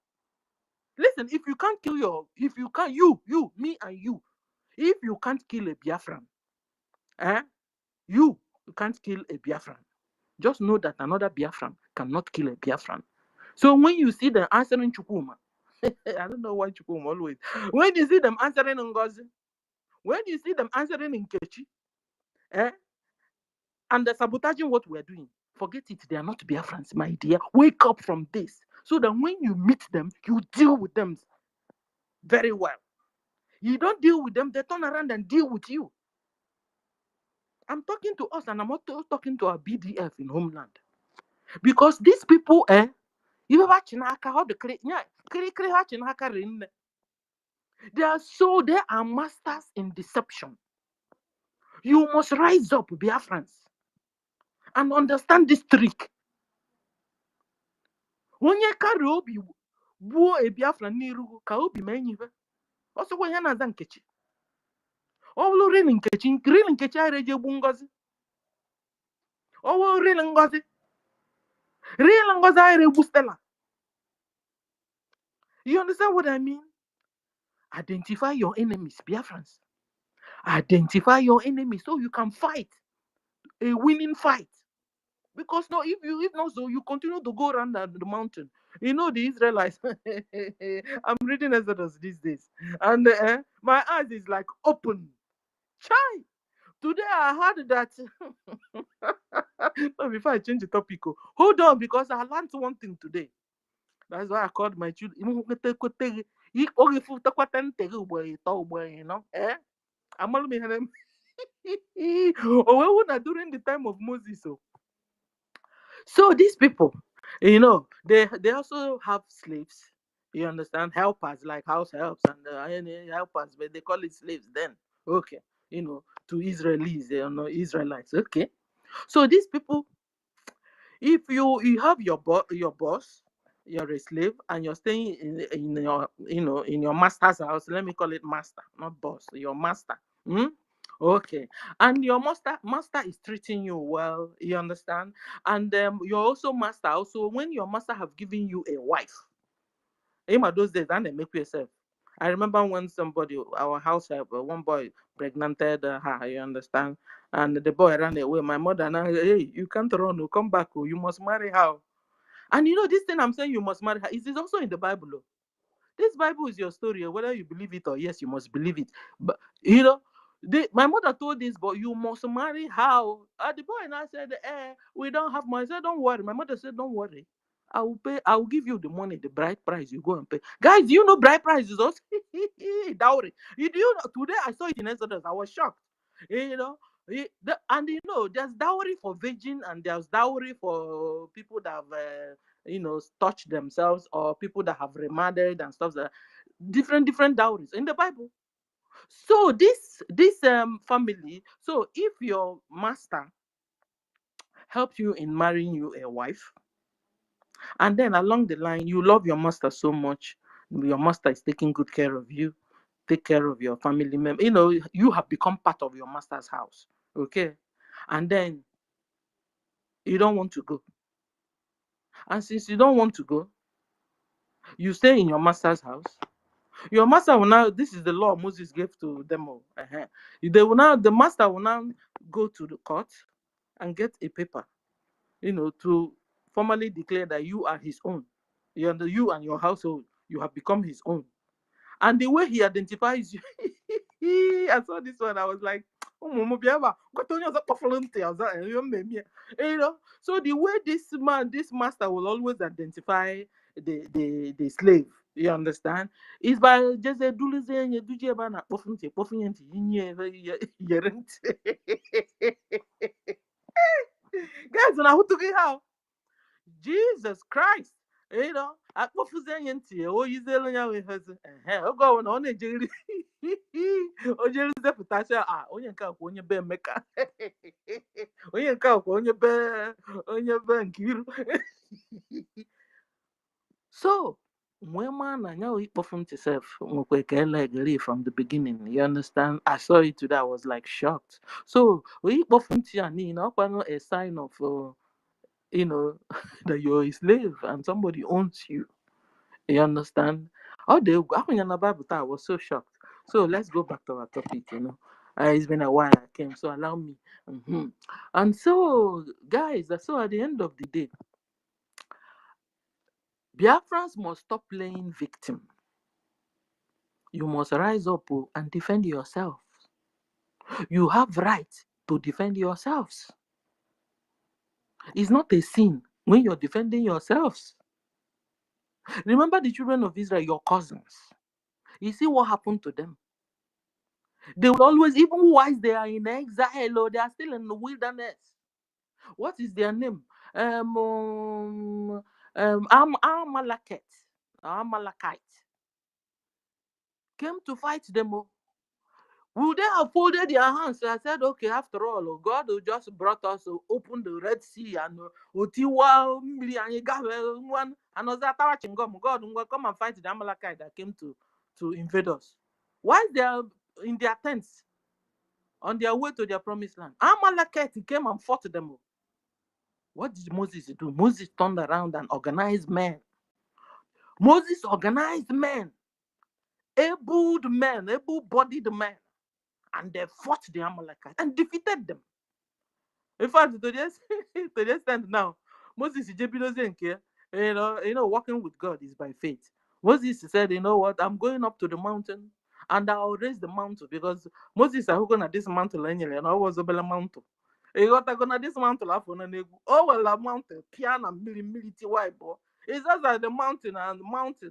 Listen, if you can't kill me and you, if you can't kill a Biafran, you can't kill a Biafran. Just know that another Biafran cannot kill a Biafran. So when you see them answering Chukuma, I don't know why Chukuma always. When you see them answering NGOZI, when you see them answering Nkechi, and they're sabotaging what we're doing, forget it. They are not Biafrans, my dear. Wake up from this. So that when you meet them, you deal with them very well. You don't deal with them, they turn around and deal with you. I'm talking to us, and I'm also talking to our BDF in homeland. Because these people, they are masters in deception. You must rise up, Biafrans, and understand this trick. When you carry obi buo a Biafran niru ka obi menyive. Also when you na nkechi. All real nkechi areje bungozi. All real ngozi. Real ngozi arebu Stella. You understand what I mean? Identify your enemies, Biafrans. Identify your enemies so you can fight a winning fight. Because no, if not so, you continue to go around the mountain. You know the Israelites. I'm reading Exodus these days, and my eyes is like open. Chai. Today I heard that. No, before I change the topic, hold on, because I learned one thing today. That's why I called my children. You know, I'm only during the time of Moses. So these people, they also have slaves. You understand? Helpers, like house helps and helpers, but they call it slaves then. Okay, to Israelis, Israelites. Okay. So these people, if you have your boss, you're a slave, and you're staying in your in your master's house. Let me call it master, not boss. Your master. Okay, and your master is treating you well. You understand? And you're also master. Also, when your master have given you a wife, in those days, and they make yourself. I remember when somebody, our house help, one boy pregnanted her. You understand? And the boy ran away. My mother now, hey, you can't run. Come back. You must marry her. And this thing I'm saying, you must marry her. It is also in the Bible. This Bible is your story, whether you believe it or yes, you must believe it. But my mother told this, but you must marry how? The boy and I said, we don't have money. I said, don't worry. My mother said, don't worry. I will pay. I will give you the money, the bride price. You go and pay. Guys, do you know bride price is also dowry? Today I saw it in Exodus. I was shocked. There's dowry for virgin and there's dowry for people that have touched themselves, or people that have remarried and stuff. Different dowries in the Bible. So this family. So if your master helps you in marrying you a wife, and then along the line you love your master so much, your master is taking good care of you, take care of your family member. You have become part of your master's house. Okay, and then you don't want to go. And since you don't want to go, you stay in your master's house. Your master will now, this is the law Moses gave to them all. The master will now go to the court and get a paper, to formally declare that you are his own. You and your household, you have become his own. And the way he identifies you, I saw this one, I was like, so the way this master will always identify the slave, you understand, is by just a guys, and who took it how? Jesus Christ. Akpọfuzie nye ntị ya, oyizelu ya wee hezi. Oge ọbụla ọ na-ejegharị o jere zepụtasị onye nke a kwa onye be Emeka. Onye nke a kwa onye be Nkiru. So when man na nya ikpofu ntị sef nwekwa ka elegere from the beginning. You understand? I saw it today, I was like shocked. So ikpofu ntị ya niile ọkwa a sign of that you're a slave and somebody owns you. You understand? The Bible, I was so shocked. So let's go back to our topic. It's been a while I came, so allow me. And so, guys, so at the end of the day, Biafrans must stop playing victim. You must rise up and defend yourself. You have right to defend yourselves. It's not a sin when you're defending yourselves. Remember the children of Israel, your cousins. You see what happened to them. They will always, even while they are in exile or they are still in the wilderness. What is their name? Amalekite. Amalekite came to fight them. Would they have folded their hands? I said, okay, after all, God who just brought us, open the Red Sea and Otiwa, one another Tawachingom. God will come and fight the Amalekite that came to invade us. Why they are in their tents on their way to their promised land? Amalekite came and fought them. What did Moses do? Moses turned around and organized men. Moses organized men, able-bodied men, and they fought the Amalekites and defeated them. In fact, to the extent now, Moses walking with God is by faith. Moses said, you know what, I'm going up to the mountain and I'll raise the mountain because Moses is going to dismantle anyway, and I was a bella mountain. He got to go to dismantle after an oh well, a mountain, piano, military white boy. It's just like the mountain and mantle,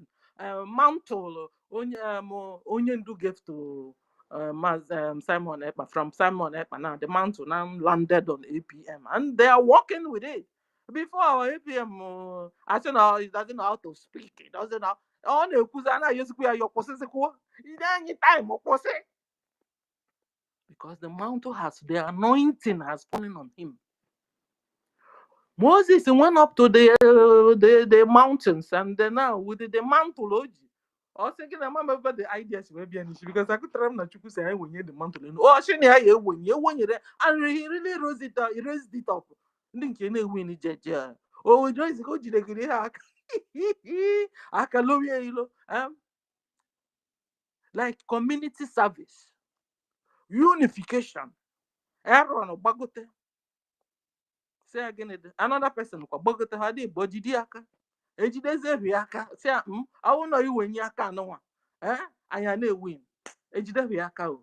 onion do give to Simon Ekpa, from Simon Ekpa. Now the mantle now landed on APM and they are working with it. Before our APM, I don't know, it doesn't know how to speak. It doesn't know. On the Kuzana, you speak your process. Any time, because the mantle has the anointing has fallen on him. Moses went up to the mountains and then now with the mantle. I was thinking about the ideas because I could tell him that you could say when you the mantle. Oh, she when you there, and he really raised it up. Think you know when it oh, we just go to the hack. I can love you, like community service, unification. Aaron Bagote. Say again, another person Bagote had a body diaka. Ejideze aka. Say, I won't know you when you can no one. I know win. Ejide aka.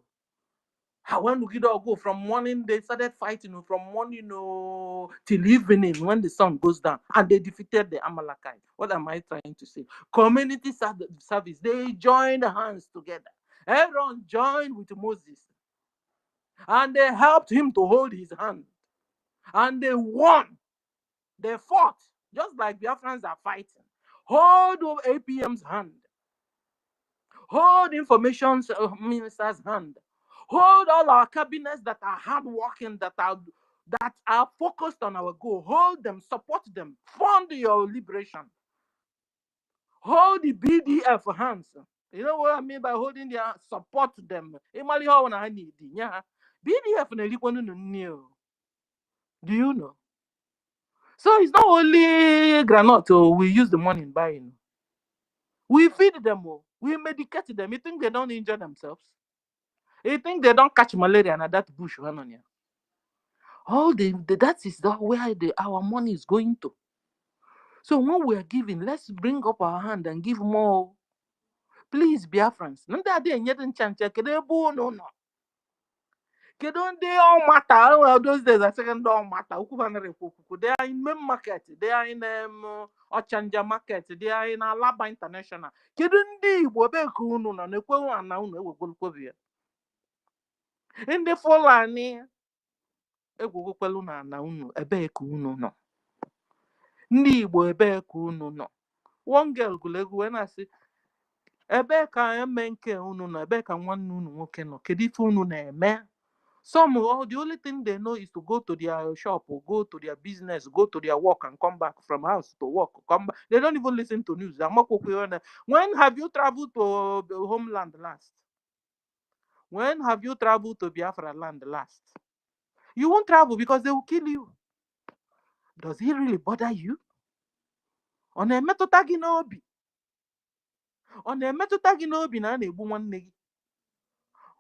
When we go from morning, they started fighting from morning till evening when the sun goes down, and they defeated the Amalekite. What am I trying to say? Community service. They joined hands together. Everyone joined with Moses, and they helped him to hold his hand, and they won. They fought just like Biafrans are fighting. Hold APM's hand. Hold information minister's hand. Hold all our cabinets that are hardworking, that are focused on our goal. Hold them, support them, fund your liberation. Hold the BDF hands. You know what I mean by holding their support them. BDF do you know? So it's not only granite we use the money in buying. We feed them, we medicate them. You think they don't injure themselves? You think they don't catch malaria and that bush run on you? All that is where our money is going to. So when we are giving, let's bring up our hand and give more. Please, Biafrans. No. They all matter. Well, those days I second don't matter. They are in main market. They are in Ochanja market. They are in Alaba International. In the Fulani, egwukwelu na ana unu ebee ka unu nọ. Ndị Igbo ebee ka unu nọ. One girl gụrụ egwu wee na-asị ebee ka eme nke unu nọ, ebee ka nwanne unu nwoke nọ, kedu ife unu na-eme. Some the only thing they know is to go to their shop or go to their business, go to their work and come back from house to work. Come back. They don't even listen to news. When have you traveled to the homeland last? When have you traveled to Biafra land last? You won't travel because they will kill you. Does it really bother you? Ọ na-emetụta gị n'obi? Ọ na-emetụta gị n'obi na a na-egbu nwanne gị?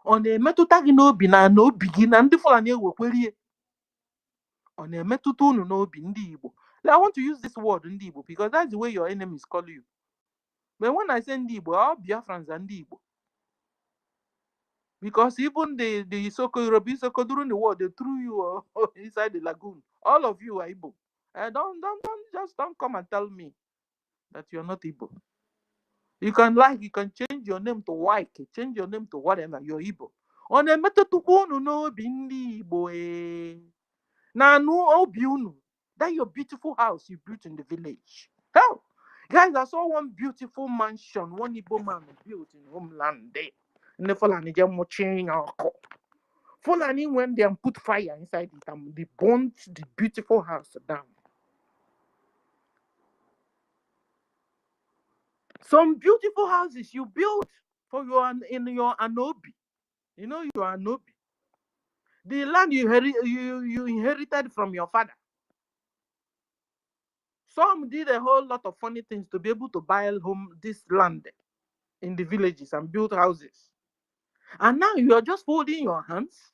Ọ na-emetụta gị n'obi na obi gị na ndị Fulani ewekwerie? Ọ na-emetụta unu n'obi ndị Igbo? I want to use this word ndị Igbo because that's the way your enemies call you. But when I say ndị Igbo, all Biafrans are ndị Igbo. Because even the Isoko Yoruba, Isoko during the war, they threw you inside the lagoon. All of you are Igbo. Don't come and tell me that you're not Igbo. You can change your name to White, change your name to whatever, you're Igbo. ọ na-emetụtụkwa unu n'obi ndị Igbo na anụ obi unu that your beautiful house you built in the village. Hell, guys, I saw one beautiful mansion one Igbo man built in homeland there. And the Fulani just watching Fulani went there and put fire inside it and they burnt the beautiful house down. Some beautiful houses you built for in your Anobi. You know your Anobi. The land you inherited from your father. Some did a whole lot of funny things to be able to buy this land in the villages and build houses. And now you are just holding your hands,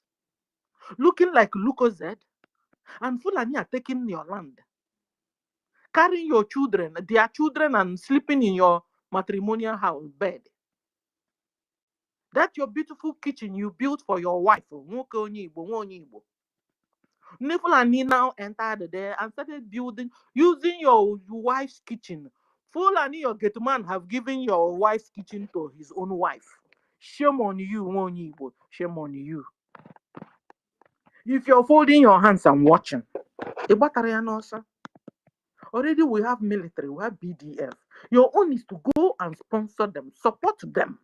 looking like Lucozed, and Fulani are taking your land, carrying your children, their children, and sleeping in your matrimonial house bed. That's your beautiful kitchen you built for your wife. Fulani now entered there and started building, using your wife's kitchen. Fulani, your get man, have given your wife's kitchen to his own wife. Shame on you, shame on you. If you're folding your hands and watching, already we have military, we have BDF. Your own is to go and sponsor them, support them.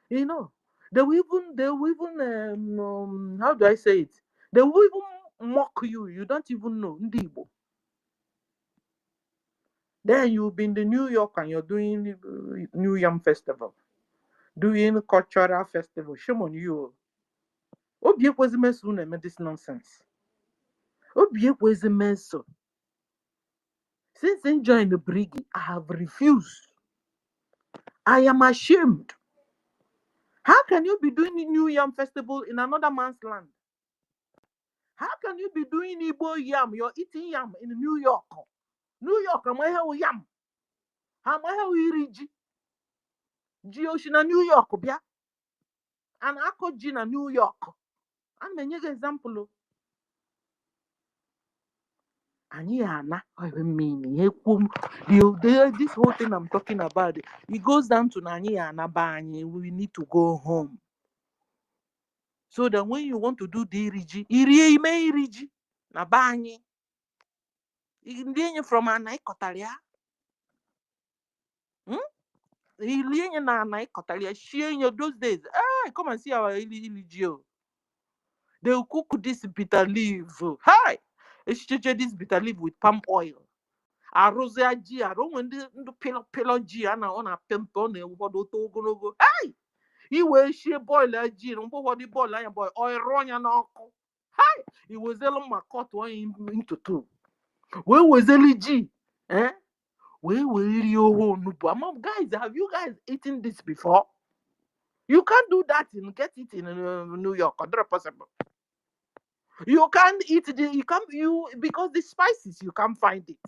You know, they will even how do I say it? They will even mock you. You don't even know. Then you'll be in the New York and you're doing New Yam Festival, doing cultural festival. Shame on you. This nonsense. Since enjoying the Brgie, I have refused. I am ashamed. How can you be doing the New Yam Festival in another man's land? How can you be doing Igbo yam? You're eating yam in New York. New York, am I have yam? Am I have iriji? Gioshina New York, bia. And Akojina New York. And many example. Anyana, I mean, this whole thing I'm talking about, it goes down to Nanyana Bani. We need to go home. So that when you want to do the iriji, iri me iriji na bani. Indian from Anai Kotalia. Ilian na Kotalia, sharing your those days. Come and see our iligio. They will cook this bitter leaf. Hi! It's this bitter leaf with palm oil. Arosea G, I don't want the pillow G, and on a pimpon and what to go. Hey! You will share boiler G, and what the boiler boy, oil run and all. Hi! It was a long cut one into two. Where was G? Where will you guys? Have you guys eaten this before? You can't do that and get it in New York, 100%. You can't eat because the spices you can't find it.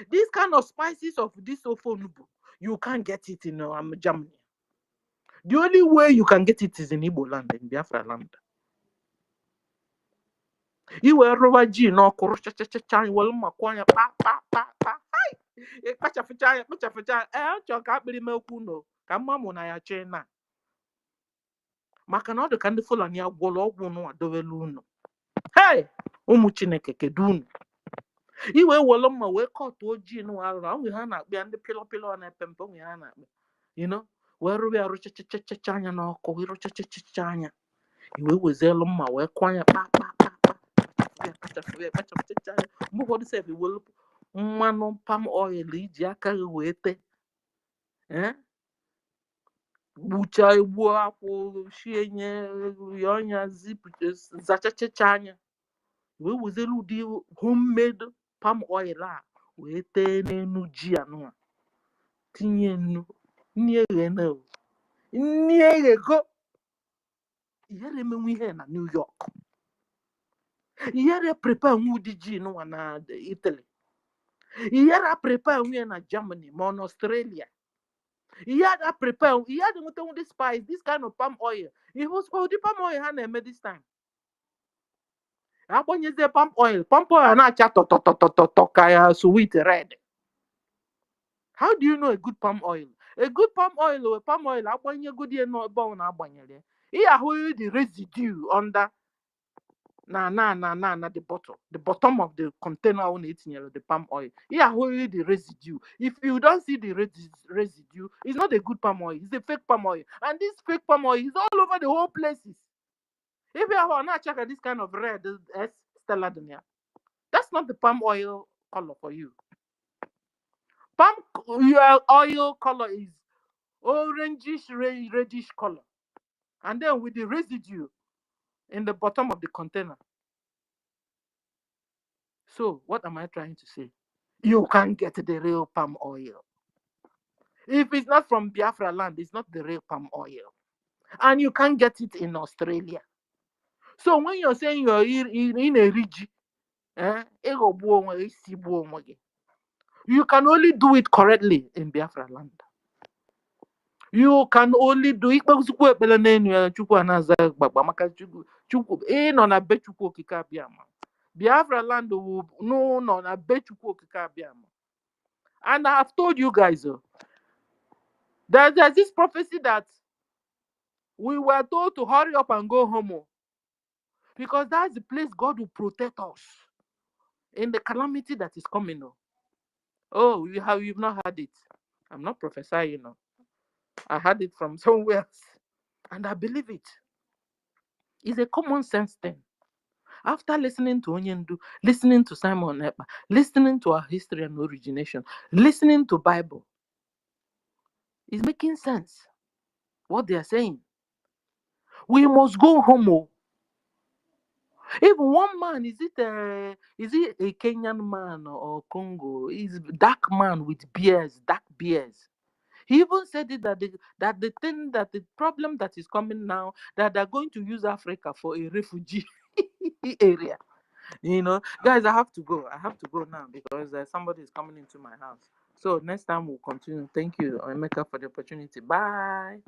This kind of spices of this ofonubu, you can't get it in Germany. The only way you can get it is in Igbo land, in Biafra land. You were Robert G. No, Korosha, well, Maquania, pa. Hi! Pacha, Chokabri Melkuno, Kamamona ya Chena. Maka na ọ dị ka ndị Fulani agwọrọ ọgwụ nwa dowelu unu. Hey! Ụmụ Chineke kedu unu? Iwe were mma wee kọtụ ojii nwa arụrụ ahụ ha na-akpụ ya ndị pịlọ na-epe mpe onwe ha na-akpụ. Wee rụrụ ya rụchachachacha anya n'ọkụ wee rụchachachacha anya. Iwe wezelu mma wee kwa ya pa. Kpachachacha anya. Mgbe ụfọdụ sef iwelu mmanụ palm oil iji aka gị wee tee. Bucha egbu akwụ shie nye ọnya zachachacha anya wee wezelu ụdị homemade palm oil a wee tee n'enu ji anụnwa tinye nnu nni eghego ihere emenwe ihe na New York, ihere prepare nwe ụdị ji nụnwa na Italy, ihere prepare nwe na Germany ma na Australia. He had to prepare. He had to do this spice, this kind of palm oil. It was for the palm oil he made this time. agbanyeze palm oil na-acha tọtọtọtọtọ ka ya sweet red. How do you know a good palm oil? A good palm oil or palm oil agbanyegodi ebe ọ na-agbanyere ị ahụ the residue under na the bottom of the container ọ na-etinyere the palm oil. ị ahụ the residue. If you don't see the residue, it's not a good palm oil, it's a fake palm oil. And this fake palm oil is all over the whole places. If you have not check this kind of red Stella Dunia, that's not the palm oil color for you. Palm oil color is orangish, reddish color. And then with the residue in the bottom of the container. So, what am I trying to say? You can't get the real palm oil. If it's not from Biafra land, it's not the real palm oil. And you can't get it in Australia. So, when you're saying you're in a region, you can only do it correctly in Biafra land. You can only do it. Biafra land no na Bechukwu Okike Abiama. And I have told you guys, there's this prophecy that we were told to hurry up and go home, because that's the place God will protect us in the calamity that is coming. Oh, you've not heard it. I'm not prophesying. I heard it from somewhere else, and I believe it. It's a common sense thing. After listening to Onyendu, listening to Simon Ekpa, listening to our history and origination, listening to Bible, it's making sense what they are saying. We must go home. Even one man, is it a Kenyan man or Congo? He's dark man with beards, dark beards. He even said it that the problem that is coming now, that they're going to use Africa for a refugee area. Guys, I have to go now because somebody is coming into my house. So next time we'll continue. Thank you, Emeka, for the opportunity. Bye.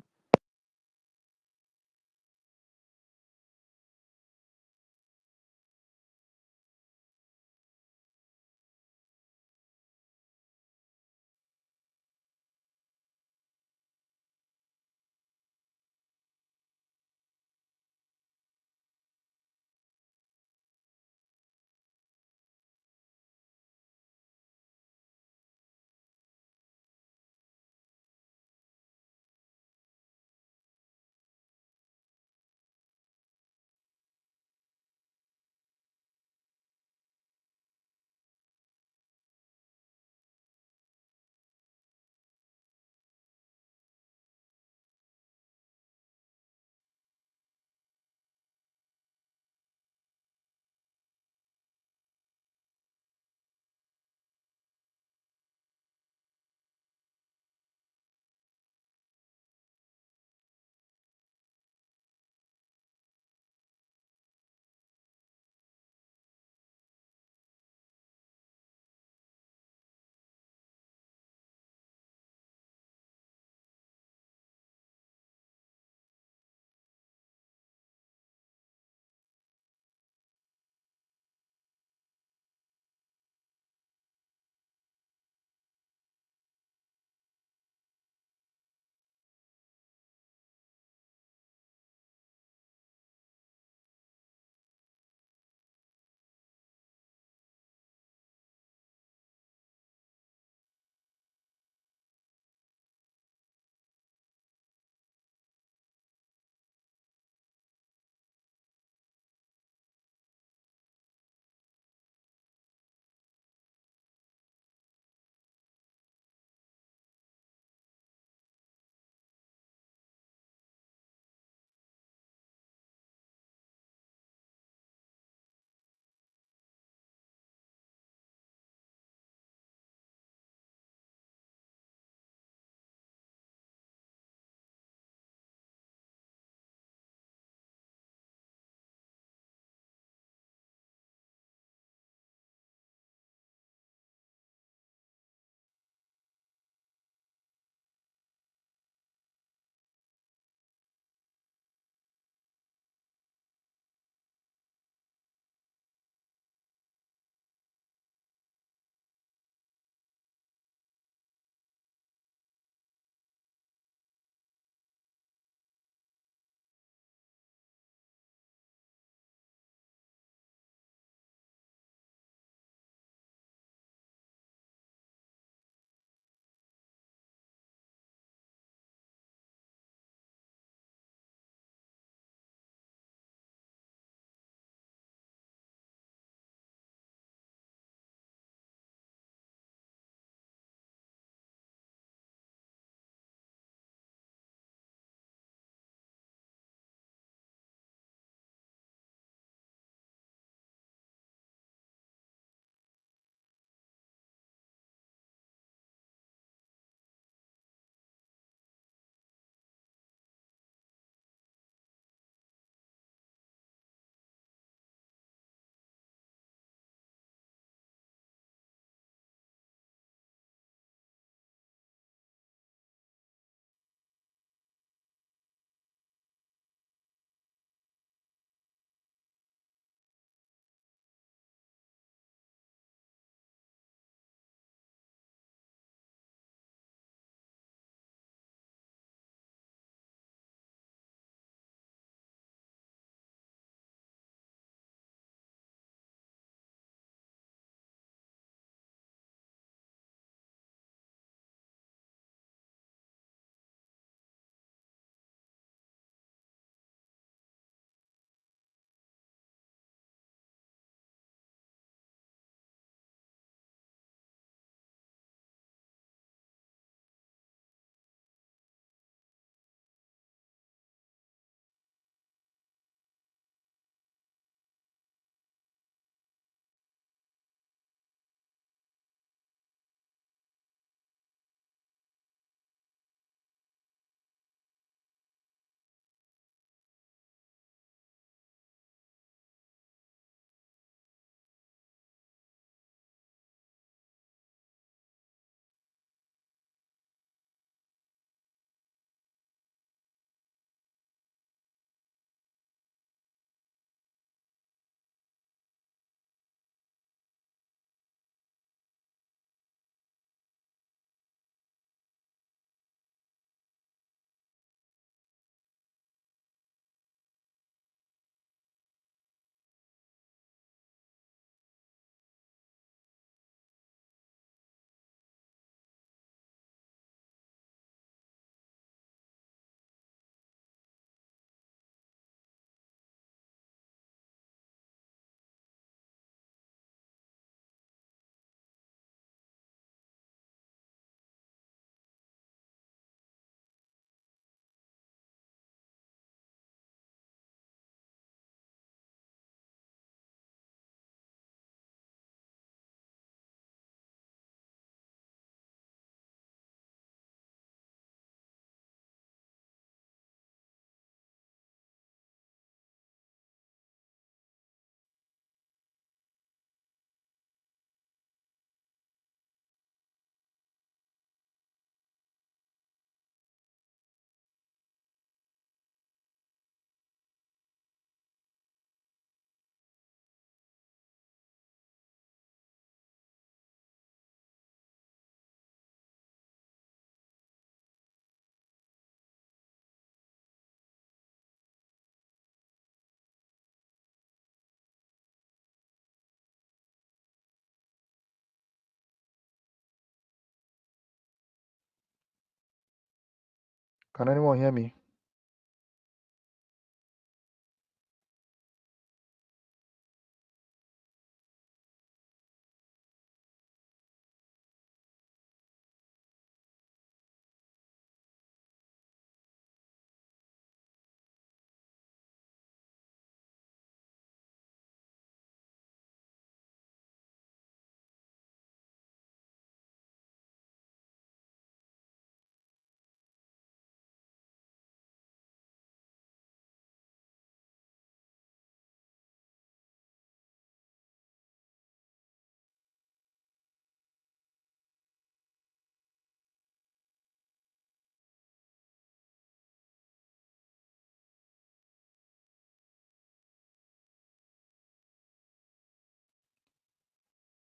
Can anyone hear me?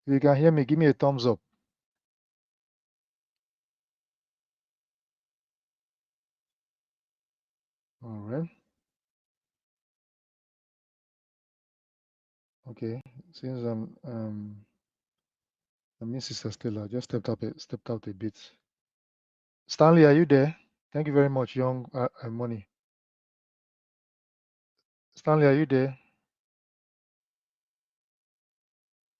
If you can hear me, give me a thumbs up. All right. Okay. Since I miss Sister Stella, just stepped out a bit. Stanley, are you there? Thank you very much, Young Money. Stanley, are you there?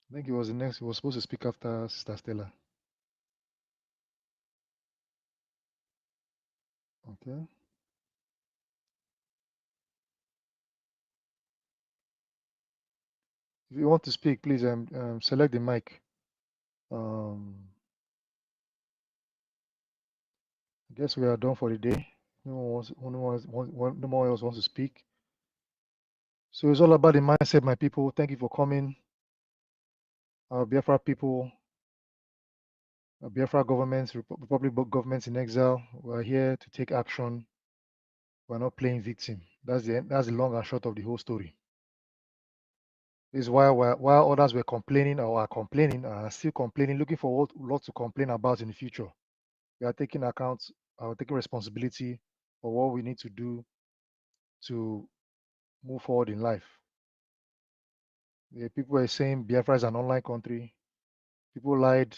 I think he was the next. He was supposed to speak after Sister Stella. Okay. If you want to speak, please select the mic. I guess we are done for the day. No one else wants to speak. So it's all about the mindset, my people. Thank you for coming. Our Biafra people, our Biafra governments, Republic governments in exile, we are here to take action. We're not playing victim. That's the long and short of the whole story. This is why while others were complaining or are complaining, are still complaining, looking for what to complain about in the future. We are taking taking responsibility for what we need to do to move forward in life. People were saying Biafra is an online country. People lied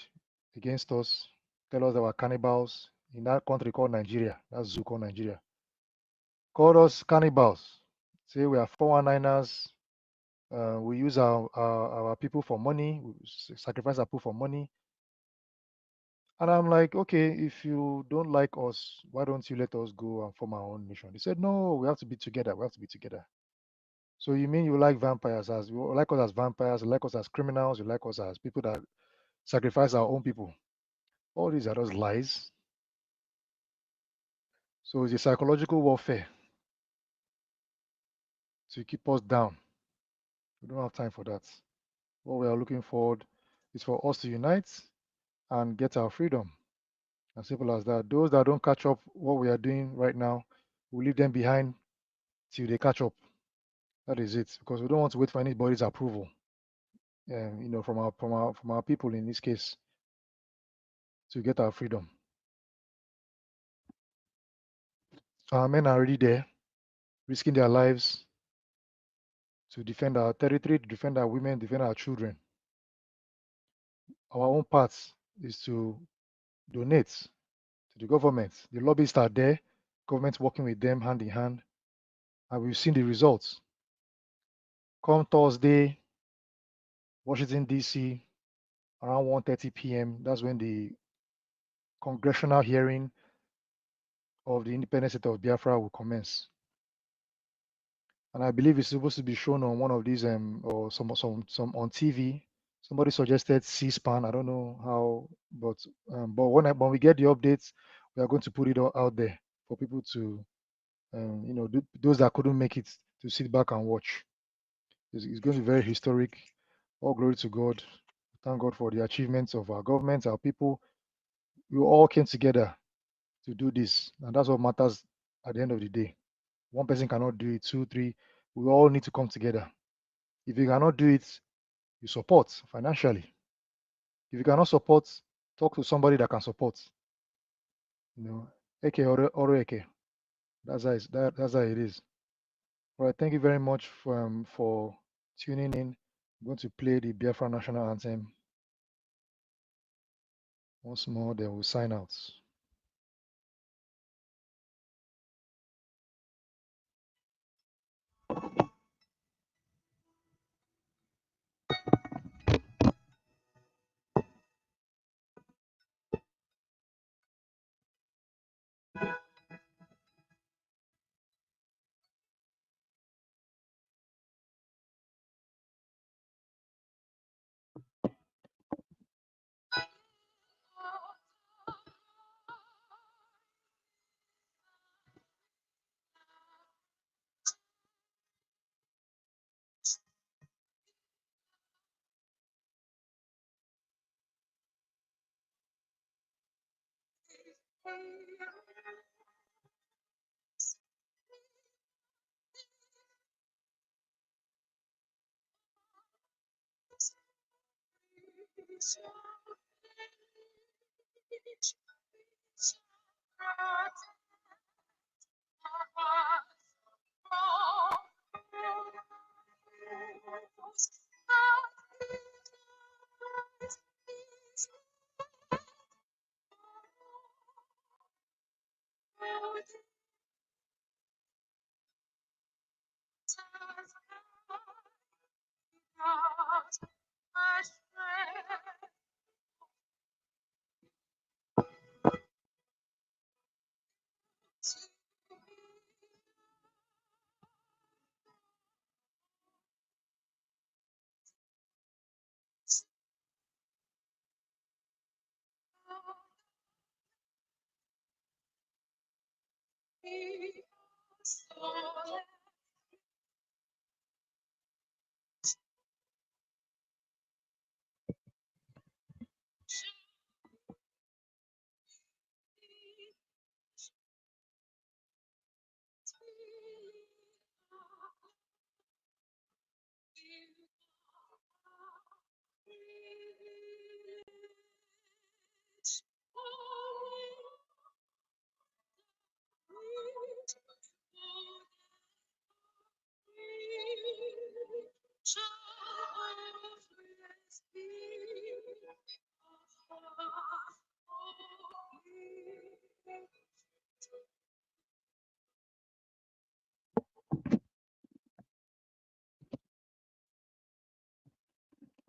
against us, tell us that we're cannibals in that country called Nigeria. That's zoo called Nigeria. Called us cannibals. Say we are 419ers. We use our people for money. We sacrifice our people for money. And I'm like, okay, if you don't like us, why don't you let us go and form our own nation? They said, no, we have to be together. We have to be together. So you mean you like vampires you like us as vampires, you like us as criminals, you like us as people that sacrifice our own people. All these are just lies. So it's a psychological warfare to keep us down. We don't have time for that. What we are looking forward is for us to unite and get our freedom. As simple as that. Those that don't catch up what we are doing right now, we leave them behind till they catch up. That is it. Because we don't want to wait for anybody's approval. From our people in this case to get our freedom. Our men are already there, risking their lives to defend our territory, to defend our women, defend our children. Our own part is to donate to the government. The lobbyists are there, government working with them hand in hand, and we've seen the results. Come Thursday, Washington, D.C., around 1:30 p.m., that's when the congressional hearing of the independent state of Biafra will commence. And I believe it's supposed to be shown on one of these or some on TV. Somebody suggested C-SPAN. I don't know how, but when we get the updates, we are going to put it all out there for people to those that couldn't make it to sit back and watch. It's going to be very historic. All glory to God. Thank God for the achievements of our government, our people. We all came together to do this, and that's what matters at the end of the day. One person cannot do it, two, three. We all need to come together. If you cannot do it, you support financially. If you cannot support, talk to somebody that can support. Eke or Eke. That's how it is. All right, thank you very much for tuning in. I'm going to play the Biafra national anthem once more, then we'll sign out.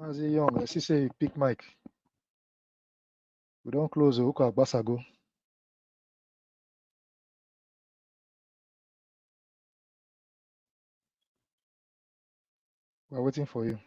As a young, I see say you pick mic. We don't close the hook at Basago. We're waiting for you.